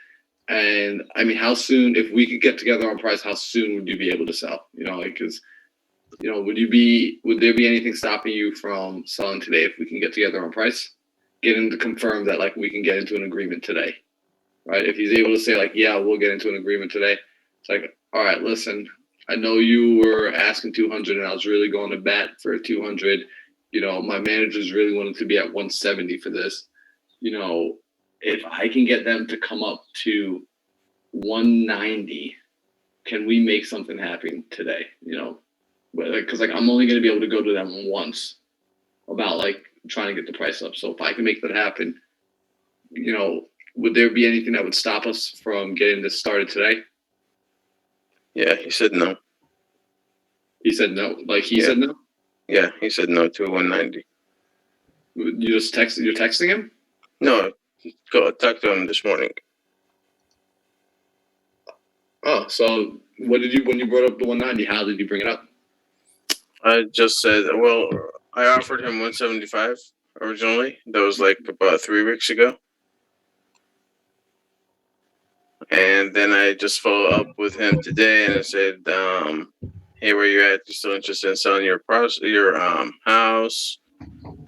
and I mean, how soon, if we could get together on price, how soon would you be able to sell? Because, would there be anything stopping you from selling today if we can get together on price? Get him to confirm that, like, we can get into an agreement today, right? If he's able to say, like, yeah, we'll get into an agreement today, it's like, all right, listen, I know you were asking 200 and I was really going to bat for 200. My managers really wanted to be at 170 for this. If I can get them to come up to 190, can we make something happen today? Because I'm only going to be able to go to them once about like trying to get the price up. So if I can make that happen, would there be anything that would stop us from getting this started today? Yeah, he said no. He said no. Like he said no? Yeah, he said no to 190. You're texting him? No, talked to him this morning. Oh, so when you brought up the 190, how did you bring it up? I just said, well, I offered him 175 originally. That was like about 3 weeks ago. And then I just followed up with him today and I said, hey, where you at? You still interested in selling your house? And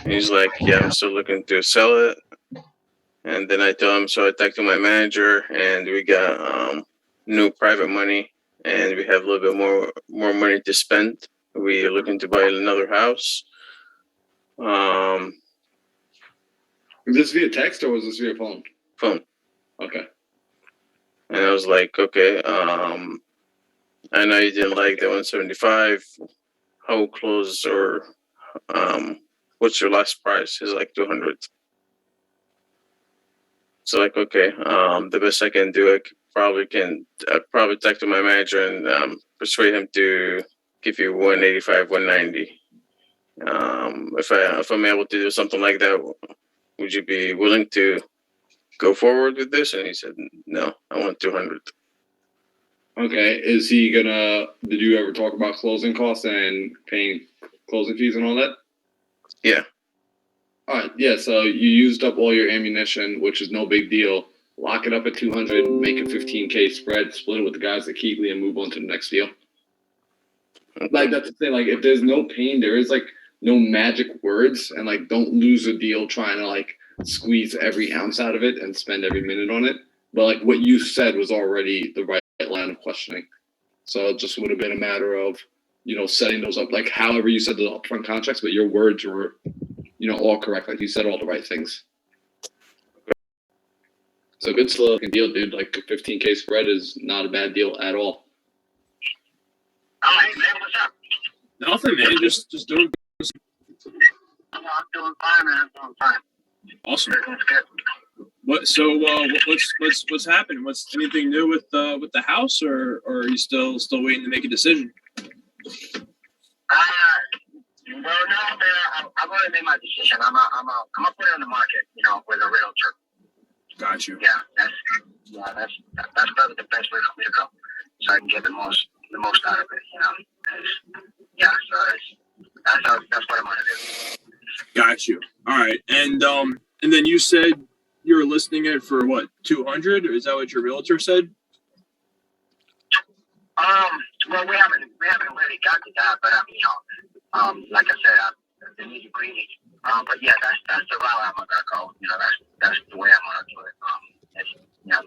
he's like, yeah, I'm still looking to sell it. And then I told him, so I talked to my manager and we got new private money and we have a little bit more money to spend. We're looking to buy another house. Was this via text or was this via phone? Phone. Okay. And I was like, okay, I know you didn't like the 175. How close or what's your last price? He's like 200. So like, okay, the best I can do, I probably talk to my manager and persuade him to give you 185, 190. If I'm able to do something like that, would you be willing to go forward with this? And he said, no, I want 200. Okay. Did you ever talk about closing costs and paying closing fees and all that? Yeah. All right. Yeah. So you used up all your ammunition, which is no big deal. Lock it up at 200, make a 15K spread, split it with the guys at Keegley and move on to the next deal. Like that's the thing. Like if there's no pain, there is like no magic words, and like don't lose a deal trying to like squeeze every ounce out of it and spend every minute on it. But like what you said was already the right line of questioning. So it just would have been a matter of, setting those up, like however you said the upfront contracts, but your words were, all correct. Like you said all the right things. So good slow looking deal, dude. Like a 15K spread is not a bad deal at all. Oh, hey, man, what's up? Nothing, man. Just doing. I'm doing fine, man. I'm doing fine. Awesome. Everything's good. What's happening? What's anything new with the house, or are you still waiting to make a decision? Well, no, I've already made my decision. I'm gonna put it on the market, with a realtor. Got you. Yeah, yeah, that's probably the best way for me to go, so I can get the most out of it. You know, yeah. So that's what I'm gonna do. Got you. All right, and then you said you were listing it for what, 200? Is that what your realtor said? Well, we haven't really got to that, but I mean, like I said, the nitty gritty. But yeah, that's the route I'm gonna go. You know, that's the way I'm gonna do it. It's, you know,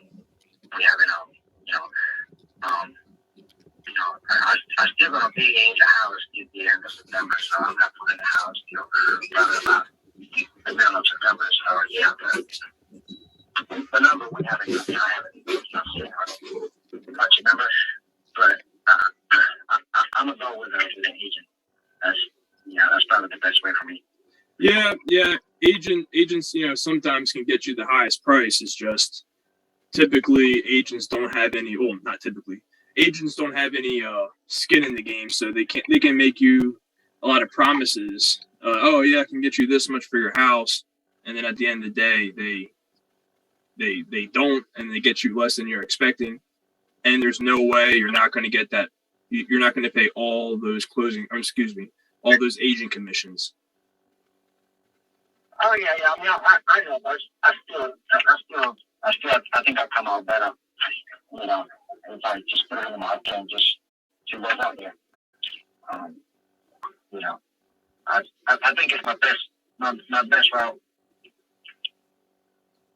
we haven't, I still gonna be in the house at the end of September, so I'm not putting the house, probably about the middle of September. So yeah, the number we haven't, I haven't, got your number, but I'm gonna go with an agent. That's probably the best way for me. Yeah. Agents, sometimes can get you the highest price. It's just typically agents don't have any. Well, not typically. Agents don't have any skin in the game, so they can make you a lot of promises. Oh yeah, I can get you this much for your house, and then at the end of the day, they don't, and they get you less than you're expecting. And there's no way you're not going to get that. You're not going to pay all those all those agent commissions. Oh yeah. I mean, I know, but I think I come out better. You know, if I just put it in the market and just see what's out there. I think it's my best route.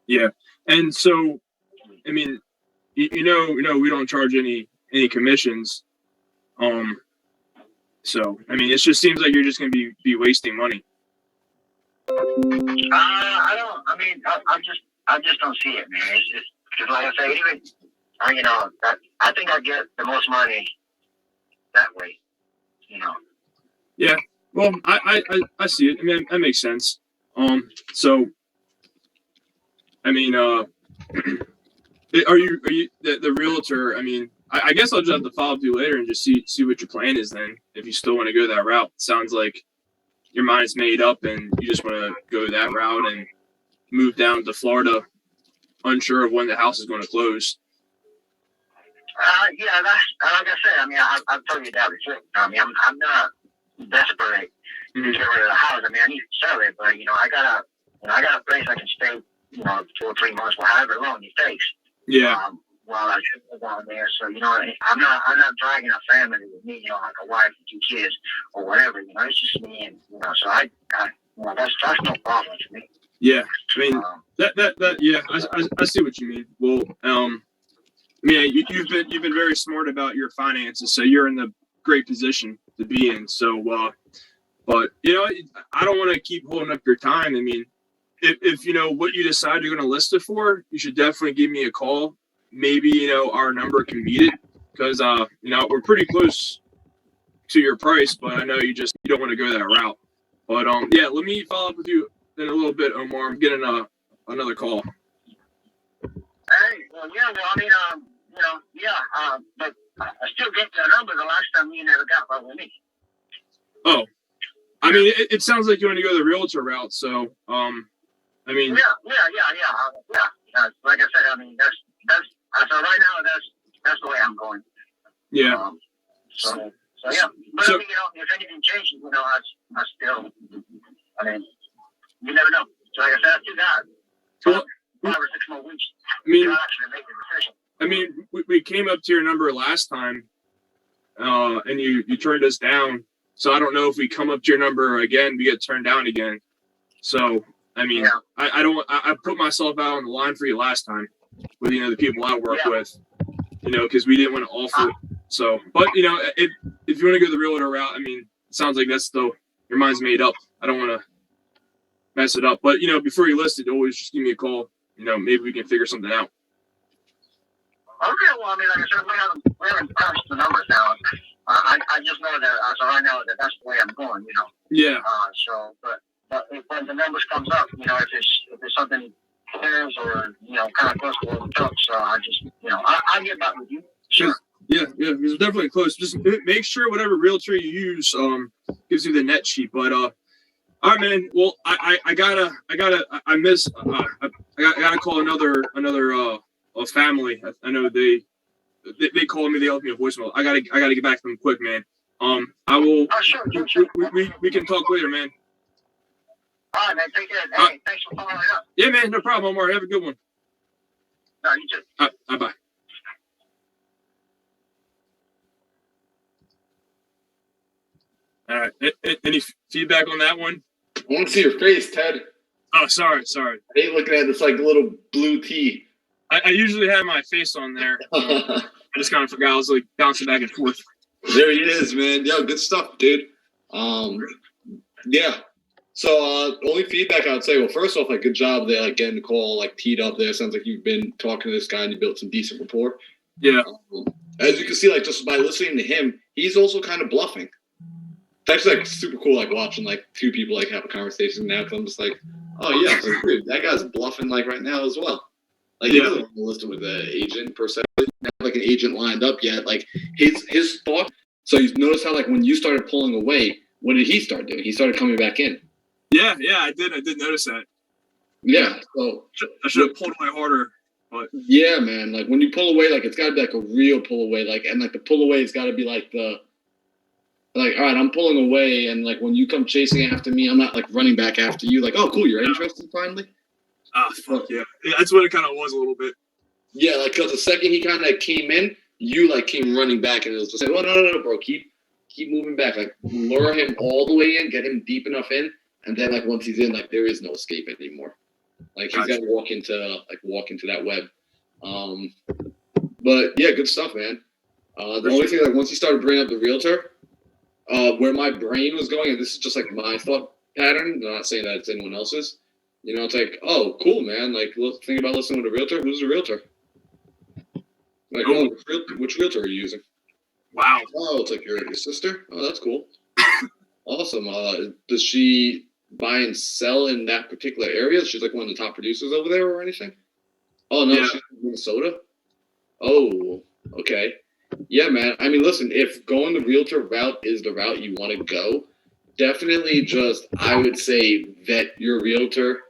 Yeah, and so, I mean, we don't charge any commissions. So I mean, it just seems like you're just going to be wasting money. I don't. I mean, I just don't see it, man. It's just because, like I say, even I think I get the most money that way. Yeah. Well, I see it. I mean, that makes sense. So, I mean, are you the realtor? I mean, I guess I'll just have to follow up with you later and just see what your plan is then. If you still want to go that route, sounds like your mind's made up and you just want to go that route and move down to Florida, unsure of when the house is going to close. Yeah, that's like I said. I mean, I've told you that before. I mean, I'm not desperate to get rid of the house. I mean, I need to sell it, but I got a place I can stay, 2 or 3 months, or however long it takes. Yeah. While I live down there, so I'm not dragging a family with me, like a wife and 2 kids or whatever. It's just me, and so that's no problem to me. Yeah, I mean yeah, I see what you mean. Well, I mean, you've been very smart about your finances, so you're in the great position to be in. So, but I don't want to keep holding up your time. I mean, if what you decide you're going to list it for, you should definitely give me a call. Maybe our number can meet it because we're pretty close to your price, but I know you don't want to go that route. But yeah, let me follow up with you in a little bit, Omar. I'm getting another call. Hey, well, yeah, I mean, but I still get the number the last time you never got one with me. Oh, I mean, it sounds like you want to go the realtor route. So, I mean, yeah. Like I said, I mean, that's so right now that's the way I'm going. Yeah. So yeah, but I mean, if anything changes, I still, I mean, you never know. So like I said, I still got 5 or 6 more weeks. I mean, to actually make the decision. I mean, we came up to your number last time, and you turned us down. So I don't know if we come up to your number again, we get turned down again. So I mean, yeah. I put myself out on the line for you last time with the people I work with, because we didn't want to offer. So, but if you want to go the realtor route, I mean, it sounds like that's your mind's made up. I don't want to mess it up, but before you list it, always just give me a call. Maybe we can figure something out. Okay, well, I mean, like I said, we haven't punched the numbers down. I just know that, so I know that that's the way I'm going, Yeah. So, but if when the numbers comes up, if it's something clears or, kind of close to what we took, so I just, I'll get back with you. Sure. Yeah, it's definitely close. Just make sure whatever realtor you use gives you the net sheet. But all right, man. Well, I gotta call another a family. I know they called me. They left me a voicemail. I gotta get back to them quick, man. I will. Oh, sure. We can talk later, man. All right, man. Take care. Hey, thanks for following up. Yeah, man. No problem, Omar. Have a good one. No, you too. Bye. All right. Any feedback on that one? I want to see your face, Ted. Oh, sorry. I hate looking at this like little blue tea. I usually have my face on there. I just kind of forgot. I was like bouncing back and forth. There he is, man. Yo, good stuff, dude. Yeah. So only feedback I would say, well, first off, like good job there, like getting the call like teed up there. Sounds like you've been talking to this guy and you built some decent rapport. Yeah. As you can see, like just by listening to him, he's also kind of bluffing. It's actually like super cool, like watching like two people like have a conversation now. Because I'm just like, oh yeah, so, dude, that guy's bluffing like right now as well. Like he doesn't want to listen with the agent per se. Not like an agent lined up yet. Like his thought. So you notice how like when you started pulling away, what did he start doing? He started coming back in. Yeah, I did notice that. Yeah, so I should have pulled away harder. But yeah, man, like when you pull away, like it's got to be like a real pull away, like and like the pull away has got to be like all right, I'm pulling away, and like when you come chasing after me, I'm not like running back after you. Like, oh, cool, you're interested finally. Fuck yeah, that's what it kind of was a little bit. Yeah, like because the second he kind of came in, you like came running back, and it was just like, oh no, bro, keep moving back, like lure him all the way in, get him deep enough in, and then like once he's in, like there is no escape anymore. Like he's got to walk into that web. But yeah, good stuff, man. The only thing, like once you started bringing up the realtor, where my brain was going, and this is just like my thought pattern. I'm not saying that it's anyone else's. You know, it's like, oh, cool, man. Like, think about listening to a realtor. Who's a realtor? Like, oh, which realtor are you using? Wow. Oh, it's like your sister. Oh, that's cool. Awesome. Does she buy and sell in that particular area? She's like one of the top producers over there or anything? Oh, no, she's from Minnesota? Oh, okay. Yeah, man. I mean, listen, if going the realtor route is the route you want to go, definitely just, I would say, vet your realtor,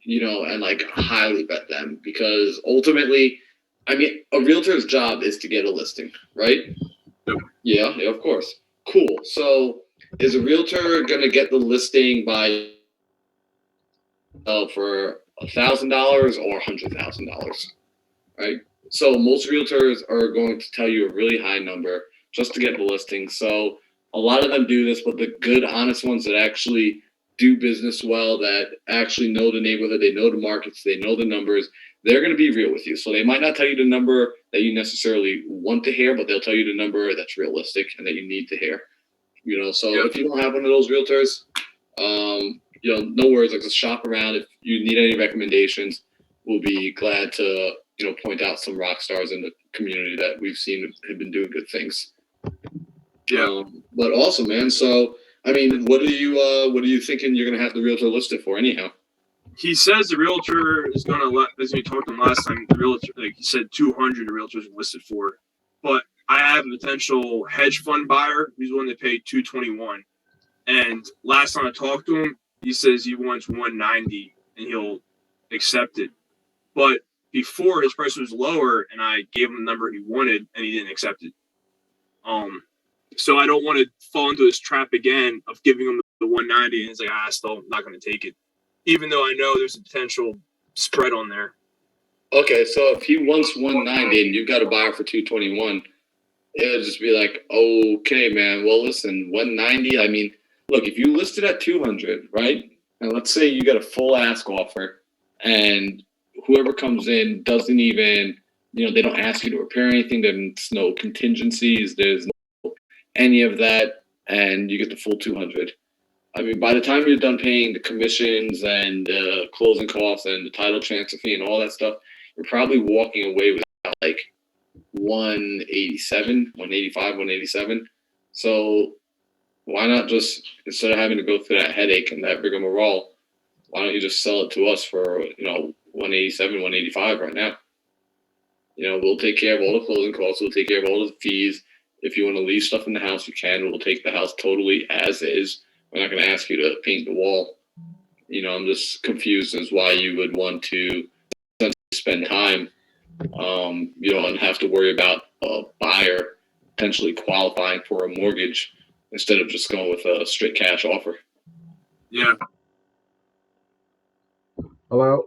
you know, and like highly vet them because ultimately, I mean, a realtor's job is to get a listing, right? Yeah, of course. Cool. So is a realtor going to get the listing by for $1,000 or $100,000, right? So most realtors are going to tell you a really high number just to get the listing. So a lot of them do this, but the good, honest ones that actually do business well, that actually know the neighborhood, they know the markets, they know the numbers, they're going to be real with you. So they might not tell you the number that you necessarily want to hear, but they'll tell you the number that's realistic and that you need to hear. You know, so if you don't have one of those realtors, you know, no worries. Like just shop around. If you need any recommendations, we'll be glad to, you know, point out some rock stars in the community that we've seen have been doing good things. Yeah. But awesome, man. So, I mean, what are you thinking you're gonna have the realtor listed for anyhow? He says the realtor is gonna let, as we talked to him last time, the realtor, like he said, 200 the realtors are listed for. But I have a potential hedge fund buyer who's willing to pay 221. And last time I talked to him, he says he wants 190 and he'll accept it. But before his price was lower and I gave him the number he wanted and he didn't accept it. So I don't want to fall into this trap again of giving him the 190 and he's like, still not going to take it. Even though I know there's a potential spread on there. Okay, so if he wants 190 and you've got a buyer for 221, it'll just be like, okay, man, well, listen, 190, I mean, look, if you listed at 200, right? And let's say you got a full ask offer and whoever comes in doesn't even, you know, they don't ask you to repair anything. There's no contingencies. There's no any of that. And you get the full 200. I mean, by the time you're done paying the commissions and closing costs and the title transfer fee and all that stuff, you're probably walking away with like 187, 185, 187. So why not just, instead of having to go through that headache and that rigmarole, why don't you just sell it to us for, you know, 187, 185 right now? You know, we'll take care of all the closing costs. We'll take care of all the fees. If you want to leave stuff in the house, you can. We'll take the house totally as is. We're not going to ask you to paint the wall. You know, I'm just confused as why you would want to spend time and have to worry about a buyer potentially qualifying for a mortgage instead of just going with a straight cash offer. Yeah. Hello?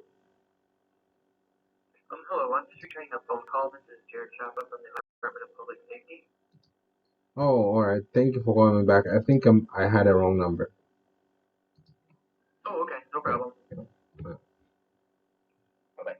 Hello, I'm just returning a phone call. This is Jared Chapa from the Department of Public Safety. Oh, all right. Thank you for calling me back. I think I had a wrong number. Oh, okay, no problem. Uh, Bye-bye.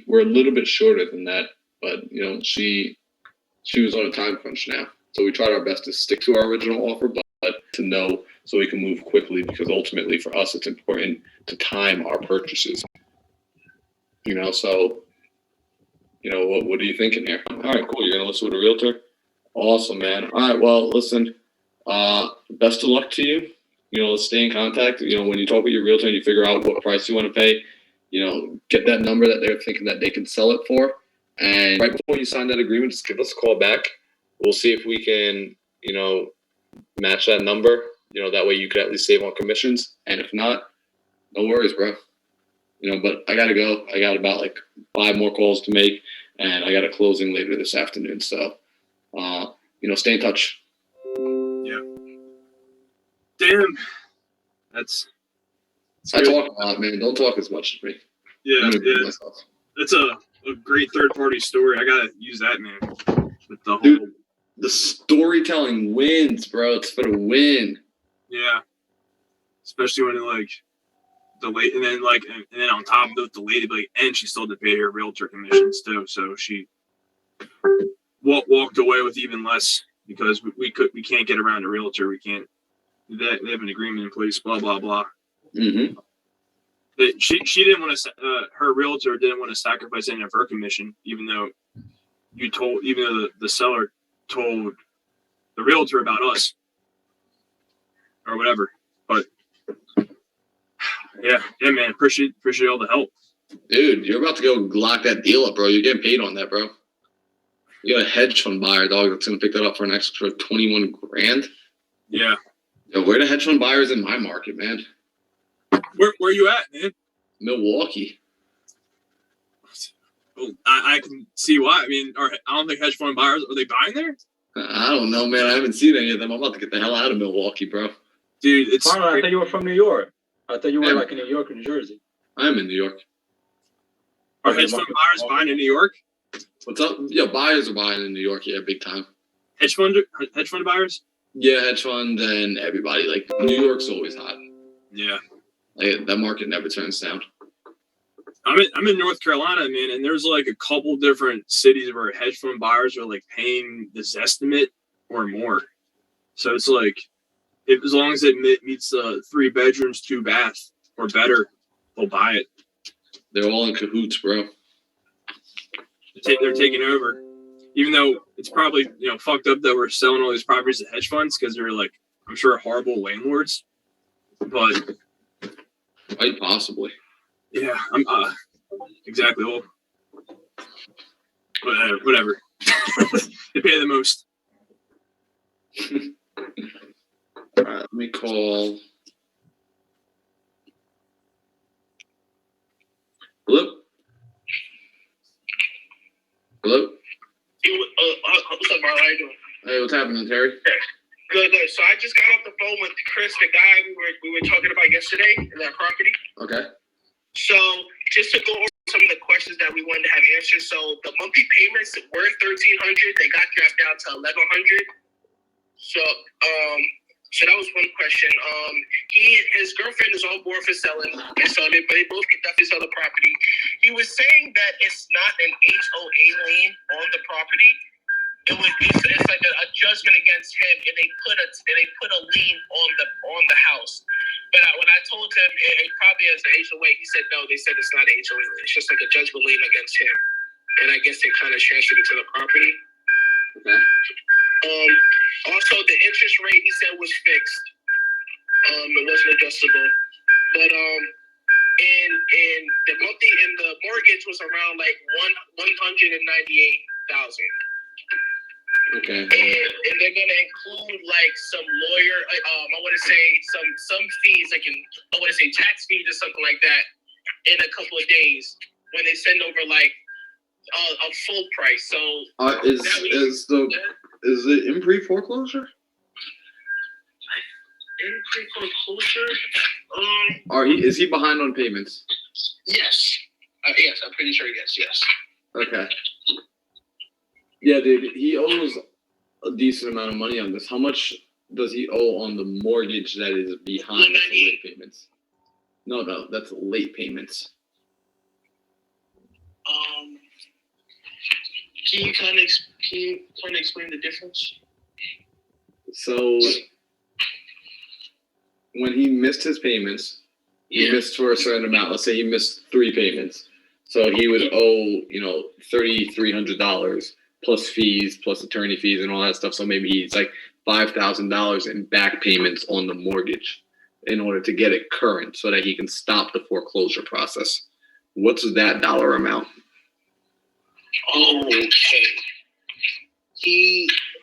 We're a little bit shorter than that, but she was on a time crunch now, so we tried our best to stick to our original offer, but to know so we can move quickly, because ultimately for us it's important to time our purchases. So what are you thinking here? All right, cool. You're gonna listen with a realtor. Awesome, man. All right, well, listen. Best of luck to you. Let's stay in contact. When you talk with your realtor and you figure out what price you want to pay, get that number that they're thinking that they can sell it for. And right before you sign that agreement, just give us a call back. We'll see if we can, match that number. That way you could at least save on commissions. And if not, no worries, bro. But I gotta go. I got about like 5 more calls to make, and I got a closing later this afternoon. So, stay in touch. Yeah. Damn. That's I good. talk a lot, man. Don't talk as much as me. Yeah. That's a great third party story. I gotta use that, man. With the whole. Dude, the storytelling wins, bro. It's for the win. Yeah. Especially when the late, and then on top of the lady, and she still had to pay her realtor commissions too. So she walked away with even less, because we can't get around a realtor. We can't. They have an agreement in place. Blah blah blah. Mm-hmm. She didn't want to. Her realtor didn't want to sacrifice any of her commission, even though the seller told the realtor about us or whatever. But yeah, man. Appreciate all the help. Dude, you're about to go lock that deal up, bro. You're getting paid on that, bro. You got a hedge fund buyer, dog, that's gonna pick that up for an extra 21 grand. Yeah. Yo, where the hedge fund buyers in my market, man? Where you at, man? Milwaukee. Well, I can see why. I mean, I don't think hedge fund buyers, are they buying there? I don't know, man. I haven't seen any of them. I'm about to get the hell out of Milwaukee, bro. Dude, it's. I thought you were from New York. I thought you were like in New York or New Jersey. I'm in New York. Are hedge fund buyers buying in New York? What's up? Yeah, buyers are buying in New York. Yeah, big time. Hedge fund buyers? Yeah, hedge fund and everybody. New York's always hot. Yeah. That market never turns down. I'm in North Carolina, man, and there's like a couple different cities where hedge fund buyers are like paying this estimate or more. So it's like, as long as it meets 3 bedrooms, 2 bath or better, they'll buy it. They're all in cahoots, bro. They're taking over, even though it's probably fucked up that we're selling all these properties to hedge funds because they're like, I'm sure, horrible landlords. But quite possibly. Yeah, I'm exactly. Well, whatever. They pay the most. All right, let me call. Hello? Hello? What's up, Marlon? How you doing? Hey, what's happening, Terry? Good. So I just got off the phone with Chris, the guy we were talking about yesterday in that property. Okay. So just to go over some of the questions that we wanted to have answered. So the monthly payments were $1,300. They got dropped down to $1,100. So that was one question. His girlfriend is on board for selling, and so they both could definitely sell the property. He was saying that it's not an HOA lien on the property. It's like a judgment against him, and they put a lien on the house. But when I told him it probably is an HOA, he said no. They said it's not an HOA lien. It's just like a judgment lien against him, and I guess they kind of transferred it to the property. Okay. Also, the interest rate he said was fixed. It wasn't adjustable, but and the mortgage was around like $198,000. Okay. And they're gonna include like some lawyer, I want to say some fees, I want to say tax fees or something like that, in a couple of days when they send over like a full price. So is it in pre-foreclosure? In pre-foreclosure? Is he behind on payments? Yes. Yes, I'm pretty sure. Yes. Okay. Yeah, dude, he owes a decent amount of money on this. How much does he owe on the mortgage that is behind the late payments? No, that's late payments. Can you kind of explain the difference? So when he missed his payments, he missed for a certain amount. Let's say he missed 3 payments. So he would owe, $3,300 plus fees, plus attorney fees and all that stuff. So maybe it's like $5,000 in back payments on the mortgage in order to get it current so that he can stop the foreclosure process. What's that dollar amount? Okay.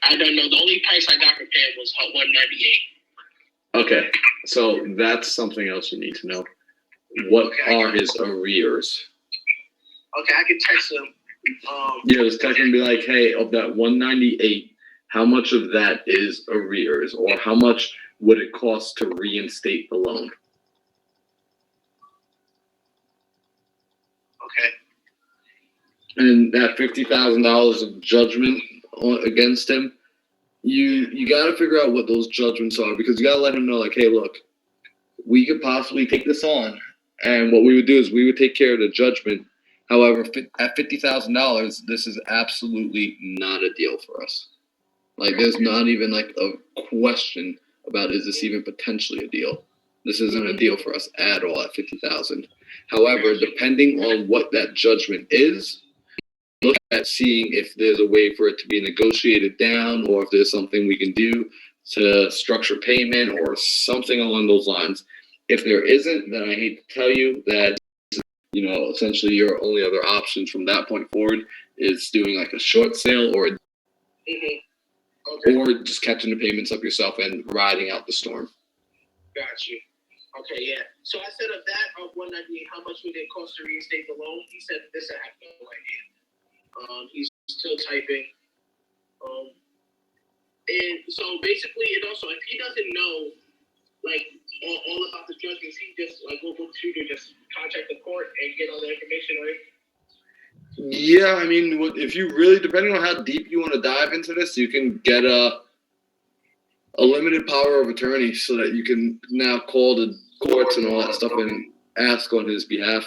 I don't know. The only price I got prepared was $198. Okay, so that's something else you need to know. What are his arrears? Okay, I can text him. Just text him and be like, hey, of that 198, how much of that is arrears, or how much would it cost to reinstate the loan? Okay. And that $50,000 of judgment against him, you got to figure out what those judgments are, because you got to let him know, like, hey, look, we could possibly take this on, and what we would do is we would take care of the judgment. However, at $50,000, this is absolutely not a deal for us. Like, there's not even like a question about, is this even potentially a deal? This isn't a deal for us at all at $50,000. However, depending on what that judgment is, look at seeing if there's a way for it to be negotiated down, or if there's something we can do to structure payment or something along those lines. If there isn't, then I hate to tell you that, essentially your only other options from that point forward is doing like a short sale or just catching the payments up yourself and riding out the storm. Got you. Okay, yeah. So I said of that, of 198, how much would it cost to reinstate the loan? He said this, I have no idea. He's still typing. And so basically, and also, if he doesn't know, like, all about the judgments, he just, like, will just contact the court and get all the information, right? Yeah, I mean, if you really, depending on how deep you want to dive into this, you can get a limited power of attorney so that you can now call the courts and all that stuff and ask on his behalf.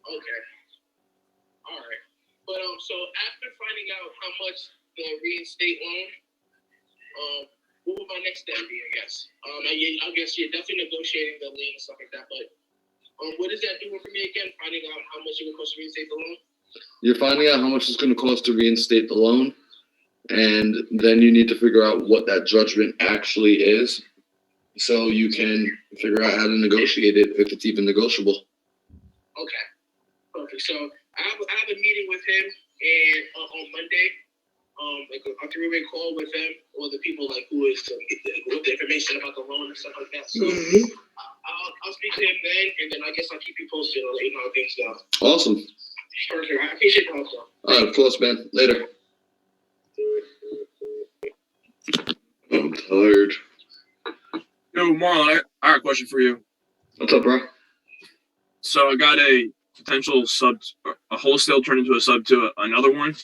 Okay. All right. But so after finding out how much the reinstate loan, what would my next step be? I guess. I guess you're definitely negotiating the lien and stuff like that. But what is that doing for me again? Finding out how much it would cost to reinstate the loan. You're finding out how much it's going to cost to reinstate the loan, and then you need to figure out what that judgment actually is, so you can figure out how to negotiate it if it's even negotiable. Okay. Perfect. So I have a meeting with him and on Monday. Like a three-way call with him or the people like who is with the information about the loan and stuff like that. So I'll speak to him then, and then I guess I'll keep you posted. I'll let you know how things go. Awesome. Perfect. I appreciate the help, though. All right, of course, man. Later. I'm tired. Yo, Marlon, I got a question for you. What's up, bro? So I got a potential a wholesale turned into a sub to another one.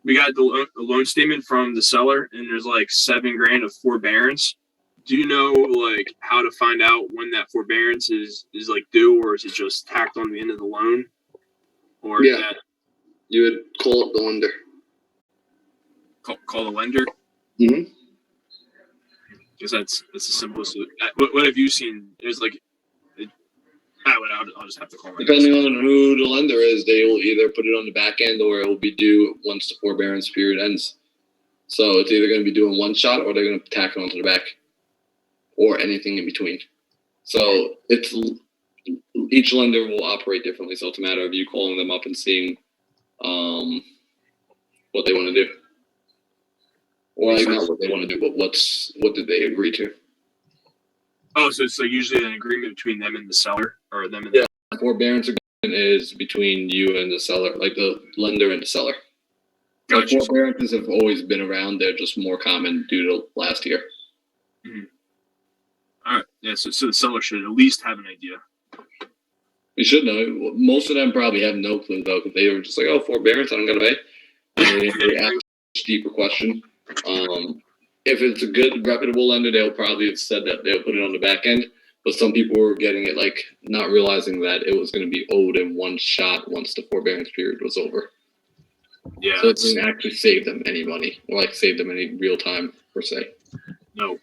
We got the loan statement from the seller, and there's like $7,000 of forbearance. Do you know like how to find out when that forbearance is like due, or is it just tacked on the end of the loan? Or yeah, you would call the lender. Call the lender. Mm-hmm. Because that's the simplest. What have you seen? There's like, I'll just have to call. Depending on who the lender is, they will either put it on the back end or it will be due once the forbearance period ends. So it's either going to be due in one shot or they're going to tack it onto the back, or anything in between. So it's each lender will operate differently. So it's a matter of you calling them up and seeing what they want to do, or like not what they want to do, but what did they agree to. Oh, so it's like usually an agreement between them and the seller, or them and the forbearance agreement is between you and the seller, like the lender and the seller. Gotcha. Like forbearances have always been around; they're just more common due to last year. Mm-hmm. All right, yeah. So the seller should at least have an idea. You should know. Most of them probably have no clue though, because they were just like, "Oh, forbearance, I don't gotta pay." And they ask a deeper question. If it's a good, reputable lender, they'll probably have said that they'll put it on the back end. But some people were getting it, like, not realizing that it was going to be owed in one shot once the forbearance period was over. Yeah. So it didn't actually save them any money, or, like, save them any real time, per se. No.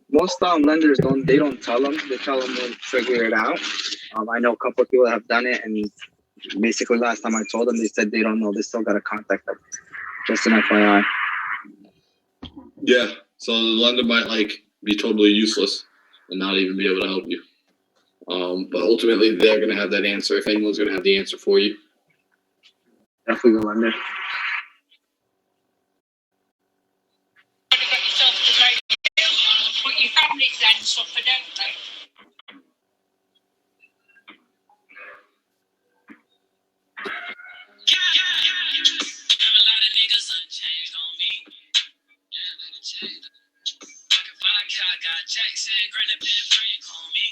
Most lenders don't tell them. They tell them to figure it out. I know a couple of people that have done it, and basically last time I told them, they said they don't know. They still got to contact them. Just an FYI. Yeah, so the lender might like be totally useless and not even be able to help you. But ultimately, they're going to have that answer. If anyone's going to have the answer for you, definitely the lender. Put your families then suffer, don't they? Jackson, granted, been free, call me.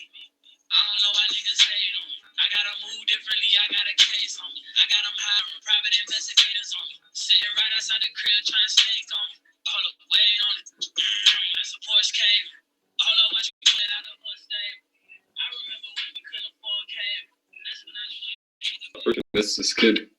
I don't know why niggas hate on me. I gotta move differently, I got a case on me. I got them hiring private investigators on me. Sitting right outside the crib trying to snake on me. Hold up, wait on it. That's a Porsche cave. Hold up, watch me pull it out of her stable. I remember when we couldn't afford cable. That's when I knew. This is good.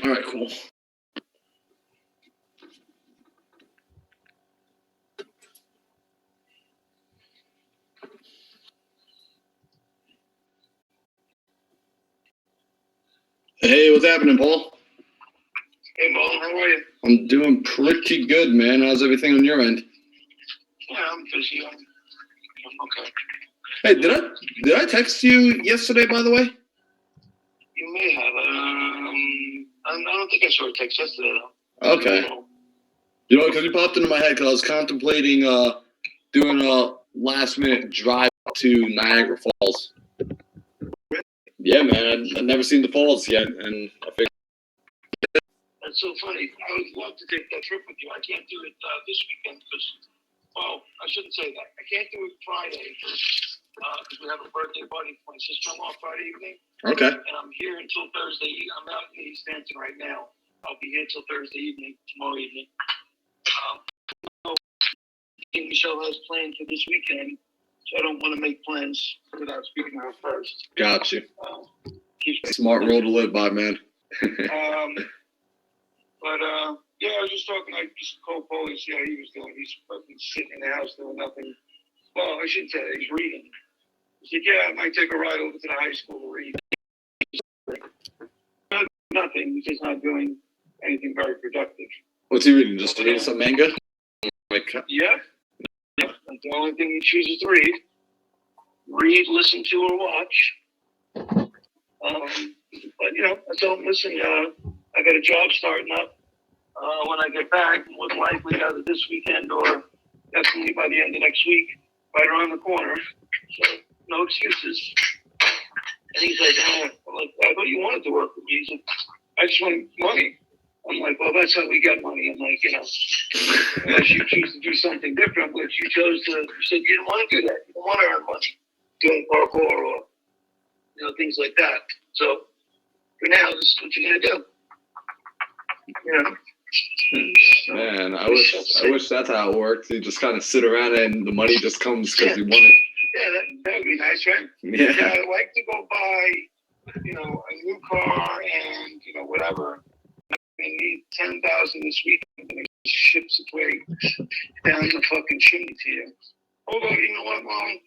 All right, cool. Hey, what's happening, Paul? Hey, Paul, how are you? I'm doing pretty good, man. How's everything on your end? Yeah, I'm busy. I'm okay. Hey, did I text you yesterday, by the way? You may have. I don't think I saw a text yesterday, though. Okay. You know, because you popped into my head because I was contemplating doing a last-minute drive to Niagara Falls. Yeah, man. I've never seen the falls yet, and I figured. That's so funny. I would love to take that trip with you. I can't do it this weekend because, well, I shouldn't say that. I can't do it Friday because we have a birthday party for my sister-in-law Friday evening. Okay. And I'm here until Thursday. I'm out in East Hampton right now. I'll be here till Thursday evening, tomorrow evening. So Michelle has planned for this weekend, so I don't want to make plans without speaking to her first. Got you. Smart rule to live by, man. Yeah, I was just talking. I just called Paul and see how he was doing. He's fucking sitting in the house doing nothing. Well, I shouldn't say that. He's reading. He said, "Yeah, I might take a ride over to the high school to read." Nothing. He's just not doing anything very productive. What's he reading? Just reading some manga? Yeah. That's the only thing he chooses to read. Read, listen to, or watch. But I told him, listen, I got a job starting up. When I get back, more than likely either this weekend or definitely by the end of next week, right around the corner. So no excuses. And he's like, I'm like, I thought you wanted to work with me. He's like, I just want money. I'm like, well, that's how we get money. I'm like, unless you choose to do something different, which you said you didn't want to do that. You don't want to earn money doing parkour or, things like that. So for now, this is what you're going to do. Man, I wish that's how it worked. You just kind of sit around and the money just comes because you want it. Yeah, that would be nice, right? Yeah. I'd like to go buy, a new car and, whatever. I need $10,000 this week and it ships its way down the fucking chimney to you. Although, you know what, Mom?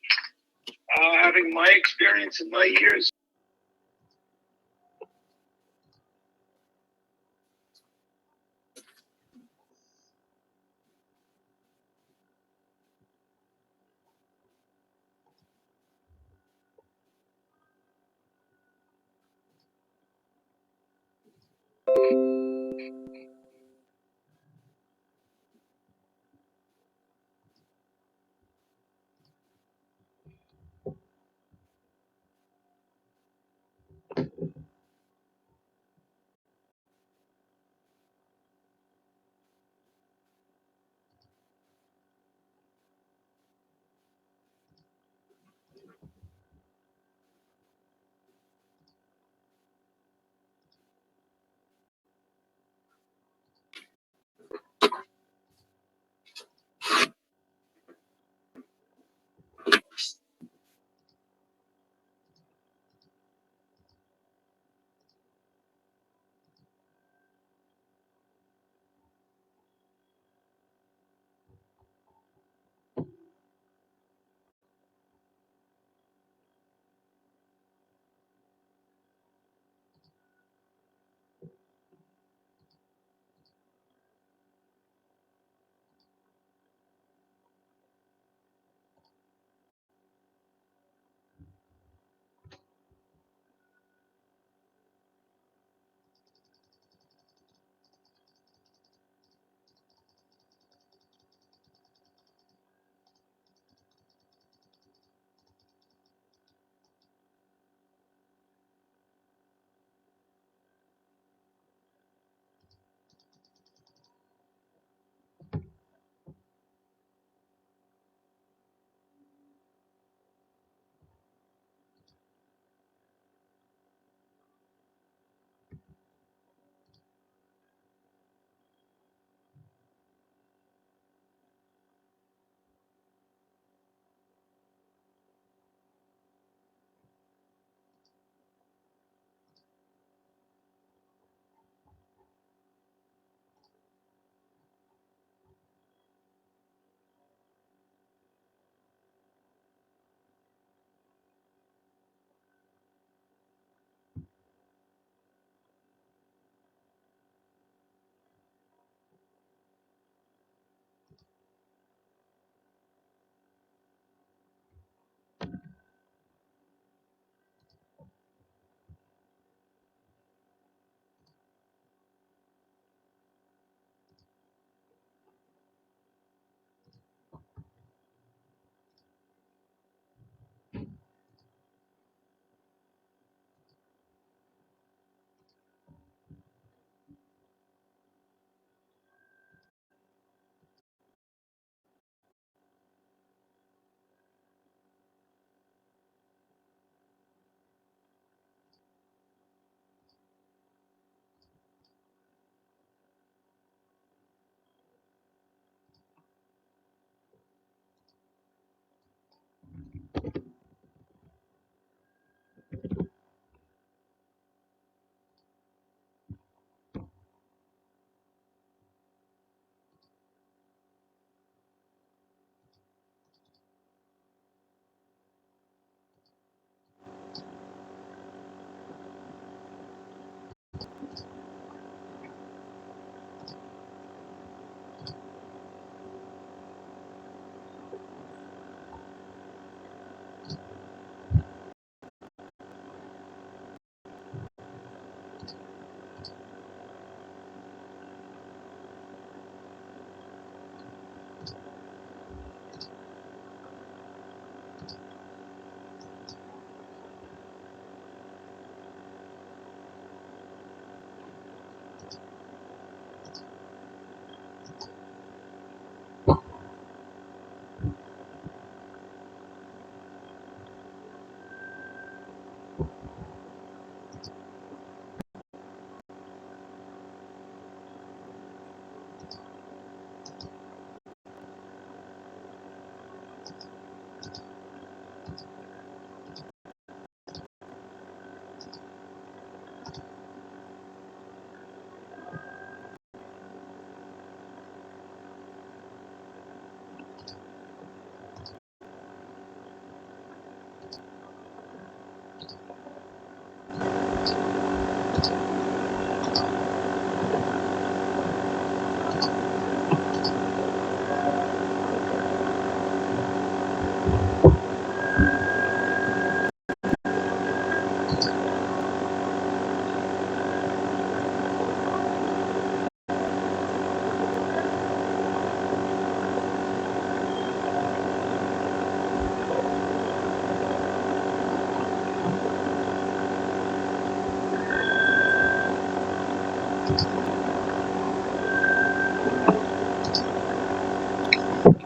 Having my experience in my years,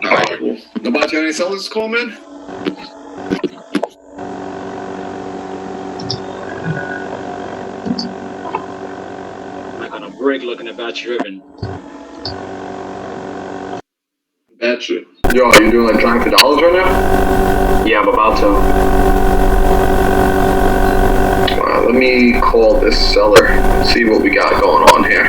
Alright, cool. Nobody got any sellers to call, man? I'm not gonna break looking about you driven. Gotcha. Yo, are you doing like trying for dollars right now? Yeah, I'm about to. Let me call this seller and see what we got going on here.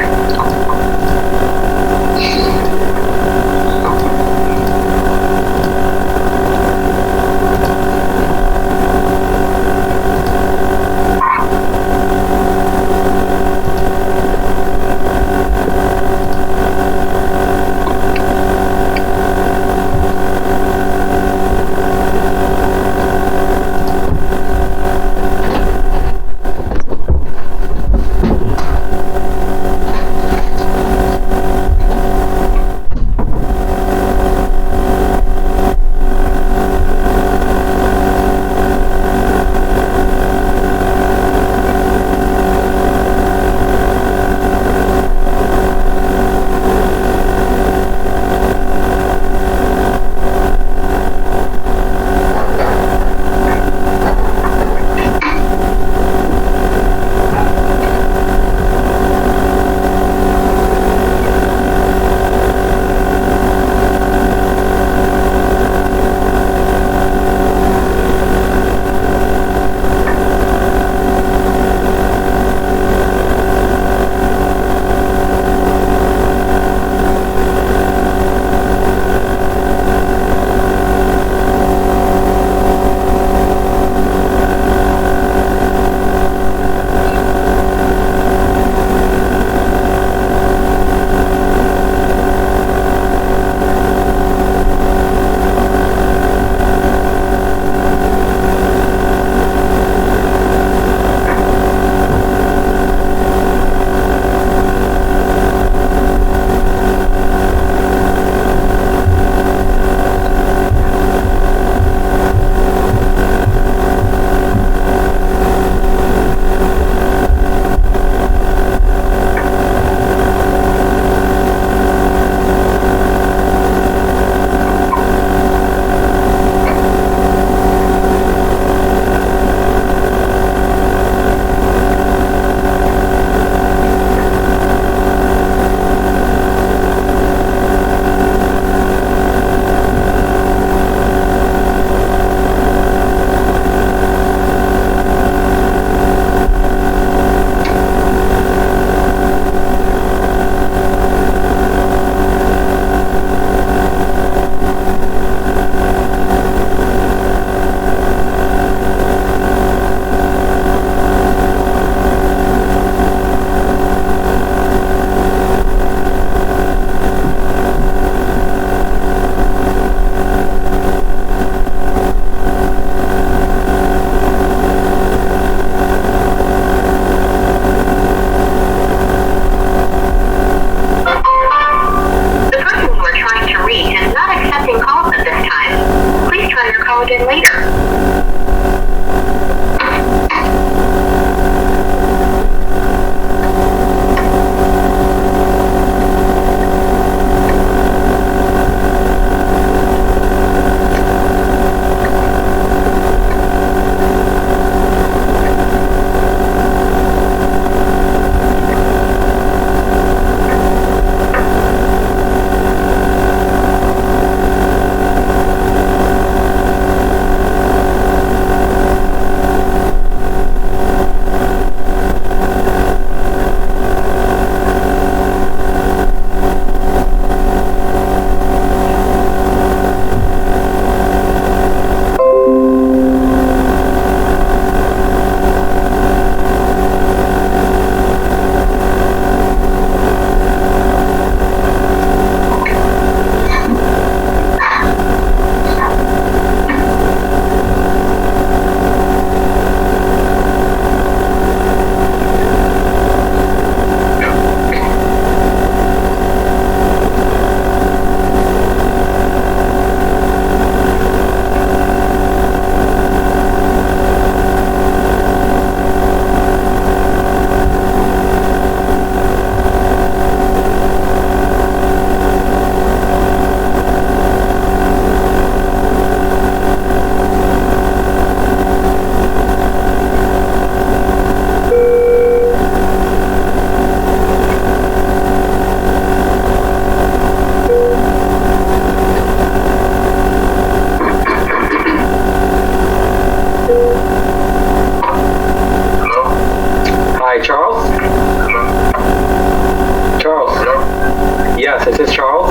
Yes, is this Charles?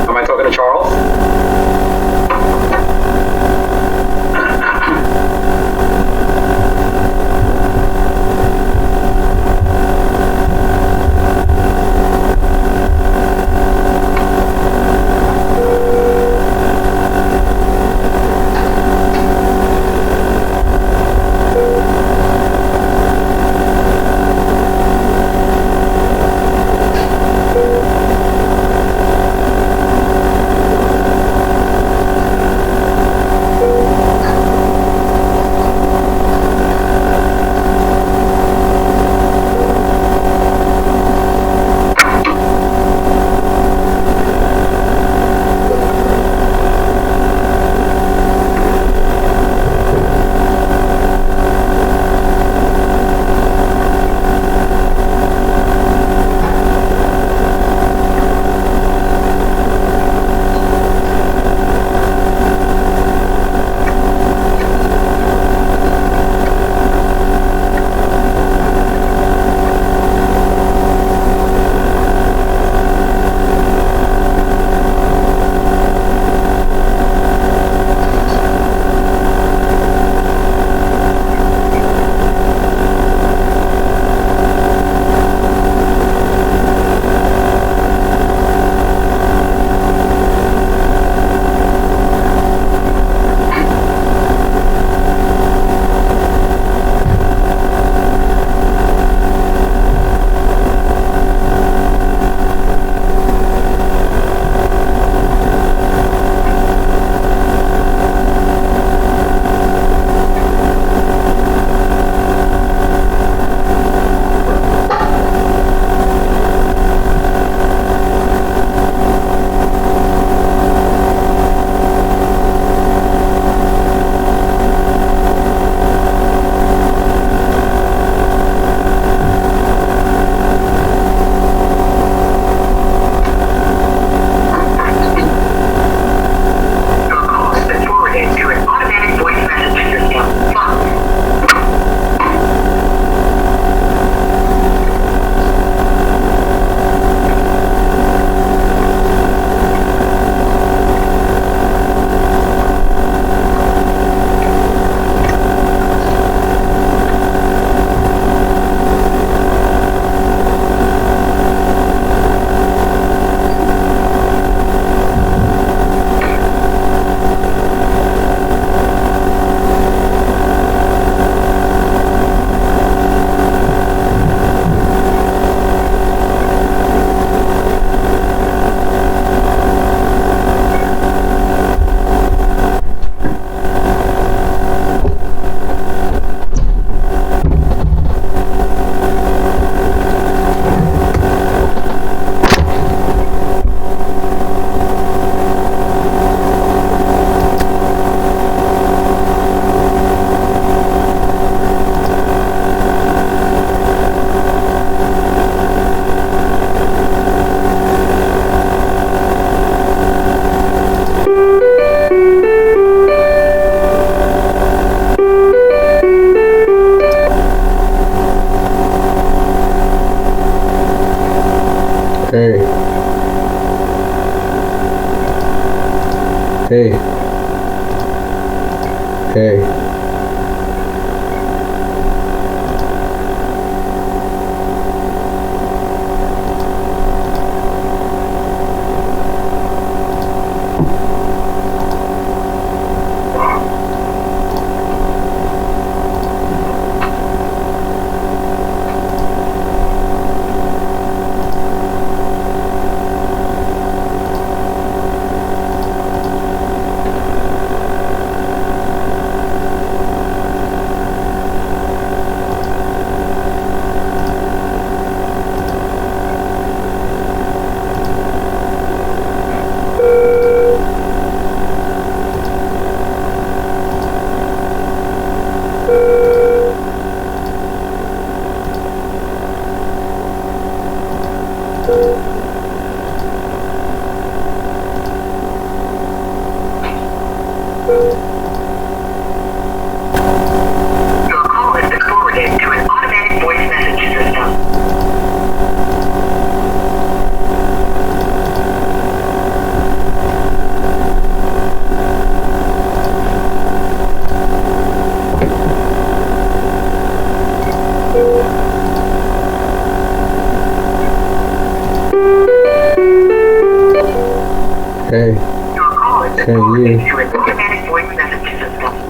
Am I talking to Charles? Hey. Hey. Hey. Your call has been forwarded to an automatic voice message system. Okay. Your call is Can forwarded you? to an automatic voice message system.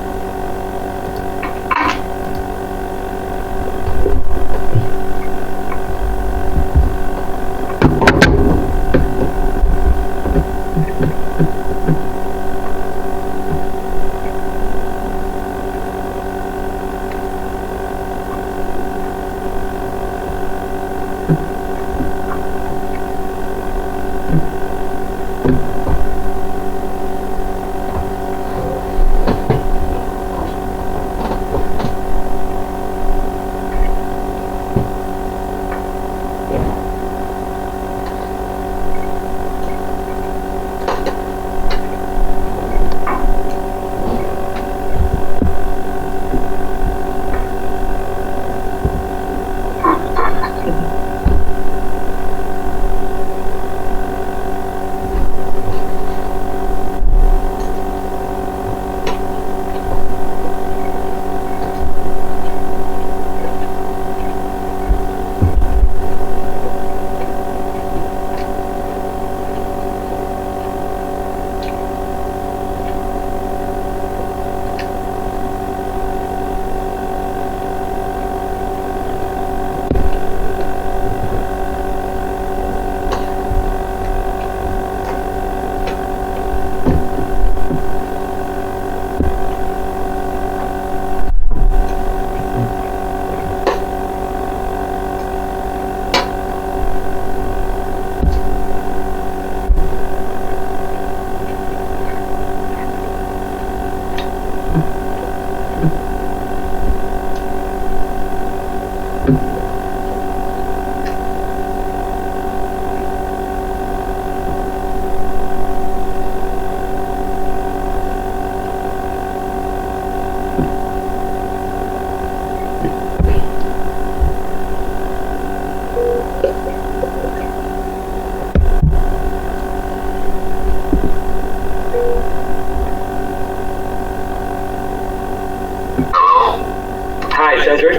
Hi, Cedric.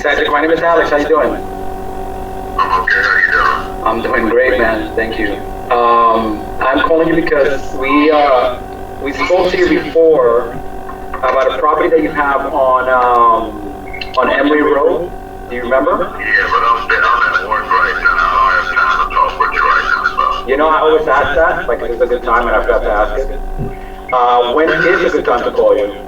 Cedric, my name is Alex. How you doing? I'm okay. How you doing? I'm doing great, man. Thank you. I'm calling you because we spoke to you before about a property that you have on Emory Road. Do you remember? Yeah, but I'm at work right now. I don't have time to talk with you right now. So. You know, I always ask that, like, if it's a good time, and I forgot to ask it. When is a good time to call you?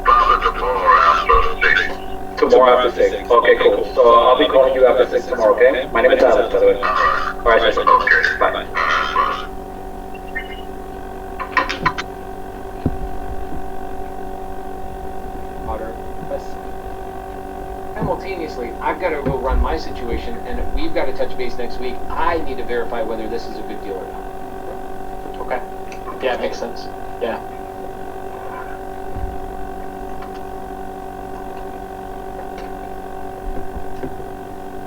Probably tomorrow after 6. Tomorrow after 6. Okay, cool. So I'll be calling you after 6 tomorrow, okay? My name is Alex, by the way. All right, Cedric. Okay. Bye. Simultaneously, I've got to go run my situation, and we've got to touch base next week. I need to verify whether this is a good deal or not. Okay. Yeah, it makes sense. Yeah.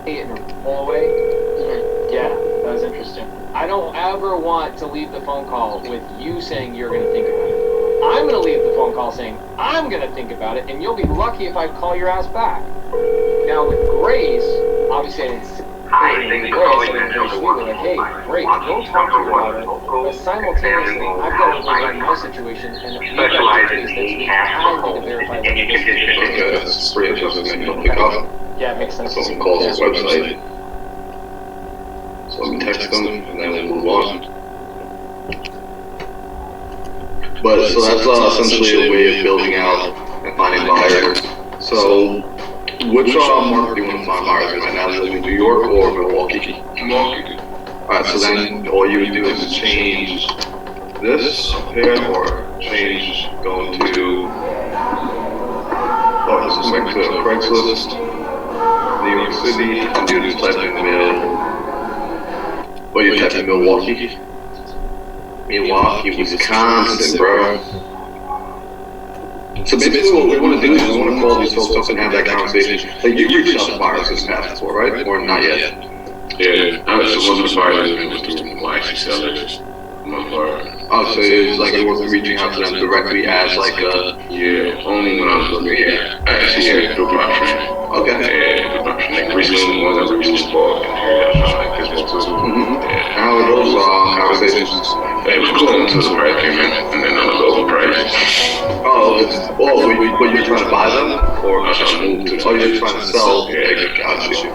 In a hallway. Yeah, that was interesting. I don't ever want to leave the phone call with you saying you're going to think about it. I'm going to leave the phone call saying I'm going to think about it, and you'll be lucky if I call your ass back. Now with Grace, obviously I didn't say Grace, I didn't like, hey, Grace, go talk to your daughter, but simultaneously, I've got to run my situation, and if we've got to take this next week, I need to verify whether this is Okay, that's pretty interesting that you don't pick up. Yeah, it makes sense. Someone calls his website. So we text them and then we move on. But so that's essentially a way of building out and finding buyers. So which market do you want to find buyers in right now? Is it New York or Milwaukee? Milwaukee. Alright, so then all you would do is change this here or change going to this is like to Craigslist. New York City, and you just type in you type in Milwaukee, Wisconsin, bro. So basically what we want to do is we want to call these folks up and have that conversation. Like you reached out to buyers this past before, right? Or not yet? Yeah, I was just buyers and was doing actually sellers. Oh, so it's like you wasn't reaching out to them directly as like a... Yeah, only when I was looking at actually through my friend. Okay. Yeah, through my friend. Like recently, the ones that recently bought in here, that's like this one too. those conversations? It was cool until the price came in, and then it was overpriced. Oh, but you're trying to buy them? Or I was trying to move to. oh, you're trying to sell? Yeah. Gotcha.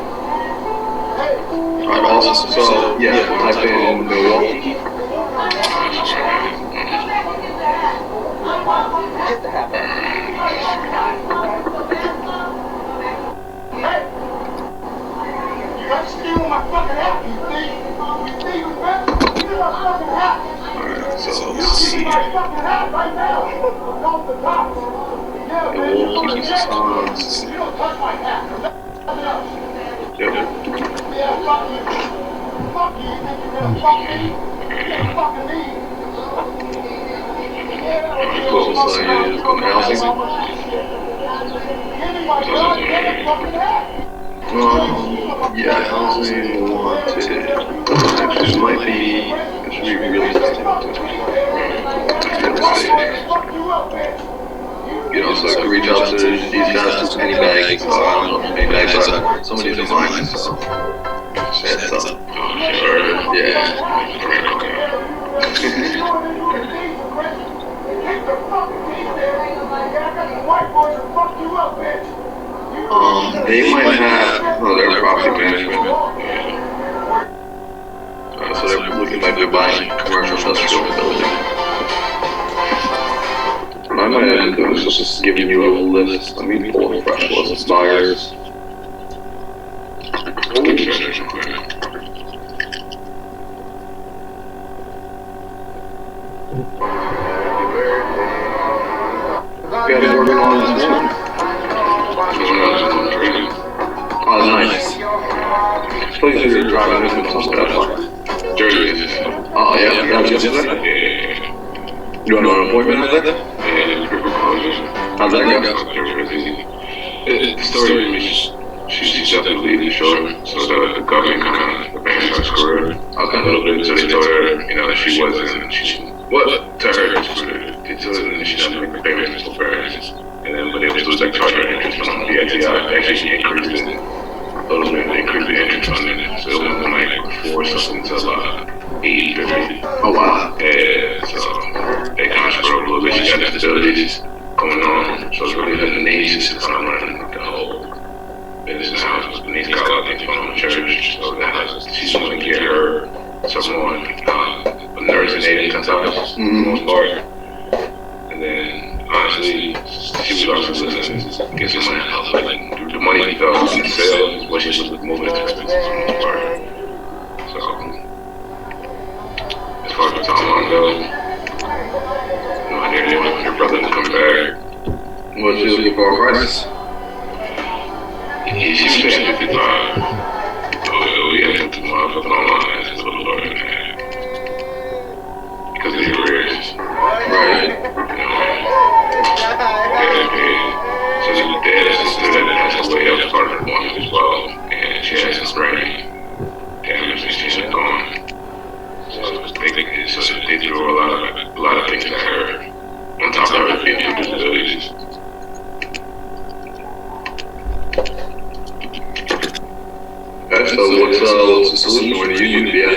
Alright, awesome. So, yeah, type in Milwaukee. So let's see. Milwaukee's response. Yep. Cool. So you're just going housing? Yeah, housing wanted. This might be. It should be Realestate. You know, so I can reach out to these guys, any banks. I don't know, any banks. Some of these are mine, so. Heads up. Yeah. They might have, no, they're property management. So they're looking like they're buying commercial industrial building. And I might have to do is just giving you a list. Let me pull a fresh list of buyers. We got working on this one. Oh, nice. Please you're driving this with some stuff. Jersey. Oh, yeah, that was yesterday? You want an appointment with that? How'd that go? The story is she's definitely leading the show, so the government kind of abandoned her career a little bit, so they told her, you know, that she wasn't, what to her, they told her that she doesn't make the payments for parents, and then, but they was like charging her interest on the PTI, actually she increased it, a little bit, they increased the interest on it, so it went from like 4 something to 850. Oh wow. Yeah, so they kind of screwed a little bit, she got disabilities going on, so it's really her niece is kind of running the whole business house. The niece got a lot of things going on in church, so that house, she's going to get her someone, a nursing aid in her house, for the most part. And then, honestly, she was also looking to get some money out, like, the money fell in the sale, what she was moving to expenses for the most part. So, as far as the timeline goes, I didn't want your brother to come back. What's she looking for a price? She's saying 55. Oh, we had to motherfucking online. It's a little lower than that. Because of the arrears. Right. So the dad sister that has to weigh up part of her mortgage as well. And she has some brain damage and she's gone. So they threw a lot of things at her. On top of her being disabilities. Okay, so what's the solution? Where do you need to be at?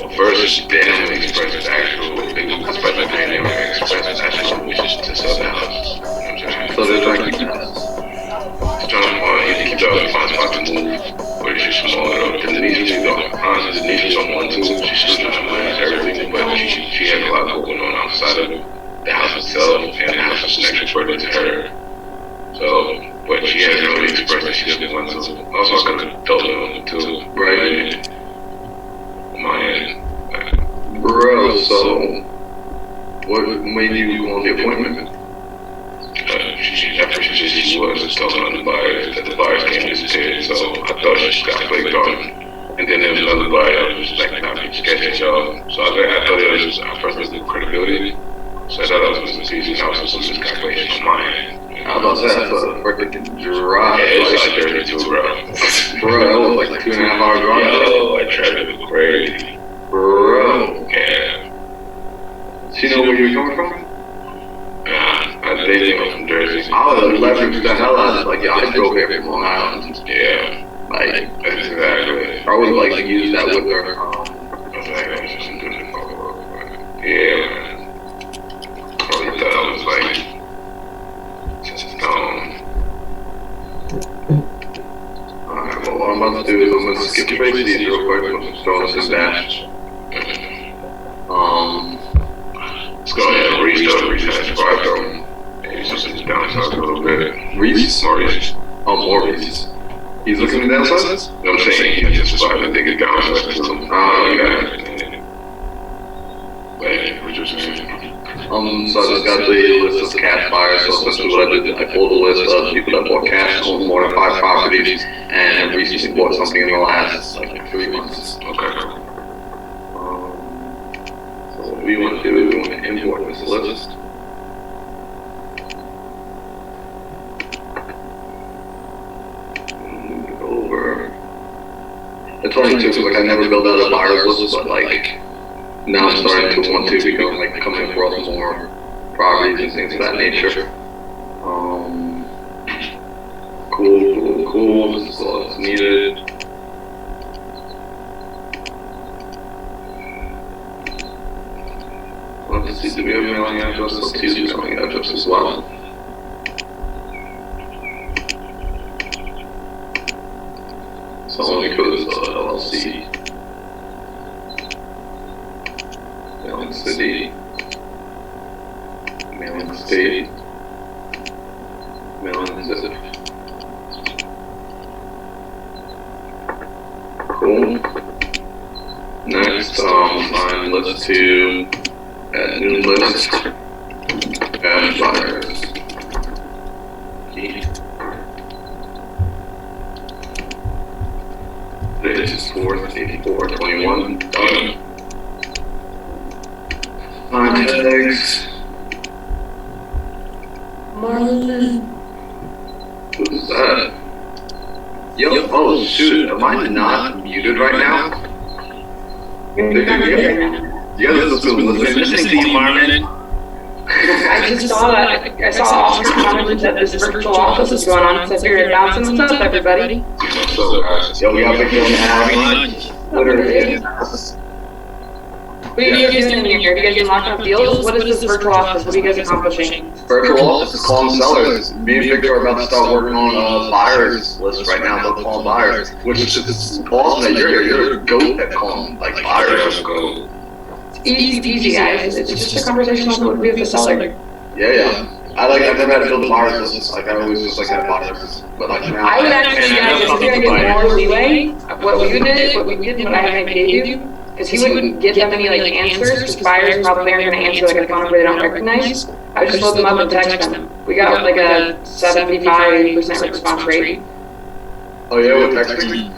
Well, first, they haven't expressed actual, despite the pain, they haven't expressed actual wishes to sell the house. You know what I'm saying? So they're trying to keep the house. It's trying to either keep the house, find a spot to move, or it's just smaller up. And Denise really don't, honestly, Denise don't want to, she's still trying to manage everything, but she has a lot going on outside of the house itself, and the house is an extra burden to her. So, but she hasn't really expressed that she doesn't want to. Also, I could have told her too. Right. My end. Bro, so what made you go on the appointment? After she was telling the buyers that the buyers came disappeared, so I thought she got flaked on. And then there was another buyer that was like not being sketchy, y'all. So I thought it was our first was the credibility. So I thought it was easy, and also some miscalculation on my end. I was about to say, that's a freaking drive. Yeah, it's like 32, bro. Bro, that was like 2.5 hour drive. Yo, I traffic was crazy. Bro. Yeah. Do you know where you were coming from? I think I'm from Jersey. I would have leveraged the hell out of it. Like, yeah, I drove here from Long Island. Yeah. Like, that's exactly. I would like use that with her. I was like, Yeah, man. Probably thought I was like, just Alright, well, what I'm about to do is I'm gonna skip trace these real quick. I'm throwing this in batch. Let's go ahead and restart before I throw him. Maybe something downsize a little bit. Reese? Maurice. Oh, Maurice. He's looking at the downsides? No, I'm saying he just decided to take it downsize to them. Oh, yeah. Wait, what you saying? So I just got the list of cash buyers. So essentially what I did, I pulled a list of people that bought cash, owned more than 5 properties, and have recently bought something in the last, like, 3 months. Okay. So what we want to do is we want to import this list. Move it over. It's only 2, so like I never built out a buyers list, but like now I'm starting to want to because like coming across more properties and things of that nature. Cool. This is all that's needed. Let's see, do we have a mailing address? Let's use the mailing address as well. So only because LLC. Mailing city. Mailing state. Mailing zip. Cool. Next, find list 2. Add new list. Cash buyers. Key. This is 48421. Done. Find tags. Marlon. Who's that? Yo, oh shoot, am I not muted right now? You guys are listening to you, Marlon. I just saw that. I saw Oscar commented that this virtual office is going on, so I figured bouncing what's up, everybody. Yo, we got Victor in the house. Literally. What are you guys doing here? Have you guys been locking up deals? What is this virtual office? What are you guys accomplishing? Virtual office is calling sellers. Me and Victor are about to start working on a buyers list right now. They're calling buyers, which is awesome that you're here. You're a goat at calling like buyers. Easy peasy, guys. It's just a conversation with the seller. Yeah. I've never had to build a buyers list. Like I always just like had buyers, but like now. I would actually, guys, if you're gonna get more leeway, what we did, what I haven't paid you, because he wouldn't get that many like answers, because buyers probably aren't gonna answer like a phone number they don't recognize. I would just load them up and text them. We got like a 75% response rate. Oh yeah, with texting?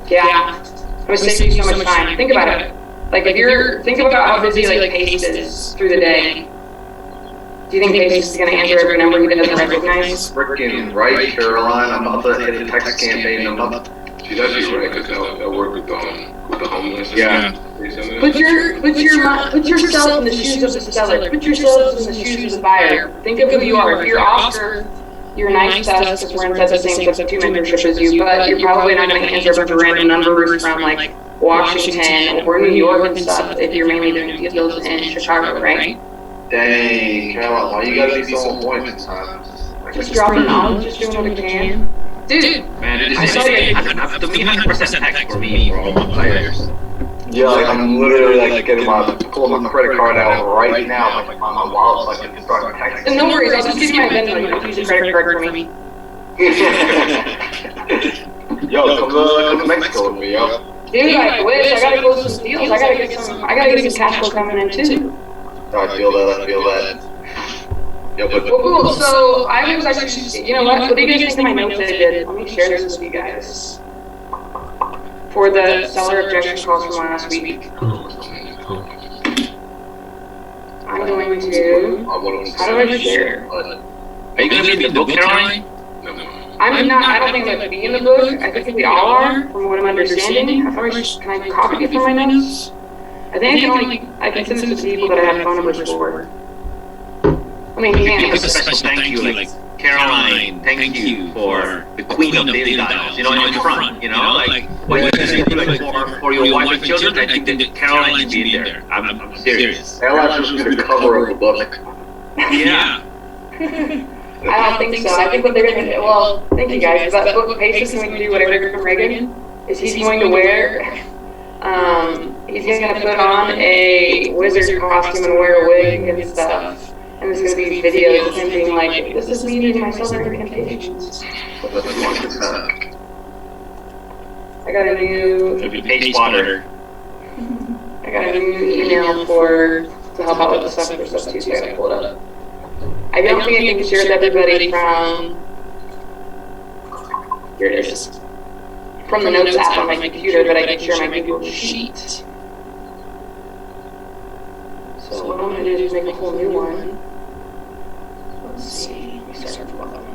Yeah. It would save you so much time. Think about it. Like think about how busy like Pace is through the day. Do you think Pace is gonna answer every number he doesn't recognize? Freaking right, Caroline. I'm about to hit a text campaign. She's actually right, because I work with the homeless. Yeah. Put yourself in the shoes of the seller. Put yourself in the shoes of the buyer. Think of who you are. If you're Oscar, you're nice to us because we're inside the same Subs 2 membership as you, but you're probably not going to answer a bunch of random numbers from like Washington or New York and stuff if you're mainly doing deals in Chicago, right? Dang, Caroline, why you gotta be so on point sometimes? Just dropping knowledge, just doing what we can. Dude, man, I saw you. To me, 100% text for me, bro. Yeah, like I'm literally like pulling my credit card out right now, like on my wallet, so I can start texting. No worries, I'll just give you my Venmo. You don't use a credit card for me. Yo, come to Mexico with me, yo. Dude, I wish. I gotta close some deals. I gotta get some cash flow coming in too. I feel that. Yeah, but well, cool. So I was actually, you know what? What do you guys think of my notes that I did? Let me share this with you guys. For the seller objection calls from last week. I'm going to. How do I share? Are you gonna be in the book, Caroline? I'm not. I don't think I'm gonna be in the book. I think we all are, from what I'm understanding. Can I copy it from my notes? I think I can send it to people that I have phone numbers for. I mean, you can't. Special thank you, like Caroline, thank you for the queen of daily dials. You know, in front. You know, like what you usually do, like for your wife and children. I think that Caroline should be in there. I'm serious. Caroline should be the cover of the book. Yeah. I don't think so. I think what they're going to, well, thank you guys, because that book Patience going to do whatever from Reagan is he's going to wear, he's going to put on a wizard costume and wear a wig and stuff. And there's going to be videos of him being like, this is me doing my southern incantations. I got a new Page spotter. I got a new email to help out with the stuff for stuff too, so I gotta pull it up. I don't think I can share with everybody from, here it is, from the Notes app on my computer, but I can share my Google Sheet. So what I'm going to do is make a whole new one. Let's see, we start from the bottom.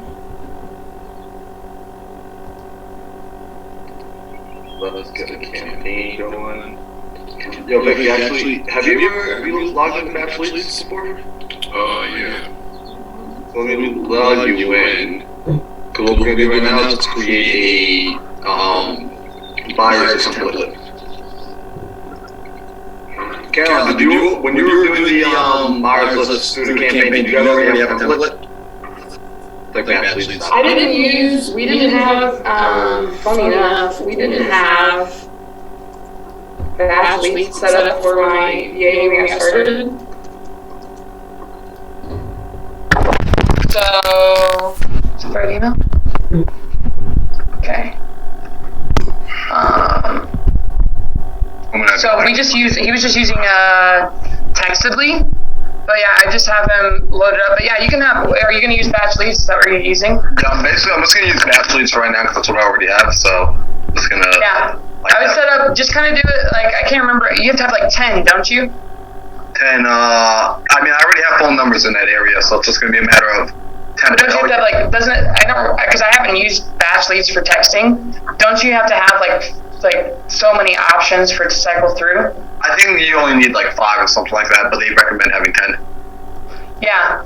Let's get the campaign going. Yo, Vicky, actually, have you logged into Batch Leads before? Yeah. So let me log you in. Because what we're going to do right now is create a buyer's template. Caroline, when you were doing the buyer's list through the campaign, did you already have a template? Like Batch Leads. We didn't have, funny enough, we didn't have Batch Leads set up for my VA when we got started. So, is that the right email? Okay. So he was just using Textedly. But yeah, I just have him loaded up. But yeah, you can have, are you going to use Batch Leads? Is that what you're using? Yeah, basically, I'm just going to use Batch Leads for right now because that's what I already have. So I'm just going to. Yeah. I would set up, just kind of do it, like, I can't remember, you have to have like 10, don't you? 10, I mean, I already have phone numbers in that area, so it's just going to be a matter of 10. But don't you have to have, like, doesn't it, I don't, because I haven't used Batch Leads for texting, don't you have to have, like so many options for it to cycle through? I think you only need, like, 5 or something like that, but they recommend having 10. Yeah,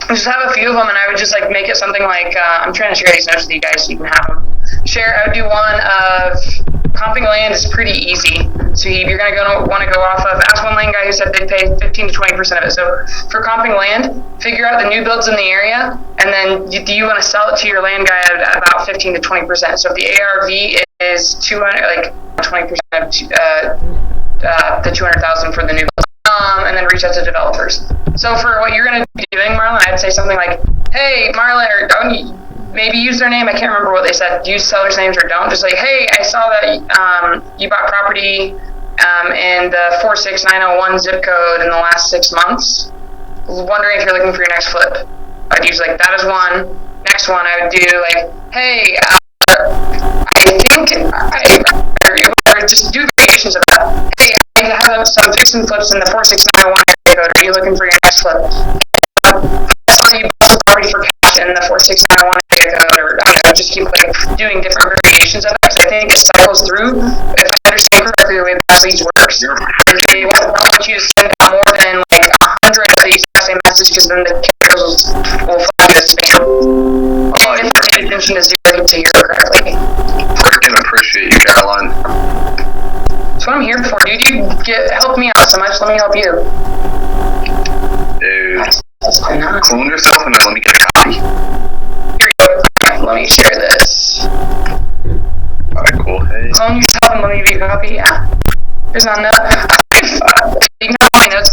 just have a few of them, and I would just, like, make it something like, I'm trying to share these notes with you guys so you can have them. I would do one of comping land is pretty easy. So you're going to want to go off of, ask one land guy who said they'd pay 15 to 20% of it. So for comping land, figure out the new builds in the area, and then do you want to sell it to your land guy at about 15 to 20%. So if the ARV is 200, like 20% of the 200,000 for the new builds, and then reach out to developers. So for what you're going to be doing, Marlon, I'd say something like, hey, Marlon, or don't maybe use their name. I can't remember what they said. Use sellers' names or don't. Just like, hey, I saw that you bought property in the 46901 zip code in the last 6 months. Wondering if you're looking for your next flip. I'd use like, that is one. Next one, I would do like, hey, or just do variations of that. Hey, I have some fix and flips in the 46901 zip code. Are you looking for your next flip? You bought some property for cash in the 46901 area code, or I don't know, just keep like doing different variations of it, because I think it cycles through. If I understand correctly the way Batch Leads works, they don't want you to send out more than like 100 of the exact same message, because then the carriers will flag you as spam. And if I paid attention to zero to hear it correctly. Freaking appreciate you, Caroline. That's what I'm here for, dude. You help me out so much, let me help you. Dude. Clone yourself and then let me get a copy. Here we go. Let me share this. Alright, cool. Hey. Clone yourself and let me give you a copy. Yeah. Here's my note. You can have my notes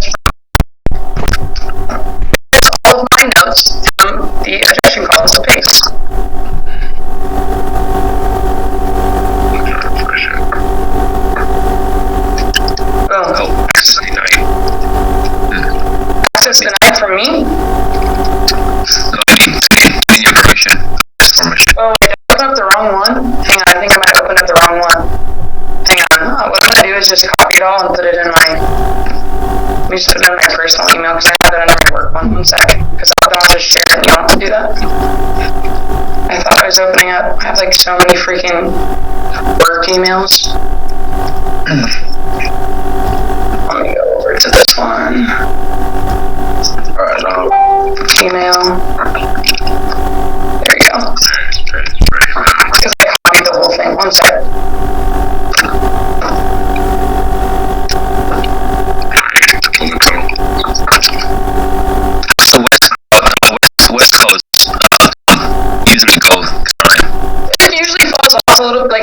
all of my notes from the objection columns of paste. Boom. Oh, access denied. Access denied from me? Oh, wait, did I open up the wrong one? Hang on, I think I might open up the wrong one. Hang on. What I'm going to do is just copy it all and put it in my... Let me just put it in my personal email, because I have it under my work one. 1 sec. Because I don't want to just share it and you don't have to do that. I thought I was opening up... I have like so many freaking work emails. Let me go over to this one. Alright, Gmail.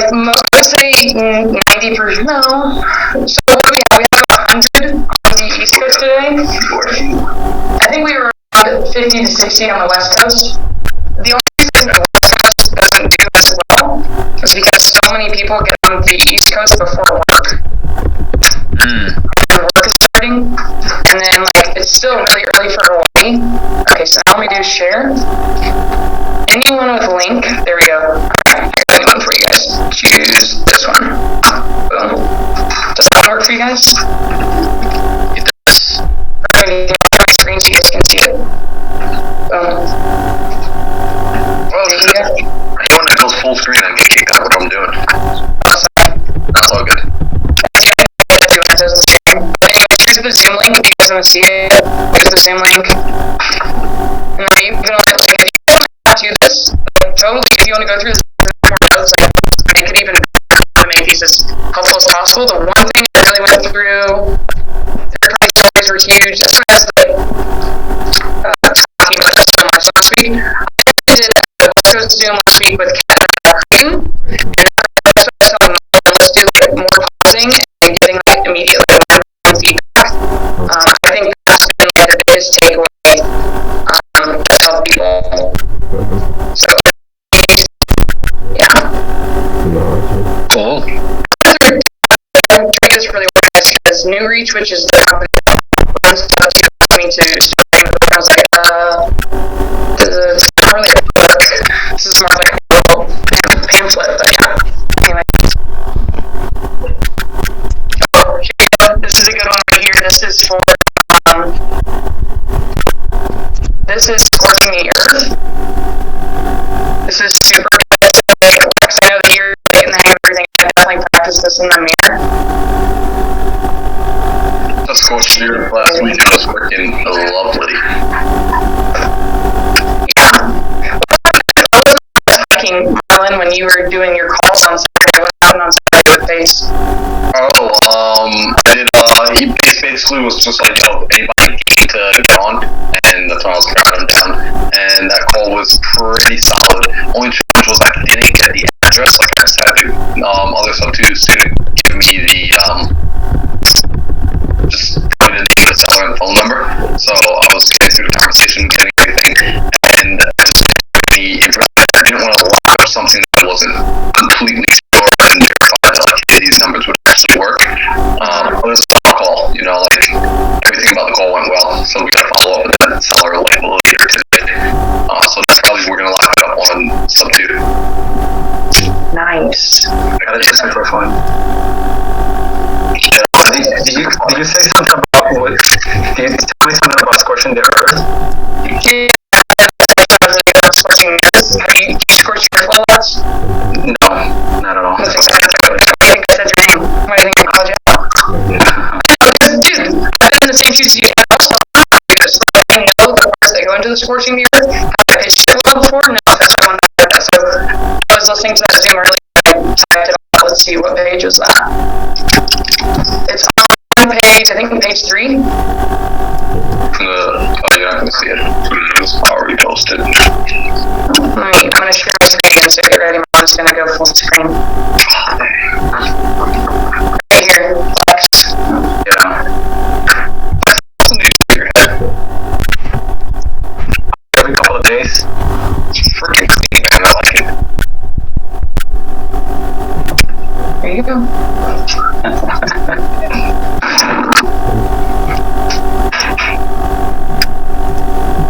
I'd say 90%. No. So what do we have? We have about 100 on the East Coast today. I think we were around 50 to 60 on the West Coast. The only reason the West Coast doesn't do as well is because so many people get on the East Coast before work. And work is starting, and then like it's still really early for Hawaii. Okay, so now let me do share. Anyone with a link? There we go. Alright, here's one for you guys. Choose this one. Boom. Does that work for you guys? It does. Perfect. My screen so you guys can see it. Boom. Oh, yeah. Anyone that goes full screen, I get kicked out of what I'm doing. Oh, sorry. That's all good. Here's the Zoom link. If you guys want to see it, here's the Zoom link. And then you can only, like, if you want to do this, like, totally, if you want to go through this more notes, like, make it even better to make these as helpful as possible. The one thing I really went through, third-party stories were huge. That's what I was, like, talking about so much last week. I did a West Coast Zoom last week with Kat and and that's what I was telling them. Let's do, like, more pausing and getting, like, immediate, like, feedback. I think that's been like the biggest takeaway to tell people. So, yeah. Cool. I'm doing this really organized because New Reach, which is the company that runs the two, asked me to stream it. I was like, it's not really a book. This is more like a little pamphlet, but yeah. Anyway. This is a good one right here. This is for, this is Scorching the Earth. This is super good. It works. I know that you're getting the hang of everything. I definitely practice this in the mirror. The Scorched the Earth last week was freaking lovely. Yeah. Marlon, when you were doing your calls on Saturday, what happened on Saturday with Pace? He basically was just like, yo, anybody to get on, and that's when I was crowding him down, and that call was pretty solid. Only challenge was I didn't get the address, like I just had to, other substitutes to give me the, just put in the name of the seller and the phone number, so I was getting through the conversation, getting everything, and the information, I didn't want to launch something that wasn't completely sure and verified that like these numbers would actually work. But it was a call, you know, like everything about the call went well, so we gotta follow up with that seller like later today. So that's probably we're gonna lock it up on sub 2. Nice. I gotta do some for fun. Yeah. Did you say something about what? Did you tell me something about Scorching the Earth? Yeah. Scorching the Earth. Have you scorched your earth lots? No, not at all. I think I said your name. Why do you think I called you out? Dude, I've been in the same shoes as you. And also, I know the parts that go into the Scorching the Earth. Have I pitched it well before? No, that's not one that I did. So I was listening to that Zoom earlier. I typed it out. Let's see, what page was that? It's on page, I think page 3. Oh, you're not gonna see it. It's already posted. I'm gonna share my screen, so get ready. I'm just gonna go full screen. Right here, Flex. Yeah. Every couple of days. Freaking clean, man. I like it. There you go.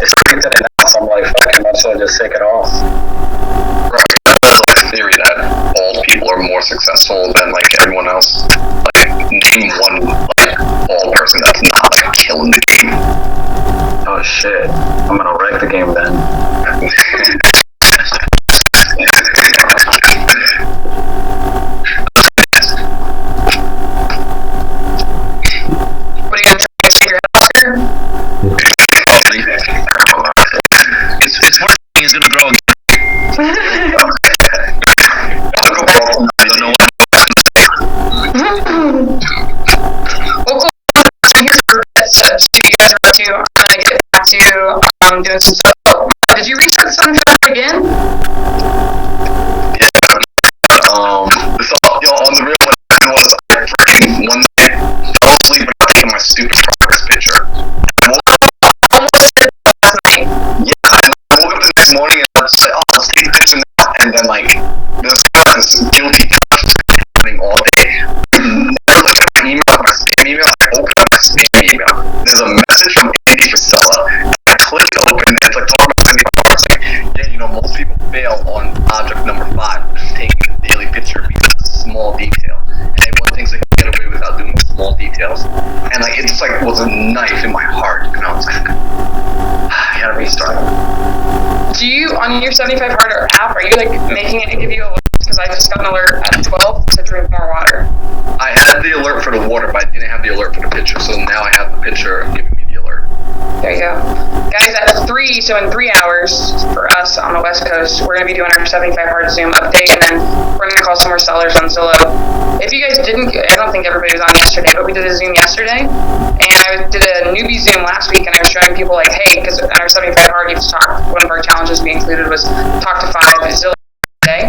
It's like that now, so I'm like, fuck, I might as well just take it off. Right. There's like a theory that bald people are more successful than like everyone else. Like, name one like bald person that's not like killing the game. Oh shit. I'm gonna wreck the game then. What are you gonna tell me? Take your head off here? It's working. He's gonna grow again. I don't know what. Well, cool. I'm here for a bit, so you guys are up to, I'm gonna get back to doing some stuff. Oh, did you restart the 7 again? Yeah. at my stupid progress picture. I woke up last night. Yeah, and I woke up the next morning and I was like, oh, let's take the picture now. And then like, there's this guilty conscience happening all day. I look at my email, my spam email. I open up my spam email. There's a message from Andy Frisella. I click open, and it's like talking about 75 hours. Like, yeah, you know, most people fail on object number 5, which is taking the daily picture because it's a small detail. And everyone thinks they can get away without doing the small details. And like, it just like was a knife in my heart. And I was like, I gotta restart. Do you, on your 75 Harder app, are you like making it give you a alert? Because I just got an alert at 12 to drink more water. I had the alert for the water, but I didn't have the alert for the picture. So now I have the picture giving me the alert. There you go. Guys, at 3, so in 3 hours for us on the West Coast, we're going to be doing our 75 Hard Zoom update, and then we're going to call some more sellers on Zillow. If you guys didn't, I don't think everybody was on yesterday, but we did a Zoom yesterday, and I did a newbie Zoom last week, and I was showing people like, hey, because in our 75 Hard, you have to talk, one of our challenges we included was talk to 5 Zillow today.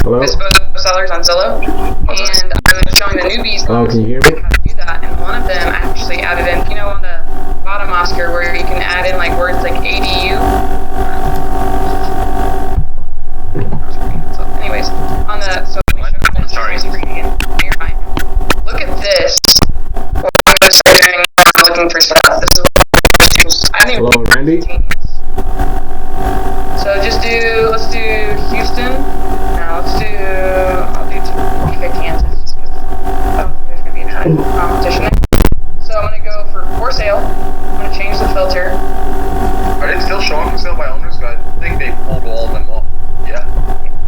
Disposable sellers on Zillow, and I was showing the newbies can you hear me? how to do that, and one of them actually added in, you know, on the bottom, Oscar, where you can add in like words like ADU. So anyways, on the, so let me show you, sorry, you're fine. Look at this. What I'm going to start doing when I'm looking for stuff. This is what I think. Hello, Randy? So just do, let's do Houston. Now let's do, I'll do Topeka, Kansas, just because there's going to be a ton of competition there. So I'm going to go for sale. I'm going to change the filter. Are they still showing for sale by owners? I think they pulled all of them off. Yeah.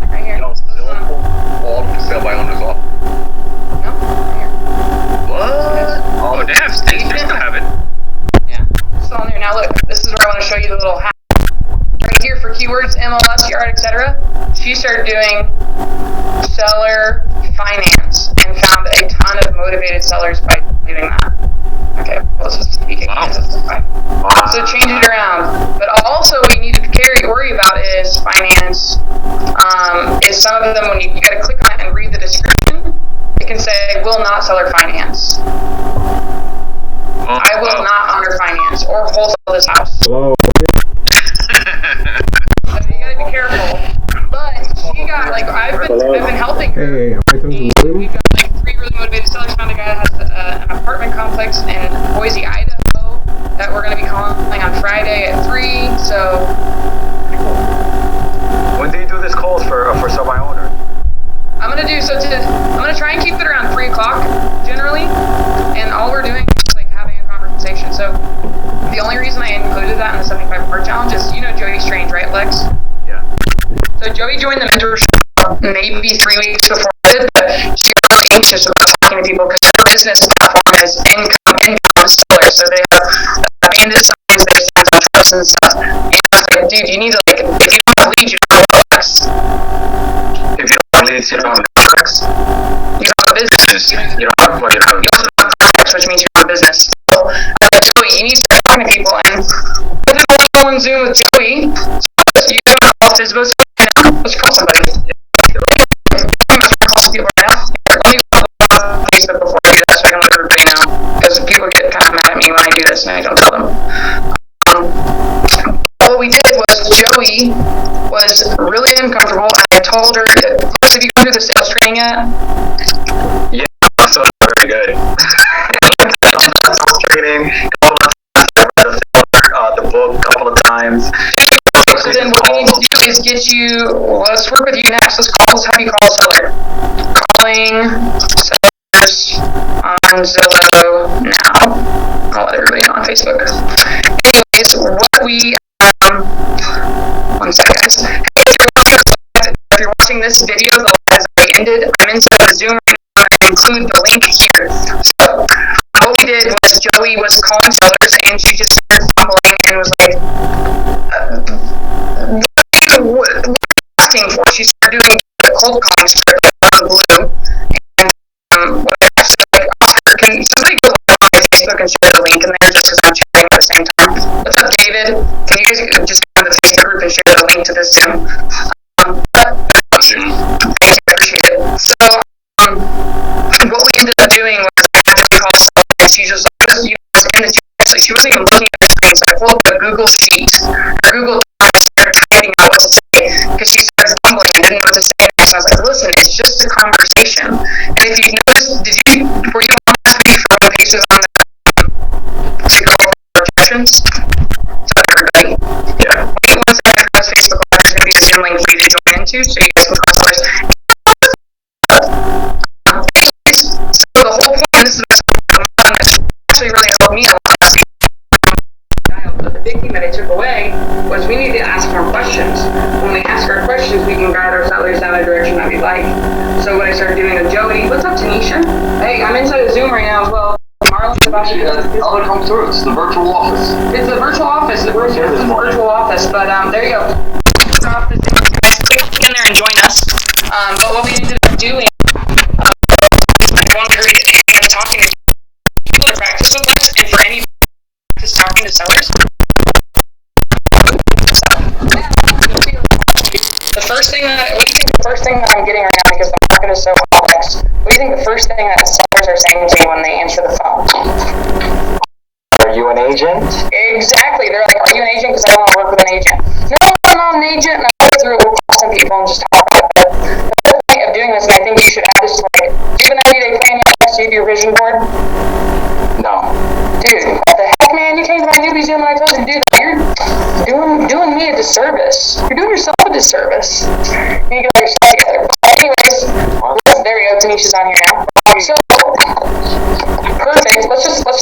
Right here. No, still pulled all of the for sale by owners off. No, right here. What? Oh, damn, they still have it. Yeah, it's on there. Now look, this is where I want to show you the little hack. Right here for keywords, MLS, yard, etc. She started doing seller finance and found a ton of motivated sellers by doing that. Okay, let's just speak again. Wow. So change it around. But also what you need to worry about is finance. Is some of them, when you got to click on it and read the description, it can say, will not seller finance. I will not honor finance or wholesale this house. Hello. So you gotta be careful. But she got, like, I've been helping her. Hey, am I talking to We've got like 3 really motivated sellers. Found a guy that has an apartment complex in Boise, Idaho, that we're gonna be calling on Friday at 3. So When do you do this calls for sell by owner? I'm gonna try and keep it around 3 o'clock generally, and all we're doing is like having a conversation. So the only reason I included that in the 75 part challenge is, you know Joey Strange, right, Lex? Yeah. So Joey joined the mentorship maybe 3 weeks before I did, but she was really anxious about talking to people because her business platform is income sellers. So they have abandoned signs, they have signs on trucks and stuff. And I was like, dude, you need to, like, if you don't have leads, you don't have products. If you don't have leads, you don't have products. You don't have a business. You don't have what you have. You also don't have products, which means you don't have a business. So I was like, Joey, you need to start talking to people. And within a one-on-one Zoom with Joey, so you don't know if there's supposed to be, let's call somebody. I'm going to call some people right now. Let me go on Facebook before I do that so I can let everybody know. Because people get kind of mad at me when I do this and I don't tell them. What we did was Joey was really uncomfortable, and I told her, have you gone through the sales training yet? Yeah, so very good. Sales training, the book a couple of times. So then what we need to do is get you, let's work with you next. Let's have you call a seller. Calling sellers on Zillow now. I'll let everybody know on Facebook. Anyways, what we, one second guys. If you're watching this video, the live has already ended. I'm inside the Zoom right now. I'm going to include the link here. So what we did was Joey was calling sellers, and she just started fumbling and was like, what are you asking for? She started doing the cold calling script on blue. And what I actually like, Oscar, can somebody go on my Facebook and share the link in there just because I'm chatting at the same time? What's up, David? Can you guys just go to the Facebook group and share the link to this Zoom? Thank you, I appreciate it. So, what we ended up doing was after we called She's just like, you know, in the text, like she wasn't even looking at the screen. So I pulled up a Google sheet, or Google Docs, and started typing out what to say, because she started fumbling and didn't know what to say. So I was like, listen, it's just a conversation. And if you noticed, were you on last week for the pages on the to go over objections? To everybody. Yeah. Once I have Facebook Live, there's going to be a Zoom link for you to join into, so you guys can call sellers. So the whole point, and this is actually really helped me a lot. But the big thing that I took away was we need to ask more questions. When we ask our questions, we can guide our sellers down a direction that we like. So what I started doing with Jody, what's up, Tanisha? Hey, I'm inside of Zoom right now as well. Marlon's about to I'll come through. It's the virtual office. It's the virtual office. The virtual office. But there you go. Get in there and join us. But what we ended up doing, I wanted her to get talking to people to practice with us, and for any practice talking to sellers. The first thing that, what do you think the first thing that I'm getting right now, because the market is so complex, what do you think the first thing that sellers are saying to me when they answer the phone? Are you an agent? Exactly. They're like, are you an agent? Because I don't want to work with an agent. No, I'm not an agent. And I go through it with some people and just talk about it. The whole point of doing this, and I think you should add this to like, do you have an 90-day plan yet? Do you have your vision board? No. Dude, what the heck, man? You came to my newbie Zoom and I told you to do that. You're doing me a disservice. You're doing yourself a disservice. You need to get yourself together. Anyways, there you go. Tanisha's on here now. So, perfect. Let's just call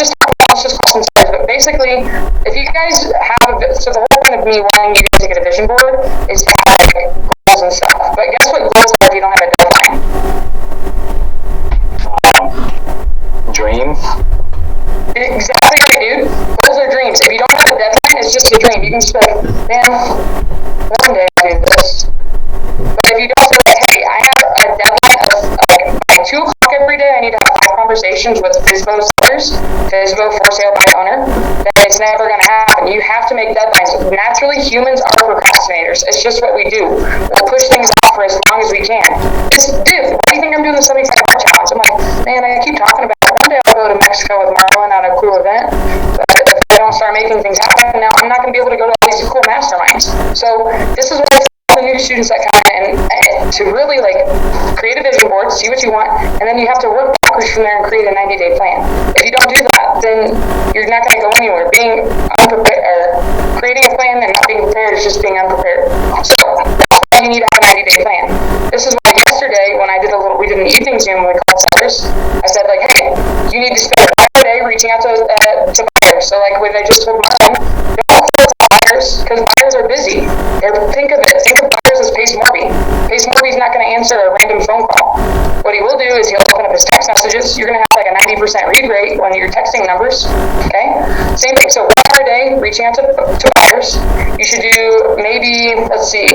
some sellers. But basically, if you guys have so the whole point of me wanting you guys to get a vision board is to have like goals and stuff. But guess what goals are if you don't have a deadline? Dreams. Exactly right, dude. Goals are dreams. If you don't have a deadline, it's just a dream. You can just be like, man, one day I'll do this. But if you don't say, hey, I have a deadline of like by 2 o'clock every day, I need to have 5 conversations with FSBO sellers, FSBO for sale by owner, then it's never going to happen. You have to make deadlines. Naturally, humans are procrastinators. It's just what we do. We'll push things off for as long as we can. Dude, why do you think I'm doing the 75-hour challenge? I'm like, man, I keep talking about it. One day I'll go to Mexico with Marlon at a cool event. But if I don't start making things happen now, I'm not going to be able to go to all these cool masterminds. So this is what I tell the new students that come in and to really like create a vision board, see what you want, and then you have to work backwards from there and create a 90-day plan. If you don't do that, then you're not going to go anywhere. Being unprepared, or creating a plan and not being prepared is just being unprepared. So that's why you need to have a 90-day plan. This is why yesterday when I did we did an evening Zoom when we called sellers, I said like, hey, you need to spend a day reaching out to buyers. So like what I just told Marlon, don't close buyers because buyers are busy. Think of buyers as Pace Morby. Pace Morby's not going to answer a random phone call. What he will do is he'll open up his text messages. You're going to have like a 90% read rate when you're texting numbers. Okay? Same thing. So 1 hour a day reaching out to buyers. You should do maybe, let's see,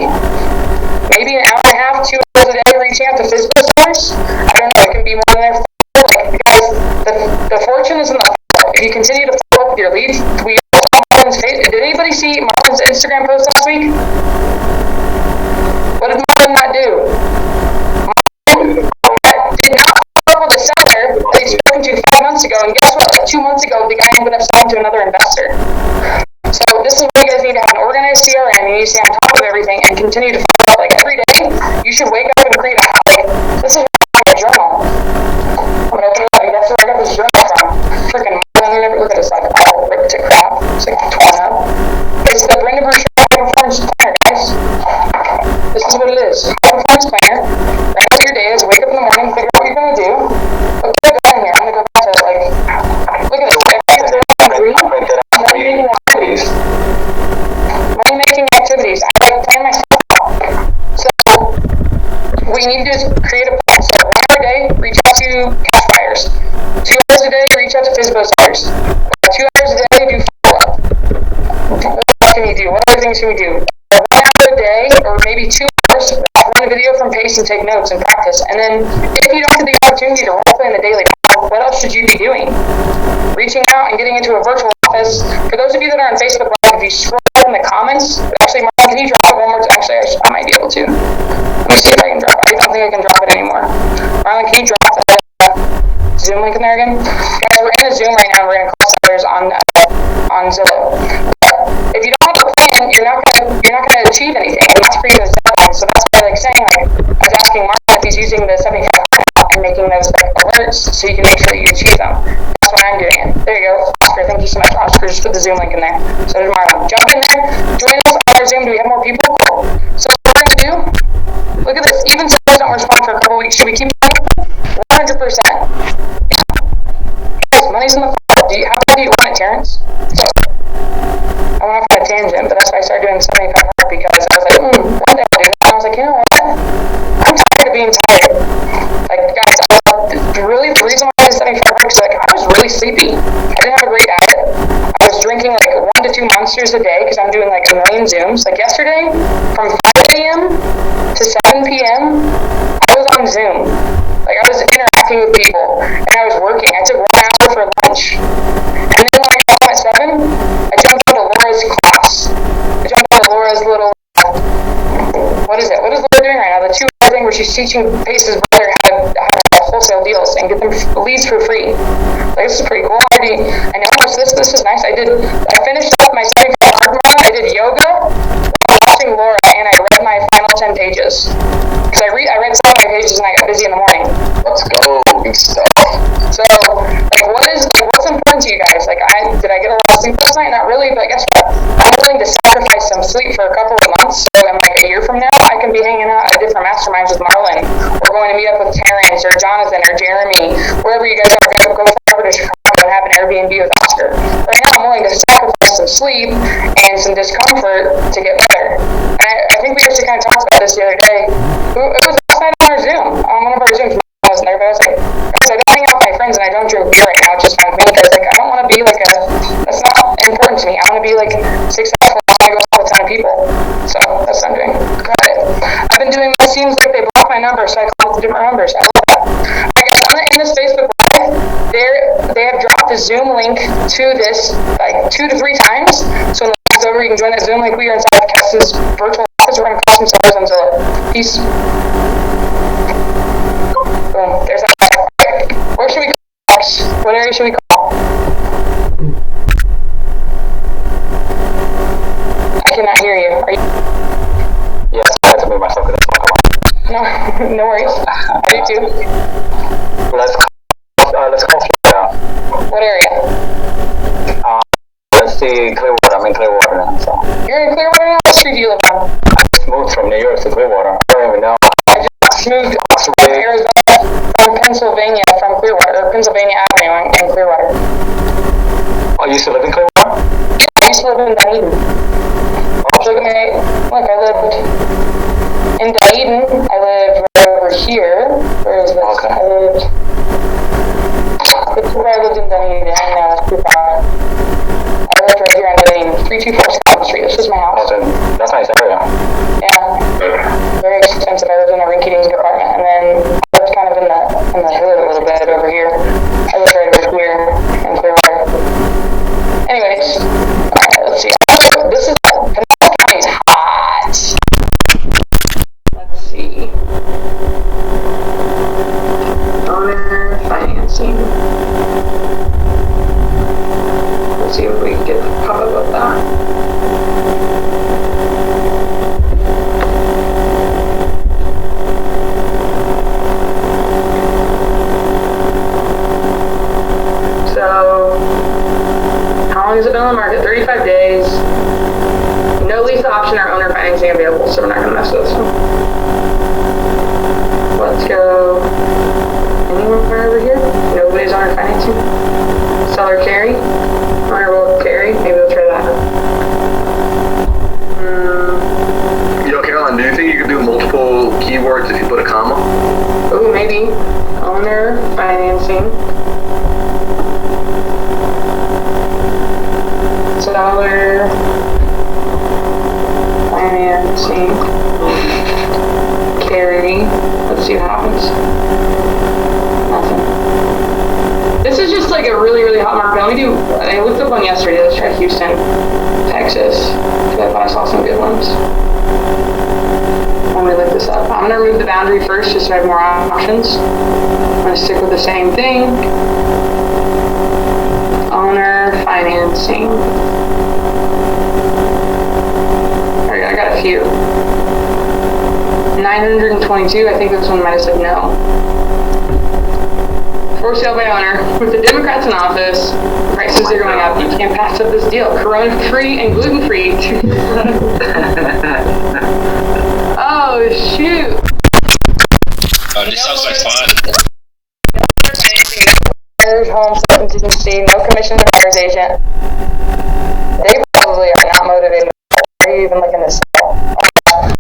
maybe an hour and a half, 2 hours a day reaching out to FSBO sellers. I don't know. It can be more than there. Like, because the fortune is in the follow. If you continue to follow up with your leads, we did anybody see Marlon's Instagram post last week? What did Marlon not do? Marlon did not follow up with a seller that he'd spoken to 5 months ago, and guess what? Like 2 months ago, the guy ended up selling to another investor. So this is why you guys need to have an organized CRM. You need to stay on top of everything and continue to follow up. Like every day, you should wake up and create a habit. This is a journal. I'm gonna open it up. That's where I got this journal from. Freaking Marlon, look at this, like all ripped to crap. It's like torn up. It's the Brenda Bruce Performance Planner, guys. This is what it is. Performance Planner. Write out your days. Wake up in the morning. Figure out what you're gonna do. Okay, go in here. I'm gonna go back to like. Look at this. Money-making activities. Money-making activities. I like plan myself out. So what you need to do is create a plan. So 1 hour a day, reach out to cash buyers. 2 hours a day, reach out to FSBO sellers. 2 hours a day, do follow-up. What else can you do? What other things can we do? 1 hour a day, or maybe 2 hours, run a video from Pace and take notes and practice. And then, if you don't have the opportunity to role play in the daily model, what else should you be doing? Reaching out and getting into a virtual office. For those of you that are on Facebook Live, if you scroll in the comments, actually, Marlon, can you drop it one more time? Actually, I might be able to. Let me see if I can drop it. I don't think I can drop it anymore. Marlon, can you drop that Zoom link in there again? Guys, we're in a Zoom right now. We're going to call sellers on Zillow. If you don't have a plan, you're not gonna achieve anything, and that's for you to sell on. So that's why, like saying, like I was asking Martin if he's using the 75 and making those like alerts so you can make sure that you achieve them. That's why I'm doing it. There you go, Oscar. Thank you so much, Oscar. Just put the Zoom link in there. So there's Martin. Jump in there. Join us on our Zoom. Do we have more people? Cool. So what we're gonna do? Look at this. Even sellers don't respond for a couple weeks. Should we keep going? 100%. Guys, money's in the file. How bad do you want it, Terrence? So, I went off on a tangent, but that's why I started doing 75 hard, because I was like, one day I'll do that. And I was like, you know what? I'm tired of being tired. Like, guys, really the reason why I did 75 hard is like I was really sleepy. I didn't have a great diet. I was drinking like 1 to 2 monsters a day because I'm doing like a million Zooms. Like yesterday, from 5 a.m. to 7 p.m., I was on Zoom. Like I was interacting with people, and I was working. I took 1 hour for lunch. And then when I got home at 7, I jumped onto Laura's class. I jumped onto Laura's little, what is it? What is Laura doing right now? The 2-hour thing where she's teaching Pace's brother how to wholesale deals and get them leads for free. Like, this is pretty cool. I know this is nice. I finished up my 75 hard tomorrow. I did yoga while watching Laura, and I read my final 10 pages. Because I read some of my pages and I got busy in the morning. Let's go. Good stuff. So, like, what's important to you guys? Like, did I get a lot of sleep last night? Not really, but guess what? I'm willing to sacrifice some sleep for a couple of months, so in like a year from now, I can be hanging out at different masterminds with Marlon, or going to meet up with Terrence, or Jonathan, or Jeremy, wherever you guys are. Go over to Chicago and have an Airbnb with Oscar. Right now, I'm willing to sacrifice some sleep and some discomfort to get better. And I think we actually kind of talked about this the other day. It was last night on our Zoom, on one of our Zooms. Wasn't there, but I was like, guys, I don't hang out with my friends and I don't drink beer right now, which is fine with me, because like I don't want to be like that's not important to me. I want to be like successful. I want to go out with a ton of people. So that's what I'm doing. Got it. I've been doing. It seems like they blocked my number, so I called the different numbers. I love that. Alright, guys, I'm gonna end this Facebook Live. They have dropped the Zoom link to this like 2 to 3 times. So when the live's over, you can join that Zoom link. We are inside of Kess's virtual office. We're gonna call some sellers on Zillow. Peace. Boom. There's that. Where should we go next? What area should we call? I cannot hear you. Are you? Yes, I have to move myself to this one. No worries. I do too. Let's call Florida. What area? Let's see Clearwater. I'm in Clearwater now. So. You're in Clearwater now? What street do you live on? I just moved from New York to Clearwater. I don't even know. I just moved from Arizona, from Pennsylvania, from Clearwater, Pennsylvania Avenue in Clearwater. Oh, you used to live in Clearwater? I used to live in Dunedin. Look at me. Look, I lived in Dunedin. I lived right over here. Where is this? Okay. I lived in Dunedin. I know, that's too far. I lived right here on Dunedin, 324 Scotland Street. This is my house. Oh, that's a nice area. Yeah. Very expensive. I lived in a rinky-dink apartment, and then I lived kind of in the hood a little bit over here. I lived right over here in Clearwater. Anyways, alright, let's see. This is Pinellas County is hot. Let's see. Owner financing. Let's see if we can get the pop up of that. So, how long has it been on the market? 35 days. No lease option or owner financing available, so we're not going to mess with this one. Let's go anywhere over here. Nobody's owner financing. Seller carry. Owner will carry. Maybe we'll try that. Yo, Caroline, do you think you could do multiple keywords if you put a comma? Oh, maybe. Owner financing. Seller financing carry. Let's see what happens. Nothing. This is just like a really, really hot market. I looked up one yesterday. Let's try Houston, Texas. I thought I saw some good ones. Let me look this up. I'm gonna remove the boundary first, just so I have more options. I'm gonna stick with the same thing. financing. Alright, I got a few. 922, I think this one might have said no. For sale by owner. With the Democrats in office, prices are going up. You can't pass up this deal. Corona-free and gluten-free. Oh, shoot. Oh, this sounds like fun. Home contingency, no commission to buyer's agent. They probably are not motivated. Are you even looking to sell? Oh,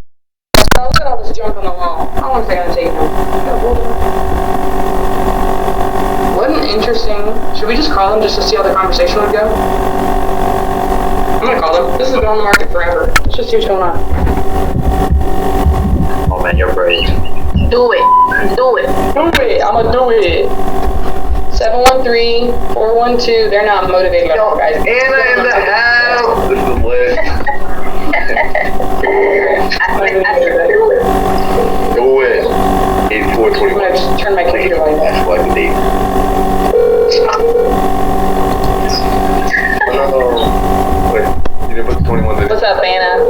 look at all this junk on the wall. How long is that gonna take now? What an interesting. Should we just call them just to see how the conversation would go? I'm gonna call them. This has been on the market forever. Let's just see what's going on. Oh man, you're brave. Do it. Do it. Do it. I'ma do it. 713-412. They're not motivated at all, guys. Anna in the house. This is lit. Do it. 8421. I'm gonna just turn my computer volume down. Like a date. Wait, you didn't put the 21 in. What's up, Anna?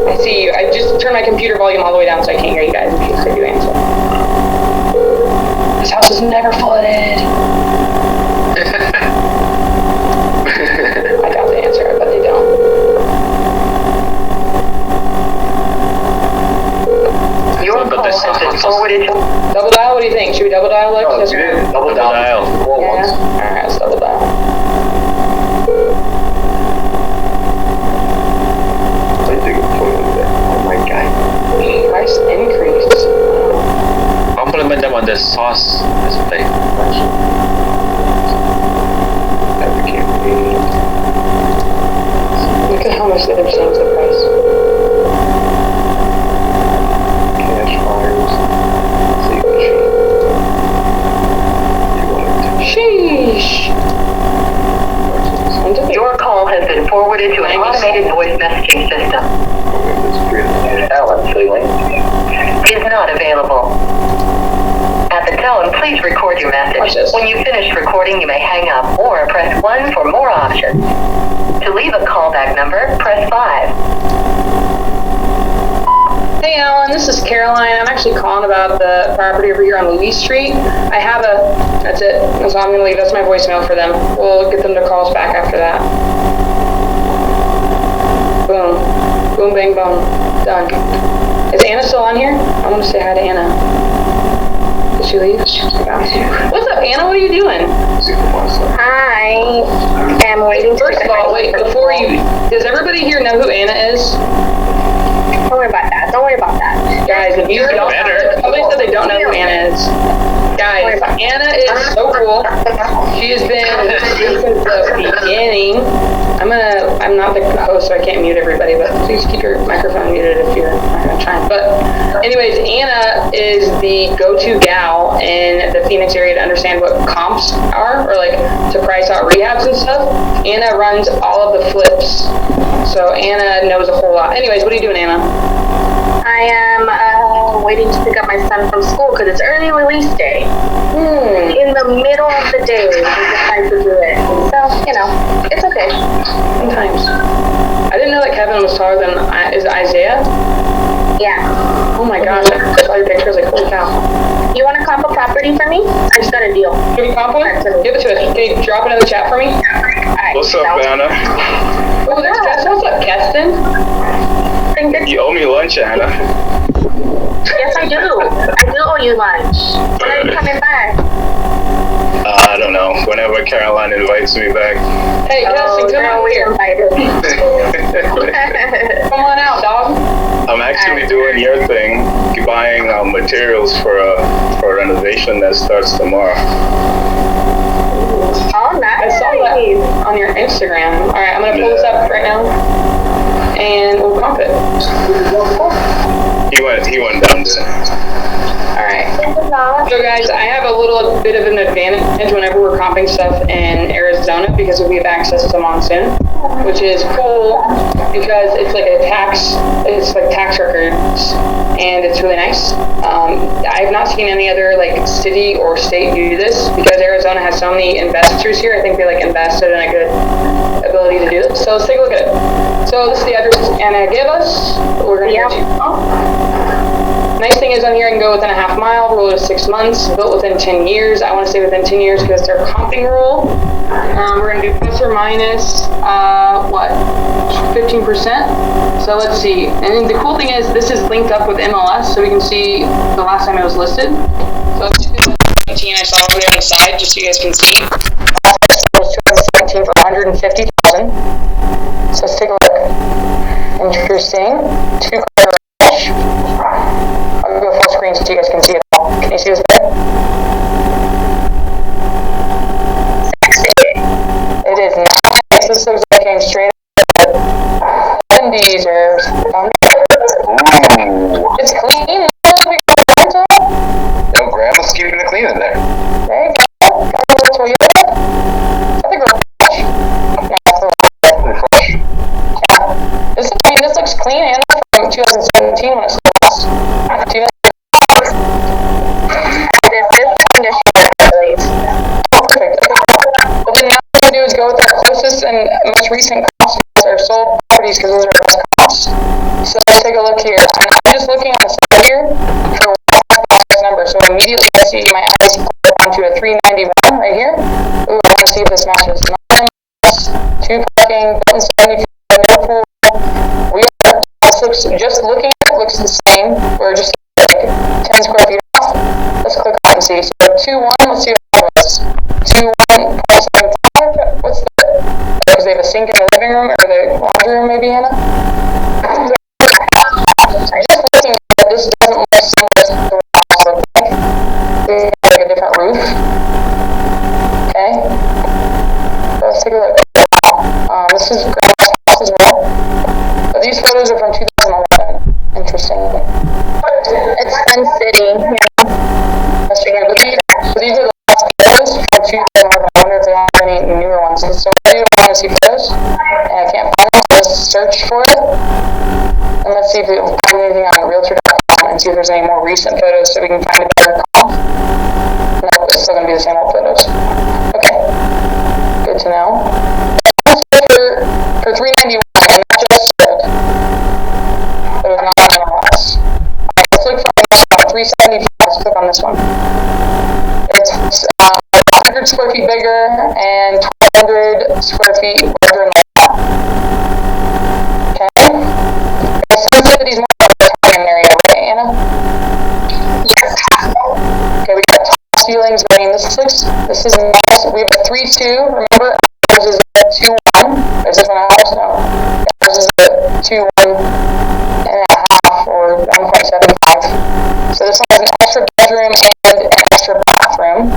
I see you. I just turned my computer volume all the way down so I can't hear you guys in case I do answer. This house is never flooded. I got the answer, but they don't. Your call has been forwarded to... Double dial, what do you think? Should we double dial, Lex? Oh, you did. Double dial. Four ones. Alright, let's double dial. I think it's 21 there. Oh my god. Price increase. Compliment them on the sauce display. Look at how much they've changed the price. Cash buyers. Save machine. Sheesh. Your call has been forwarded to an automated voice messaging system. Alan Sealing Is not available. At the tone, please record your message. When you finish recording, you may hang up or press 1 for more options. To leave a callback number, press 5. Hey Alan, this is Caroline. I'm actually calling about the property over here on Louise Street. I have that's it. That's all I'm going to leave. That's my voicemail for them. We'll get them to call us back after that. Boom. Boom, bang, boom. Done. Is Anna still on here? I want to say hi to Anna. Did she leave? What's up, Anna? What are you doing? Hi. I'm waiting. First of all, wait, before you... Does everybody here know who Anna is? Don't worry about that. Don't worry about that. Guys, if you don't... Somebody said they don't know who Anna is. Guys, Anna is so cool. She has been since the beginning. I'm not the host, so I can't mute everybody, but please keep your microphone muted if you're not going to try. But anyways, Anna is the go-to gal in the Phoenix area to understand what comps are, or like to price out rehabs and stuff. Anna runs all of the flips, so Anna knows a whole lot. Anyways, what are you doing, Anna? I am waiting to pick up my son from school because it's early release day. In the middle of the day, we decide to do it. So, it's okay. Sometimes. I didn't know that Kevin was taller than, is it Isaiah? Yeah. Oh my gosh, I saw your picture, I was like, holy cow. You want to comp a property for me? I just got a deal. Can you comp one? Give it to us. Can you drop it in the chat for me? Alright. What's up, Anna? Oh, there's Keston. What's up, Keston? You owe me lunch, Anna. Yes, I do. I do owe you lunch. When are you coming back? I don't know. Whenever Caroline invites me back. Hey, Keston, come out here. Come on out, dog. I'm actually doing your thing, buying materials for a renovation that starts tomorrow. Oh, nice. I saw that on your Instagram. All right, I'm gonna pull this up right now, and we'll comp it. He went down there. Alright. So guys, I have a little bit of an advantage whenever we're comping stuff in Arizona because we have access to monsoon, which is cool because it's like tax records, and it's really nice. I have not seen any other city or state do this because Arizona has so many investors here. I think they invested in a ability to do this. So let's take a look at it. So this is the address Anna gave us. We're going to get to. Nice thing is on here I can go within a half mile, rule of 6 months, built within 10 years. I want to say within 10 years because it's their comping rule. We're going to do plus or minus, 15%. So let's see. And the cool thing is this is linked up with MLS, so we can see the last time it was listed. So 2017, I saw it on the side just so you guys can see. It was 2017 for 150,000. So let's take a look. Interesting. 2-car garage. I'll go full screen so you guys can see it all. Can you see this better? It is nice. This looks like it came straight out of the 70s or something. It's clean. No, Grandma's keeping it clean in there. There you go. That's where you live. I think we're fresh. Yeah. This looks clean and from 2017 when it was last. Do you know? This is the condition, please. Perfect. Okay. Well, then now what we're going to do is go with our closest and most recent comps as our sold properties because those are our best comps. So let's take a look here. And I'm just looking on the side here for number. So immediately I see my eyes go onto a 391 right here. Ooh, I want to see if this matches. 2 parking, 170, no pool. This looks, just looking at it, looks the same. We're just like 10 square feet off. Let's click on it and see. So 2-1, let's see what that was. 2-1.75. What's the, because they have a sink in the living room or the laundry room maybe, Anna? Just looking at it, this doesn't look similar to the house look like. We have like a different roof. Okay. So let's take a look. This is Grandma's house as well. But these photos are from 2011. Interesting. It's Sun City, yeah. But these are the last photos from 2011. I wonder if they have any newer ones. So I do want to see photos, and I can't find them, so let's search for it. And let's see if we can find anything on Realtor.com and see if there's any more recent photos so we can find a better comp. Nope, it's still going to be the same old photos. Okay. Good to know. For 391, and that just sold. But it was not on MLS. Let's look for this one, 375. Let's click on this one. It's 100 square feet bigger and 1,200 square feet larger in the lot. Okay. Sun City's more of a Italian area, right, Anna? Yes. Okay, we got tall ceilings. I mean, this is nice. We have a 3-2. Remember, ours is a 2-1. Is this one ours? No. Ours is a 2-1 and a half or 1.75. So this one has an extra bedroom and an extra bathroom.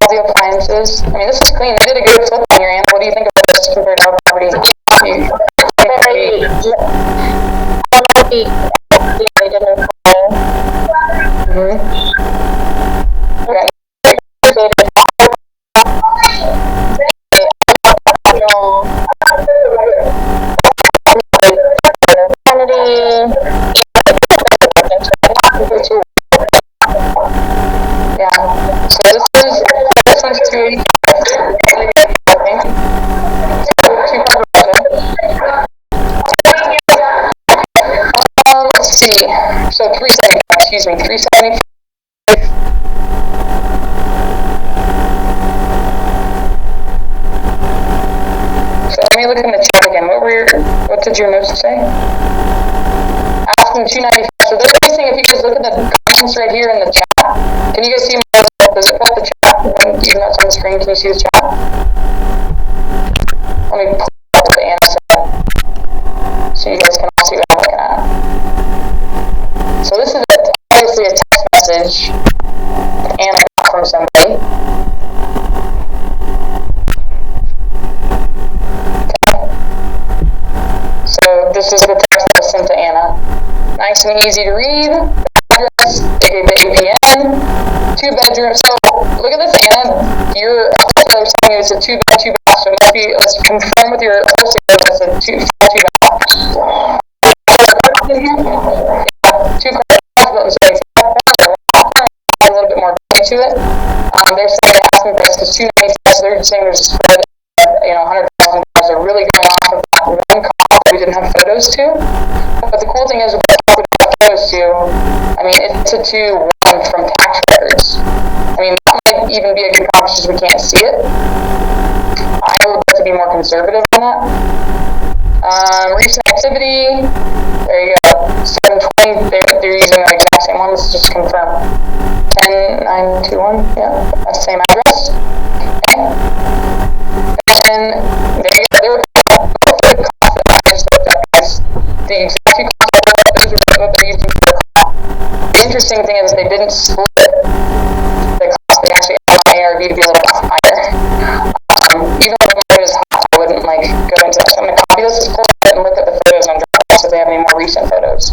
All the appliances. I mean, this is clean. They did a good flip on here, Anna. What do you think of this compared to our property? Yeah. So this one's 285. I think. 2-car garage. Let's see. So 375. Excuse me. 375. So let me look in the chat again. What did your notes say? Asking 295. So they're basing, if you guys look at the comments right here in the chat, can you guys see my, does it pull up the chat? Even though it's on the screen, can you see the chat? Let me pull up what Anna said, so you guys can all see what I'm looking at. So this is obviously a text message Anna got from somebody. So this is the text that was sent to Anna. Nice and easy to read. Address, APN, 2 bedrooms. So look at this, Anna. Your office is telling you it's a 2-bed, 2-bath. So it must be. Let's confirm with your office that it's a 2-bath. 2 cars. A little bit more value to it. They're saying asking price is 295. So they're saying there's a spread $100,000 are really going off of that one comp that we didn't have photos to. But the cool thing is, with the comp we didn't have photos to, I mean, it's a 2-1 from tax records. I mean, that might even be a good comp because we can't see it. I would like to be more conservative on that. Recent activity, there you go, 720, they're using the exact same one. Let's just confirm. 10921, yeah, that's the same address. Okay. And there you go, there were the costs that I just looked up as the exact two costs I looked up, those are what they're using for the cost. The interesting thing is they didn't split the cost, they actually asked my ARV to be a little higher. Even though it is hot, I wouldn't go into that. So I'm going to copy this, pull it, and look at the photos on Dropbox if they have any more recent photos.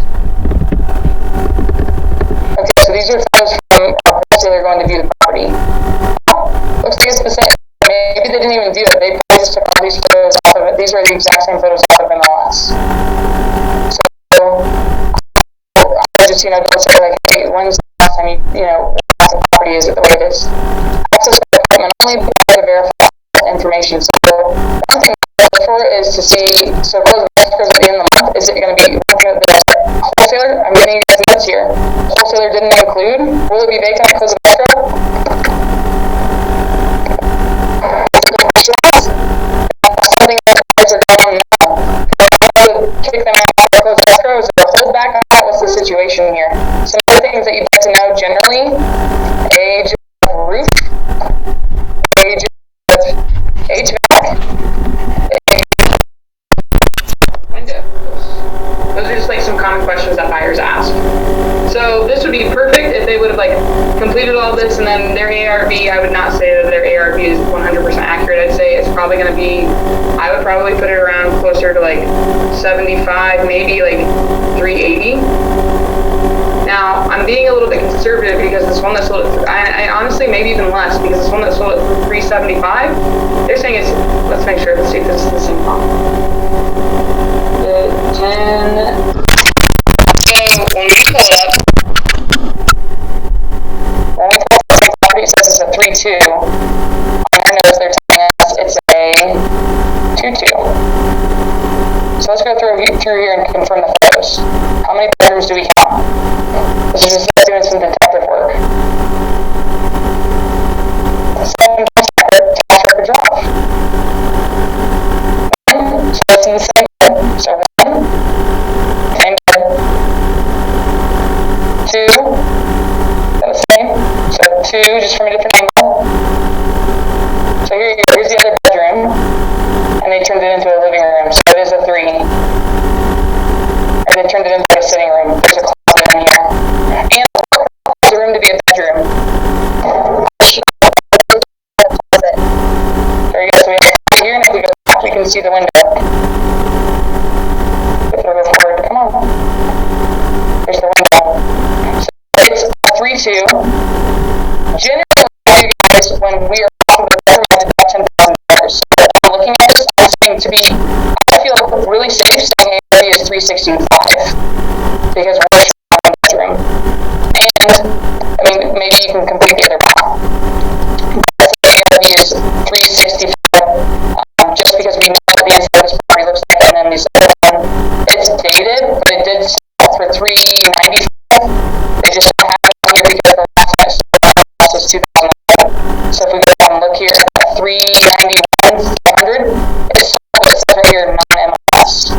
Okay, so these are photos from a wholesaler going to view the property. Looks like it's the same. Maybe they didn't even view it. They probably just took all these photos off of it. These are the exact same photos off of MLS. So I just, don't say hey, when's the last time the property is it the way it is? Access to the apartment only to verify information. So one thing I look for is to see, so close of escrows at the end of the month, is it going to be the wholesaler? I'm getting you guys notes here. Wholesaler didn't include. Will it be vacant at close of escrow? Something that guys are going now. To kick them out of close of escrow, is there a hold back on that? What's the situation here? Some other things that you'd like to know generally: age of roof, age of HVAC, window. Those are just some common questions that buyers ask. So this would be perfect if they would have completed all this, and then their ARV, I would not say that their ARV is 100% accurate. I'd say it's probably going to be, I would probably put it around closer to 75, maybe 380. Now, I'm being a little bit conservative because this one that sold at, I honestly, maybe even less, because this one that sold at 375, they're saying it's, let's make sure, let's see if this is the same comp. The 10, so when we pull it up, the same property, it says it's a 3-2. On their notes, they're telling us it's a 2-2. So let's go through here and confirm the photos. How many bedrooms do we count? This is just doing some detective work. Same tax record drop. So it's in the same bed. So 1, same bed. 2, the same. So 2, just from a different angle. So here's the other bedroom, and they turned it into a living room. So it is a 3. Or they turned it into a sitting room. There's a closet in here. And there's a room to be a bedroom. There you go. So we have a closet here, and if we go back, we can see the window. If we go forward, come on. There's the window. So it's a 3-2. Generally, you guys, when we are off of the bedroom, we have to deduct $10,000. So if I'm looking at this, I'm saying to be, I feel really safe saying ARV is 365 because we're in one bedroom. And maybe you can complete the other math. But ARV is 365 just because we know what the inside of this property looks like, and then these other one, it's dated, but it did sell for 395. They just don't have it on here because the last time it sold was 2011. So if we go down and look here at 391, 500, it says right here non-MLS.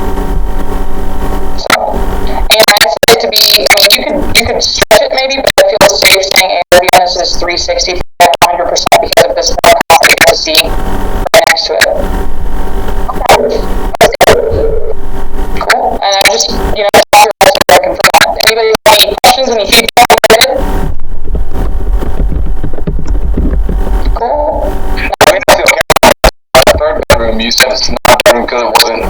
So, and I feel it to be, you could stretch it maybe, but I feel safe saying ARV on this is 365 100% because of this one cost that you have to see right next to it. Cool. And I just, confirm that. Anybody have any questions, any feedback? Cool. Third bedroom, you said it's not a bedroom because it wasn't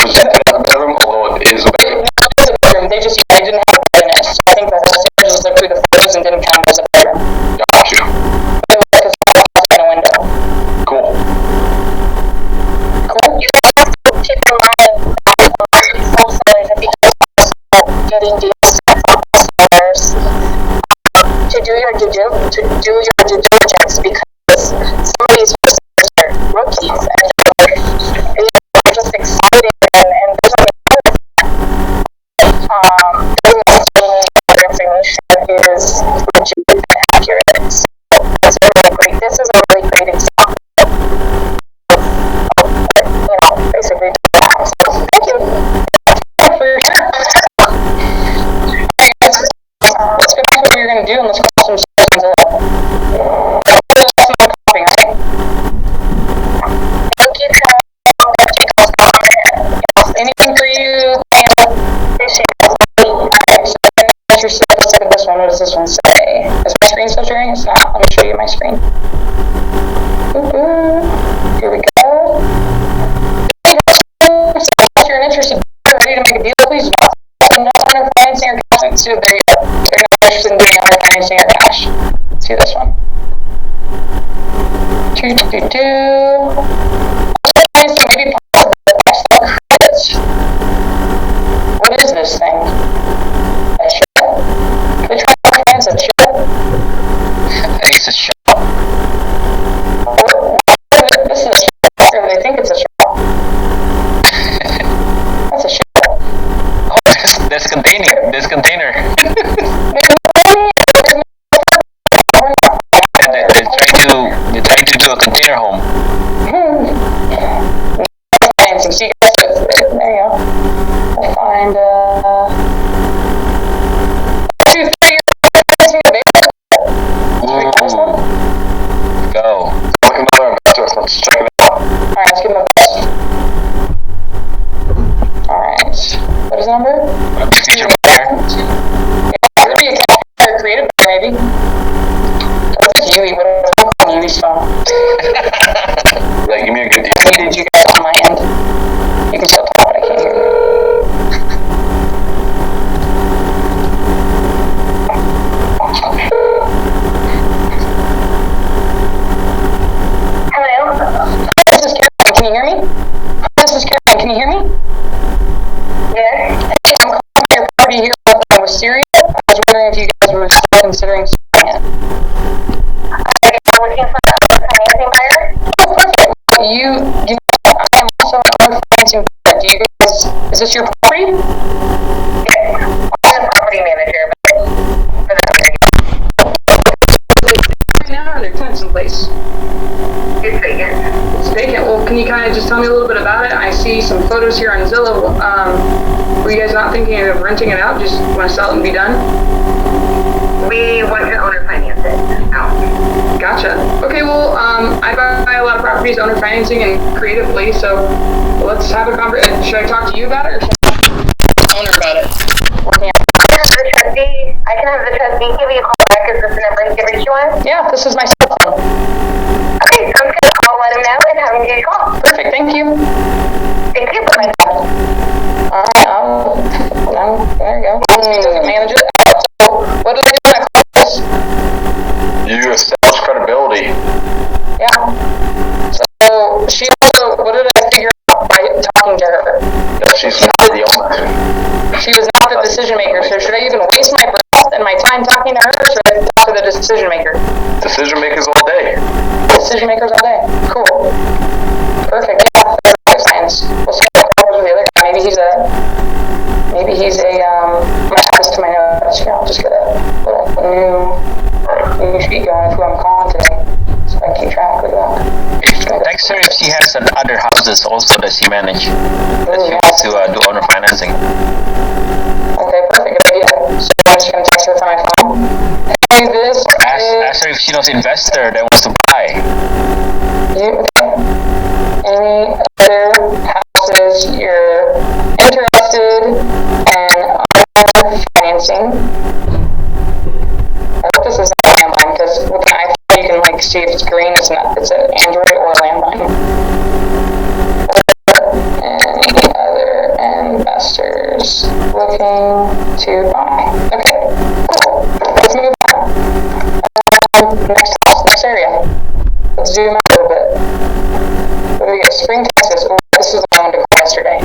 presented as a bedroom, although it is a bedroom. No, it is a bedroom. They didn't have a bed in it. So I think the wholesaler just looked through the photos and didn't count it as a bedroom. Gotcha. Because it's a window. Cool. Cool. You have to keep in mind that wholesalers are getting deals from sellers to do your due diligence because some of these wholesalers are rookies and they're is legit and accurate. So it's really great. This is a really great example. Basically, so thank you for your share. Let's go back to what you're going to do and let's call some sessions up. Thank you, Kyle. Anything for you? Appreciate it. Interested. Let's look at this one. What does this one say? Is my screen still sharing? It's not. Let me show you my screen. Here we go. If you're interested, ready to make a deal, please do not. No owner financing or cash. There you go. They're not interested in doing owner financing or cash. Let's see this one. 222. Financing may be possible, but excellent credits. What is this thing? A shell? Which one finance a shell? I think it's a shell. This is a shell. They think it's a shell. That's a shell. Oh, there's a container. There's a container. They're trying to do a container home. Financing. See, guys, there you go. I'll find 2-3 year financing available. Go. Look at another investor. Let's check it out. Alright, let's give him a best. Alright. What is the number? Future buyer. Yeah, could be a cash buyer, creative buyer, maybe. What's Yui? What am I calling Yui's phone? Like, give me a good deal. I muted you guys on my end. You can still talk, but I can't hear you. Hello? This is Caroline. Can you hear me? This is Caroline. Can you hear me? Yes. Hey, I'm calling your property here in Wisteria. I was wondering if you guys were still considering selling it. You're looking for a financing buyer? Oh, perfect. You know, I am also a financing buyer. Do you guys, is this your property? Yes. I'm the property manager for the property. Right now, or are there tenants in place? It's vacant. It's vacant. Well, can you kind of just tell me a little bit about it? I see some photos here on Zillow. Were you guys not thinking of renting it out? Just want to sell it and be done? We want to owner finance it out. Gotcha. Okay, well, I buy a lot of properties owner financing and creatively, so let's have a conversation. Should I talk to you about it, or should I talk to the owner about it? I can have the trustee give you a call back. Is this the number he can reach you on? Yeah, this is my cell phone. Okay, sounds good. I'll let him know and have him give you a call. Perfect, thank you. Thank you. Bye. There you go. Doesn't manage it. So, what do I do when I call this? You establish credibility. Yeah. So, she also, what did I figure out by talking to her? That she's not the owner. She was not the decision maker, so should I even waste my breath and my time talking to her, or should I talk to the decision maker? Decision makers all day. Decision makers all day. Cool. Perfect. Yeah, that's science. We'll see what happens with the other guy. Maybe he's a, I'm gonna add this to my notes. Yeah, I'll just get a little new sheet going of who I'm calling today, so I can keep track of that. Text her if she has other houses also that she manages, that she wants to do owner financing. Okay, perfect, good idea. So I'm just gonna text her from my phone. Hey, this ask her if she knows an investor that wants to buy. Any other houses you're interested in owner financing? I hope this is not a landline, because with an iPhone you can like see if it's green, it's not, it's an Android or a landline. Any other investors looking to buy? Okay, cool. Let's move on. Next house, next area. Let's zoom out a little bit. What do we get? Spring, Texas. Oh, this is the one I wanted to call yesterday.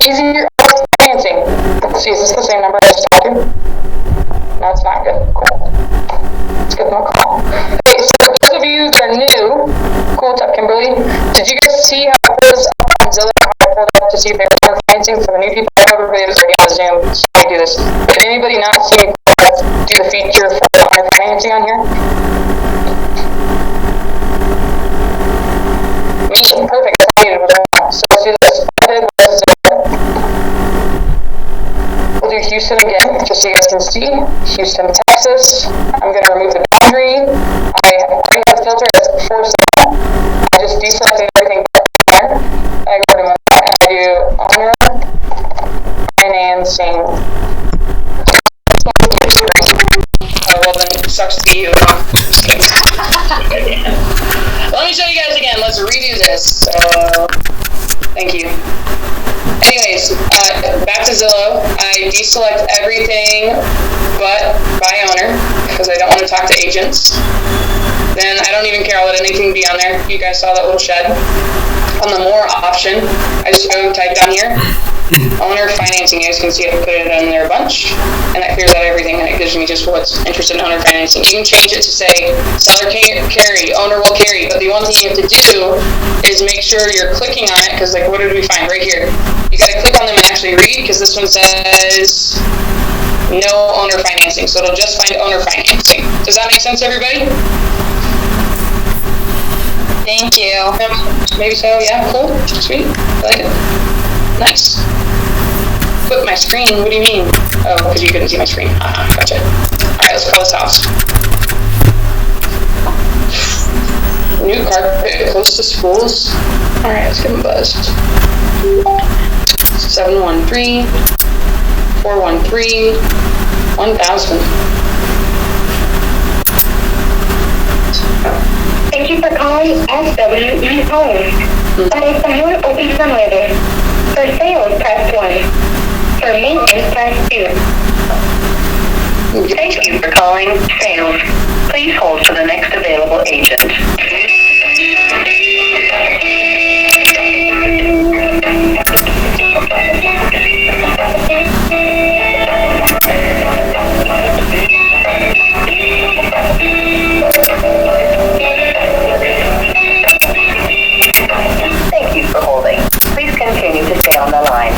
Easier financing. Let's see, is this the same number I just talked to? No, it's not. Good. Cool. Let's give them a call. Okay, so for those of you that are new, cool, what's up, Kimberly? Did you guys see how I pulled this up on Zillow? How I pulled up to see if they were financing for the new people? Zoom, so I do this. Did anybody not see me do the feature for owner financing on here? Me, perfect. So let's do this. We'll do Houston again, just so you guys can see. Houston, Texas. I'm going to remove the boundary. I already have the filter as for sale. I just deselected everything there. I go to my and I do owner financing. Oh, well then, it sucks to be you. Just kidding. Let me show you guys again. Let's redo this. Thank you. Anyways, back to Zillow. I deselect everything but buy owner because I don't want to talk to agents. Then I don't even care. I'll let anything be on there. You guys saw that little shed. On the more option, I just go type down here owner financing. You guys can see I put it in there a bunch, and that clears out everything, and it gives me just what's interested in owner financing. You can change it to say seller can't carry, owner will carry, but the one thing you have to do is make sure you're clicking on it, because like what did we find right here? You got to click on them and actually read, because this one says no owner financing, so it'll just find owner financing. Does that make sense, everybody? Thank you. Maybe so, yeah, cool, sweet, I like it. Nice. Flip my screen, what do you mean? Oh, because you couldn't see my screen. Gotcha. Alright, let's call this house. New carpet close to schools. Alright, let's give them a buzz. 713 413 1000. Thank you for calling SWE Homes. Para español opción 9. For sales, press 1. For maintenance, press 2. Thank you for calling sales. Please hold for the next available agent. Thank you for holding. Please continue to stay on the line.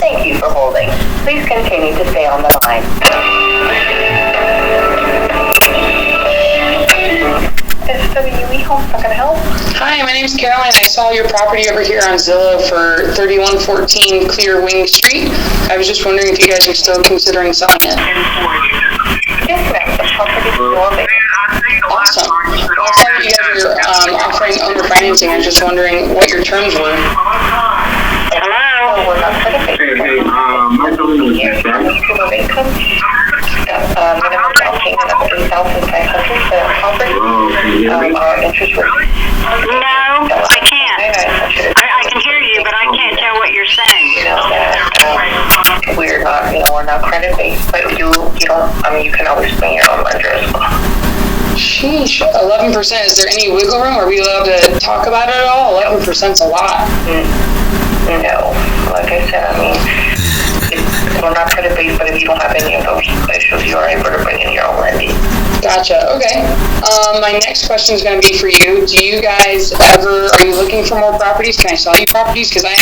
Thank you for holding. Please continue to stay on the line. SWE Homes, how can I help? Hi, my name is Caroline. I saw your property over here on Zillow for 3114 Clear Wing Street. I was just wondering if you guys are still considering selling it. Yes, ma'am. The property is still available. Awesome. Well, I saw that you guys are offering owner financing. I was just wondering what your terms were. Hello? We're not going to pay my building was income. Minimum down payment of $8,500 for the property. Our interest rate. No, I can't. I can hear you, but I can't tell what you're saying. We're not credit based, but you can always bring your own lender as well. Sheesh, 11%. Is there any wiggle room? Are we allowed to talk about it at all? 11%'s a lot. No, like I said, we're not credit based, but if you don't have any of those issues, you are able to bring in your own lending. Gotcha. Okay. My next question is going to be for you. Do you guys are you looking for more properties? Can I sell you properties? Because I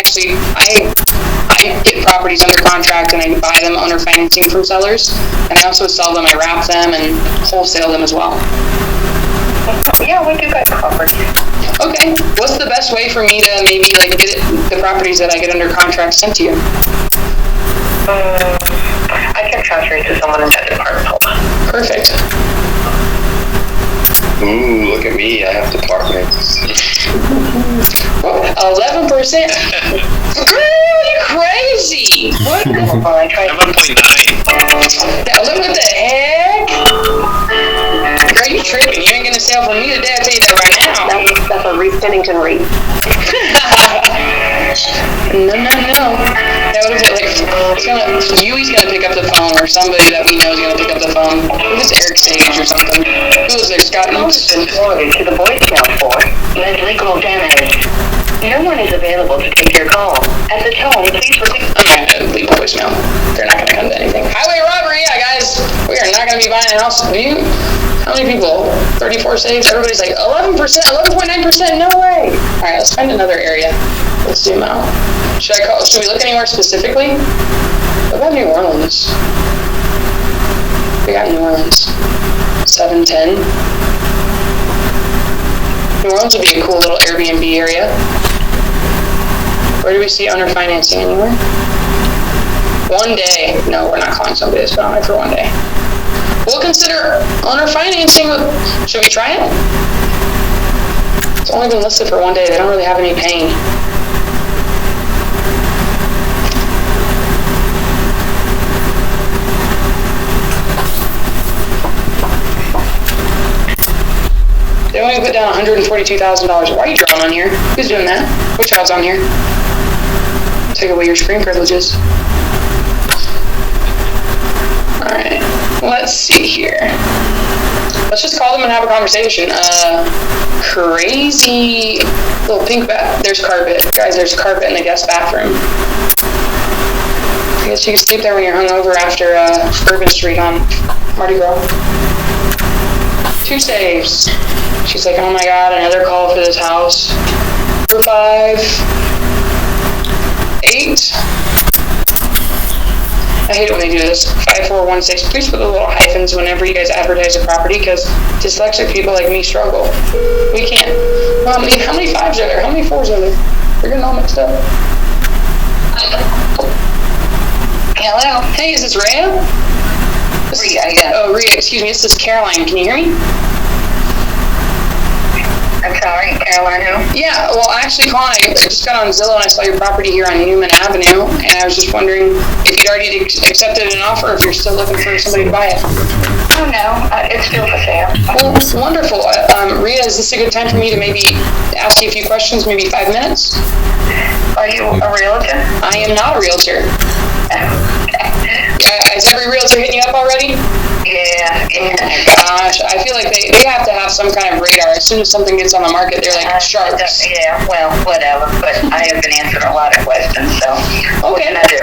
get properties under contract and I buy them owner financing from sellers, and I also sell them. I wrap them and wholesale them as well. Yeah, we do buy properties. Okay. What's the best way for me to maybe get the properties that I get under contract sent to you? I can transfer you to someone in that department. Perfect. Ooh, look at me. I have departments. 11%? Really crazy. What? 11.9. What the heck? Girl, you tripping. You ain't gonna sell for me today. I'll tell you that right now. That's a Pennington rate. No. That was it. Yui's gonna pick up the phone, or somebody that we know is gonna pick up the phone. Who is Eric Sage or something? Who is there? Scott Eaps? To the voicemail for Leslie Goldenez. No one is available to take your call. At the tone, please repeat. I'm not gonna leave a voicemail. They're not gonna come to anything. Highway robbery, yeah, guys. We are not gonna be buying a house. How many people? 34 saves? Everybody's like, 11%, 11.9%, no way. All right, let's find another area. Let's zoom out. Should we look anywhere specifically? What about New Orleans? We got New Orleans. 710. New Orleans would be a cool little Airbnb area. Where do we see owner financing anywhere? One day. No, we're not calling somebody that's been on it for one day. We'll consider owner financing. Should we try it? It's only been listed for one day. They don't really have any pain. They only put down $142,000. Why are you drawing on here? Who's doing that? Which child's on here? Take away your screen privileges. Alright, let's see here. Let's just call them and have a conversation. Crazy little pink bath. There's carpet. Guys, there's carpet in the guest bathroom. I guess you can sleep there when you're hungover after Bourbon Street on Mardi Gras. 2 saves. She's like, oh my god, another call for this house. 5, 8. I hate it when they do this. 5416. Please put the little hyphens whenever you guys advertise a property, because dyslexic people like me struggle. We can't. Well, how many 5s are there? How many 4s are there? You're getting all mixed up. Hello. Hey, is this Rhea? Rhea, yeah. Oh, Rhea, excuse me. This is Caroline. Can you hear me? I'm sorry, Caroline who? Yeah, well, actually, Colin, I just got on Zillow and I saw your property here on Newman Avenue, and I was just wondering if you'd already accepted an offer, or if you're still looking for somebody to buy it. Oh, no, it's still for sale. Well, wonderful. Rhea, is this a good time for me to maybe ask you a few questions, maybe 5 minutes? Are you a realtor? I am not a realtor. Is every realtor hitting you up already? Yeah. Oh my gosh, I feel like they have to have some kind of radar. As soon as something gets on the market, they're like sharks. Yeah, well, whatever, but I have been answering a lot of questions, so what can I do?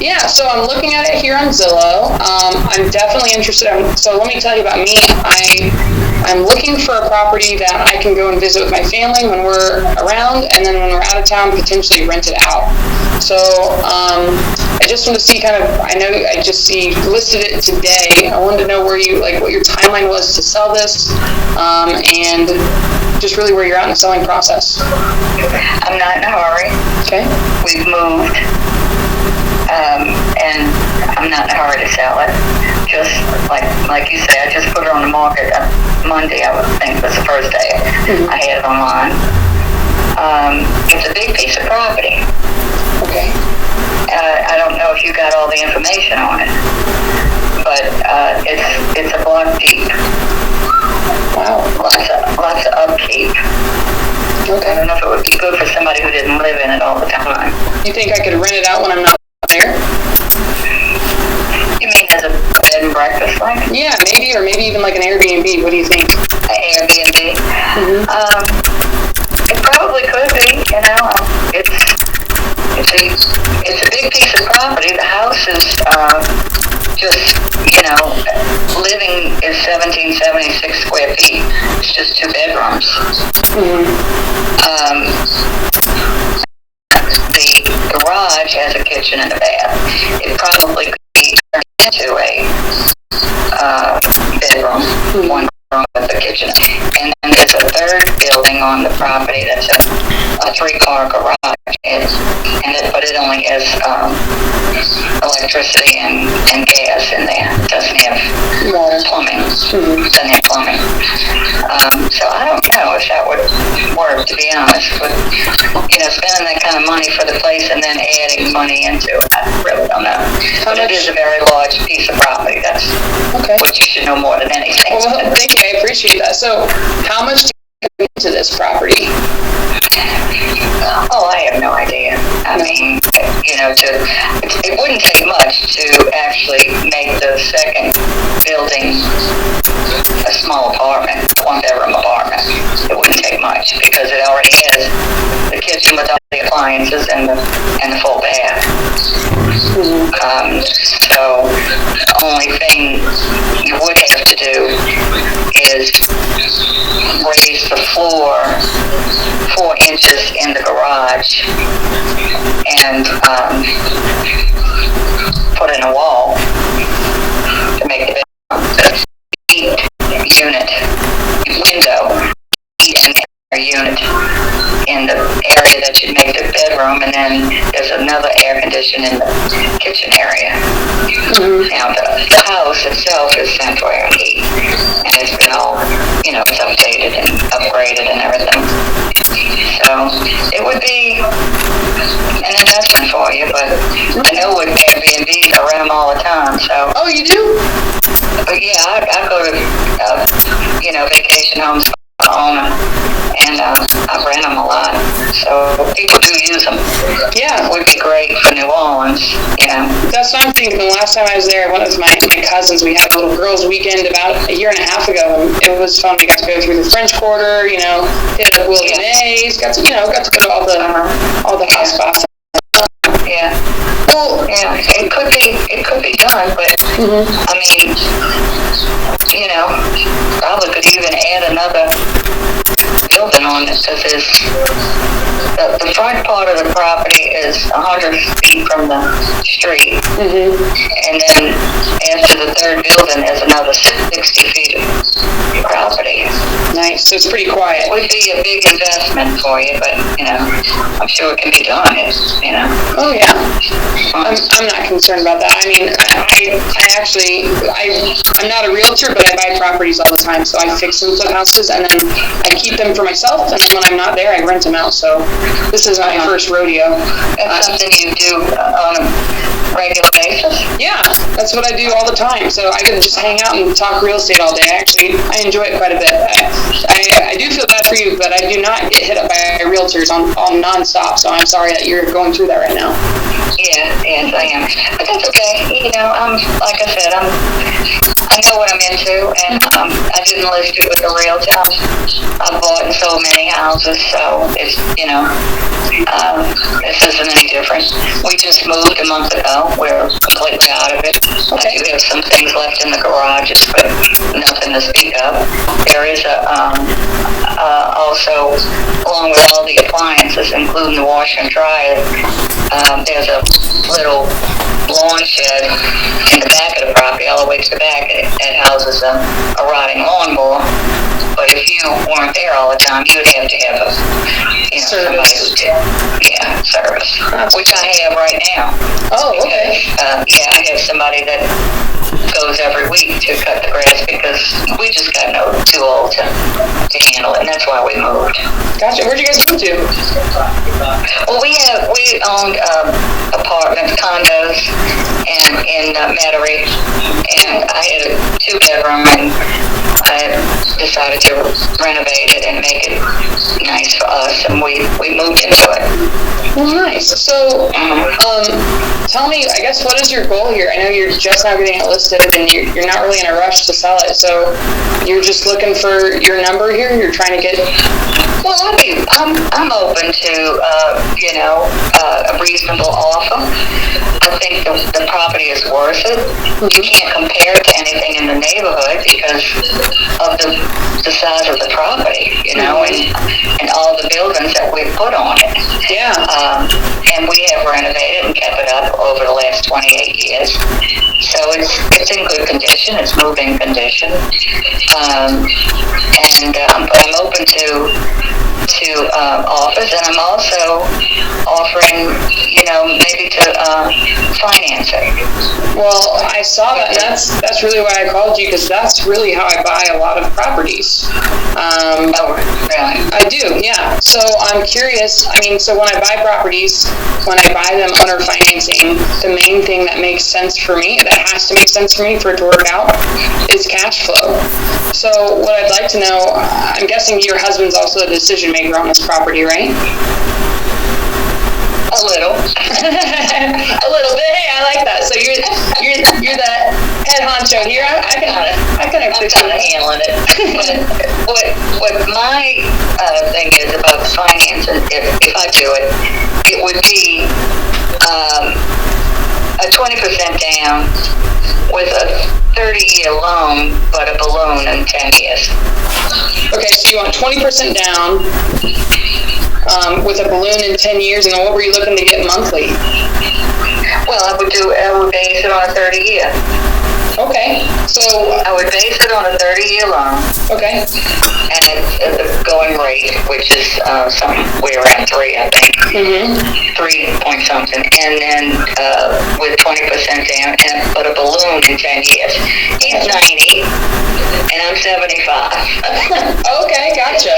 Yeah, so I'm looking at it here on Zillow. I'm definitely interested. So let me tell you about me. I'm looking for a property that I can go and visit with my family when we're around, and then when we're out of town, potentially rent it out. So I just want to see I know I just listed it today. I wanted to know what your timeline was to sell this, and just really where you're at in the selling process. I'm not in a hurry. Okay. We've moved, and I'm not in a hurry to sell it. Just like you say, I just put it on the market Monday, I would think was the first day I had it online. It's a big piece of property. Okay. I don't know if you got all the information on it, but it's a block deep. Wow. Lots of upkeep. Okay. I don't know if it would be good for somebody who didn't live in it all the time. You think I could rent it out when I'm not there? You mean as a bed and breakfast, like? Yeah, maybe, or maybe even like an Airbnb. What do you think? An Airbnb? It probably could be, It's a big piece of property. The house is living is 1776 square feet. It's just 2 bedrooms. The garage has a kitchen and a bath. It probably could be turned into a bedroom, one room with a kitchen. And then there's a third building on the property that's a 3-car garage. But it only has electricity and gas in there. It doesn't have plumbing. Doesn't have plumbing. So I don't know if that would work, to be honest. But spending that kind of money for the place and then adding money into it, I really don't know. But it is a very large piece of property. That's what you should know more than anything. Well, thank you. I appreciate that. So, how much do you put into this property? Oh, I have no idea. I mean, it wouldn't take much to actually make the second building a small apartment, 1-bedroom apartment. It wouldn't take much because it already has the kitchen kitchen with all the appliances and the full bath. So the only thing you would have to do is raise the floor 4 inches in the garage and put in a wall to make it a unit window, an air unit in the area that you'd make the bedroom, and then there's another air conditioner in the kitchen area. Now the house itself is central air and heat, and it's been all, it's updated and upgraded and everything. So it would be an investment for you, but I know with Airbnbs, I rent them all the time. So. Oh, you do? But yeah, I go to vacation homes owner, and I rent them a lot. So people do use them. Yeah, it would be great for New Orleans. That's what I'm thinking. The last time I was there, I went with my cousins. We had a little girls' weekend about a year and a half ago, and it was fun. We got to go through the French Quarter, hit up Willie Mays, got to go to all the hot spots. Yeah. Well, yeah, it could be done, but I mean, probably could even add another building on it, because the front part of the property is 100 feet from the street, and then after the third building is another 60 feet of property. Nice. So it's pretty quiet. It would be a big investment for you, but I'm sure it can be done. Oh yeah. I'm not concerned about that. I mean, I'm not a realtor, but I buy properties all the time. So I fix and flip houses, and then I keep them for myself. And then when I'm not there, I rent them out. So this is my first rodeo. That's something you do on a regular basis? Yeah, that's what I do all the time. So I could just hang out and talk real estate all day. I enjoy it quite a bit. I do feel bad for you, but I do not get hit up by realtors on nonstop. So I'm sorry that you're going through that right now. Yes, I am. But that's okay. Like I said, I know what I'm into, and I didn't list it with a realtor. I've bought and sold many houses, so it's, this isn't any different. We just moved a month ago. We're completely out of it. Okay. I do have some things left in the garages, but nothing to speak of. There is also, along with all the appliances, including the washer and dryer, there's a little lawn shed in the back of the property, all the way to the back. It houses a riding lawnmower. But if you weren't there all the time, you'd have to have somebody who did, service, which I have right now. Oh, okay. I have somebody that goes every week to cut the grass, because we just got too old to handle it, and that's why we moved. Gotcha. Where'd you guys move to? Well, we owned apartments, condos, and in Metairie, and I had a 2-bedroom, and I decided to renovate it and make it nice for us, and we moved into it. Well, nice. So, tell me, I guess, what is your goal here? I know you're just now getting it listed, and you're not really in a rush to sell it, so you're just looking for your number here? You're trying to get... Well, I'm open to, a reasonable offer. I think the property is worth it. You can't compare it to anything in the neighborhood because of the size of the property, and all the buildings that we've put on it. Yeah. And we have renovated and kept it up over the last 28 years. So it's in good condition. It's moving condition. But I'm open to offers, and I'm also offering, maybe to finance it. Well, I saw that, and that's really why I called you, because that's really how I buy a lot of properties. Oh, really? I do, yeah. So I'm curious. I mean, so when I buy properties, when I buy them owner financing, the main thing that makes sense for me, that has to make sense for me for it to work out, is cash flow. So what I'd like to know, I'm guessing your husband's also a decision maker on this property, right? A little. A little bit. Hey, I like that. So you're the head head honcho here. I can I'm kind of handling it. But what my thing is about financing, if I do it, it would be a 20% down with a 30-year loan, but a balloon in 10 years. Okay, so you want 20% down with a balloon in 10 years, and then what were you looking to get monthly? Well, I would base it on a 30-year. Okay, so I would base it on a 30-year loan. Okay. And it's the going rate, which is somewhere around 3, I think. 3 point something. And then with 20% down, but a balloon in 10 years. He's 90, and I'm 75. Okay, gotcha.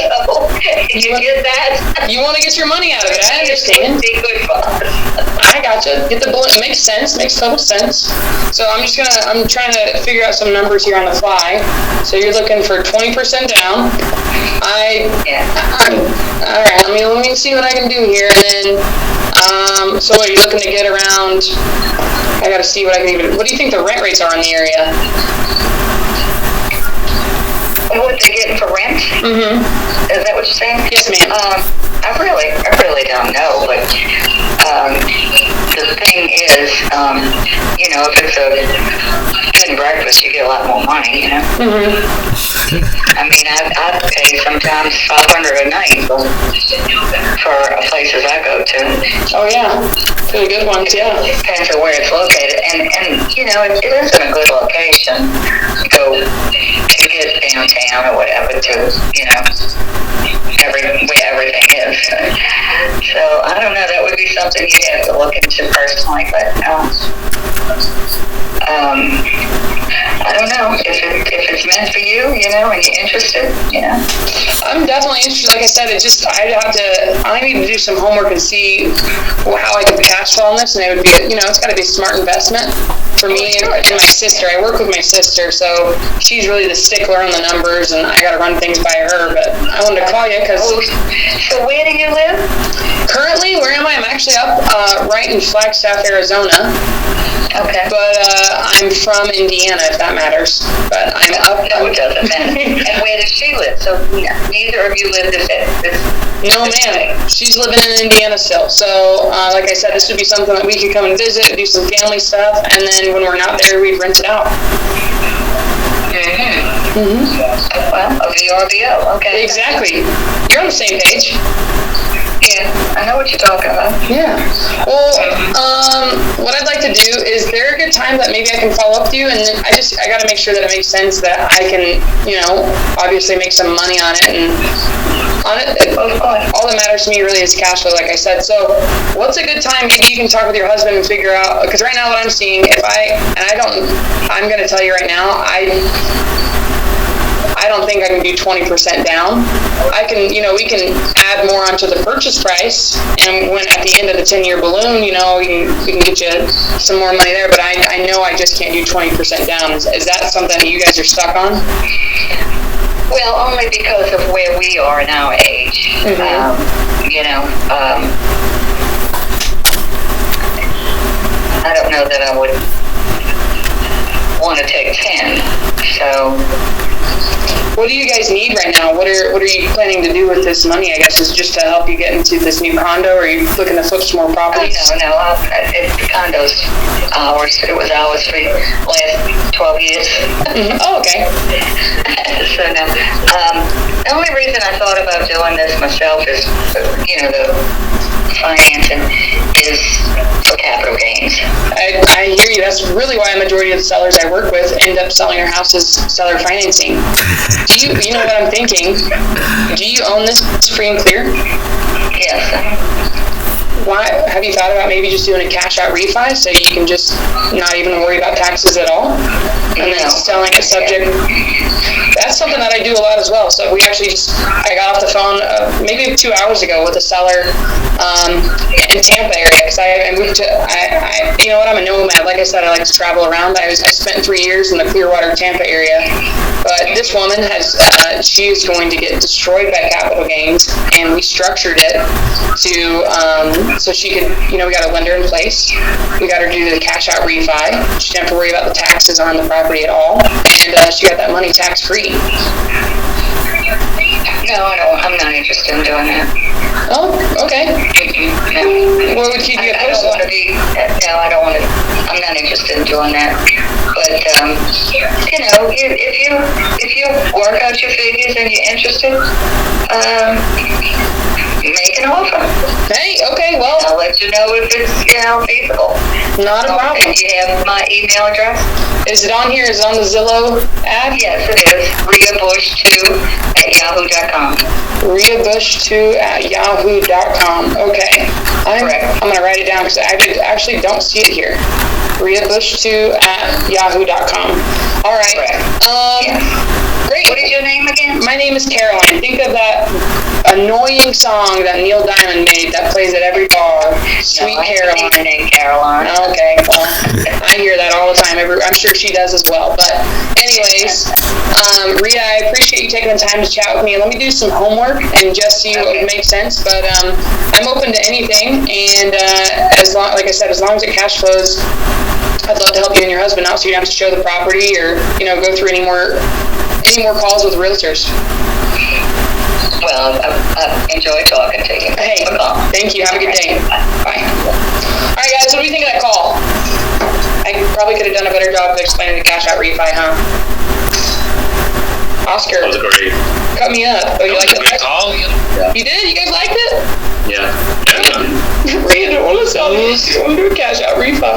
Did you get that? You want to get your money out of it, I understand. Be good for us. I gotcha. Get the balloon. It makes sense. Makes total sense. So I'm trying to figure out some numbers here on the fly. So you're looking for 20% down. All right. Let me see what I can do here, and then so what are you looking to get around? I got to see what I can even. What do you think the rent rates are in the area? What they're getting for rent? Is that what you're saying? Yes, ma'am. I really don't know, but the thing is, if it's a bed and breakfast, you get a lot more money, I pay sometimes $500 a night for places I go to. Oh yeah, for the good ones, yeah. Depends on where it's located, and it is in a good location to go to get downtown or whatever to where everything is. So I don't know. That would be something you'd have to look into personally, but I don't know if it's meant for you, and you're interested, I'm definitely interested. Like I said, I need to do some homework and see how I can cash flow on this, and it would be, it's got to be a smart investment for me and my sister. I work with my sister, so she's really the stickler on the numbers, and I got to run things by her. But I wanted to call you because. So where do you live? Currently, where am I? I'm actually up right in Flagstaff, Arizona. Okay. But I'm from Indiana, if that matters. But I'm up. No, it doesn't matter. And where does she live? So neither of you live this. No, ma'am. She's living in Indiana still. So, like I said, this would be something that we could come and visit, do some family stuff, and then when we're not there, we'd rent it out. Well, a VRBO, okay. Exactly. You're on the same page. Yeah, I know what you're talking about. Yeah. Well, what I'd like to do is there a good time that maybe I can follow up with you, and then I got to make sure that it makes sense that I can, obviously make some money on it, and all that matters to me really is cash flow, like I said. So what's a good time? Maybe you can talk with your husband and figure out, because right now what I'm seeing, I'm going to tell you right now, I don't think I can do 20% down. I can, we can add more onto the purchase price, and when at the end of the 10-year balloon, we can get you some more money there, but I know I just can't do 20% down. Is that something that you guys are stuck on? Well, only because of where we are in our age. I don't know that I would want to take 10, so... What do you guys need right now? What are you planning to do with this money? I guess is just to help you get into this new condo, or are you looking to flip some more properties? No. The condo's ours. It was ours for the last 12 years. Oh, okay. So no. The only reason I thought about doing this myself is, the financing is for capital gains. I hear you. That's really why a majority of the sellers I work with end up selling their houses seller financing. You know what I'm thinking? Do you own this free and clear? Yes. Why have you thought about maybe just doing a cash out refi so you can just not even worry about taxes at all, and then selling it subject? that's something that I do a lot as well. So we actually I got off the phone maybe 2 hours ago with a seller in Tampa area, because I moved to, you know what, I'm a nomad. Like I said, I like to travel around. I spent 3 years in the Clearwater, Tampa area. But this woman she is going to get destroyed by capital gains, and we structured it to, so she could, we got a lender in place. We got her to do the cash out refi. She didn't have to worry about the taxes on the property at all. And she got that money tax free. No, I'm not interested in doing that. Oh, okay. No. What would keep you opposed? I don't want to, I'm not interested in doing that. But, if you work out your figures and you're interested, make an offer. Hey, okay, well. I'll let you know if it's, feasible. Not a problem. Do you have my email address? Is it on here? Is it on the Zillow app? Yes, it is. RiaBush2@yahoo.com. RiaBush2@yahoo.com. Okay. I'm going to write it down because I actually don't see it here. RiaBush2@yahoo.com. All right. Great. What is your name again? My name is Caroline. Think of that annoying song that Neil Diamond made that plays at every bar. Sweet Caroline. My name Caroline. Okay, well, I hear that all the time. I'm sure she does as well. But anyways, Rita, I appreciate you taking the time to chat with me. Let me do some homework and just see what would make sense. But I'm open to anything, and like I said, as long as it cash flows, I'd love to help you and your husband out, so you don't have to show the property or go through any more calls with realtors. Well, I enjoy talking to you. Hey, thank you. Have a good day. Bye. All right, guys, what do you think of that call? I probably could have done a better job of explaining the cash out refi, huh? Oscar. That was great. Cut me up. Oh, you liked it? Call? You did? You guys liked it? Yeah. Rita don't want to sell me. She want to do a cash out refi.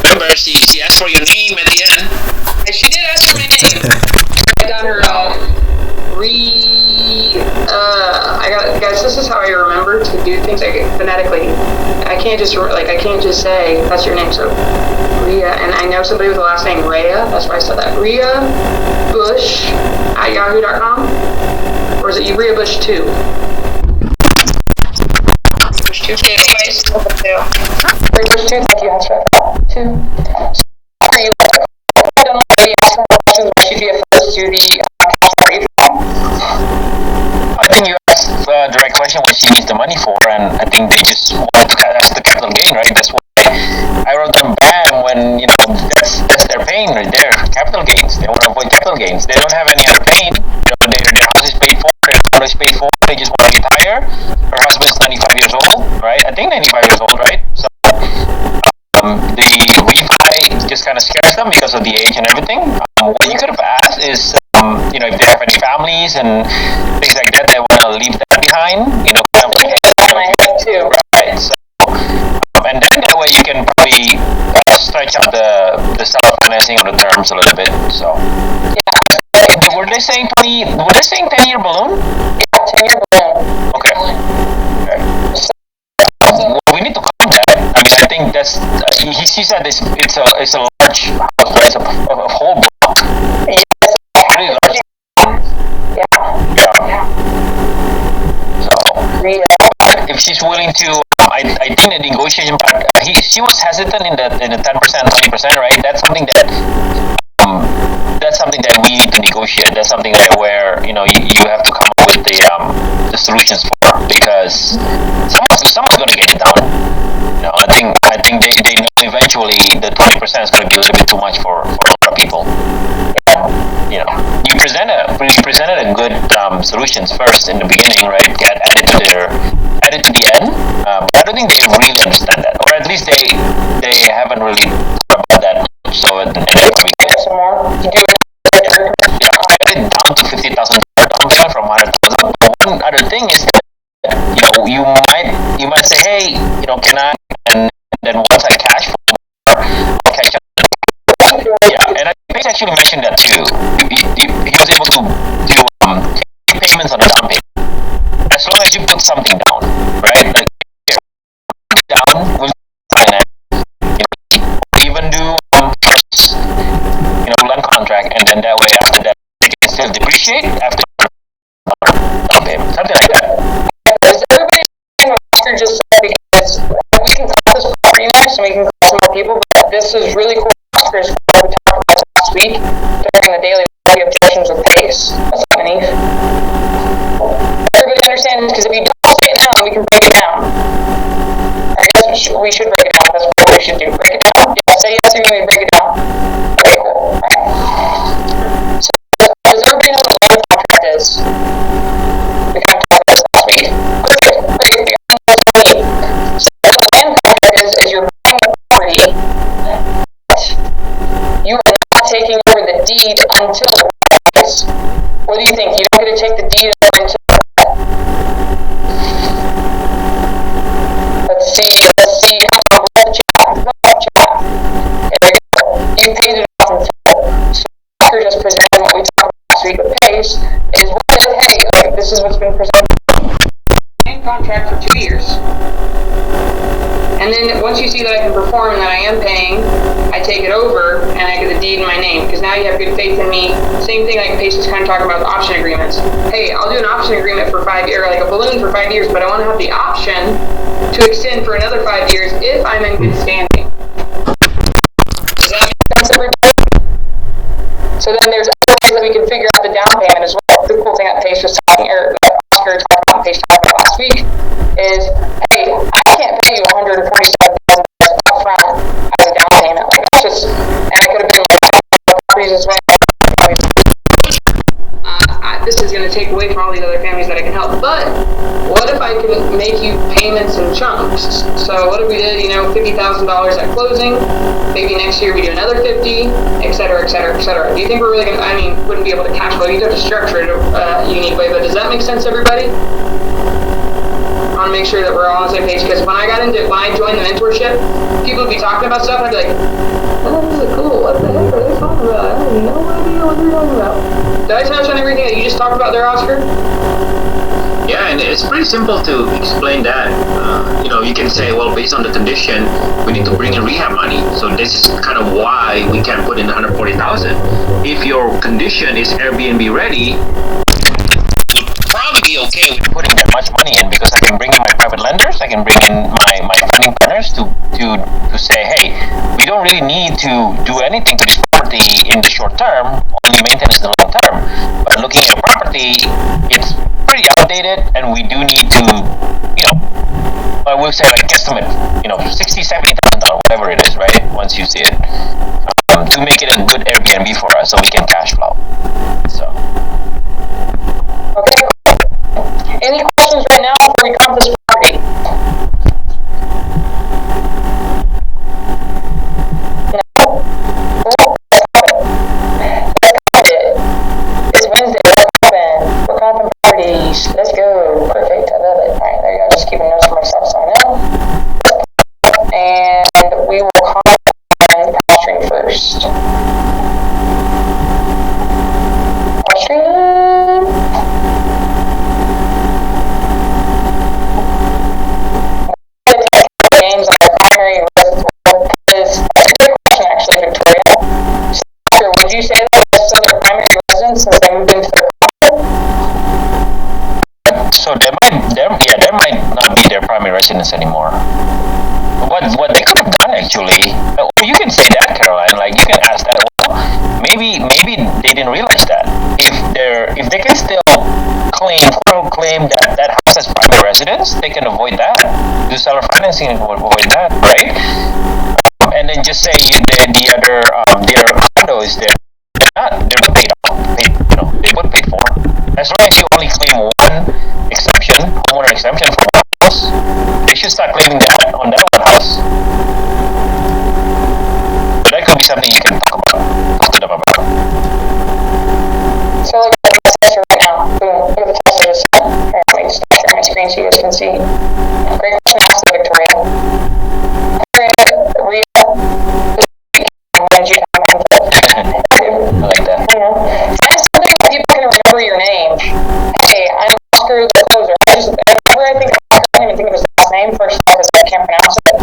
Remember, she asked for your name at the end. And she did ask for my name. I got her, guys, this is how I remember to do things phonetically. I can't just say, that's your name, so Rhea, and I know somebody with the last name Rhea, that's why I said that. Rhea Bush at yahoo.com? Or is it Rhea Bush 2? Bush 2? Okay, anyways. Rhea Bush 2, thank you, that's right. 2. Are you should be opposed to the I think you asked a direct question what she needs the money for, and I think they just want that's the capital gain, right? That's why I wrote them BAM when that's their pain right there. Capital gains. They want to avoid capital gains. They don't have any other pain. Their house is paid for, their car is paid for. They just want to retire. Her husband's 95 years old, right? I think 95 years old, right? So the refi just kind of scares them because of the age and everything. What you could have asked is, if they have any families and things like that, they want to leave that behind. Kind of like, I have too. Right. So, and then that way you can probably stretch out the seller financing on the terms a little bit. So, yeah. Were they saying 10-year balloon? Yeah, 10-year balloon. Okay. Well, we need to calm that. I mean, I think that's he said it's a large house, right? It's a whole block. Really large. Yeah. So if she's willing to, I think the negotiation part. She was hesitant in the 10%, 20%, right? That's something that we need to negotiate. That's something that where you have to come up with the solutions for, because someone's going to get it down. I think they know eventually the 20% is going to be a little bit too much for a lot of people. You presented a good solutions first in the beginning, right? Get added to the end. But I don't think they really understand that, or at least they haven't really thought about that much. So and they probably get some more. I got it down to $50,000 down payment from $100,000. One other thing is that you might say, hey, can I? And then once I cash flow, I'll catch up. Yeah, and I think he actually mentioned that too. He was able to do payments on the down payment as long as you put something down, right? Like down, we'll finance. Even do land contract, and then that way Oscar just said, because we can call this property nice and we can call some more people, but this is really cool. Oscar's what we talked about last week during the daily objections with pace. What's up, Manif? Everybody understands, because if you don't say it now, we can break it down. I guess we should break it down. That's what we should do. Break it down. Yeah, say yes to me and break it down. Okay, cool. Alright. So, does everybody know what a land contract is? We kind of talked about this last week. Perfect. Great. So, what a land contract is you're buying a property, but you are not taking over the deed until the property. What do you think? You don't get to take the deed over until. Let's see. Chat. There we go. You paid it off in full. So Oscar just presented what we talked about last week with Pace, is one is, hey, okay, this is what's been presented. Same contract for 2 years. And then once you see that I can perform and that I am paying, I take it over and I get the deed in my name, because now you have good faith in me. Same thing like Pace is kind of talking about with option agreements. Hey, I'll do an option agreement for 5 years, like a balloon for 5 years, but I want to have the option to extend for another 5 years if I'm in good standing. Does that make sense, everybody? So then there's other ways that we can figure out the down payment as well. The cool thing that Pace was talking, or that Oscar talked about, Pace talked about last week, is, hey, I can't pay you $147,000 up front as a down payment. Like, that's just, and I could have been like properties as well. This is going to take away from all these other families that I can help. But what if I can make you payments in chunks? So what if we did, $50,000 at closing? Maybe next year we do another 50, et cetera, et cetera, et cetera. Do you think we're really going to, wouldn't be able to cash flow? You'd have to structure it a unique way, but does that make sense, everybody? I want to make sure that we're all on the same page, because when I joined the mentorship, people would be talking about stuff, and I'd be like, oh, this is cool, what the heck are they talking about? I have no idea what they're talking about. Did I touch on everything that you just talked about there, Oscar? Yeah, and it's pretty simple to explain that. You can say, well, based on the condition, we need to bring in rehab money. So this is kind of why we can't put in the $140,000. If your condition is Airbnb ready, probably be okay with putting that much money in, because I can bring in my private lenders, I can bring in my funding partners to say, hey, we don't really need to do anything to this property in the short term, only maintenance in the long term. But looking at the property, it's pretty outdated, and we do need to, I will say like guesstimate, $60,000-$70,000, whatever it is, right? Once you see it, to make it a good Airbnb for us, so we can cash flow. So. Okay. Any questions right now before we come to this property? No? Cool. Let's count it. It's Wednesday. Let's open. We're comping properties. Let's go. Perfect. I love it. Alright, there you go. Just keeping notes for myself so I know. And we will comment on posturing first. Posturing. Games on the primary residence. That's a good question, actually, Victoria. So, would you say that that's still their primary residence since they moved into their condo? So there might not be their primary residence anymore. What they could have done actually, or you can say that, Caroline. Like you can ask that. Well, maybe they didn't realize that. If they can still claim that house as primary residence, they can avoid that. Do seller financing and avoid that, right? And then just say the other condo is there. They're not paid off. They would pay for. As long as you only claim one exemption, homeowner exemption for one house, they should start claiming that on that one house. So that could be something you can talk to them about. So look at the tester right now. Boom. Look at the tester just sent. Here, let me stop sharing my screen so you guys can see. Great question asked, Victoria. Rhea, when did you come in? I like that. I know. Find something that people can remember your name. Hey, I'm Oscar the Closer. Whenever I think of Oscar, I don't even think of his last name first off because I can't pronounce it.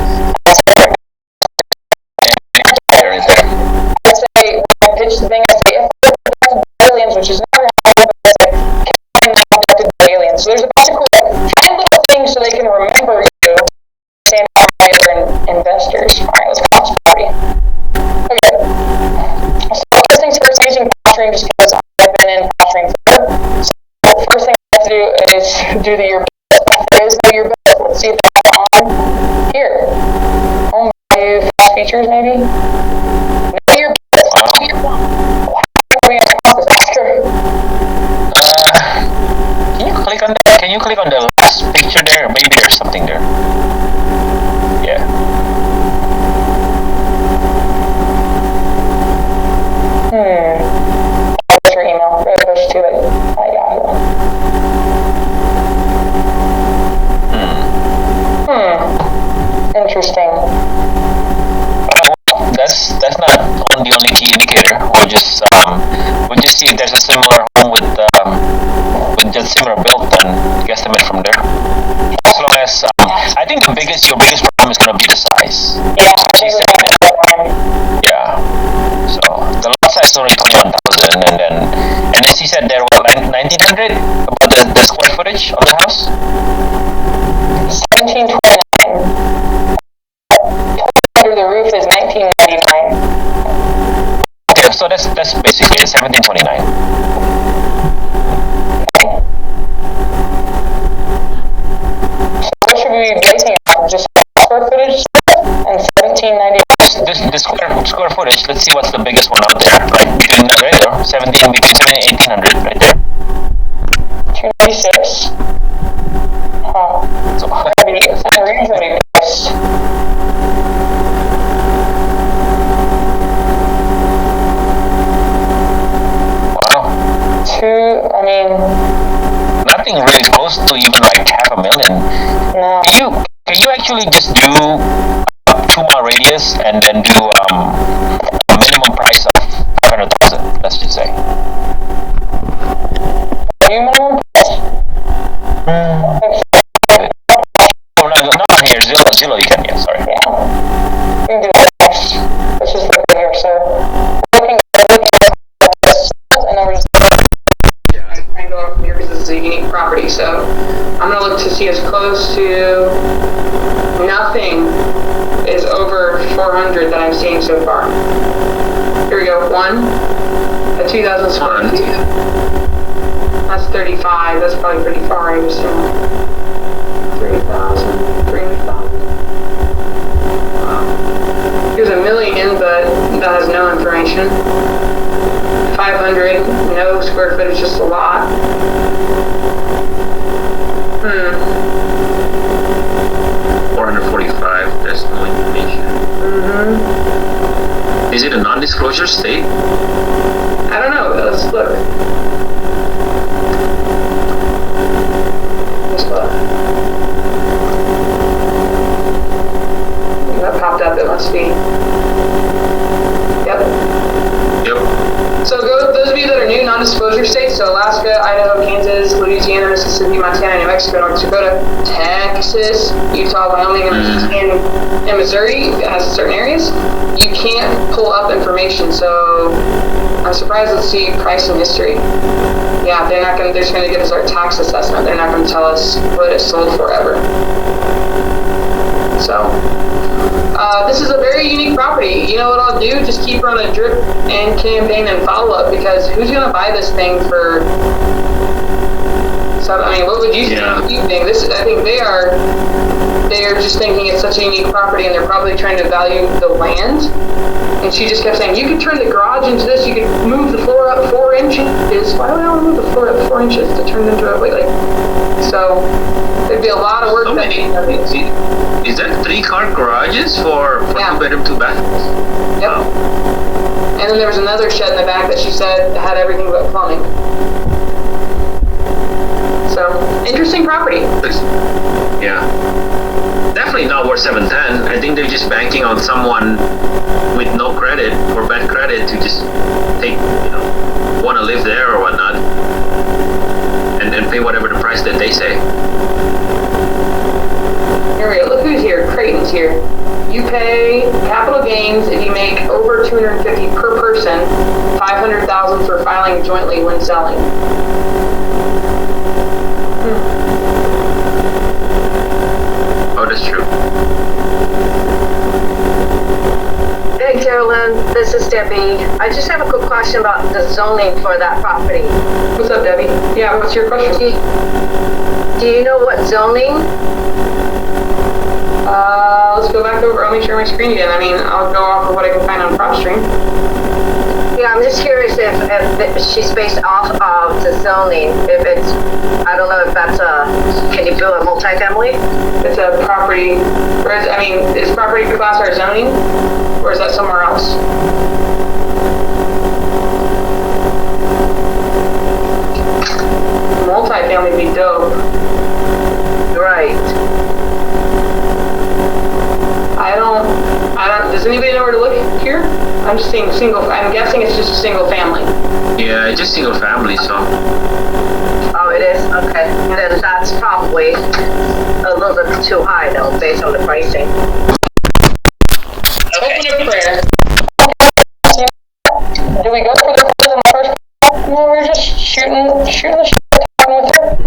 I'd say, when I pitch the thing, I say, if I abducted by aliens, which is never happened, but I say, can I not abducted by aliens? So there's a bunch of cool, find little things so they can remember understand why they're investors. All right, let's go on this property. Okay. So first things first, I'm using posturing just because I've been in posturing forever. So first thing I have to do is do the year bill. There is no year bill. Let's see if that's on here. Home value, fast features maybe? No year bill. Wow. Are we gonna cross this, Oscar? Can you click on that? Can you click on the last picture there? Maybe there's something there. Yeah. What's your email? Very close to it. I got it. Interesting. That's not the only key indicator. We'll just see if there's a similar home with just similar build and guesstimate from there. As long as I think your biggest problem is gonna be the size. Yeah, She's saying that. Yeah. So the lot size is only 21,000, and then she said there were 1,900 about the square footage of the house. 1729. Under the roof is 1999. Okay, so that's basically 1729. So what should we be basing it on? Just square footage and 1799. The square footage. Let's see what's the biggest one out there. Like between right there, 1800 right there. 296. Huh. So it's unreasonably priced. Nothing really close to even like $500,000. No. Can you actually just do a 2-mile radius and then do a minimum price of 500,000? Let's just say. Minimum price? No, not here. Zillow, you can. Yeah, sorry. Yeah. We can do that next. Let's just look at here. So, looking at this, and then we're just trying to go up from here because this is a unique property. So, I'm going to look to see as close to nothing is over 400 that I'm seeing so far. Here we go. A 2,000 square feet. That's 35. That's probably pretty far, I assume. 3,000, 300,000. Here's $1 million, but that has no information. 500, no square footage, just a lot. 445, there's no information. Is it a non-disclosure state? I don't know. Let's look. That popped up, it must be. Yep. So those of you that are new, non-disclosure states, so Alaska, Idaho, Kansas, Louisiana, Mississippi, Montana, New Mexico, North Dakota, Texas, Utah, Wyoming, and Missouri has certain areas, you can't pull up information. So I'm surprised to see price and history. Yeah, they're just going to give us our tax assessment. They're not going to tell us what it sold for ever. So, this is a very unique property. You know what I'll do? Just keep her on a drip and campaign and follow-up, because who's going to buy this thing for... So, I mean, what would you think? I think they are just thinking it's such a unique property, and they're probably trying to value the land. And she just kept saying, you could turn the garage into this, you could move the floor up 4 inches. Why would I want to move the floor up 4 inches to turn it into a, so there'd be a lot of work that needs to be done. Is that 3-car garages for 2-bedroom, 2 bathrooms? Yep. Wow. And then there was another shed in the back that she said had everything but plumbing. So, interesting property. Yeah. Definitely not worth 710. I think they're just banking on someone with no credit or bad credit to just take, want to live there or whatnot, and pay whatever the price that they say. Here we go. Look who's here. Creighton's here. You pay capital gains if you make over $250 per person, $500,000 for filing jointly when selling. Oh, that's true. Debbie. I just have a quick question about the zoning for that property. What's up, Debbie? Yeah, what's your question? Do you know what zoning? Let's go back over. Let me share my screen again. I mean, I'll go off of what I can find on PropStream. Yeah, I'm just curious if she's based off of the zoning. If it's, I don't know if that's can you build a multifamily? It's a property, is property classified as zoning? Or is that somewhere else? Multifamily would be dope. Right. I don't, does anybody know where to look here? I'm just seeing I'm guessing it's just a single family. Yeah, it's just single family, so. Oh, it is? Okay. Then that's probably a little bit too high though, based on the pricing. Open a prayer. Do we go for the quiz in the first? No, we're just shooting the shit, talking with her.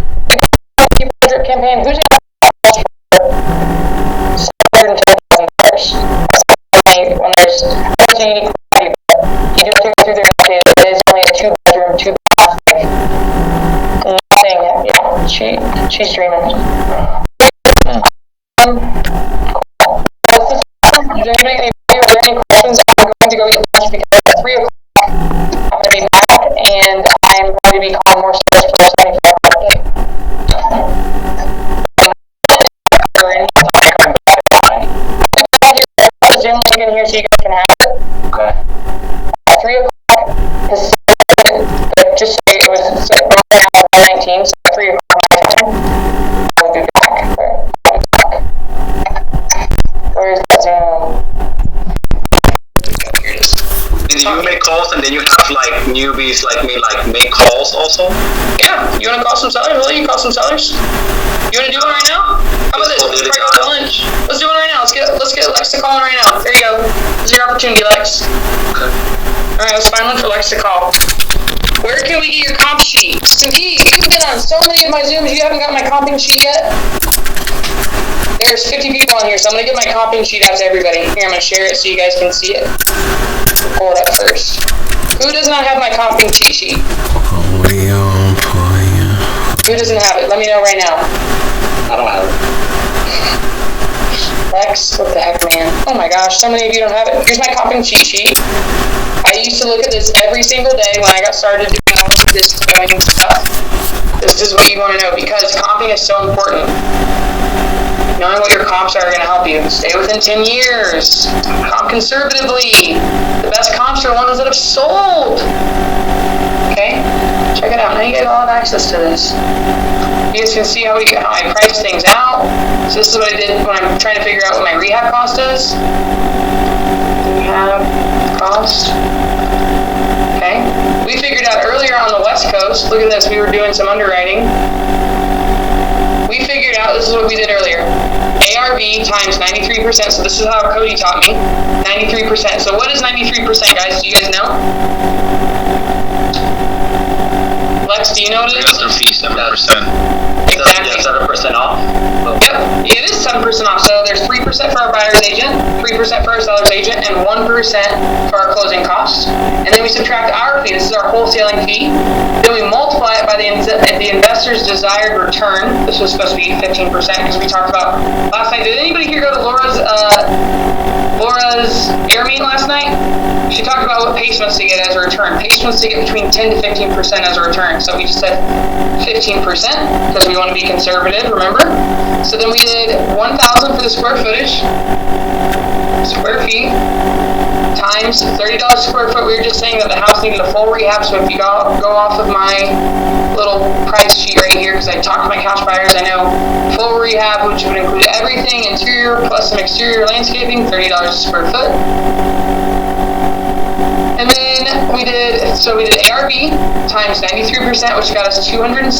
Keep campaign. Who's when there's you do through their kid, it is only a 2-bedroom, 2-bath. Nothing. Yeah, she's dreaming. Is there any questions? I'm going to go eat lunch because at 3 o'clock I'm going to be back and I'm going to be calling more sales for the 75 update. Zoom link in here so you guys can have it. Okay. At 3 o'clock Pacific, but just so it was set from now 19, so at 3 o'clock my time, I'll be back. Where's the Zoom? Here it is. Did you make calls and then you have like newbies like me make calls also? Yeah, you want to call some sellers? Will you call some sellers? You want to do it right now? How about this? Let's break out the lunch. Let's do it right now. Let's get Lex to call in right now. There you go. This is your opportunity, Lex. Okay. All right, let's find one for Lex to call. Where can we get your comp sheet? Stinky, you've been on so many of my Zooms. You haven't got my comping sheet yet. There's 50 people on here, so I'm gonna get my comping sheet out to everybody. Here, I'm gonna share it so you guys can see it. Pull it up first. Who does not have my comping cheat sheet? Who doesn't have it? Let me know right now. I don't have it. Lex, what the heck, man? Oh my gosh, so many of you don't have it. Here's my comping cheat sheet. I used to look at this every single day when I got started doing all of this going stuff. This is what you want to know because comping is so important. Knowing what your comps are going to help you. Stay within 10 years. Comp conservatively. The best comps are ones that have sold. Okay? Check it out. Now you guys all have access to this. You guys can see how I price things out. So this is what I did when I'm trying to figure out what my rehab cost is. Rehab cost. Okay. We figured out earlier on the West Coast, look at this, we were doing some underwriting. We figured out, this is what we did earlier. ARV times 93%, so this is how Cody taught me. 93%. So what is 93%, guys? Do you guys know? Lex, do you know what it is? Customer fee, 7%. Exactly. Yeah, 7% off. Yep, it is 7% off. So there's 3% for our buyer's agent, 3% for our seller's agent, and 1% for our closing costs. And then we subtract our fee. This is our wholesaling fee. Then we multiply it by the investor's desired return. This was supposed to be 15% because we talked about last night. Did anybody here go to Laura's air meet last night? She talked about what Pace wants to get as a return. Pace wants to get between 10 to 15% as a return. So we just said 15% because we want to be conservative, remember? So then we did 1,000 for the square footage, square feet, times $30 a square foot. We were just saying that the house needed a full rehab, so if you go off of my little price sheet right here, because I talked to my cash buyers, I know full rehab, which would include everything, interior plus some exterior landscaping, $30 a square foot. And then we did ARV times 93%, which got us 279.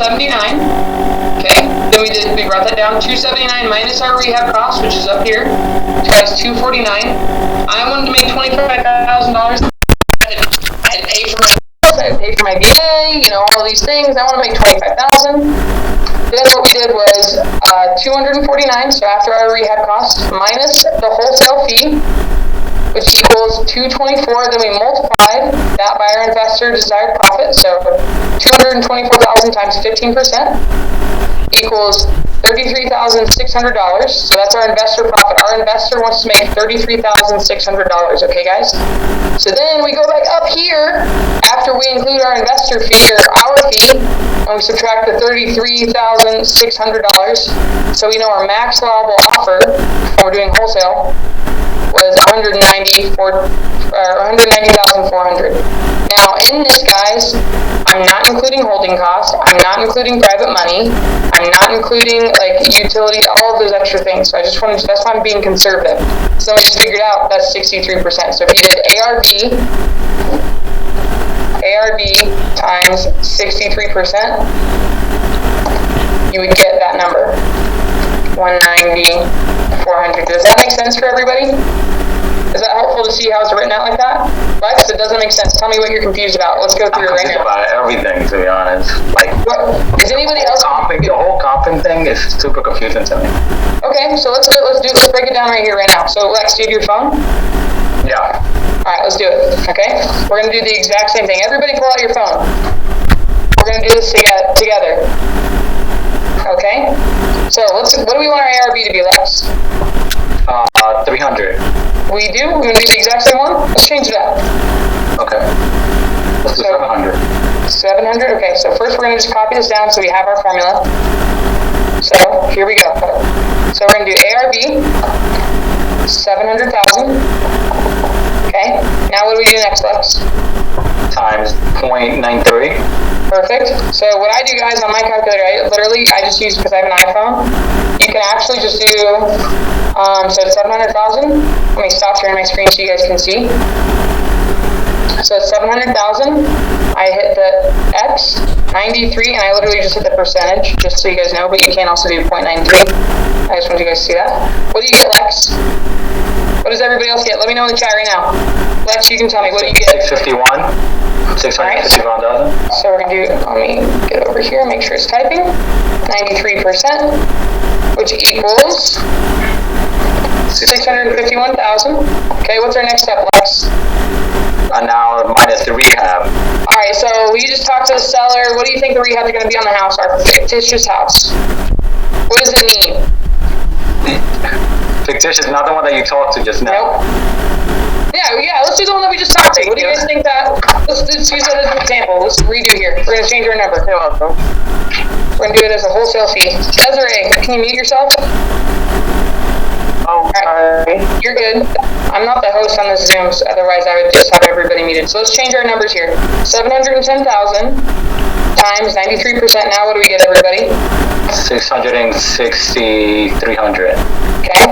Okay. Then we brought that down 279 minus our rehab cost, which is up here, which got us 249. I wanted to make $25,000. I had to pay for my bills, I had to pay for my VA, all these things. I want to make $25,000. Then what we did was 249, so after our rehab cost, minus the wholesale fee, which equals 224. Then we multiplied that by our investor desired profit. So 224,000 times 15% equals $33,600. So that's our investor profit. Our investor wants to make $33,600. Okay, guys? So then we go back up here after we include our investor fee or our fee, and we subtract the $33,600. So we know our max allowable offer when we're doing wholesale was $190,400. Now in this, guys, I'm not including holding costs. I'm not including private money. I'm not including like utility, all of those extra things. So I just wanted to, that's why I'm being conservative. So we just figured out that's 63%. So if you did ARV times 63%, you would get that number, 190,400. Does that make sense for everybody? Is that helpful to see how it's written out like that? Lex, it doesn't make sense. Tell me what you're confused about. Let's go through it right now. About everything, to be honest. Like, what? Is anybody else? The whole comping thing is super confusing to me. Okay, so let's break it down right here, right now. So Lex, do you have your phone? Yeah. All right, let's do it. Okay, we're gonna do the exact same thing. Everybody, pull out your phone. We're gonna do this together. Okay. So what do we want our ARV to be, Lex? 300. We do? We're gonna do the exact same one? Let's change it up. Okay. Let's do 700. 700? Okay, so first we're gonna just copy this down so we have our formula. So, here we go. So we're gonna do ARV, 700,000. Okay, now what do we do next, Lex? Times 0.93. Perfect. So what I do, guys, on my calculator, I just use, because I have an iPhone, you can actually just do, so it's 700,000. Let me stop sharing my screen so you guys can see. So it's 700,000. I hit the X, 93, and I literally just hit the percentage, just so you guys know, but you can also do 0.93. I just want you guys to see that. What do you get, Lex? What does everybody else get? Let me know in the chat right now. Lex, you can tell me, what do you get? 651. 651,000. So we're going to do, let me get over here, make sure it's typing. 93%, which equals 651,000. Okay, what's our next step, Lex? Now minus the rehab. Alright, so we just talked to the seller. What do you think the rehab is going to be on the house, our fictitious house? What does it need? Fictitious, not the one that you talked to just now. Nope. Yeah, let's do the one that we just talked to. What do you guys think that, let's use that as an example. Let's redo here. We're going to change our number. We're going to do it as a wholesale fee. Desiree, can you mute yourself? Oh, sorry. You're good. I'm not the host on this Zoom, so otherwise I would just have everybody muted. So let's change our numbers here. 710,000 times 93%. Now what do we get, everybody? 660,300. Okay,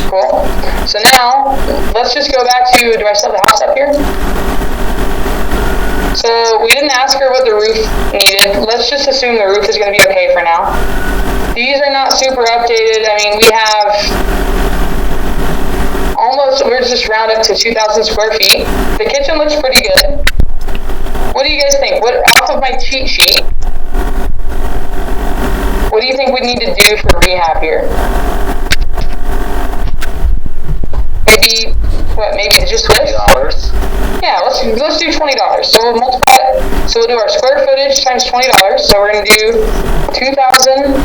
cool. So now, let's just go back to, do I still have the house up here? So we didn't ask her what the roof needed. Let's just assume the roof is going to be okay for now. These are not super updated. I mean, we have almost, we're just round up to 2,000 square feet. The kitchen looks pretty good. What do you guys think? What, off of my cheat sheet, what do you think we need to do for rehab here? Maybe, what, maybe just this? $20. Yeah, let's do $20. So we'll multiply it. So we'll do our square footage times $20. So we're going to do 2,000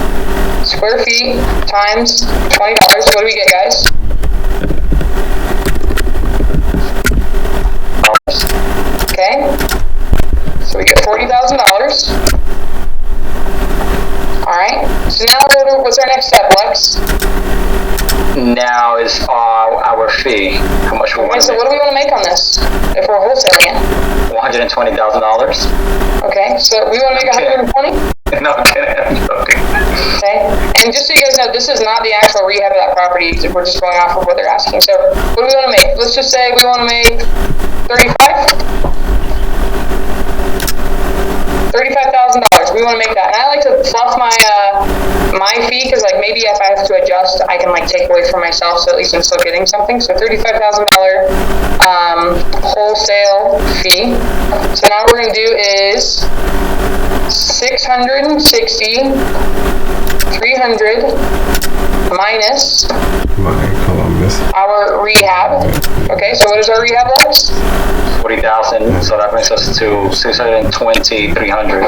square feet times $20. What do we get, guys? Okay. So we get $40,000. Alright. So now what's our next step, Lex? Now is our fee. How much we want to so what do we want to make on this if we're wholesaling it? $120,000. Okay, so we want to make 120? No, I'm kidding. I'm joking. Okay, and just so you guys know, this is not the actual rehab of that property. We're just going off of what they're asking. So what do we want to make? Let's just say we want to make 35? $35,000. We want to make that. And I like to fluff my my fee because like maybe if I have to adjust, I can like take away from myself. So at least I'm still getting something. So $35,000 wholesale fee. So now what we're gonna do is 660, 300 minus my column our rehab. Okay, so what is our rehab, Lex? 40,000. So that brings us to 620, 300.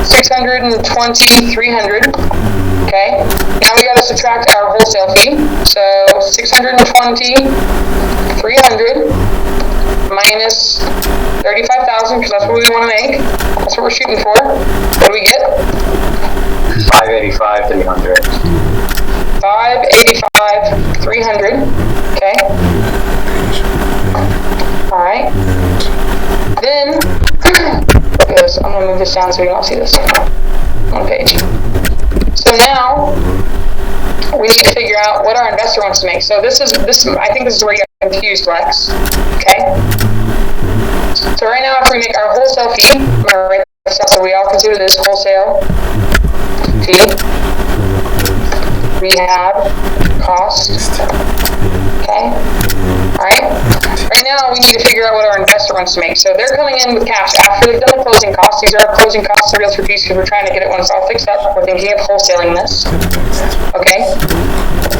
620, 300. Okay, now we got to subtract our wholesale fee. So 620, 300 minus 35,000, because that's what we want to make. That's what we're shooting for. What do we get? 585, 300. 585, 300. Okay. All right. Then, because I'm gonna move this down so we don't see this on page. So now we need to figure out what our investor wants to make. So this. I think this is where you got confused, Lex. Okay. So right now, if we make our wholesale fee, I'm gonna write this up so we all consider this wholesale fee, rehab cost. Okay. All right. Right now, we need to figure out what our investor wants to make. So they're coming in with cash after they've done the closing costs. These are our closing costs and realtor fees because we're trying to get it when it's all fixed up. We're thinking of wholesaling this. Okay.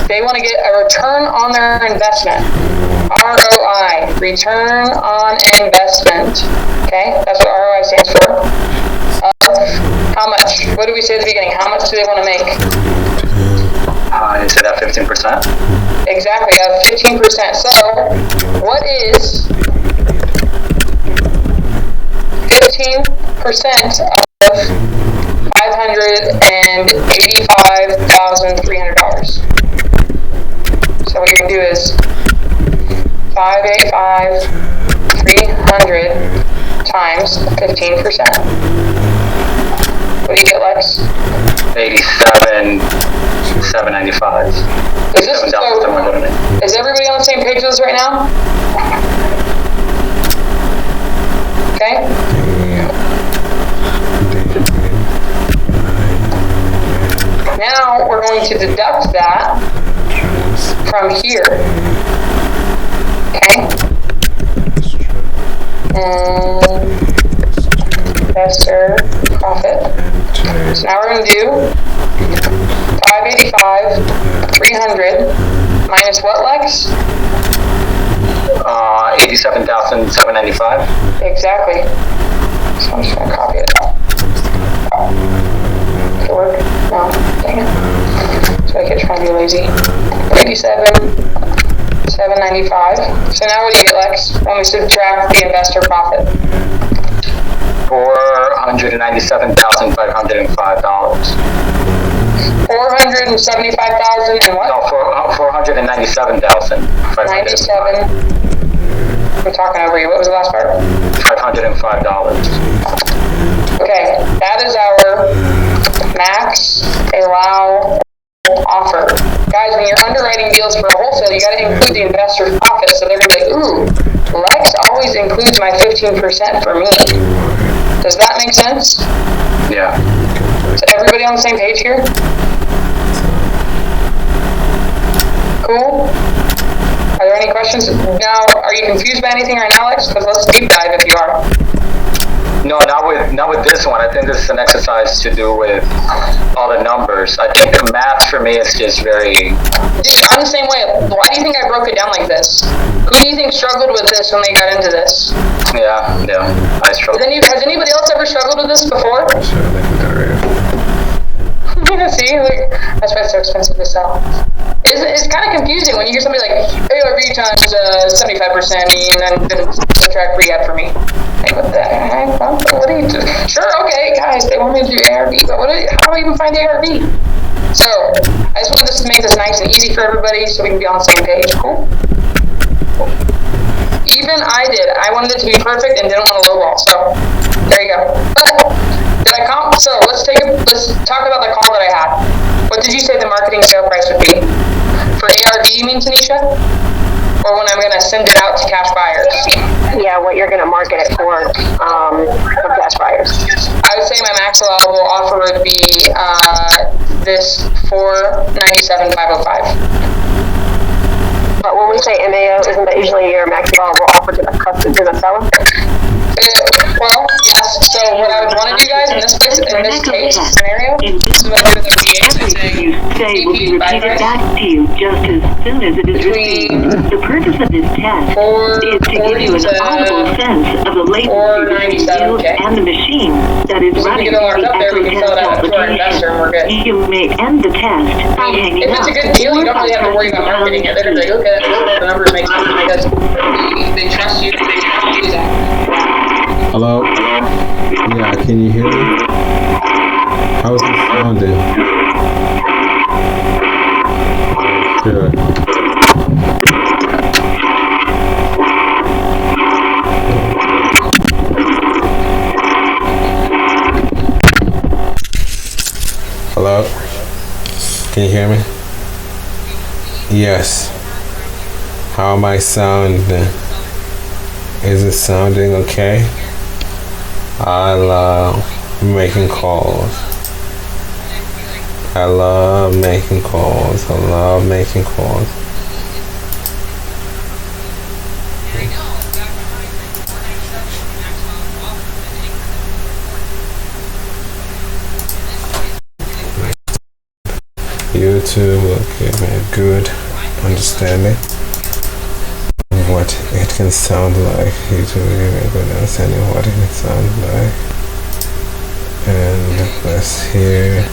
They want to get a return on their investment. ROI, return on investment. Okay, that's what ROI stands for. How much? What did we say at the beginning? How much do they want to make? You said that 15%? Exactly, 15%. So, what is 15% of $585,300? So what you're going to do is 585,300 times 15%. What do you get, Lex? 87,795. Is everybody on the same page with us right now? Okay. Now we're going to deduct that from here. Okay. And investor profit. So now we're going to do 585,300 minus what, Lex? 87,795. Exactly. So I'm just going to copy it out. Does it work? No. Dang it. So I keep trying to be lazy. 87,795. So now what do you get, Lex, when we subtract the investor profit? $497,505. 475,000 and what? No, 497,000. 97. I'm talking over you. What was the last part? $505. Okay, that is our max allow offer. Guys, when you're underwriting deals for a wholesale, you got to include the investor's profit. So they're going to be like, ooh, Lex always includes my 15% for me. Does that make sense? Yeah. Is everybody on the same page here? Cool. Are there any questions? Now, are you confused by anything right now, Alex? Because let's deep dive if you are. No, not with this one. I think this is an exercise to do with all the numbers. I think the math for me is just very... I'm the same way. Why do you think I broke it down like this? Who do you think struggled with this when they got into this? Yeah, I struggled. Has anybody else ever struggled with this before? See, like, that's why it's so expensive to sell. It's kind of confusing when you hear somebody like, ARV times 75% and then subtract rehab for me. Like, what the heck? What do you do? Sure, okay, guys, they want me to do ARV, but how do I even find ARV? So, I just wanted to make this nice and easy for everybody so we can be on the same page. Cool? Even I did. I wanted it to be perfect and didn't want to lowball. So, there you go. But, did I comp? So, let's talk about the call that I had. What did you say the marketing sale price would be? For ARV, you mean, Tanisha? Or when I'm going to send it out to cash buyers? Yeah, what you're going to market it for cash buyers. I would say my max allowable offer would be this $497,505. But when we say MAO, isn't that usually your max allowable offer to the seller? Well, yes. So what I would want to do, guys, in this case scenario, this is what I would do. everything you say will be repeated back to you just as soon as it is received. The purpose of this test is to give you an audible sense of the latency between you and the machine that is running the echo test application. You may end the test by hanging up. If it's a good deal, you don't really have to worry about marketing it. They're gonna be like, okay, the numbers make sense because they trust you. They do that. Hello? Yeah, can you hear me? How's it sounding? Sure. Hello? Can you hear me? Yes. How am I sounding? Is it sounding okay? I love making calls. I love making calls. I love making calls. YouTube will give me a good understanding of what it can sound like. YouTube will give me a good understanding of what it can sound like. And let's hear.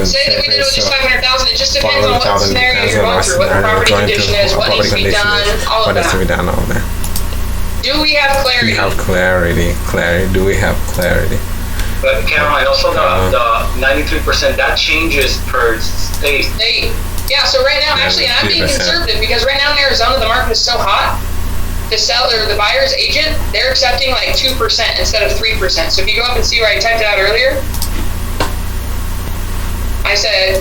Say that we did it with just 500,000. It just depends on what scenario you're going through, what the property condition is, what needs to be done, all of that. Do we have clarity? We have clarity. Do we have clarity? But Caroline, also the 93%, that changes per state. Yeah, so right now, actually, and I'm being conservative because right now in Arizona, the market is so hot. The seller, the buyer's agent, they're accepting like 2% instead of 3%. So if you go up and see where I typed it out earlier, I said,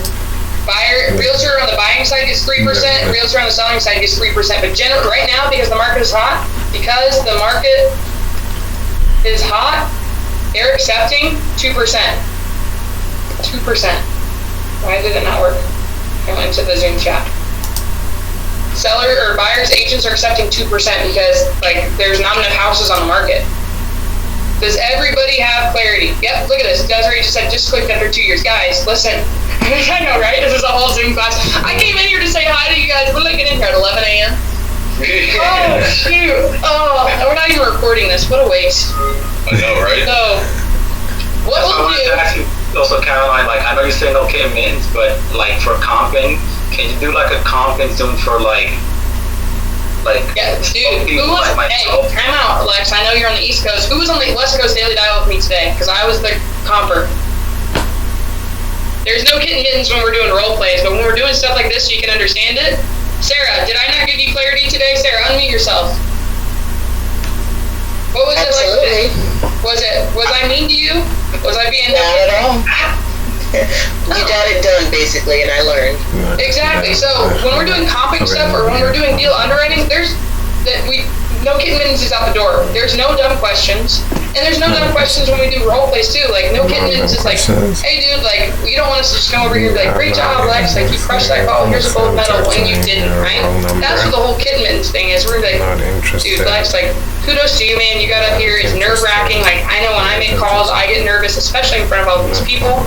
realtor on the buying side gets 3%, realtor on the selling side gets 3%. But right now, because the market is hot, they're accepting 2%. 2%. Why did it not work? I went to the Zoom chat. Seller or buyer's agents are accepting 2% because there's not enough houses on the market. Does everybody have clarity? Yep, look at this. Desiree just said, just clicked after 2 years. Guys, listen. I know, right? This is a whole Zoom class. I came in here to say hi to you guys. We're getting in here at 11 a.m. Oh, shoot. Oh, and we're not even recording this. What a waste. I know, right? So, what we'll do... Also, Caroline, I know you're saying okay mints, but for comping, can you do a comp in Zoom for yeah, dude, who was, hey, time out, Lex, I know you're on the East Coast. Who was on the West Coast Daily Dial with me today? Because I was the comper. There's no kitten mittens when we're doing role plays, but when we're doing stuff like this so you can understand it. Sarah, did I not give you clarity today? Sarah, unmute yourself. What was Absolutely. Was I mean to you? Was I being... Not at all. You got it done, basically, and I learned. Exactly. So when we're doing comping stuff or when we're doing deal underwriting, we no kitten mittens is out the door. There's no dumb questions. And there's no dumb questions when we do role plays too. Like, no kitten mittens is like, hey dude, like, you don't want us to just come over here and be like, great job, Lex, like, you crushed that call, here's a gold medal, when you didn't, right? That's what the whole kitten mittens thing is. We're like, dude, Lex, like, kudos to you, man, you got up here, it's nerve-wracking. Like, I know when I make calls, I get nervous, especially in front of all these people.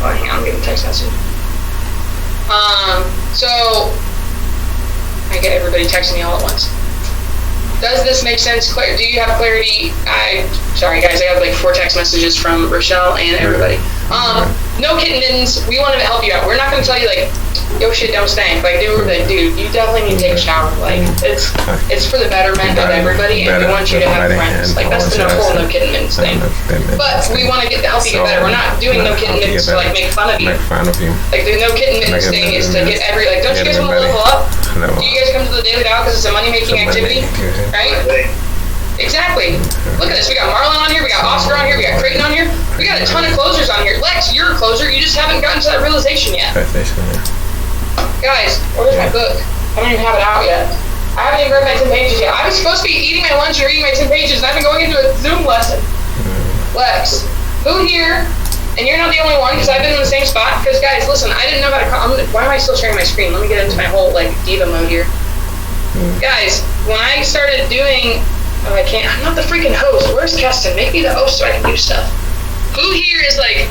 Oh, hang on, I'm getting a text message. So, I get everybody texting me all at once. Does this make sense? Do you have clarity? Sorry guys, I have like 4 text messages from Rochelle and everybody. No kitten mittens, we want to help you out. We're not going to tell you like, yo shit, don't stink. Like, dude, you definitely need to take a shower. Like, it's for the betterment of everybody, and we want you to have friends. Like, that's the whole no kitten mittens thing. But we want to help you get better. We're not doing no kitten mittens to like make fun of you. Like, the no kitten mittens thing is to get like, don't you guys want to level up? Do you guys come to the Daily Dial because it's a money-making activity? Right? Exactly. Look at this. We got Marlon on here. We got Oscar on here. We got Creighton on here. We got a ton of closers on here. Lex, you're a closer. You just haven't gotten to that realization yet. Guys, where's my book? I don't even have it out yet. I haven't even read my 10 pages yet. I was supposed to be eating my lunch and reading my 10 pages, and I've been going into a Zoom lesson. Lex, who here? And you're not the only one, because I've been in the same spot. Because, guys, listen, I didn't know how to... why am I still sharing my screen? Let me get into my whole, like, diva mode here. Guys, when I started doing... Oh, I can't. I'm not the freaking host. Where's Keston? Make me the host so I can do stuff. Who here is like,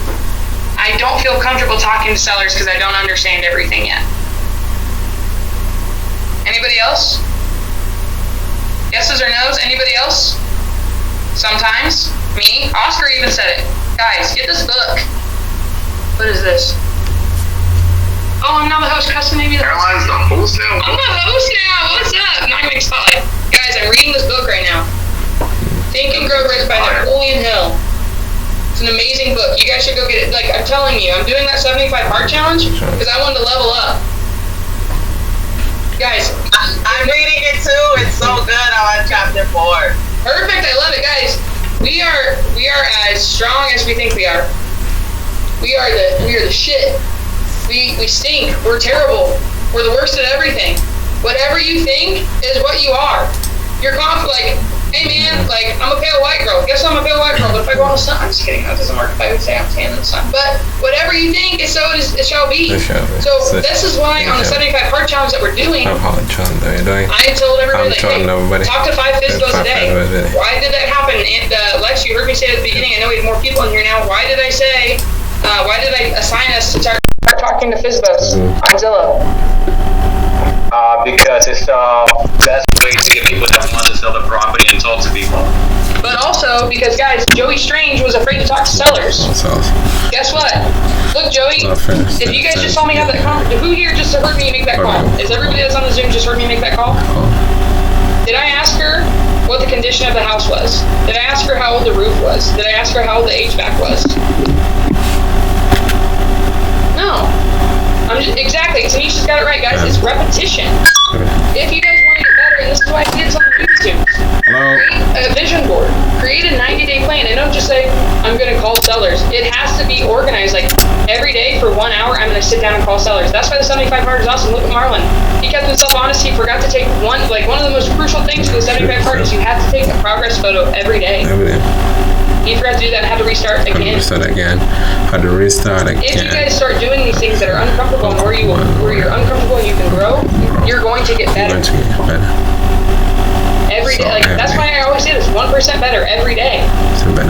I don't feel comfortable talking to sellers because I don't understand everything yet? Anybody else? Yeses or nos? Anybody else? Sometimes. Me. Oscar even said it. Guys, get this book. What is this? Oh, I'm not the host. Keston, maybe the host. Caroline's the host now? I'm the host now. What's up? Not gonna spotlight. Guys, I'm reading this book right now. Think and Grow Rich by Napoleon Hill. It's an amazing book. You guys should go get it. Like, I'm telling you, I'm doing that 75 hard challenge because I wanted to level up. Guys, I'm reading it too. It's so good. I'm on chapter 4. Perfect. I love it, guys. We are as strong as we think we are. We are the shit. We stink. We're terrible. We're the worst at everything. Whatever you think is what you are. You're like, hey man, like, I'm a pale white girl. Guess I'm a pale white girl, but if I go out in the sun, I'm just kidding, that doesn't work. If I would say I'm tan in the sun. But whatever you think is so it shall be. So this is why on the 75 hard challenge that we're doing, I told everybody, like, hey, talk to 5 FSBOs a day. Why did that happen? And Lex, you heard me say at the beginning, I know we have more people in here now. Why did I assign us to start talking to FSBOs on Zillow? Because it's the best way to get people that want to sell the property and talk to people. But also because, guys, Joey Strange was afraid to talk to sellers. Guess what? Look, Joey, if you guys just saw me have that conversation, who here just heard me make that call? Is everybody that's on the Zoom just heard me make that call? Did I ask her what the condition of the house was? Did I ask her how old the roof was? Did I ask her how old the HVAC was? No. Exactly, Tanisha's got it right, guys. It's repetition. If you guys want to get better, and this is why I did something on YouTube. Create a vision board. Create a 90-day plan. And don't just say, I'm going to call sellers. It has to be organized. Like, every day for 1 hour, I'm going to sit down and call sellers. That's why the 75 hard is awesome. Look at Marlon. He kept himself honest. He forgot to take one of the most crucial things for the 75 hard is you have to take a progress photo every day. He forgot to do that and had to restart again. Had to restart again. If you guys start doing these things that are uncomfortable and where you're uncomfortable and you can grow, you're going to get better. Every day. Like, that's why I always say this, 1% better every day.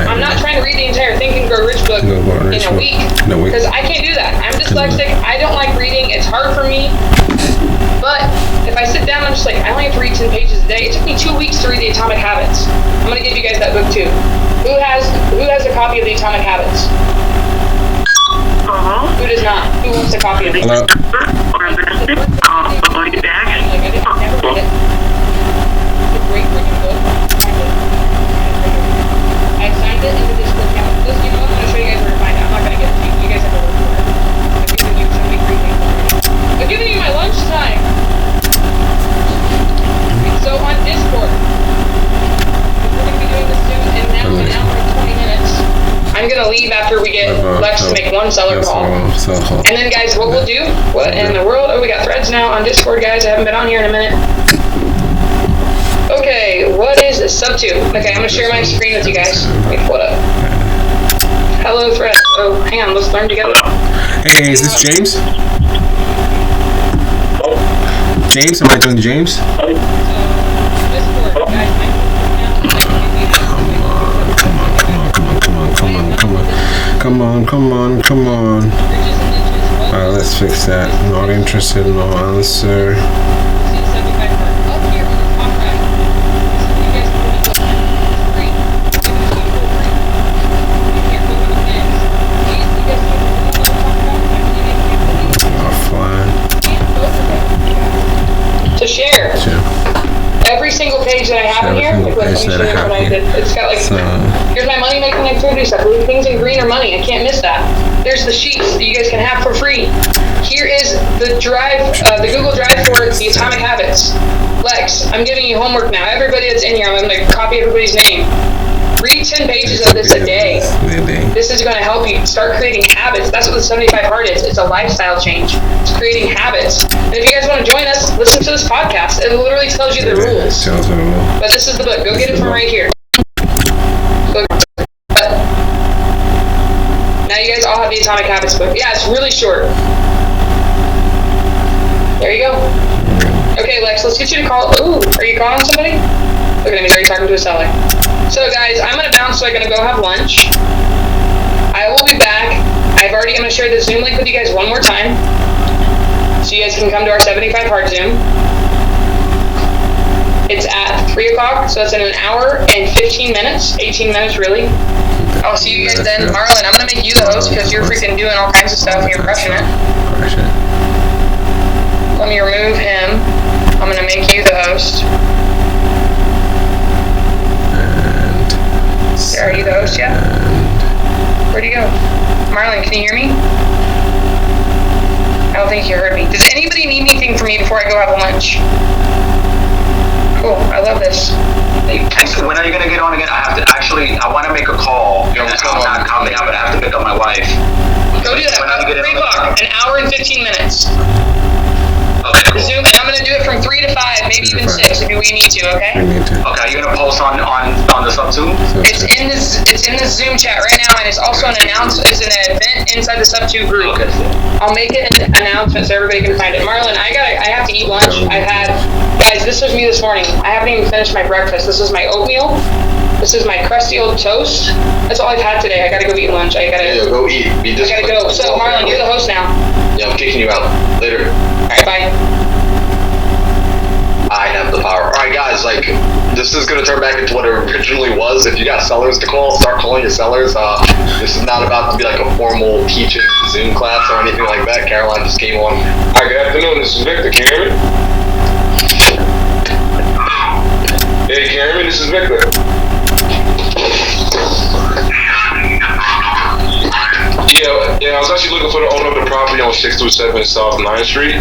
I'm not trying to read the entire Think and Grow Rich book in a week. Because I can't do that. I'm dyslexic. I don't like reading. It's hard for me. But if I sit down, I'm just like, I only have to read 10 pages a day. It took me 2 weeks to read the Atomic Habits. I'm going to give you guys that book too. Who has a copy of the Atomic Habits? Who does not? Who wants a copy of it? Hello? I'll get back. Like, I didn't never read it. It's a great freaking book. I signed it into this book now. You know what? I'm going to show you guys where to find it. I'm not going to give it to you. You guys have to look for it. I've given you so many free things already. I'm giving you my lunchtime. So on Discord, we're going to be doing this soon, and now an hour and 20 minutes. I'm going to leave after we get Lex to make one seller call. And then, guys, what we'll do, what in the world? Oh, we got threads now on Discord, guys. I haven't been on here in a minute. sub 2. Okay, I'm gonna share my screen with you guys. Wait, hold up. Hello, thread. Oh, hang on, let's learn together. Hey, is this James? James, am I doing James? Come on. Alright, let's fix that. Not interested, no answer. To share. Every single page that I have in here, like, let me show you what I did. It's got like, here's my money making activity stuff. Things in green are money. I can't miss that. There's the sheets that you guys can have for free. Here is the drive, the Google Drive for the Atomic Habits. Lex, I'm giving you homework now. Everybody that's in here, I'm going to copy everybody's name. Read 10 pages of this a day. This is going to help you start creating habits. That's what the 75 Hard is. It's a lifestyle change. It's creating habits. And if you guys want to join us, listen to this podcast. It literally tells you the rules. But this is the book. Go get it from right here. Now you guys all have the Atomic Habits book. Yeah, it's really short. There you go. Okay, Lex, let's get you to call. Ooh, are you calling somebody? Look at him, he's already talking to a seller. So guys, I'm gonna bounce, so I'm gonna go have lunch. I will be back. I'm gonna share the Zoom link with you guys one more time, so you guys can come to our 75 Hard Zoom. It's at 3 o'clock, so that's in an hour and 15 minutes, 18 minutes really. I'll see you guys then. Marlon, I'm gonna make you the host because you're freaking doing all kinds of stuff and you're crushing it. Let me remove him. I'm gonna make you the host. Are you the host yet? Where'd he go? Marlon, can you hear me? I don't think you heard me. Does anybody need anything from me before I go have lunch? Cool, I love this. So when are you gonna get on again? I want to make a call. I'm not coming out, but I have to pick up my wife. Go do that. 3 o'clock, an hour and 15 minutes. Okay, cool. Zoom, and I'm gonna do it from 3 to 5, maybe even 6 if we need to. Okay. Okay, you're gonna post on the sub too? It's in the Zoom chat right now, and it's also an announcement. It's an event inside the sub 2 group. Okay. I'll make it an announcement so everybody can find it. Marlon, I have to eat lunch. Guys, this was me this morning. I haven't even finished my breakfast. This is my oatmeal. This is my crusty old toast. That's all I've had today. I gotta go eat lunch. Yeah, go eat. I gotta go. So Marlon, you're the host now. Yeah, I'm kicking you out. Later. Alright, bye. I have the power. Alright guys, like, this is gonna turn back into what it originally was. If you got sellers to call, start calling your sellers. This is not about to be like a formal teaching Zoom class or anything like that. Caroline just came on. Alright, good afternoon, this is Victor. Can you hear me? Hey, can you hear me? This is Victor. Yeah, I was actually looking for the owner of the property on 627 South 9th Street.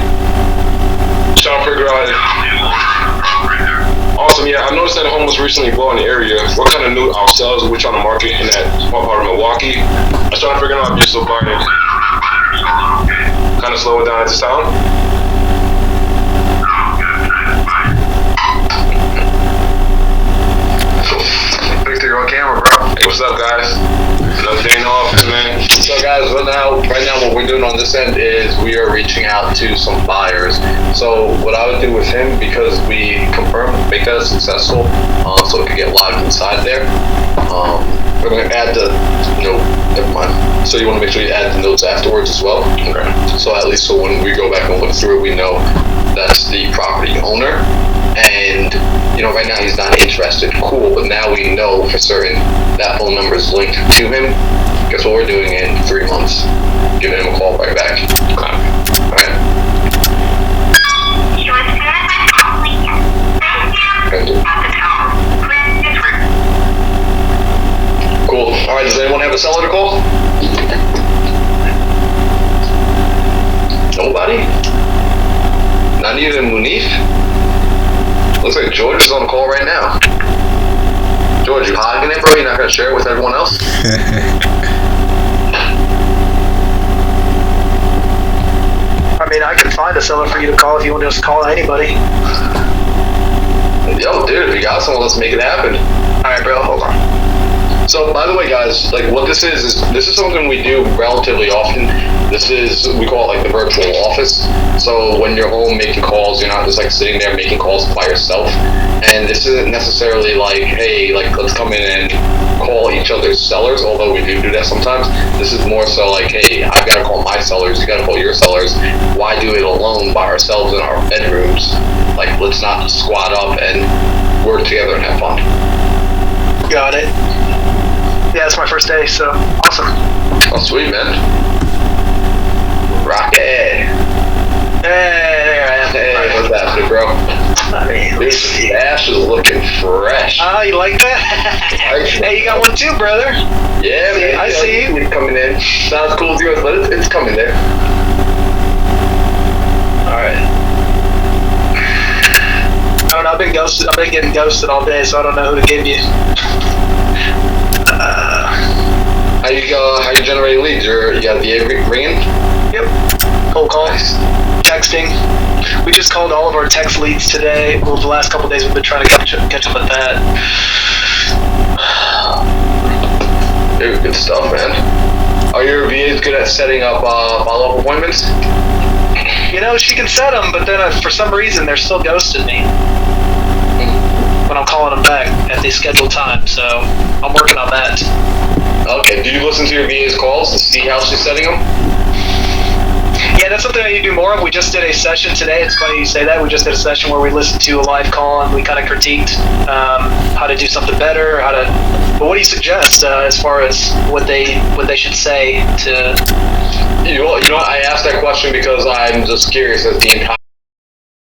Just trying to figure out Awesome, yeah, I noticed that a home was recently bought in the area. What kind of new sales are we trying to market in that small part of Milwaukee? I was trying to figure out if you're still buying it. Kind of slow it down at this time? Victor, you're on camera, bro. Hey, what's up, guys? Another day in the office, man. So, guys, right now, what we're doing on this end is we are reaching out to some buyers. So, what I would do with him, because we confirmed, make that successful, so it could get live inside there. We're going to add the never mind. So, you want to make sure you add the notes afterwards as well. Okay. So, at least when we go back and look through it, we know that's the property owner. And, right now he's not interested. Cool, but now we know for certain that phone number is linked to him. Guess what we're doing in 3 months? Giving him a call right back. Okay. Alright. Cool. Alright, does anyone have a seller to call? Nobody? Not even Munif? Looks like George is on the call right now. George, you hogging it, bro? You're not going to share it with everyone else? I mean, I can find a seller for you to call if you want to just call anybody. Yo, dude, if you got someone, let's make it happen. All right, bro. Hold on. So, by the way, guys, like what this is something we do relatively often. We call it like the virtual office. So when you're home making calls, you're not just like sitting there making calls by yourself. And this isn't necessarily like, hey, like let's come in and call each other's sellers, although we do that sometimes. This is more so like, hey, I've got to call my sellers, you got to call your sellers. Why do it alone by ourselves in our bedrooms? Like, let's not squat up and work together and have fun. Got it. Yeah, it's my first day, so awesome. Oh, sweet, man. Rocket. Hey, what's happening, bro? Dude, the ash is looking fresh. Oh, you like that? Hey, you got one too, brother. Yeah, man. I see you. It's coming in. Not as cool as yours, but it's coming there. Alright. I don't know, I've been ghosted. I've been getting ghosted all day, so I don't know who to give you. How you generate leads? You got the ringing? Yep. Cold calls, texting. We just called all of our text leads today. Well, the last couple of days we've been trying to catch up with that. Dude, good stuff, man. Are your VAs good at setting up follow-up appointments? You know, she can set them, but then for some reason they're still ghosting me when I'm calling them back at the scheduled time. So I'm working on that. Okay, do you listen to your VA's calls to see how she's setting them? Yeah, that's something I need to do more of. We just did a session today. It's funny you say that. We just did a session where we listened to a live call and we kind of critiqued how to do something better, but what do you suggest as far as what they should say to... You know, I asked that question because I'm just curious as the entire